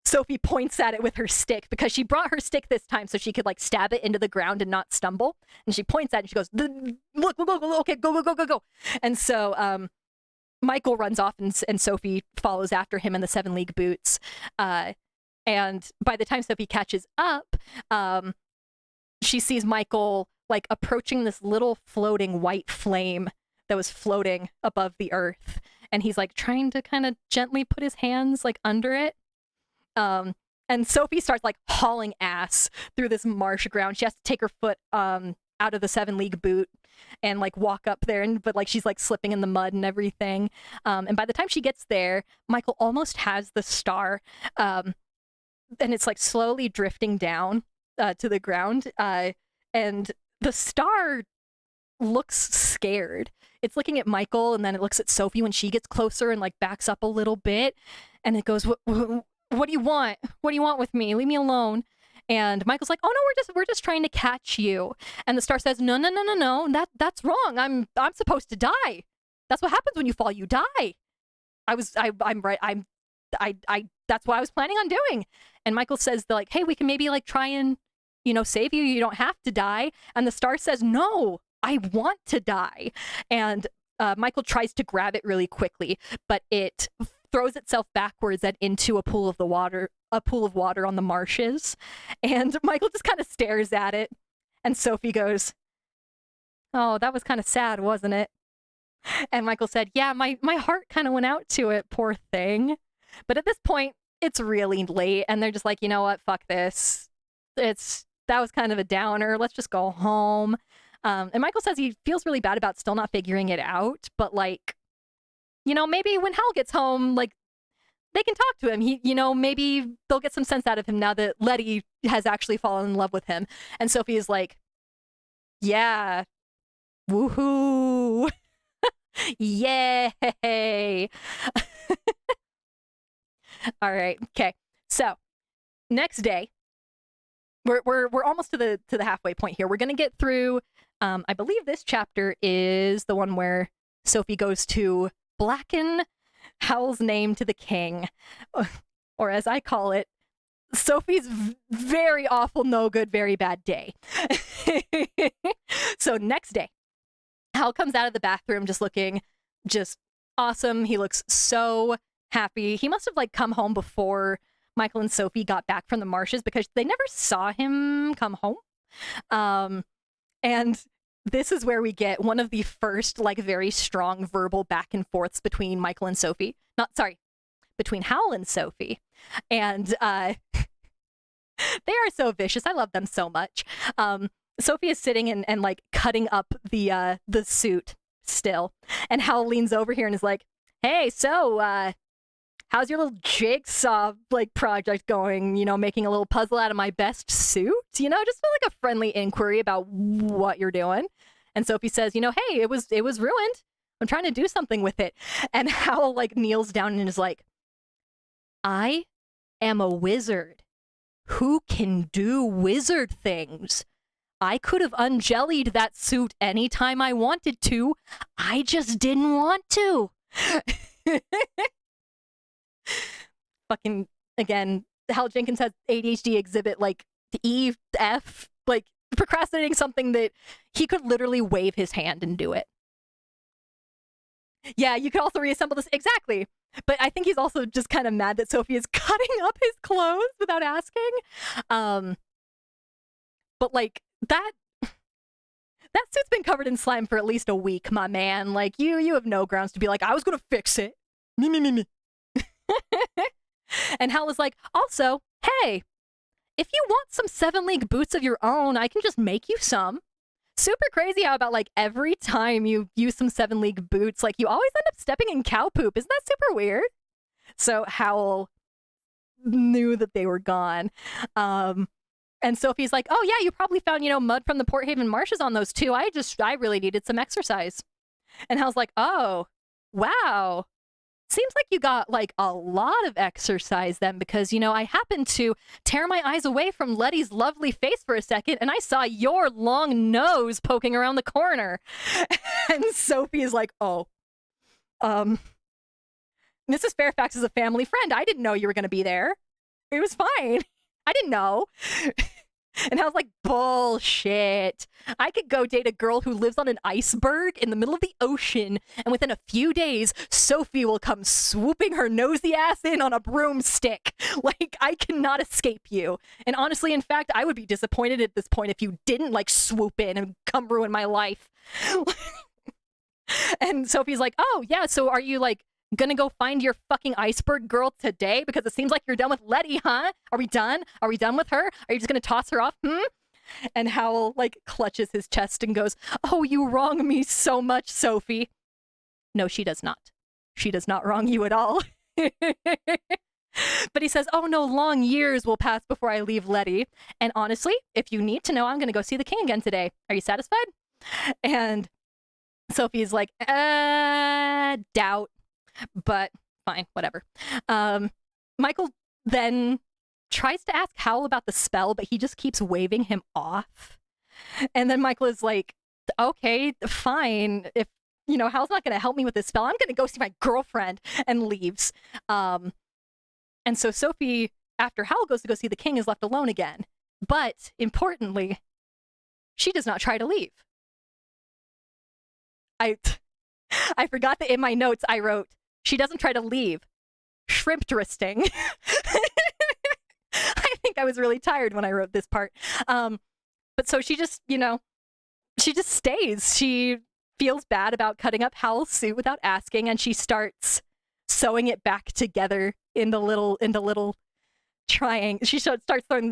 Sophie points at it with her stick because she brought her stick this time so she could like stab it into the ground and not stumble. And she points at it and she goes, look, okay, go. And so Michael runs off and Sophie follows after him in the 7 League boots. And by the time Sophie catches up, she sees Michael like approaching this little floating white flame that was floating above the earth. And he's like trying to kind of gently put his hands like under it. And Sophie starts like hauling ass through this marsh ground. She has to take her foot out of the 7 League boot and like walk up there, but like she's like slipping in the mud and everything. And by the time she gets there, Michael almost has the star, and it's like slowly drifting down to the ground. And the star looks scared. It's looking at Michael, and then it looks at Sophie when she gets closer and like backs up a little bit, and it goes, what do you want? What do you want with me? Leave me alone. And Michael's like, oh no, we're just trying to catch you. And the star says, no, that's wrong. I'm supposed to die. That's what happens when you fall. You die. I'm right. That's what I was planning on doing. And Michael says, like, hey, we can maybe like try and, save you. You don't have to die. And the star says, no, I want to die. And Michael tries to grab it really quickly, but it throws itself backwards and into a pool of water on the marshes. And Michael just kind of stares at it. And Sophie goes, oh, that was kind of sad, wasn't it? And Michael said, yeah, my heart kind of went out to it, poor thing. But at this point, it's really late. And they're just like, you know what? Fuck this. That was kind of a downer. Let's just go home. And Michael says he feels really bad about still not figuring it out. But like, maybe when Howl gets home, like, they can talk to him. He, maybe they'll get some sense out of him now that Letty has actually fallen in love with him. And Sophie is like, yeah, woohoo, yay. All right, okay. So next day, we're almost to the halfway point here. We're gonna get through. I believe this chapter is the one where Sophie goes to blacken Howl's name to the king, or as I call it, Sophie's very awful, no good, very bad day. So next day, Howl comes out of the bathroom just looking just awesome. He looks so happy. He must have like come home before Michael and Sophie got back from the marshes because they never saw him come home. And this is where we get one of the first, like, very strong verbal back and forths between Michael and Sophie. Between Howl and Sophie. And they are so vicious. I love them so much. Sophie is sitting and like cutting up the suit still. And Howl leans over here and is like, hey, so how's your little jigsaw like project going? Making a little puzzle out of my best suit? Just like a friendly inquiry about what you're doing. And Sophie says, hey, it was ruined. I'm trying to do something with it. And Howl like kneels down and is like, I am a wizard. who can do wizard things. I could have unjellied that suit anytime I wanted to. I just didn't want to. Fucking, again, Hal Jenkins has ADHD exhibit, like, E, F, like, procrastinating something that he could literally wave his hand and do it. Yeah, you could also reassemble this. Exactly. But I think he's also just kind of mad that Sophie is cutting up his clothes without asking. But, like, that suit's been covered in slime for at least a week, my man. Like, you have no grounds to be like, I was gonna fix it. Me. And Hal was like, also, hey, if you want some 7-league boots of your own, I can just make you some. Super crazy how about, like, every time you use some 7-league boots, like, you always end up stepping in cow poop. Isn't that super weird? So Howl knew that they were gone. And Sophie's like, oh yeah, you probably found, mud from the Port Haven marshes on those too. I really needed some exercise. And Hal's like, oh, wow. Seems like you got, like, a lot of exercise then, because, I happened to tear my eyes away from Letty's lovely face for a second, and I saw your long nose poking around the corner. And Sophie is like, oh, Mrs. Fairfax is a family friend. I didn't know you were going to be there. It was fine. I didn't know. And I was like, bullshit. I could go date a girl who lives on an iceberg in the middle of the ocean, and within a few days, Sophie will come swooping her nosy ass in on a broomstick. Like, I cannot escape you. And honestly, in fact, I would be disappointed at this point if you didn't, like, swoop in and come ruin my life. And Sophie's like, oh, yeah, so are you, like, gonna go find your fucking iceberg girl today? Because it seems like you're done with Letty, huh? Are we done? Are we done with her? Are you just gonna toss her off? And Howl, like, clutches his chest and goes, oh, you wrong me so much, Sophie. No, she does not. She does not wrong you at all. But he says, oh no, long years will pass before I leave Letty. And honestly, if you need to know, I'm gonna go see the king again today. Are you satisfied? And Sophie's like, doubt. But fine, whatever. Michael then tries to ask Howl about the spell, but he just keeps waving him off. And then Michael is like, okay, fine. If, Howl's not going to help me with this spell, I'm going to go see my girlfriend, and leaves. And so Sophie, after Howl goes to go see the king, is left alone again. But importantly, she does not try to leave. I forgot that in my notes I wrote, she doesn't try to leave. Shrimp twisting. I think I was really tired when I wrote this part. But so she just, she just stays. She feels bad about cutting up Howl's suit without asking, and she starts sewing it back together into little triangles. She starts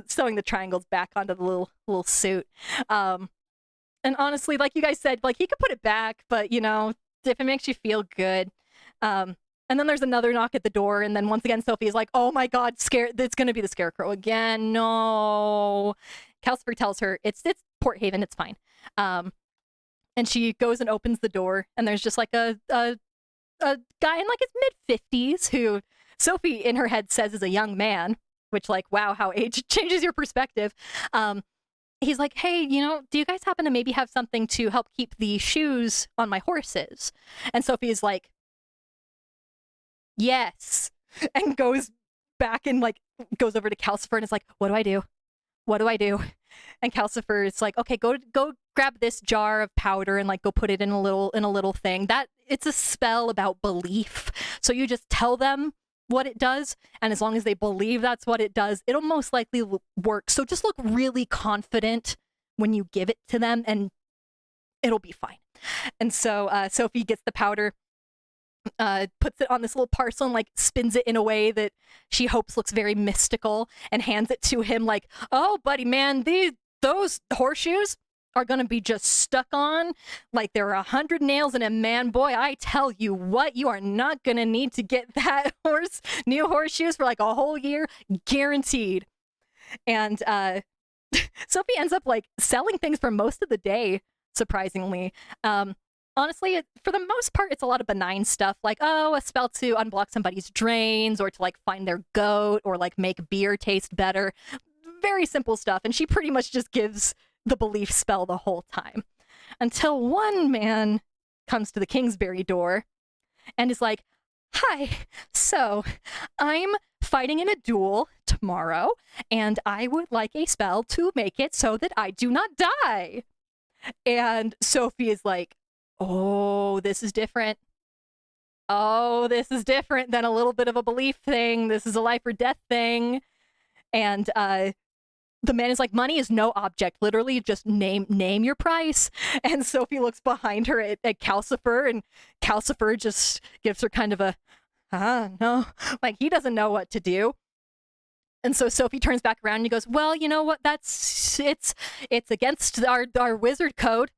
sewing the triangles back onto the little suit. And honestly, like you guys said, like, he could put it back, but, if it makes you feel good. And then there's another knock at the door, and then once again Sophie is like, oh my god, it's gonna be the Scarecrow again. No. Calcifer tells her it's Port Haven, it's fine. And she goes and opens the door, and there's just like a guy in like his mid-50s who Sophie in her head says is a young man, which, like, wow, how age changes your perspective. He's like, hey, do you guys happen to maybe have something to help keep the shoes on my horses? And Sophie is like, yes, and goes back and, like, goes over to Calcifer and is like, what do I do? What do I do? And Calcifer is like, okay, go grab this jar of powder and, like, go put it in a little thing. That it's a spell about belief. So you just tell them what it does, and as long as they believe that's what it does, it'll most likely work. So just look really confident when you give it to them, and it'll be fine. And so Sophie gets the powder, puts it on this little parcel and, like, spins it in a way that she hopes looks very mystical, and hands it to him like, oh, buddy, man, those horseshoes are gonna be just stuck on like there are 100 nails in a man. Boy, I tell you what, you are not gonna need to get that new horseshoes for like a whole year, guaranteed. And Sophie ends up, like, selling things for most of the day, surprisingly. Honestly, for the most part, it's a lot of benign stuff, like, oh, a spell to unblock somebody's drains, or to, like, find their goat, or, like, make beer taste better. very simple stuff, and she pretty much just gives the belief spell the whole time. Until one man comes to the Kingsbury door and is like, "Hi, so I'm fighting in a duel tomorrow, and I would like a spell to make it so that I do not die." And Sophie is like, "Oh, this is different. Oh, this is different than a little bit of a belief thing. This is a life or death thing." And the man is like, "Money is no object. Literally, just name your price." And Sophie looks behind her at Calcifer, and Calcifer just gives her kind of a, no, like he doesn't know what to do. And so Sophie turns back around and he goes, "Well, you know what? It's against our wizard code.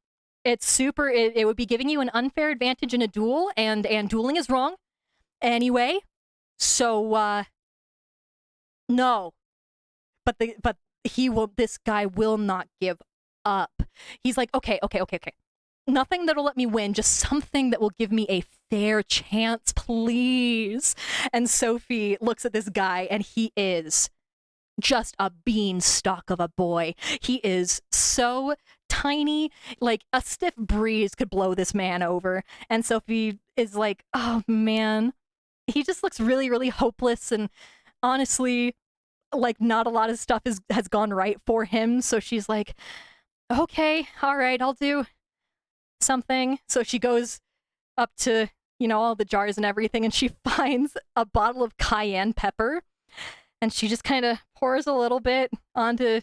It's super. It would be giving you an unfair advantage in a duel, and dueling is wrong anyway. So no, but this guy will not give up. He's like, okay. Nothing that'll let me win, just something that will give me a fair chance, please." And Sophie looks at this guy, and he is just a beanstalk of a boy. He is so tiny, like a stiff breeze could blow this man over. And Sophie is like, "Oh man, he just looks really, really hopeless, and honestly, like not a lot of stuff has gone right for him." So she's like, "Okay, all right, I'll do something." So she goes up to, all the jars and everything, and she finds a bottle of cayenne pepper, and she just kind of pours a little bit onto a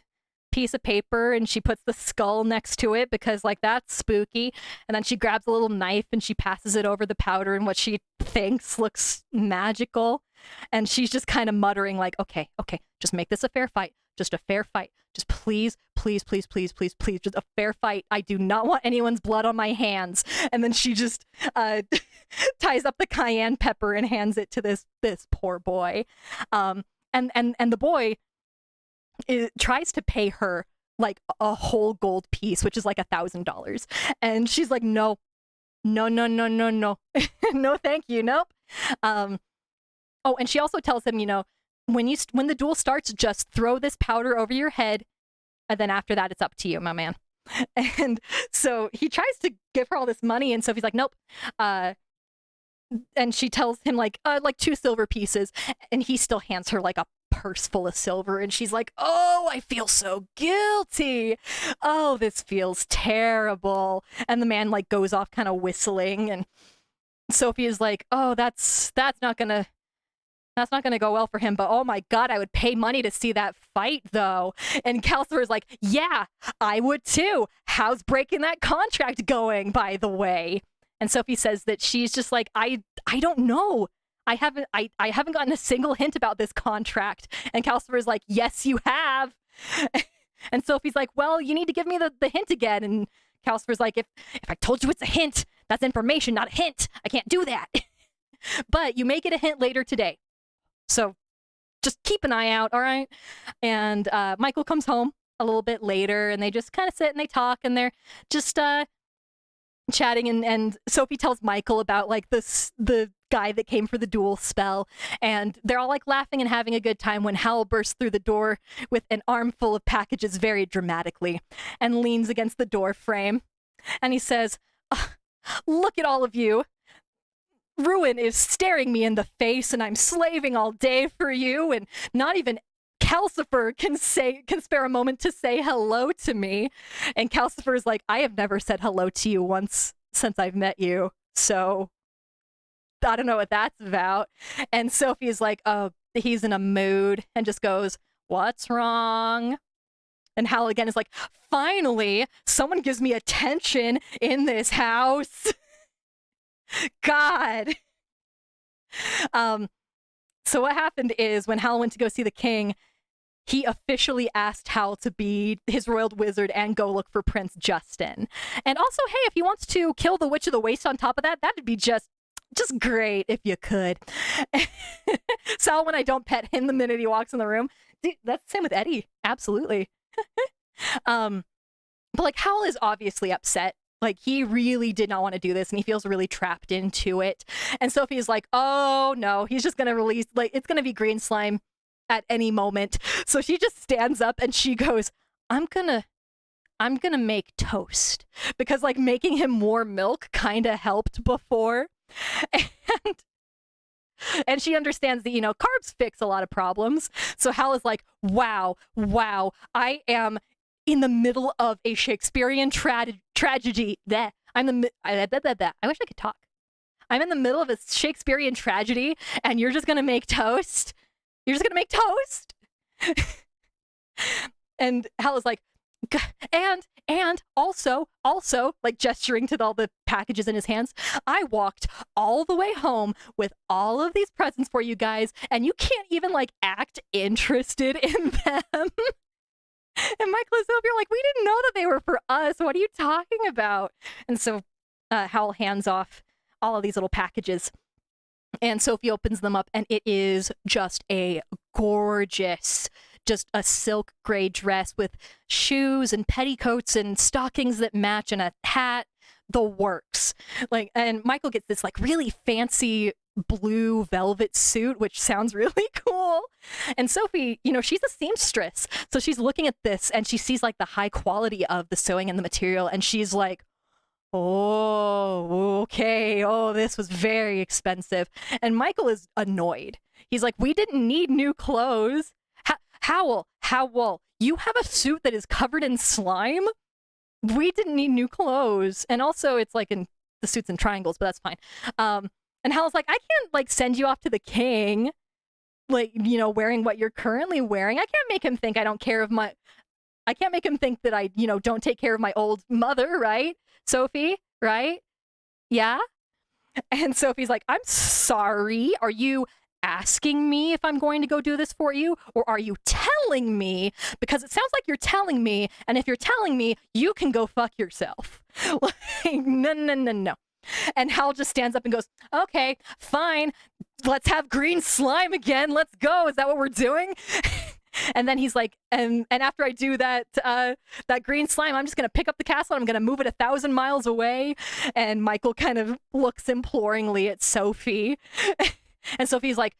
piece of paper, and she puts the skull next to it because like that's spooky. And then she grabs a little knife and she passes it over the powder and what she thinks looks magical. And she's just kind of muttering like, okay, just make this a fair fight. Just a fair fight. Just please, just a fair fight. I do not want anyone's blood on my hands. And then she just ties up the cayenne pepper and hands it to this poor boy. And the boy tries to pay her like a whole gold piece, which is like $1,000. And she's like, no, no, thank you, nope. Oh, and she also tells him, when the duel starts, just throw this powder over your head, and then after that, it's up to you, my man. And so he tries to give her all this money, and Sophie's like, nope. And she tells him like 2 silver pieces, and he still hands her like a purse full of silver, and she's like, "Oh, I feel so guilty. Oh, this feels terrible." And the man like goes off kind of whistling, and Sophie is like, "Oh, that's not gonna go well for him, but oh my god, I would pay money to see that fight though." And Calcifer is like, "Yeah, I would too. How's breaking that contract going, by the way?" And Sophie says that she's just like, I don't know. I haven't gotten a single hint about this contract. And Calcifer is like, "Yes, you have." And Sophie's like, "Well, you need to give me the hint again." And Calcifer's like, if I told you it's a hint, that's information, not a hint. I can't do that. But you may get a hint later today. So just keep an eye out, all right? And Michael comes home a little bit later, and they just kind of sit and they talk, and they're just chatting, and Sophie tells Michael about like the guy that came for the duel spell, and they're all like laughing and having a good time when Howl bursts through the door with an armful of packages very dramatically and leans against the door frame, and he says, "Look at all of you. Ruin is staring me in the face, and I'm slaving all day for you, and not even Calcifer can spare a moment to say hello to me." And Calcifer is like, "I have never said hello to you once since I've met you, so I don't know what that's about." And Sophie is like, "Oh, he's in a mood," and just goes, "What's wrong?" And Hal again is like, "Finally, someone gives me attention in this house." God. So what happened is when Hal went to go see the king, he officially asked Hal to be his royal wizard and go look for Prince Justin. And also, hey, if he wants to kill the Witch of the Waste on top of that, that'd be just great if you could. Sal, when I don't pet him the minute he walks in the room. Dude, that's the same with Eddie. Absolutely. But like, Hal is obviously upset. Like, he really did not want to do this, and he feels really trapped into it. And Sophie is like, "Oh no, he's just gonna release, like, it's gonna be green slime at any moment. So she just stands up and she goes, I'm gonna make toast, because like making him warm milk kind of helped before. And she understands that, carbs fix a lot of problems. So Hal is like, wow, I am in the middle of a Shakespearean tragedy. I wish I could talk. I'm in the middle of a Shakespearean tragedy, and you're just gonna make toast? You're just gonna make toast? And Hal is like, and also, like gesturing to all the packages in his hands, I walked all the way home with all of these presents for you guys, and you can't even like act interested in them. And Michael and Sophie are like, we didn't know that they were for us. What are you talking about? And so Howl hands off all of these little packages, and Sophie opens them up, and it is just a gorgeous, just a silk gray dress with shoes and petticoats and stockings that match and a hat, the works. Like, and Michael gets this like really fancy blue velvet suit, which sounds really cool. And Sophie, she's a seamstress, so she's looking at this and she sees like the high quality of the sewing and the material, and she's like, oh, okay, oh, this was very expensive. And Michael is annoyed. He's like, we didn't need new clothes. Howl, you have a suit that is covered in slime? We didn't need new clothes. And also it's like the suit's in triangles, but that's fine. And Howl's like, I can't like send you off to the king, like, wearing what you're currently wearing. I can't make him think I can't make him think that I, don't take care of my old mother, right? Sophie, right? Yeah? And Sophie's like, I'm sorry. Are you asking me if I'm going to go do this for you, or are you telling me? Because it sounds like you're telling me, and if you're telling me, you can go fuck yourself. Like, no. And Hal just stands up and goes, okay, fine, let's have green slime again, let's go, is that what we're doing? And then he's like, and after I do that green slime, I'm just gonna pick up the castle and I'm gonna move it 1,000 miles away. And Michael kind of looks imploringly at Sophie. And Sophie's like,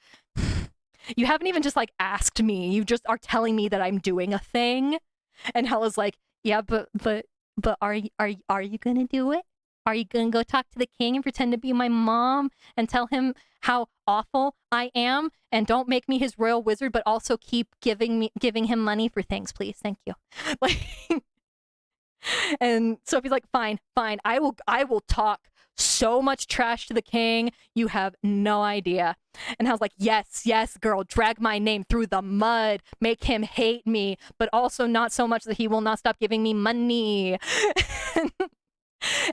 you haven't even just like asked me. You just are telling me that I'm doing a thing. And Hella's like, yeah, but are you gonna do it? Are you gonna go talk to the king and pretend to be my mom and tell him how awful I am, and don't make me his royal wizard, but also keep giving him money for things, please? Thank you. Like, and Sophie's like, fine, I will talk so much trash to the king, you have no idea. And I was like, yes, girl, drag my name through the mud, make him hate me, but also not so much that he will not stop giving me money.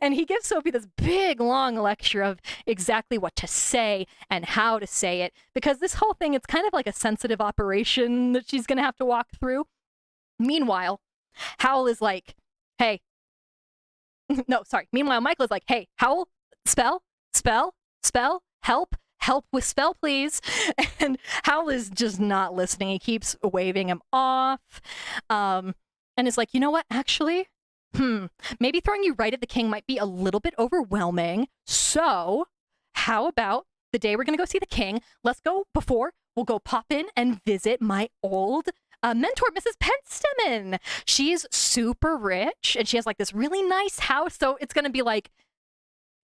And he gives Sophie this big, long lecture of exactly what to say and how to say it, because this whole thing, it's kind of like a sensitive operation that she's going to have to walk through. Meanwhile, Howl is like, hey, no, sorry. Meanwhile, Michael is like, hey, Howl, spell, help with spell, please. And Howl is just not listening. He keeps waving him off. And it's like, you know what, actually, maybe throwing you right at the king might be a little bit overwhelming. So how about the day we're going to go see the king, let's go before, we'll go pop in and visit my old mentor, Mrs. Penstemon. She's super rich and she has like this really nice house. So it's going to be like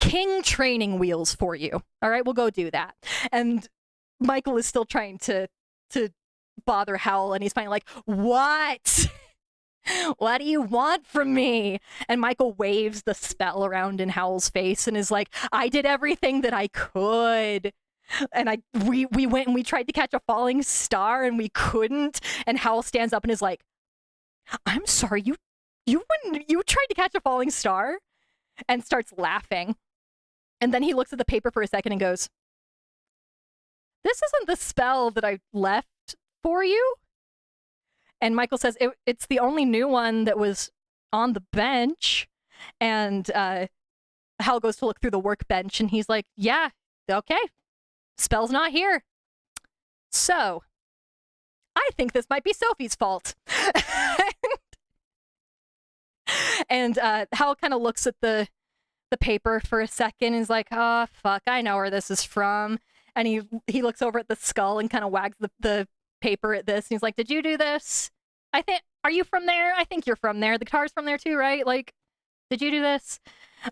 king training wheels for you. All right, we'll go do that. And Michael is still trying to bother Howl, and he's finally like, what? What do you want from me? And Michael waves the spell around in Howl's face and is like, I did everything that I could. And we went and we tried to catch a falling star and we couldn't. And Howl stands up and is like, I'm sorry, you tried to catch a falling star? And starts laughing. And then he looks at the paper for a second and goes, this isn't the spell that I left for you? And Michael says, it's the only new one that was on the bench. And Hal goes to look through the workbench, and he's like, yeah, okay, spell's not here. So, I think this might be Sophie's fault. And Hal kind of looks at the paper for a second and is like, oh, fuck, I know where this is from. And he looks over at the skull and kind of wags the paper at this, and he's like, "Did you do this? Are you from there? I think you're from there. The car's from there too, right? Like, did you do this?"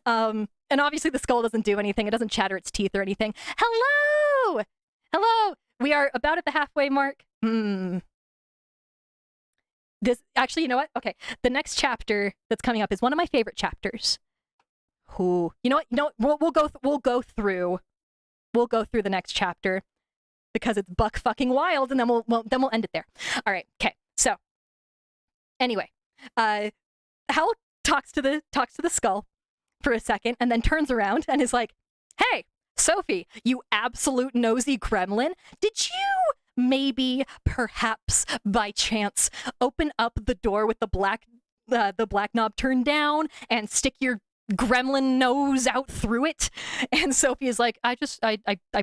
And obviously the skull doesn't do anything. It doesn't chatter its teeth or anything. Hello! Hello! We are about at the halfway mark. This, actually, you know what? Okay, the next chapter that's coming up is one of my favorite chapters. Ooh, you know what? We'll go through the next chapter because it's buck fucking wild, and then we'll end it there. All right, okay. So, anyway, Howl talks to the skull for a second, and then turns around and is like, "Hey, Sophie, you absolute nosy gremlin, did you maybe, perhaps, by chance, open up the door with the black knob turned down and stick your gremlin nose out through it?" And Sophie is like, I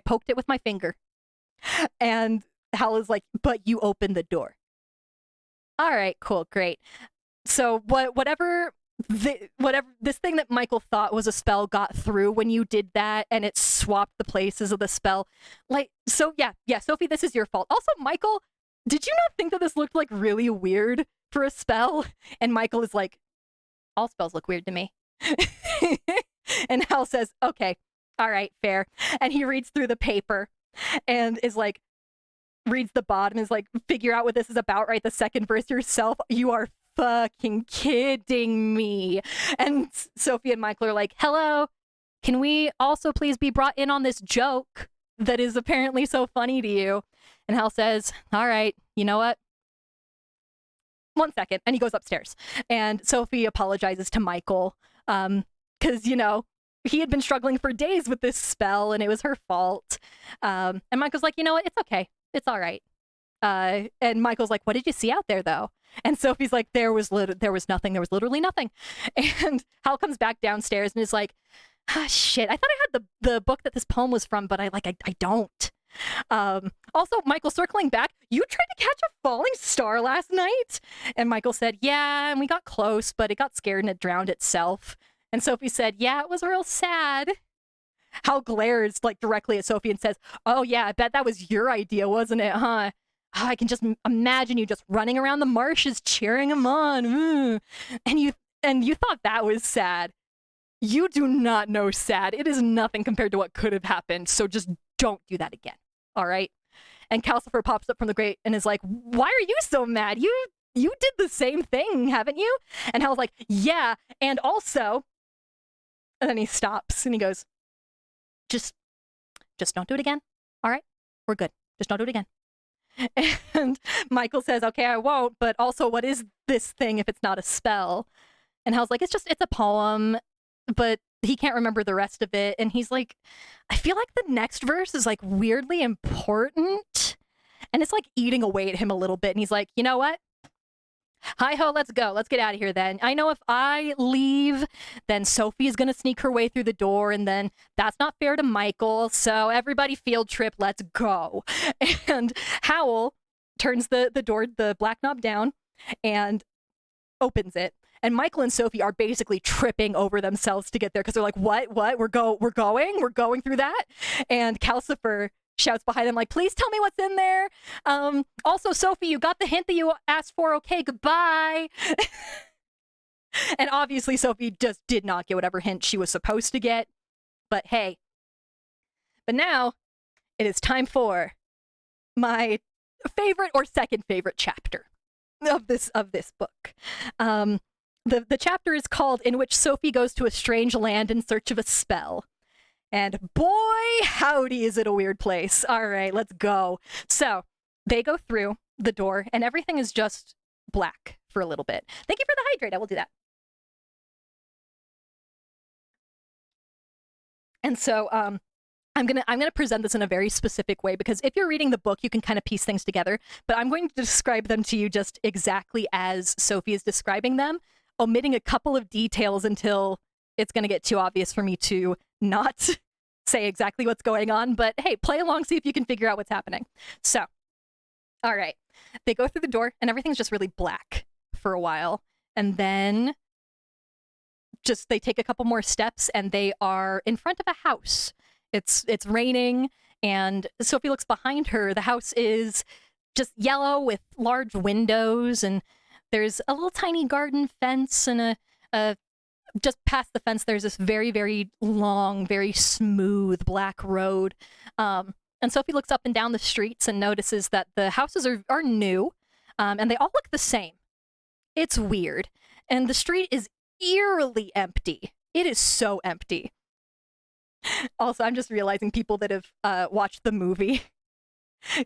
poked it with my finger." And Howl is like, "But you opened the door." All right, cool, great. So whatever this thing that Michael thought was a spell got through when you did that, and it swapped the places of the spell. Like, so yeah, Sophie, this is your fault. Also, Michael, did you not think that this looked like really weird for a spell? And Michael is like, "All spells look weird to me." And Hal says, "Okay, all right, fair." And he reads through the paper and is like, reads the bottom, is like, "Figure out what this is about, right? The second verse yourself. You are fucking kidding me." And Sophie and Michael are like, "Hello, can we also please be brought in on this joke that is apparently so funny to you?" And Hal says, "All right, you know what? 1 second." And he goes upstairs. And Sophie apologizes to Michael because, you know, he had been struggling for days with this spell and it was her fault. And Michael's like, "You know what? It's okay. It's all right." And Michael's like, "What did you see out there, though?" And Sophie's like, there was nothing. There was literally nothing." And Hal comes back downstairs and is like, "Ah, shit. I thought I had the book that this poem was from, but I don't." Also, Michael, circling back, "You tried to catch a falling star last night?" And Michael said, "Yeah, and we got close, but it got scared and it drowned itself." And Sophie said, "Yeah, it was real sad." Hal glares like directly at Sophie and says, "Oh yeah, I bet that was your idea, wasn't it, huh? Oh, I can just imagine you just running around the marshes cheering him on. And you thought that was sad. You do not know sad. It is nothing compared to what could have happened. So just don't do that again. All right?" And Calcifer pops up from the grate and is like, "Why are you so mad? You did the same thing, haven't you?" And Hal's like, "Yeah, and also," and then he stops and he goes, just don't do it again. All right? We're good. Just don't do it again." And Michael says, "Okay, I won't, but also, what is this thing if it's not a spell?" And Hal's like, it's a poem," but he can't remember the rest of it. And he's like, I feel like the next verse is like weirdly important. And it's like eating away at him a little bit. And he's like, "You know what? Hi-ho, let's go. Let's get out of here then. I know if I leave, then Sophie is going to sneak her way through the door, and then that's not fair to Michael. So everybody field trip, let's go." And Howl turns the door, the black knob down, and opens it. And Michael and Sophie are basically tripping over themselves to get there because they're like, what? We're going through that? And Calcifer shouts behind them like, "Please tell me what's in there. Also, Sophie, you got the hint that you asked for. Okay, goodbye." And obviously Sophie just did not get whatever hint she was supposed to get. But hey. But now it is time for my favorite or second favorite chapter of this book. The chapter is called "In Which Sophie Goes to a Strange Land in Search of a Spell." And boy, howdy, is it a weird place. All right, let's go. So they go through the door and everything is just black for a little bit. Thank you for the hydrate. I will do that. And so I'm gonna present this in a very specific way because if you're reading the book, you can kind of piece things together. But I'm going to describe them to you just exactly as Sophie is describing them, omitting a couple of details until it's going to get too obvious for me to not say exactly what's going on. But hey, play along, see if you can figure out what's happening. So, all right. They go through the door and everything's just really black for a while. And then just they take a couple more steps and they are in front of a house. It's raining and Sophie looks behind her. The house is just yellow with large windows, and there's a little tiny garden fence, and a just past the fence there's this very, very long, very smooth black road. And Sophie looks up and down the streets and notices that the houses are new, and they all look the same. It's weird. And the street is eerily empty. It is so empty. Also, I'm just realizing people that have watched the movie.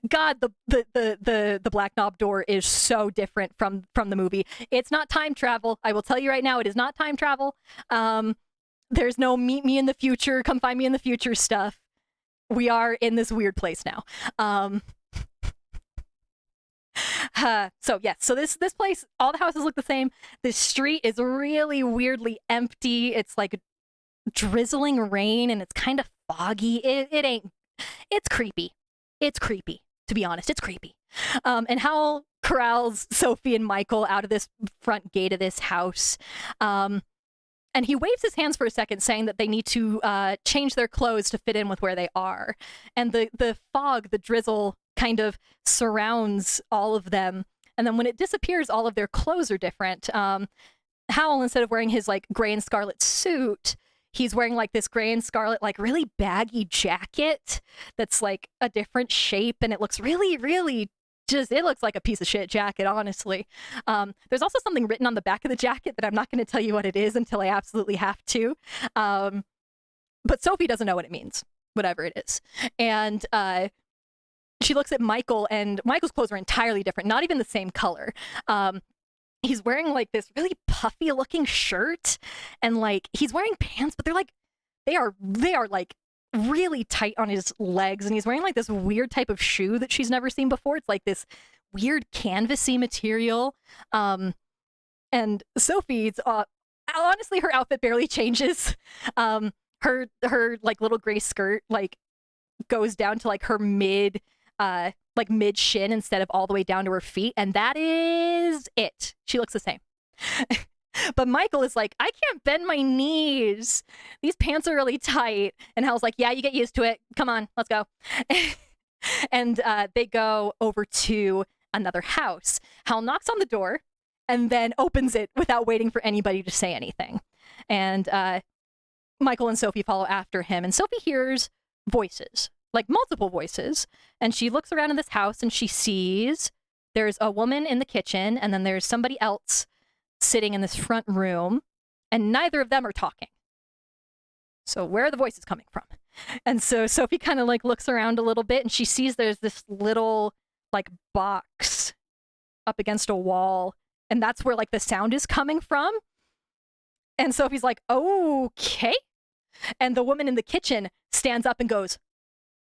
God, the Black Knob door is so different from the movie. It's not time travel. I will tell you right now, it is not time travel. There's no meet me in the future, come find me in the future stuff. We are in this weird place now. So yes, so this place, all the houses look the same. This street is really weirdly empty. It's like drizzling rain, and it's kind of foggy. It's creepy. It's creepy, to be honest. It's creepy. And Howl corrals Sophie and Michael out of this front gate of this house. And he waves his hands for a second, saying that they need to change their clothes to fit in with where they are. And the fog, the drizzle, kind of surrounds all of them. And then when it disappears, all of their clothes are different. Howl, instead of wearing his like gray and scarlet suit, he's wearing like this gray and scarlet, like really baggy jacket that's like a different shape, and it looks really, really it looks like a piece of shit jacket, honestly. There's also something written on the back of the jacket that I'm not going to tell you what it is until I absolutely have to. But Sophie doesn't know what it means, whatever it is. And she looks at Michael, and Michael's clothes are entirely different, not even the same color. He's wearing like this really puffy looking shirt, and like he's wearing pants, but they are like really tight on his legs, and he's wearing like this weird type of shoe that she's never seen before. It's like this weird canvasy material. And Sophie's honestly, her outfit barely changes. Her like little gray skirt like goes down to like her mid shin instead of all the way down to her feet, and that is it. She looks the same. But Michael is like, I can't bend my knees. These pants are really tight. And Hal's like, yeah, you get used to it. Come on, let's go. And they go over to another house. Hal knocks on the door and then opens it without waiting for anybody to say anything. And Michael and Sophie follow after him. And Sophie hears voices, like multiple voices. And she looks around in this house and she sees there's a woman in the kitchen, and then there's somebody else sitting in this front room, and neither of them are talking. So where are the voices coming from? And so Sophie kind of like looks around a little bit, and she sees there's this little like box up against a wall, and that's where like the sound is coming from. And Sophie's like, okay. And the woman in the kitchen stands up and goes,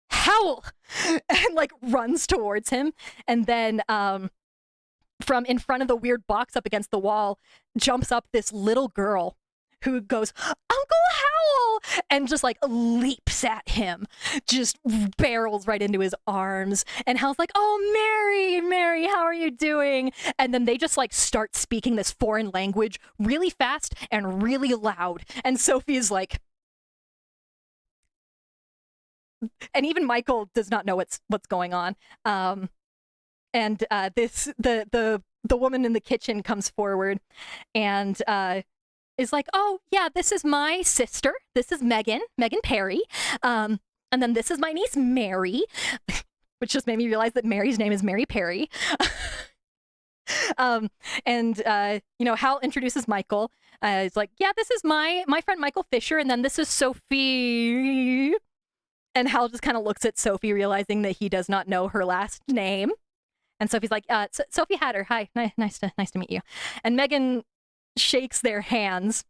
Howl! And like runs towards him. And then from in front of the weird box up against the wall jumps up this little girl who goes, Uncle Howl! And just like leaps at him, just barrels right into his arms. And Howl's like, oh, Mary, how are you doing? And then they just like start speaking this foreign language really fast and really loud. And Sophie is like, and even Michael does not know what's going on. And the woman in the kitchen comes forward and is like, oh yeah, this is my sister. This is Megan Perry. And then this is my niece Mary, which just made me realize that Mary's name is Mary Perry. And Hal introduces Michael. He's like, yeah, this is my friend Michael Fisher, and then this is Sophie. And Hal just kind of looks at Sophie, realizing that he does not know her last name. And Sophie's like, Sophie Hatter, hi, nice to meet you. And Megan shakes their hands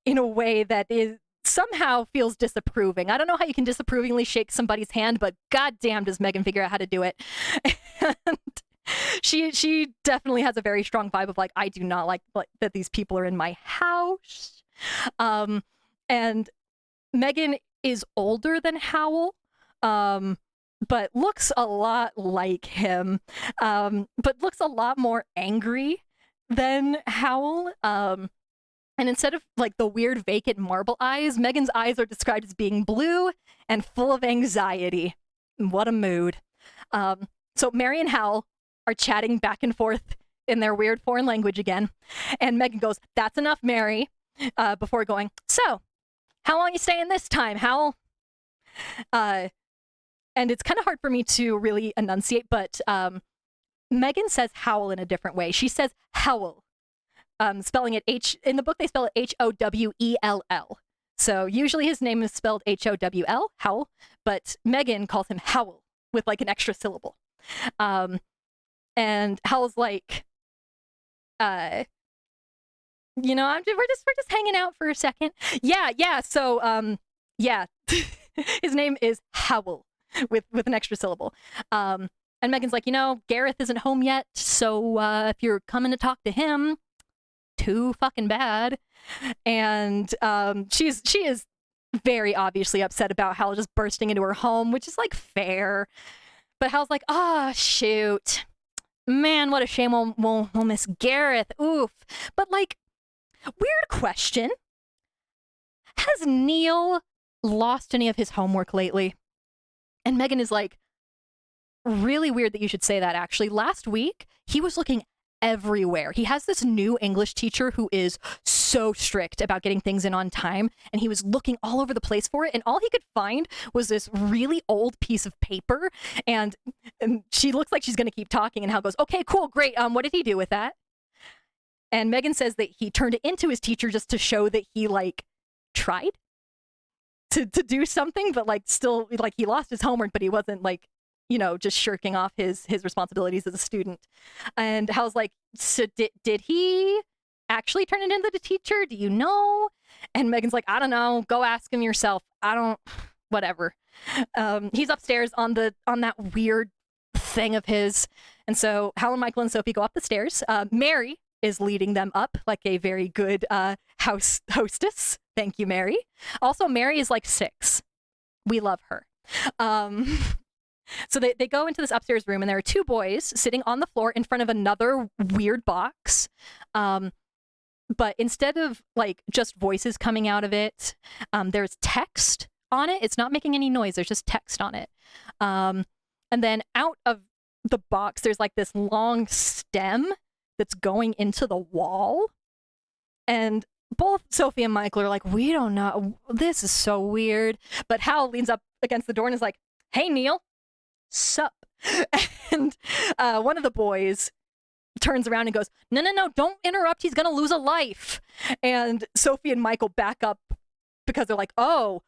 in a way that is somehow feels disapproving. I don't know how you can disapprovingly shake somebody's hand, but goddamn does Megan figure out how to do it. And she definitely has a very strong vibe of like, I do not like that these people are in my house. And Megan is older than Howl, but looks a lot like him, but looks a lot more angry than Howl. And instead of like the weird vacant marble eyes, Megan's eyes are described as being blue and full of anxiety. What a mood. So Mary and Howl are chatting back and forth in their weird foreign language again. And Megan goes, "That's enough, Mary," before going, "So, how long you staying this time, Howl?" And it's kind of hard for me to really enunciate, but Megan says Howl in a different way. She says Howl, spelling it in the book they spell it Howell. So usually his name is spelled Howl, Howl, but Megan calls him Howl with like an extra syllable. And Howl's like, we're just hanging out for a second. Yeah. So, yeah, his name is Howl with an extra syllable. And Megan's like, Gareth isn't home yet, so if you're coming to talk to him, too fucking bad. And she is very obviously upset about Hal just bursting into her home, which is like fair. But Hal's like, shoot. Man, what a shame we'll miss Gareth. Oof. But like, weird question. Has Neil lost any of his homework lately? And Megan is like, really weird that you should say that, actually. Last week, he was looking everywhere. He has this new English teacher who is so strict about getting things in on time, and he was looking all over the place for it, and all he could find was this really old piece of paper, and she looks like she's going to keep talking, and Hal goes, "Okay, cool, great, what did he do with that?" And Megan says that he turned it into his teacher just to show that he, like, tried to do something, but, like, still, like, he lost his homework, but he wasn't, like, just shirking off his responsibilities as a student. And Hal's like, "So did he actually turn it into the teacher? Do you know?" And Megan's like, "I don't know. Go ask him yourself. Whatever." He's upstairs on that weird thing of his. And so Hal and Michael and Sophie go up the stairs. Mary is leading them up like a very good hostess. Thank you, Mary. Also, Mary is like 6. We love her. So they go into this upstairs room, and there are 2 boys sitting on the floor in front of another weird box. But instead of like just voices coming out of it, there's text on it. It's not making any noise. There's just text on it. And then out of the box, there's like this long stem that's going into the wall. And both Sophie and Michael are like, "We don't know. This is so weird." But Hal leans up against the door and is like, "Hey, Neil. Sup?" And one of the boys turns around and goes, No, don't interrupt. He's going to lose a life." And Sophie and Michael back up because they're like, oh,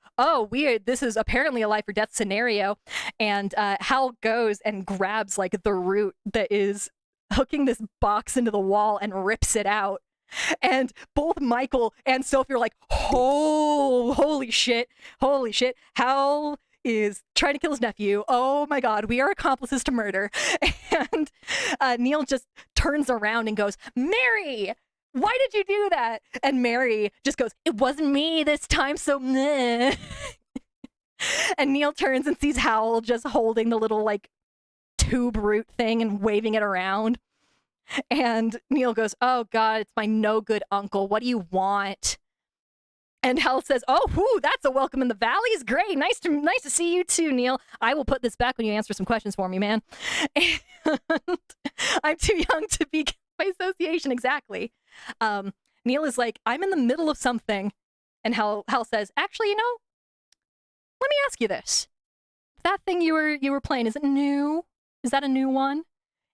weird. This is apparently a life or death scenario. And Hal goes and grabs like the root that is hooking this box into the wall and rips it out. And both Michael and Sophie are like, holy shit. Hal is trying to kill his nephew. Oh my God, we are accomplices to murder. And Neil just turns around and goes, "Mary, why did you do that?" And Mary just goes, "It wasn't me this time, so meh." And Neil turns and sees Howl just holding the little like tube root thing and waving it around. And Neil goes, "Oh God, it's my no good uncle. What do you want?" And Hal says, "Oh, whoo, that's a welcome in the valleys. Great. Nice to see you too, Neil. I will put this back when you answer some questions for me, man." And I'm too young to be by association, exactly. Neil is like, "I'm in the middle of something." And Hal says, "Actually, let me ask you this. That thing you were playing, is it new? Is that a new one?"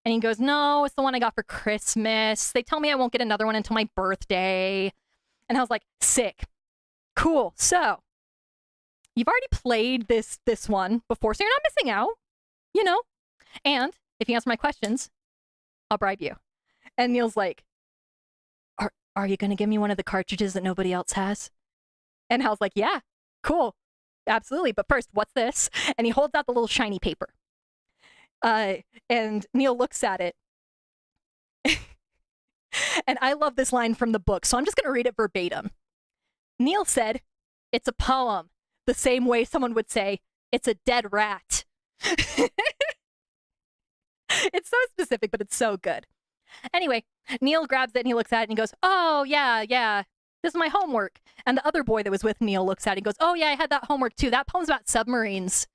And he goes, "No, it's the one I got for Christmas. They tell me I won't get another one until my birthday." And Hal's like, "Sick. Cool. So, you've already played this one before, so you're not missing out, And if you answer my questions, I'll bribe you." And Neil's like, Are you going to give me one of the cartridges that nobody else has?" And Hal's like, "Yeah, cool. Absolutely. But first, what's this?" And he holds out the little shiny paper. And Neil looks at it. And I love this line from the book, so I'm just going to read it verbatim. Neil said, "It's a poem, the same way someone would say, it's a dead rat." It's so specific, but it's so good. Anyway, Neil grabs it and he looks at it and he goes, "Oh, yeah, this is my homework." And the other boy that was with Neil looks at it and goes, "Oh, yeah, I had that homework too. That poem's about submarines."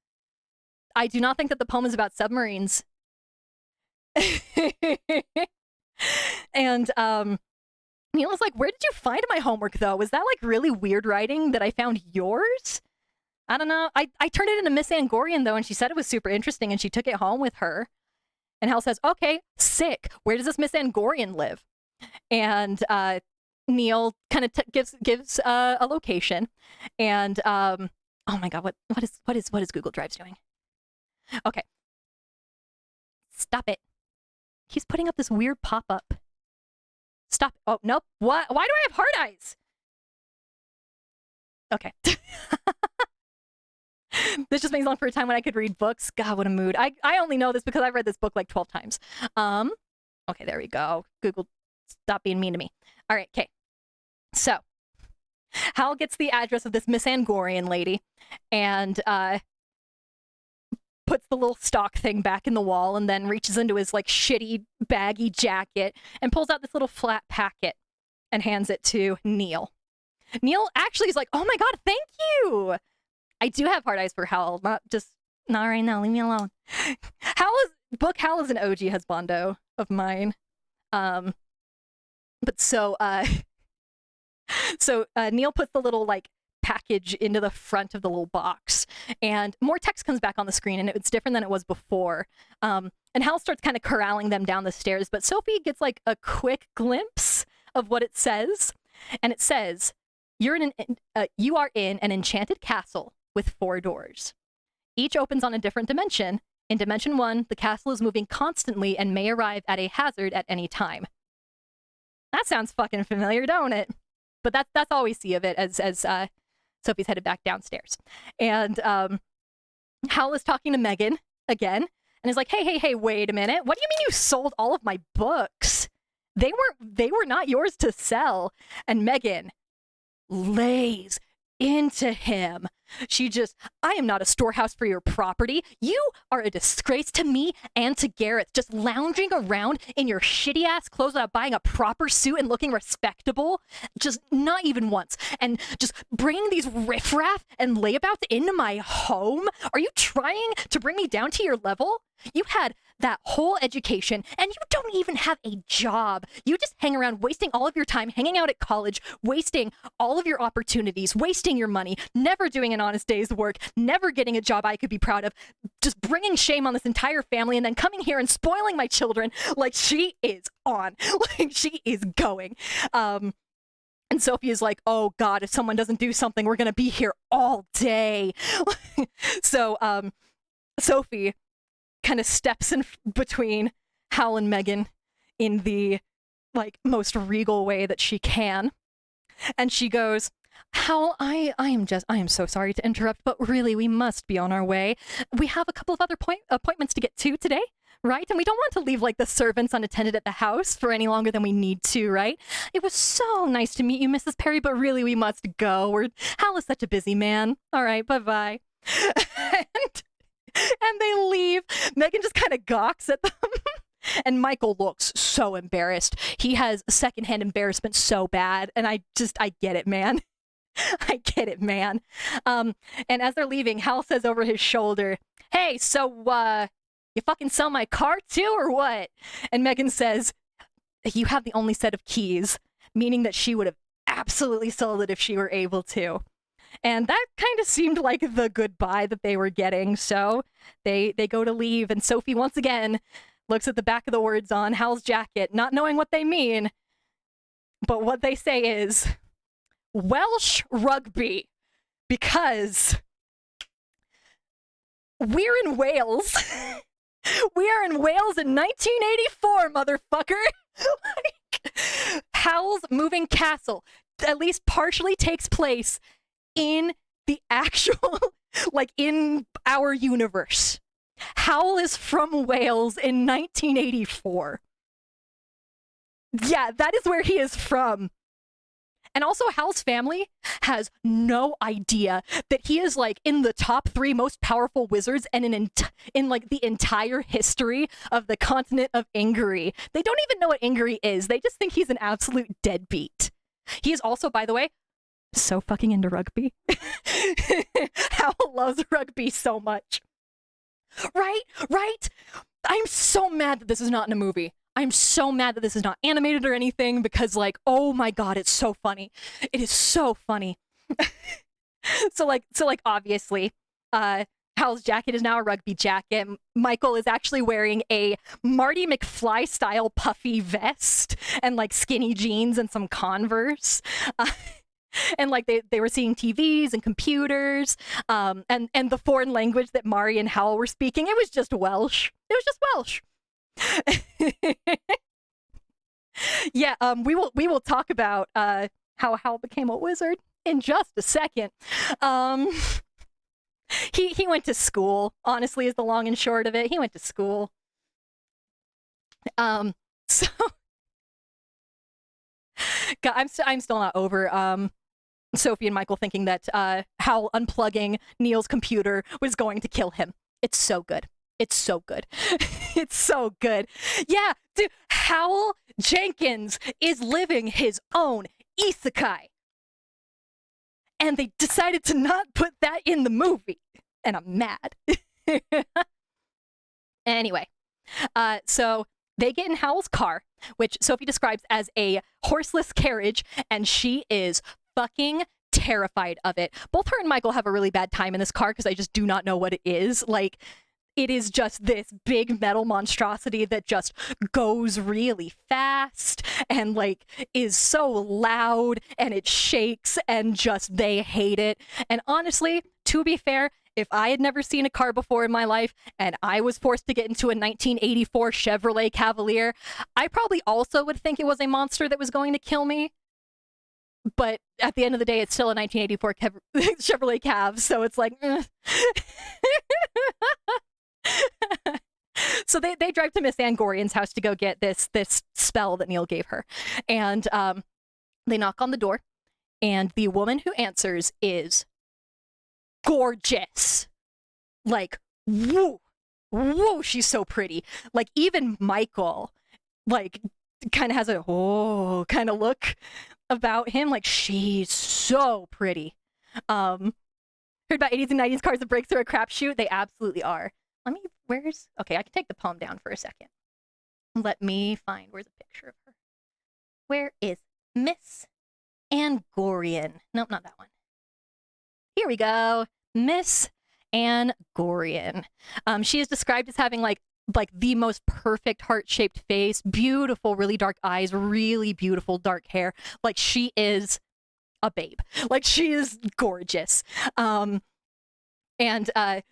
I do not think that the poem is about submarines. And Neil was like, where did you find my homework, though? Was that, like, really weird writing that I found yours? I don't know. I turned it into Miss Angorian, though, and she said it was super interesting, and she took it home with her. And Hal says, okay, sick. Where does this Miss Angorian live? And Neil kind of gives a location. And, oh my God, what is Google Drive doing? Okay. Stop it. He's putting up this weird pop-up. Stop. Oh, nope. What? Why do I have hard eyes? Okay. This just makes long for a time when I could read books. God, what a mood. I only know this because I've read this book like 12 times. Okay, there we go. Google, stop being mean to me. All right, okay. So, Hal gets the address of this Miss Angorian lady and puts the little stock thing back in the wall and then reaches into his like shitty baggy jacket and pulls out this little flat packet and hands it to Neil. Neil actually is like, oh my God, thank you. I do have hard eyes for Howl, not right now, leave me alone. Howl is an OG husbando of mine. But so Neil puts the little like package into the front of the little box, and more text comes back on the screen, and it's different than it was before. And Hal starts kind of corralling them down the stairs, but Sophie gets like a quick glimpse of what it says, and it says, you are in an enchanted castle with 4 doors. Each opens on a different dimension. In Dimension 1, the castle is moving constantly and may arrive at a hazard at any time. That sounds fucking familiar, don't it? But that's all we see of it as Sophie's headed back downstairs. And Howl is talking to Megan again and is like, hey, wait a minute. What do you mean you sold all of my books? They were not yours to sell. And Megan lays into him. I am not a storehouse for your property. You are a disgrace to me and to Gareth, just lounging around in your shitty ass clothes without buying a proper suit and looking respectable, just not even once, and just bringing these riffraff and layabouts into my home. Are you trying to bring me down to your level? You had that whole education and you don't even have a job. You just hang around wasting all of your time hanging out at college, wasting all of your opportunities, wasting your money, never doing an honest day's work, never getting a job I could be proud of, just bringing shame on this entire family, and then coming here and spoiling my children like she is on, like she is going. And Sophie is like, oh God, if someone doesn't do something, we're going to be here all day. So Sophie kind of steps in between Howl and Megan in the like most regal way that she can. And she goes, Howl, I am so sorry to interrupt, but really we must be on our way. We have a couple of other appointments to get to today, right? And we don't want to leave like the servants unattended at the house for any longer than we need to, right? It was so nice to meet you, Mrs. Perry, but really we must go. Howl is such a busy man. All right, bye-bye. And they leave. Megan just kind of gawks at them. And Michael looks so embarrassed. He has secondhand embarrassment so bad. And I get it, man. I get it, man. And as they're leaving, Hal says over his shoulder, hey, so, you fucking sell my car too, or what? And Megan says, you have the only set of keys, meaning that she would have absolutely sold it if she were able to. And that kind of seemed like the goodbye that they were getting. So they go to leave, and Sophie once again looks at the back of the words on Hal's jacket, not knowing what they mean. But what they say is Welsh rugby, because we're in Wales. We are in Wales in 1984, motherfucker. Like, Howl's Moving Castle at least partially takes place in the actual, like, in our universe. Howl is from Wales in 1984. Yeah, that is where he is from. And also, Howl's family has no idea that he is, like, in the top 3 most powerful wizards and in like, the entire history of the continent of Ingary. They don't even know what Ingary is. They just think he's an absolute deadbeat. He is also, by the way, so fucking into rugby. Howl loves rugby so much. Right? Right? I'm so mad that this is not in a movie. I'm so mad that this is not animated or anything because, like, oh my god, it's so funny. It is so funny. So obviously, Hal's jacket is now a rugby jacket. Michael is actually wearing a Marty McFly style puffy vest and like skinny jeans and some Converse. And like they were seeing TVs and computers, and the foreign language that Mari and Howl were speaking, it was just Welsh. It was just Welsh. Yeah, we will talk about how Howl became a wizard in just a second. He went to school, honestly, is the long and short of it. He went to school. So God, I'm still not over Sophie and Michael thinking that Howl unplugging Neil's computer was going to kill him. It's so good. It's so good. It's so good. Yeah, dude, Howl Jenkins is living his own isekai. And they decided to not put that in the movie. And I'm mad. Anyway, so they get in Howl's car, which Sophie describes as a horseless carriage, and she is fucking terrified of it. Both her and Michael have a really bad time in this car because I just do not know what it is. Like, it is just this big metal monstrosity that just goes really fast and like is so loud and it shakes and just they hate it. And honestly, to be fair, if I had never seen a car before in my life and I was forced to get into a 1984 Chevrolet Cavalier, I probably also would think it was a monster that was going to kill me. But at the end of the day, it's still a 1984 Chevrolet Cav, so it's like... So they drive to Miss Angorian's house to go get this spell that Neil gave her. And they knock on the door, and the woman who answers is gorgeous. Like, woo, woo, she's so pretty. Like, even Michael, like, kind of has a kind of look about him. Like, she's so pretty. Heard about 80s and 90s cars that break through a crapshoot? They absolutely are. Okay, I can take the poem down for a second. Let me find, where's a picture of her? Where is Miss Angorian? Nope, not that one. Here we go. Miss Angorian. She is described as having like the most perfect heart-shaped face, beautiful, really dark eyes, really beautiful dark hair. Like, she is a babe. Like, she is gorgeous. And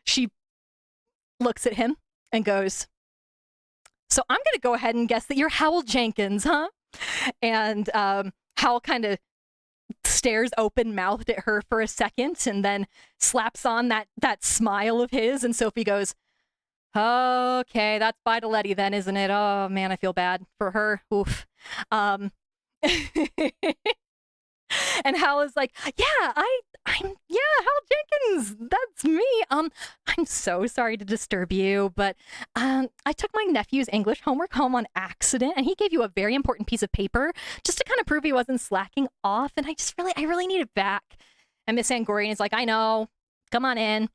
she looks at him and goes, "So I'm going to go ahead and guess that you're Howl Jenkins, huh?" And Howl kind of stares open-mouthed at her for a second and then slaps on that smile of his, and Sophie goes, "Okay, that's bye to Letty then, isn't it? Oh man, I feel bad for her. Oof." And Hal is like, "Yeah, I'm Hal Jenkins. That's me. I'm so sorry to disturb you, but I took my nephew's English homework home on accident, and he gave you a very important piece of paper just to kind of prove he wasn't slacking off, and I really need it back." And Miss Angorian is like, "I know. Come on in."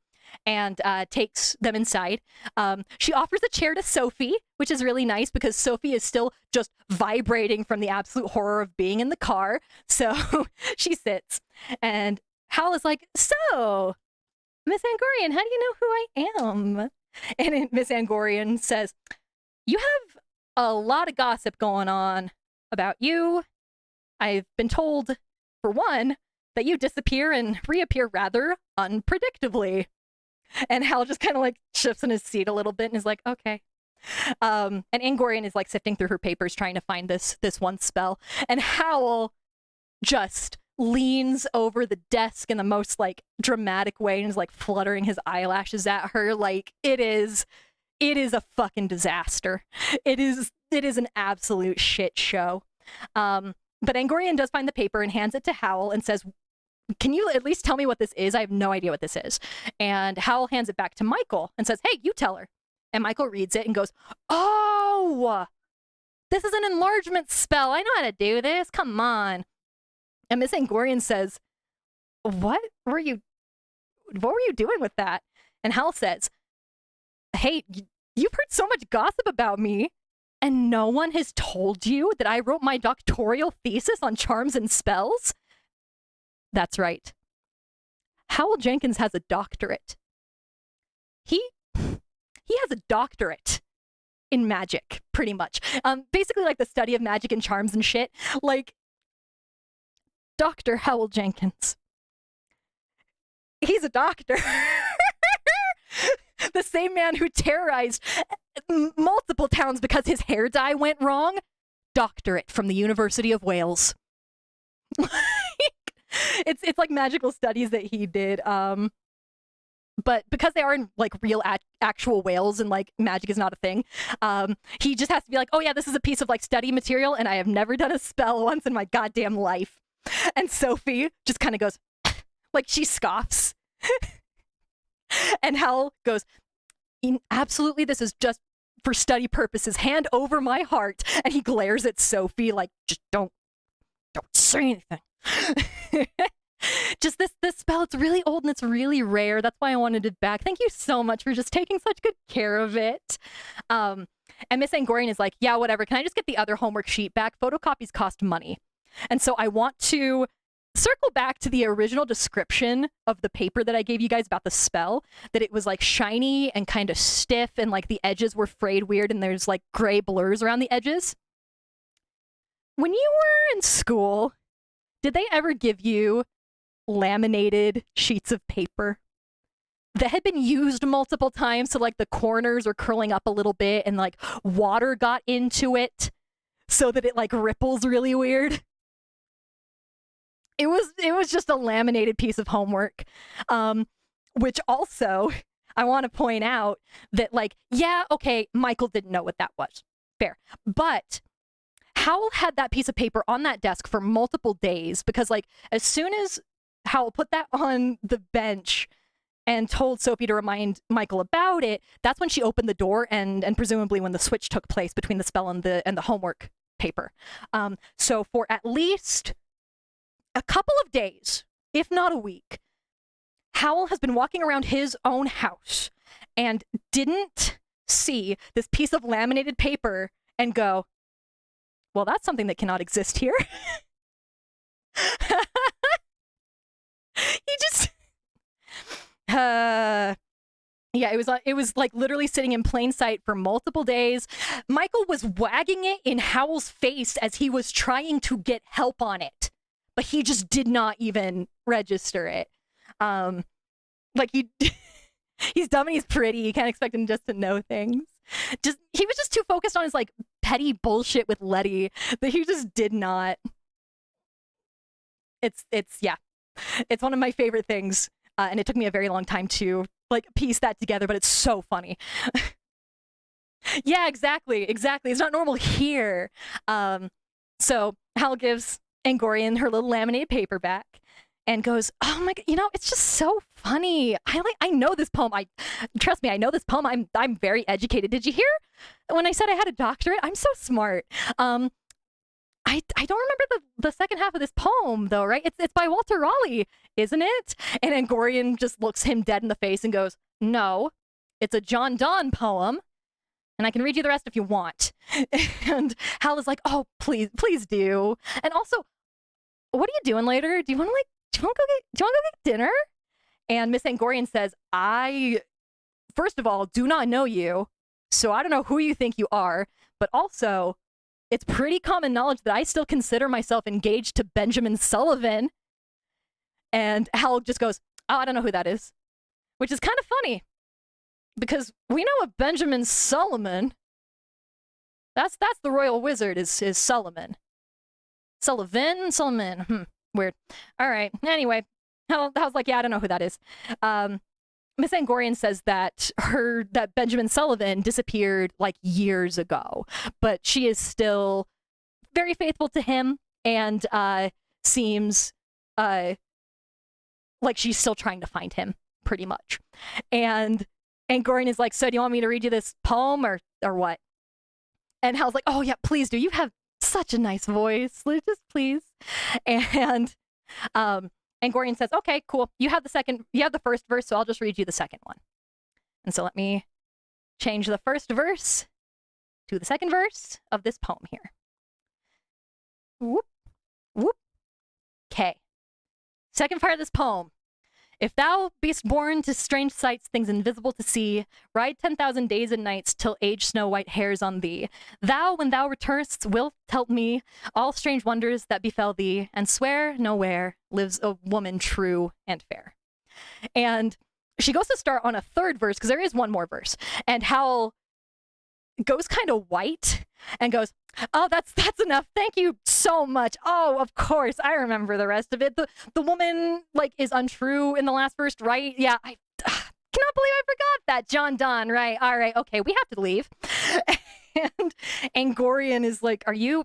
And takes them inside. She offers a chair to Sophie, which is really nice because Sophie is still just vibrating from the absolute horror of being in the car. So she sits, and Hal is like, "So, Miss Angorian, how do you know who I am?" And Miss Angorian says, "You have a lot of gossip going on about you. I've been told, for one, that you disappear and reappear rather unpredictably." And Hal just kind of like shifts in his seat a little bit and is like, "Okay." And Angorian is like sifting through her papers trying to find this one spell. And Howl just leans over the desk in the most like dramatic way and is like fluttering his eyelashes at her. Like, it is a fucking disaster. It is an absolute shit show. But Angorian does find the paper and hands it to Howl and says, "Can you at least tell me what this is? I have no idea what this is." And Howl hands it back to Michael and says, "Hey, you tell her." And Michael reads it and goes, "Oh, this is an enlargement spell. I know how to do this. Come on." And Miss Angorian says, what were you doing with that?" And Howl says, hey, you've heard so much gossip about me, and no one has told you that I wrote my doctoral thesis on charms and spells? That's right. Howl Jenkins has a doctorate. He has a doctorate in magic, pretty much. Basically like the study of magic and charms and shit. Like, Dr. Howl Jenkins. He's a doctor. The same man who terrorized multiple towns because his hair dye went wrong. Doctorate from the University of Wales. It's like magical studies that he did. But because they are in like real actual whales and like magic is not a thing, he just has to be like, oh yeah, this is a piece of like study material and I have never done a spell once in my goddamn life. And Sophie just kind of goes, like she scoffs. And Howl goes, absolutely, this is just for study purposes. Hand over my heart. And he glares at Sophie like, just don't say anything. Just this spell, it's really old and it's really rare. That's why I wanted it back. Thank you so much for just taking such good care of it. And Miss Angorian is like, yeah, whatever. Can I just get the other homework sheet back? Photocopies cost money. And so I want to circle back to the original description of the paper that I gave you guys about the spell, that it was like shiny and kind of stiff and like the edges were frayed weird and there's like gray blurs around the edges. When you were in school, did they ever give you laminated sheets of paper that had been used multiple times, so like the corners are curling up a little bit and like water got into it so that it like ripples really weird? It was just a laminated piece of homework, which also I want to point out that like, yeah, okay, Michael didn't know what that was. Fair. But Howl had that piece of paper on that desk for multiple days because like as soon as Howl put that on the bench and told Sophie to remind Michael about it, that's when she opened the door and presumably when the switch took place between the spell and the homework paper. So for at least a couple of days, if not a week, Howl has been walking around his own house and didn't see this piece of laminated paper and go, well, that's something that cannot exist here. He just yeah, it was like literally sitting in plain sight for multiple days. Michael was wagging it in Howl's face as he was trying to get help on it, but he just did not even register it. Like he's dumb and he's pretty. You can't expect him just to know things. He was just too focused on his like petty bullshit with Letty that he just did not. It's yeah. It's one of my favorite things, and it took me a very long time to like piece that together, but it's so funny. Yeah, exactly. It's not normal here. So Hal gives Angorian her little laminated paper back and goes, oh my god, it's just so funny. I know this poem. Trust me, I know this poem. I'm very educated. Did you hear when I said I had a doctorate? I'm so smart. I don't remember the second half of this poem though, right? It's by Walter Raleigh, isn't it? And Angorian just looks him dead in the face and goes, no, it's a John Donne poem, and I can read you the rest if you want. And Hal is like, oh, please do. And also, what are you doing later? Do you want to go get dinner? And Miss Angorian says, I, first of all, do not know you, so I don't know who you think you are, but also, it's pretty common knowledge that I still consider myself engaged to Benjamin Sullivan. And Hal just goes, oh, I don't know who that is. Which is kind of funny. Because we know a Benjamin Sullivan. That's the royal wizard is Sullivan. Sullivan? Weird. All right. Anyway, Hal's like, yeah, I don't know who that is. Miss Angorian says that Benjamin Sullivan disappeared like years ago, but she is still very faithful to him and seems like she's still trying to find him, pretty much. And Angorian is like, so do you want me to read you this poem or what? And Hal's like, oh yeah, please do. You have such a nice voice. Just please. And Angorian says, okay, cool. You have the first verse, so I'll just read you the second one. And so let me change the first verse to the second verse of this poem here. Whoop, whoop. Okay. Second part of this poem. If thou be'st born to strange sights, things invisible to see, ride 10,000 days and nights till age snow-white hairs on thee. Thou, when thou returnest, wilt tell me all strange wonders that befell thee, and swear nowhere lives a woman true and fair. And she goes to start on a third verse, because there is one more verse, and Howl goes kind of white and goes, oh, that's enough. Thank you so much. Oh, of course. I remember the rest of it. The woman, like, is untrue in the last verse, right? Yeah, I cannot believe I forgot that. John Donne, right? All right, okay, we have to leave. And Angorian is like, are you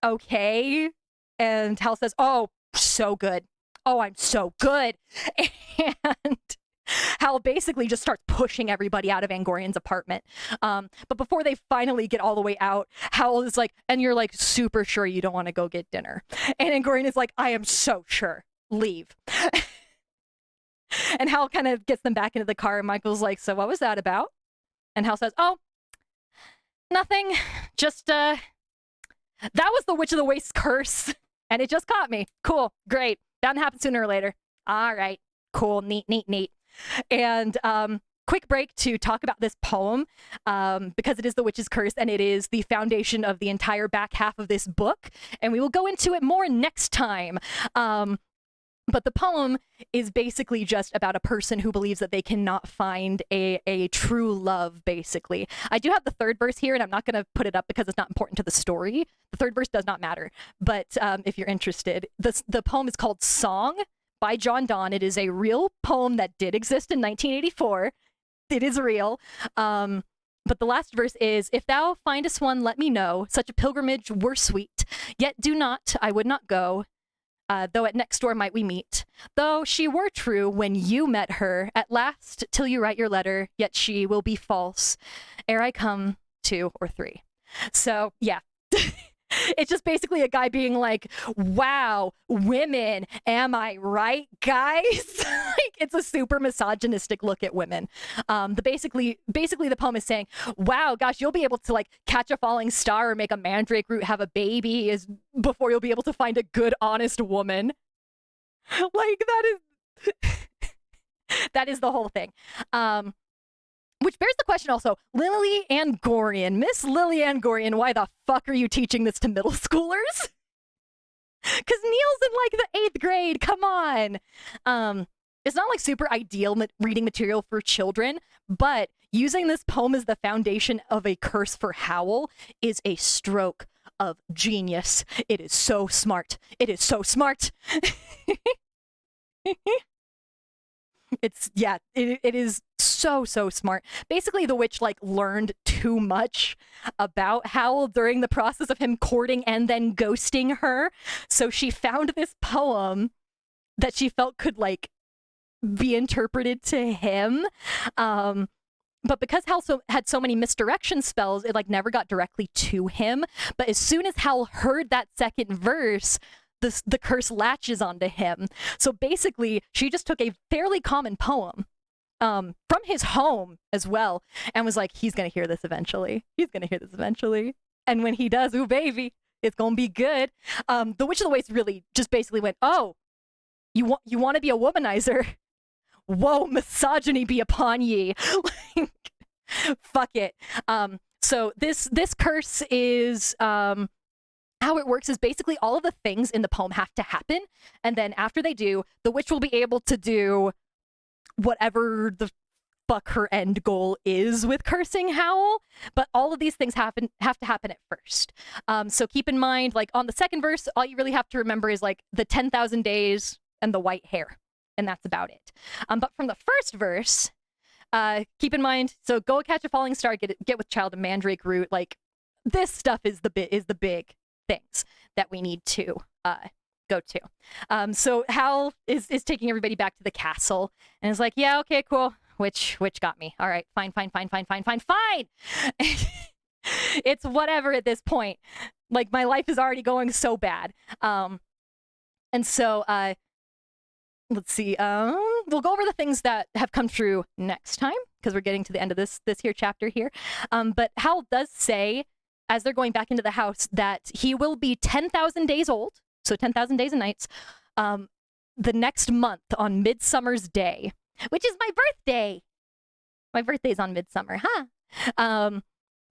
okay? And Hal says, oh, so good. Oh, I'm so good. And Hal basically just starts pushing everybody out of Angorian's apartment. But before they finally get all the way out, Howl is like, and you're like super sure you don't want to go get dinner. And Angorian is like, I am so sure. Leave. And Howl kind of gets them back into the car, and Michael's like, so what was that about? And Howl says, oh, nothing. Just, that was the Witch of the Waste curse. And it just caught me. Cool. Great. That'll happen sooner or later. All right. Cool. Neat, neat, neat. And quick break to talk about this poem, because it is the witch's curse and it is the foundation of the entire back half of this book, and we will go into it more next time. But the poem is basically just about a person who believes that they cannot find a true love, basically. I do have the third verse here, and I'm not going to put it up because it's not important to the story. The third verse does not matter, but if you're interested, the poem is called Song by John Donne. It is a real poem that did exist in 1984. It is real. But the last verse is, if thou findest one, let me know. Such a pilgrimage were sweet. Yet do not, I would not go. Though at next door might we meet. Though she were true when you met her, at last, till you write your letter, yet she will be false, ere I come 2 or 3. So, yeah. It's just basically a guy being like, wow, women, am I right, guys? Like, it's a super misogynistic look at women. Basically the poem is saying, wow, gosh, you'll be able to like catch a falling star or make a mandrake root have a baby before you'll be able to find a good, honest woman. Like, that is the whole thing. Which bears the question also, Lily Angorian, Miss Lily Angorian, why the fuck are you teaching this to middle schoolers? Because Neil's in like the 8th grade, come on. It's not like super ideal reading material for children, but using this poem as the foundation of a curse for Howl is a stroke of genius. It is so smart. It is so smart. It is so smart. Basically, the witch like learned too much about Howl during the process of him courting and then ghosting her. So she found this poem that she felt could like be interpreted to him. But because Howl had so many misdirection spells, it like never got directly to him. But as soon as Howl heard that second verse, the curse latches onto him. So basically, she just took a fairly common poem from his home as well, and was like, he's going to hear this eventually. He's going to hear this eventually. And when he does, ooh, baby, it's going to be good. The Witch of the Waste really just basically went, oh, you want to be a womanizer? Whoa, misogyny be upon ye. Like, fuck it. So this curse is... how it works is basically all of the things in the poem have to happen, and then after they do, the witch will be able to do whatever the fuck her end goal is with cursing Howl, but all of these things have to happen at first. So keep in mind, like on the second verse, all you really have to remember is like the 10,000 days and the white hair, and that's about it. But from the first verse, keep in mind, so go catch a falling star, get with child and mandrake root, like this stuff is the big things that we need to go to. So Howl is taking everybody back to the castle and is like, yeah, okay, cool. Which got me. All right, fine. It's whatever at this point. Like, my life is already going so bad. And so let's see. We'll go over the things that have come true next time. because we're getting to the end of this here chapter here. But Howl does say, as they're going back into the house, that he will be 10,000 days old, so 10,000 days and nights, the next month on Midsummer's Day, which is my birthday. My birthday's on Midsummer, huh?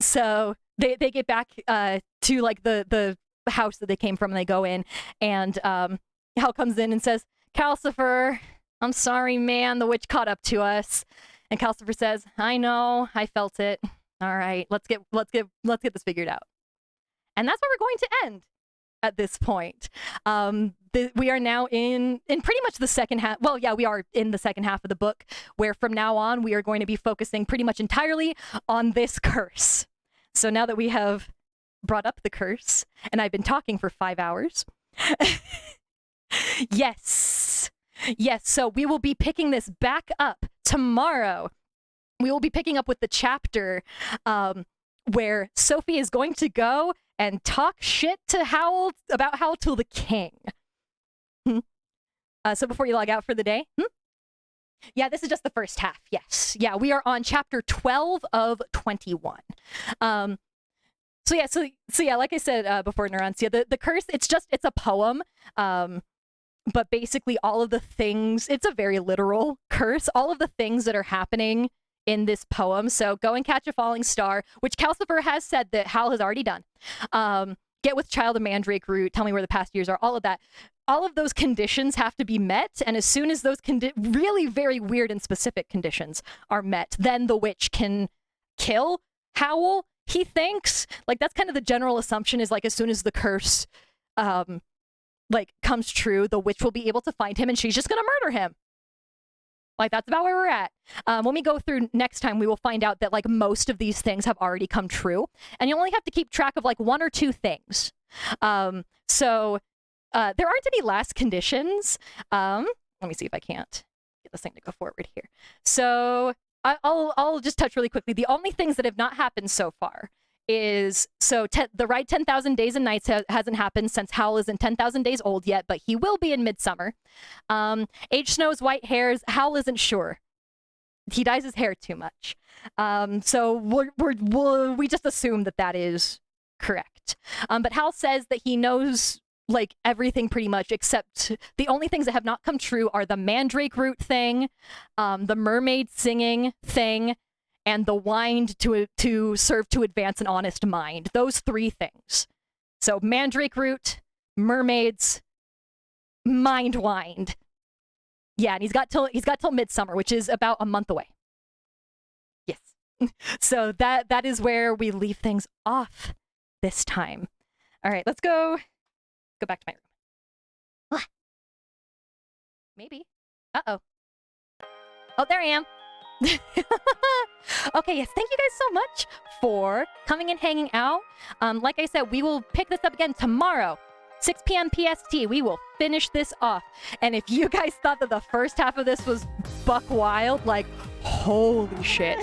So they get back to like the house that they came from, and they go in, and Howl comes in and says, Calcifer, I'm sorry, man, the witch caught up to us. And Calcifer says, I know, I felt it. All right, let's get this figured out. And that's where we're going to end at this point. We are now in pretty much the second half. Well, yeah, we are in the second half of the book, where from now on we are going to be focusing pretty much entirely on this curse. So now that we have brought up the curse, and I've been talking for 5 hours, yes, so we will be picking this back up tomorrow. We will be picking up with the chapter where Sophie is going to go and talk shit to Howl about Howl to the king. So before you log out for the day, yeah, this is just the first half. Yes, yeah, we are on chapter 12 of 21. So yeah, like I said before, Neurons, yeah, the curse, it's a poem. But basically all of the things, it's a very literal curse, all of the things that are happening in this poem. So go and catch a falling star, which Calcifer has said that Howl has already done. Get with child of mandrake root, tell me where the past years are, all of that. All of those conditions have to be met, and as soon as those really very weird and specific conditions are met, then the witch can kill Howl, he thinks. Like, that's kind of the general assumption, is like as soon as the curse like comes true, the witch will be able to find him and she's just gonna murder him. Like, that's about where we're at. When we go through next time, we will find out that like most of these things have already come true, and you only have to keep track of like 1 or 2 things. So there aren't any last conditions. Let me see if I can't get this thing to go forward here. So I'll just touch really quickly. The only things that have not happened so far is, so the ride 10,000 days and nights hasn't happened since Howl isn't 10,000 days old yet, but he will be in Midsummer. Age Snow's white hairs, Howl isn't sure. He dyes his hair too much. So we just assume that is correct. But Howl says that he knows like everything pretty much, except the only things that have not come true are the mandrake root thing, the mermaid singing thing, and the wind to serve to advance an honest mind. Those 3 things. So mandrake root, mermaids, mind wind. Yeah, and he's got till Midsummer, which is about a month away. Yes. So that is where we leave things off this time. All right, let's go back to my room. What? Maybe. Uh-oh. Oh, there I am. Okay, yes, thank you guys so much for coming and hanging out. Like I said, we will pick this up again tomorrow, 6 p.m. PST. We will finish this off. And if you guys thought that the first half of this was buck wild, like, holy shit.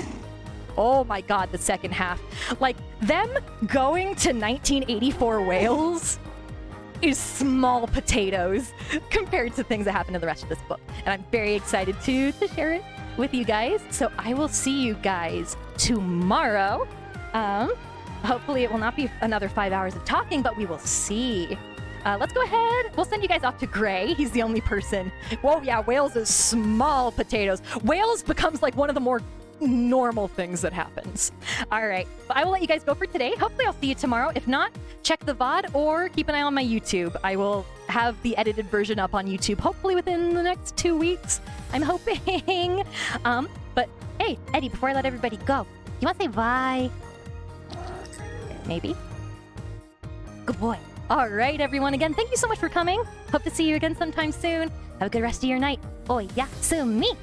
Oh my god, the second half. Like, them going to 1984 Wales is small potatoes compared to things that happen in the rest of this book. And I'm very excited to share it with you guys. So I will see you guys tomorrow. Hopefully it will not be another 5 hours of talking, but we will see. Let's go ahead. We'll send you guys off to Gray. He's the only person. Whoa, yeah, Wales is small potatoes. Wales becomes like one of the more normal things that happens. All right, but I will let you guys go for today. Hopefully I'll see you tomorrow. If not, check the VOD or keep an eye on my YouTube. I will have the edited version up on YouTube hopefully within the next 2 weeks. I'm hoping. But hey, Eddie, before I let everybody go, you want to say bye? Maybe. Good boy. All right, everyone. Again, thank you so much for coming. Hope to see you again sometime soon. Have a good rest of your night. Oyasumi.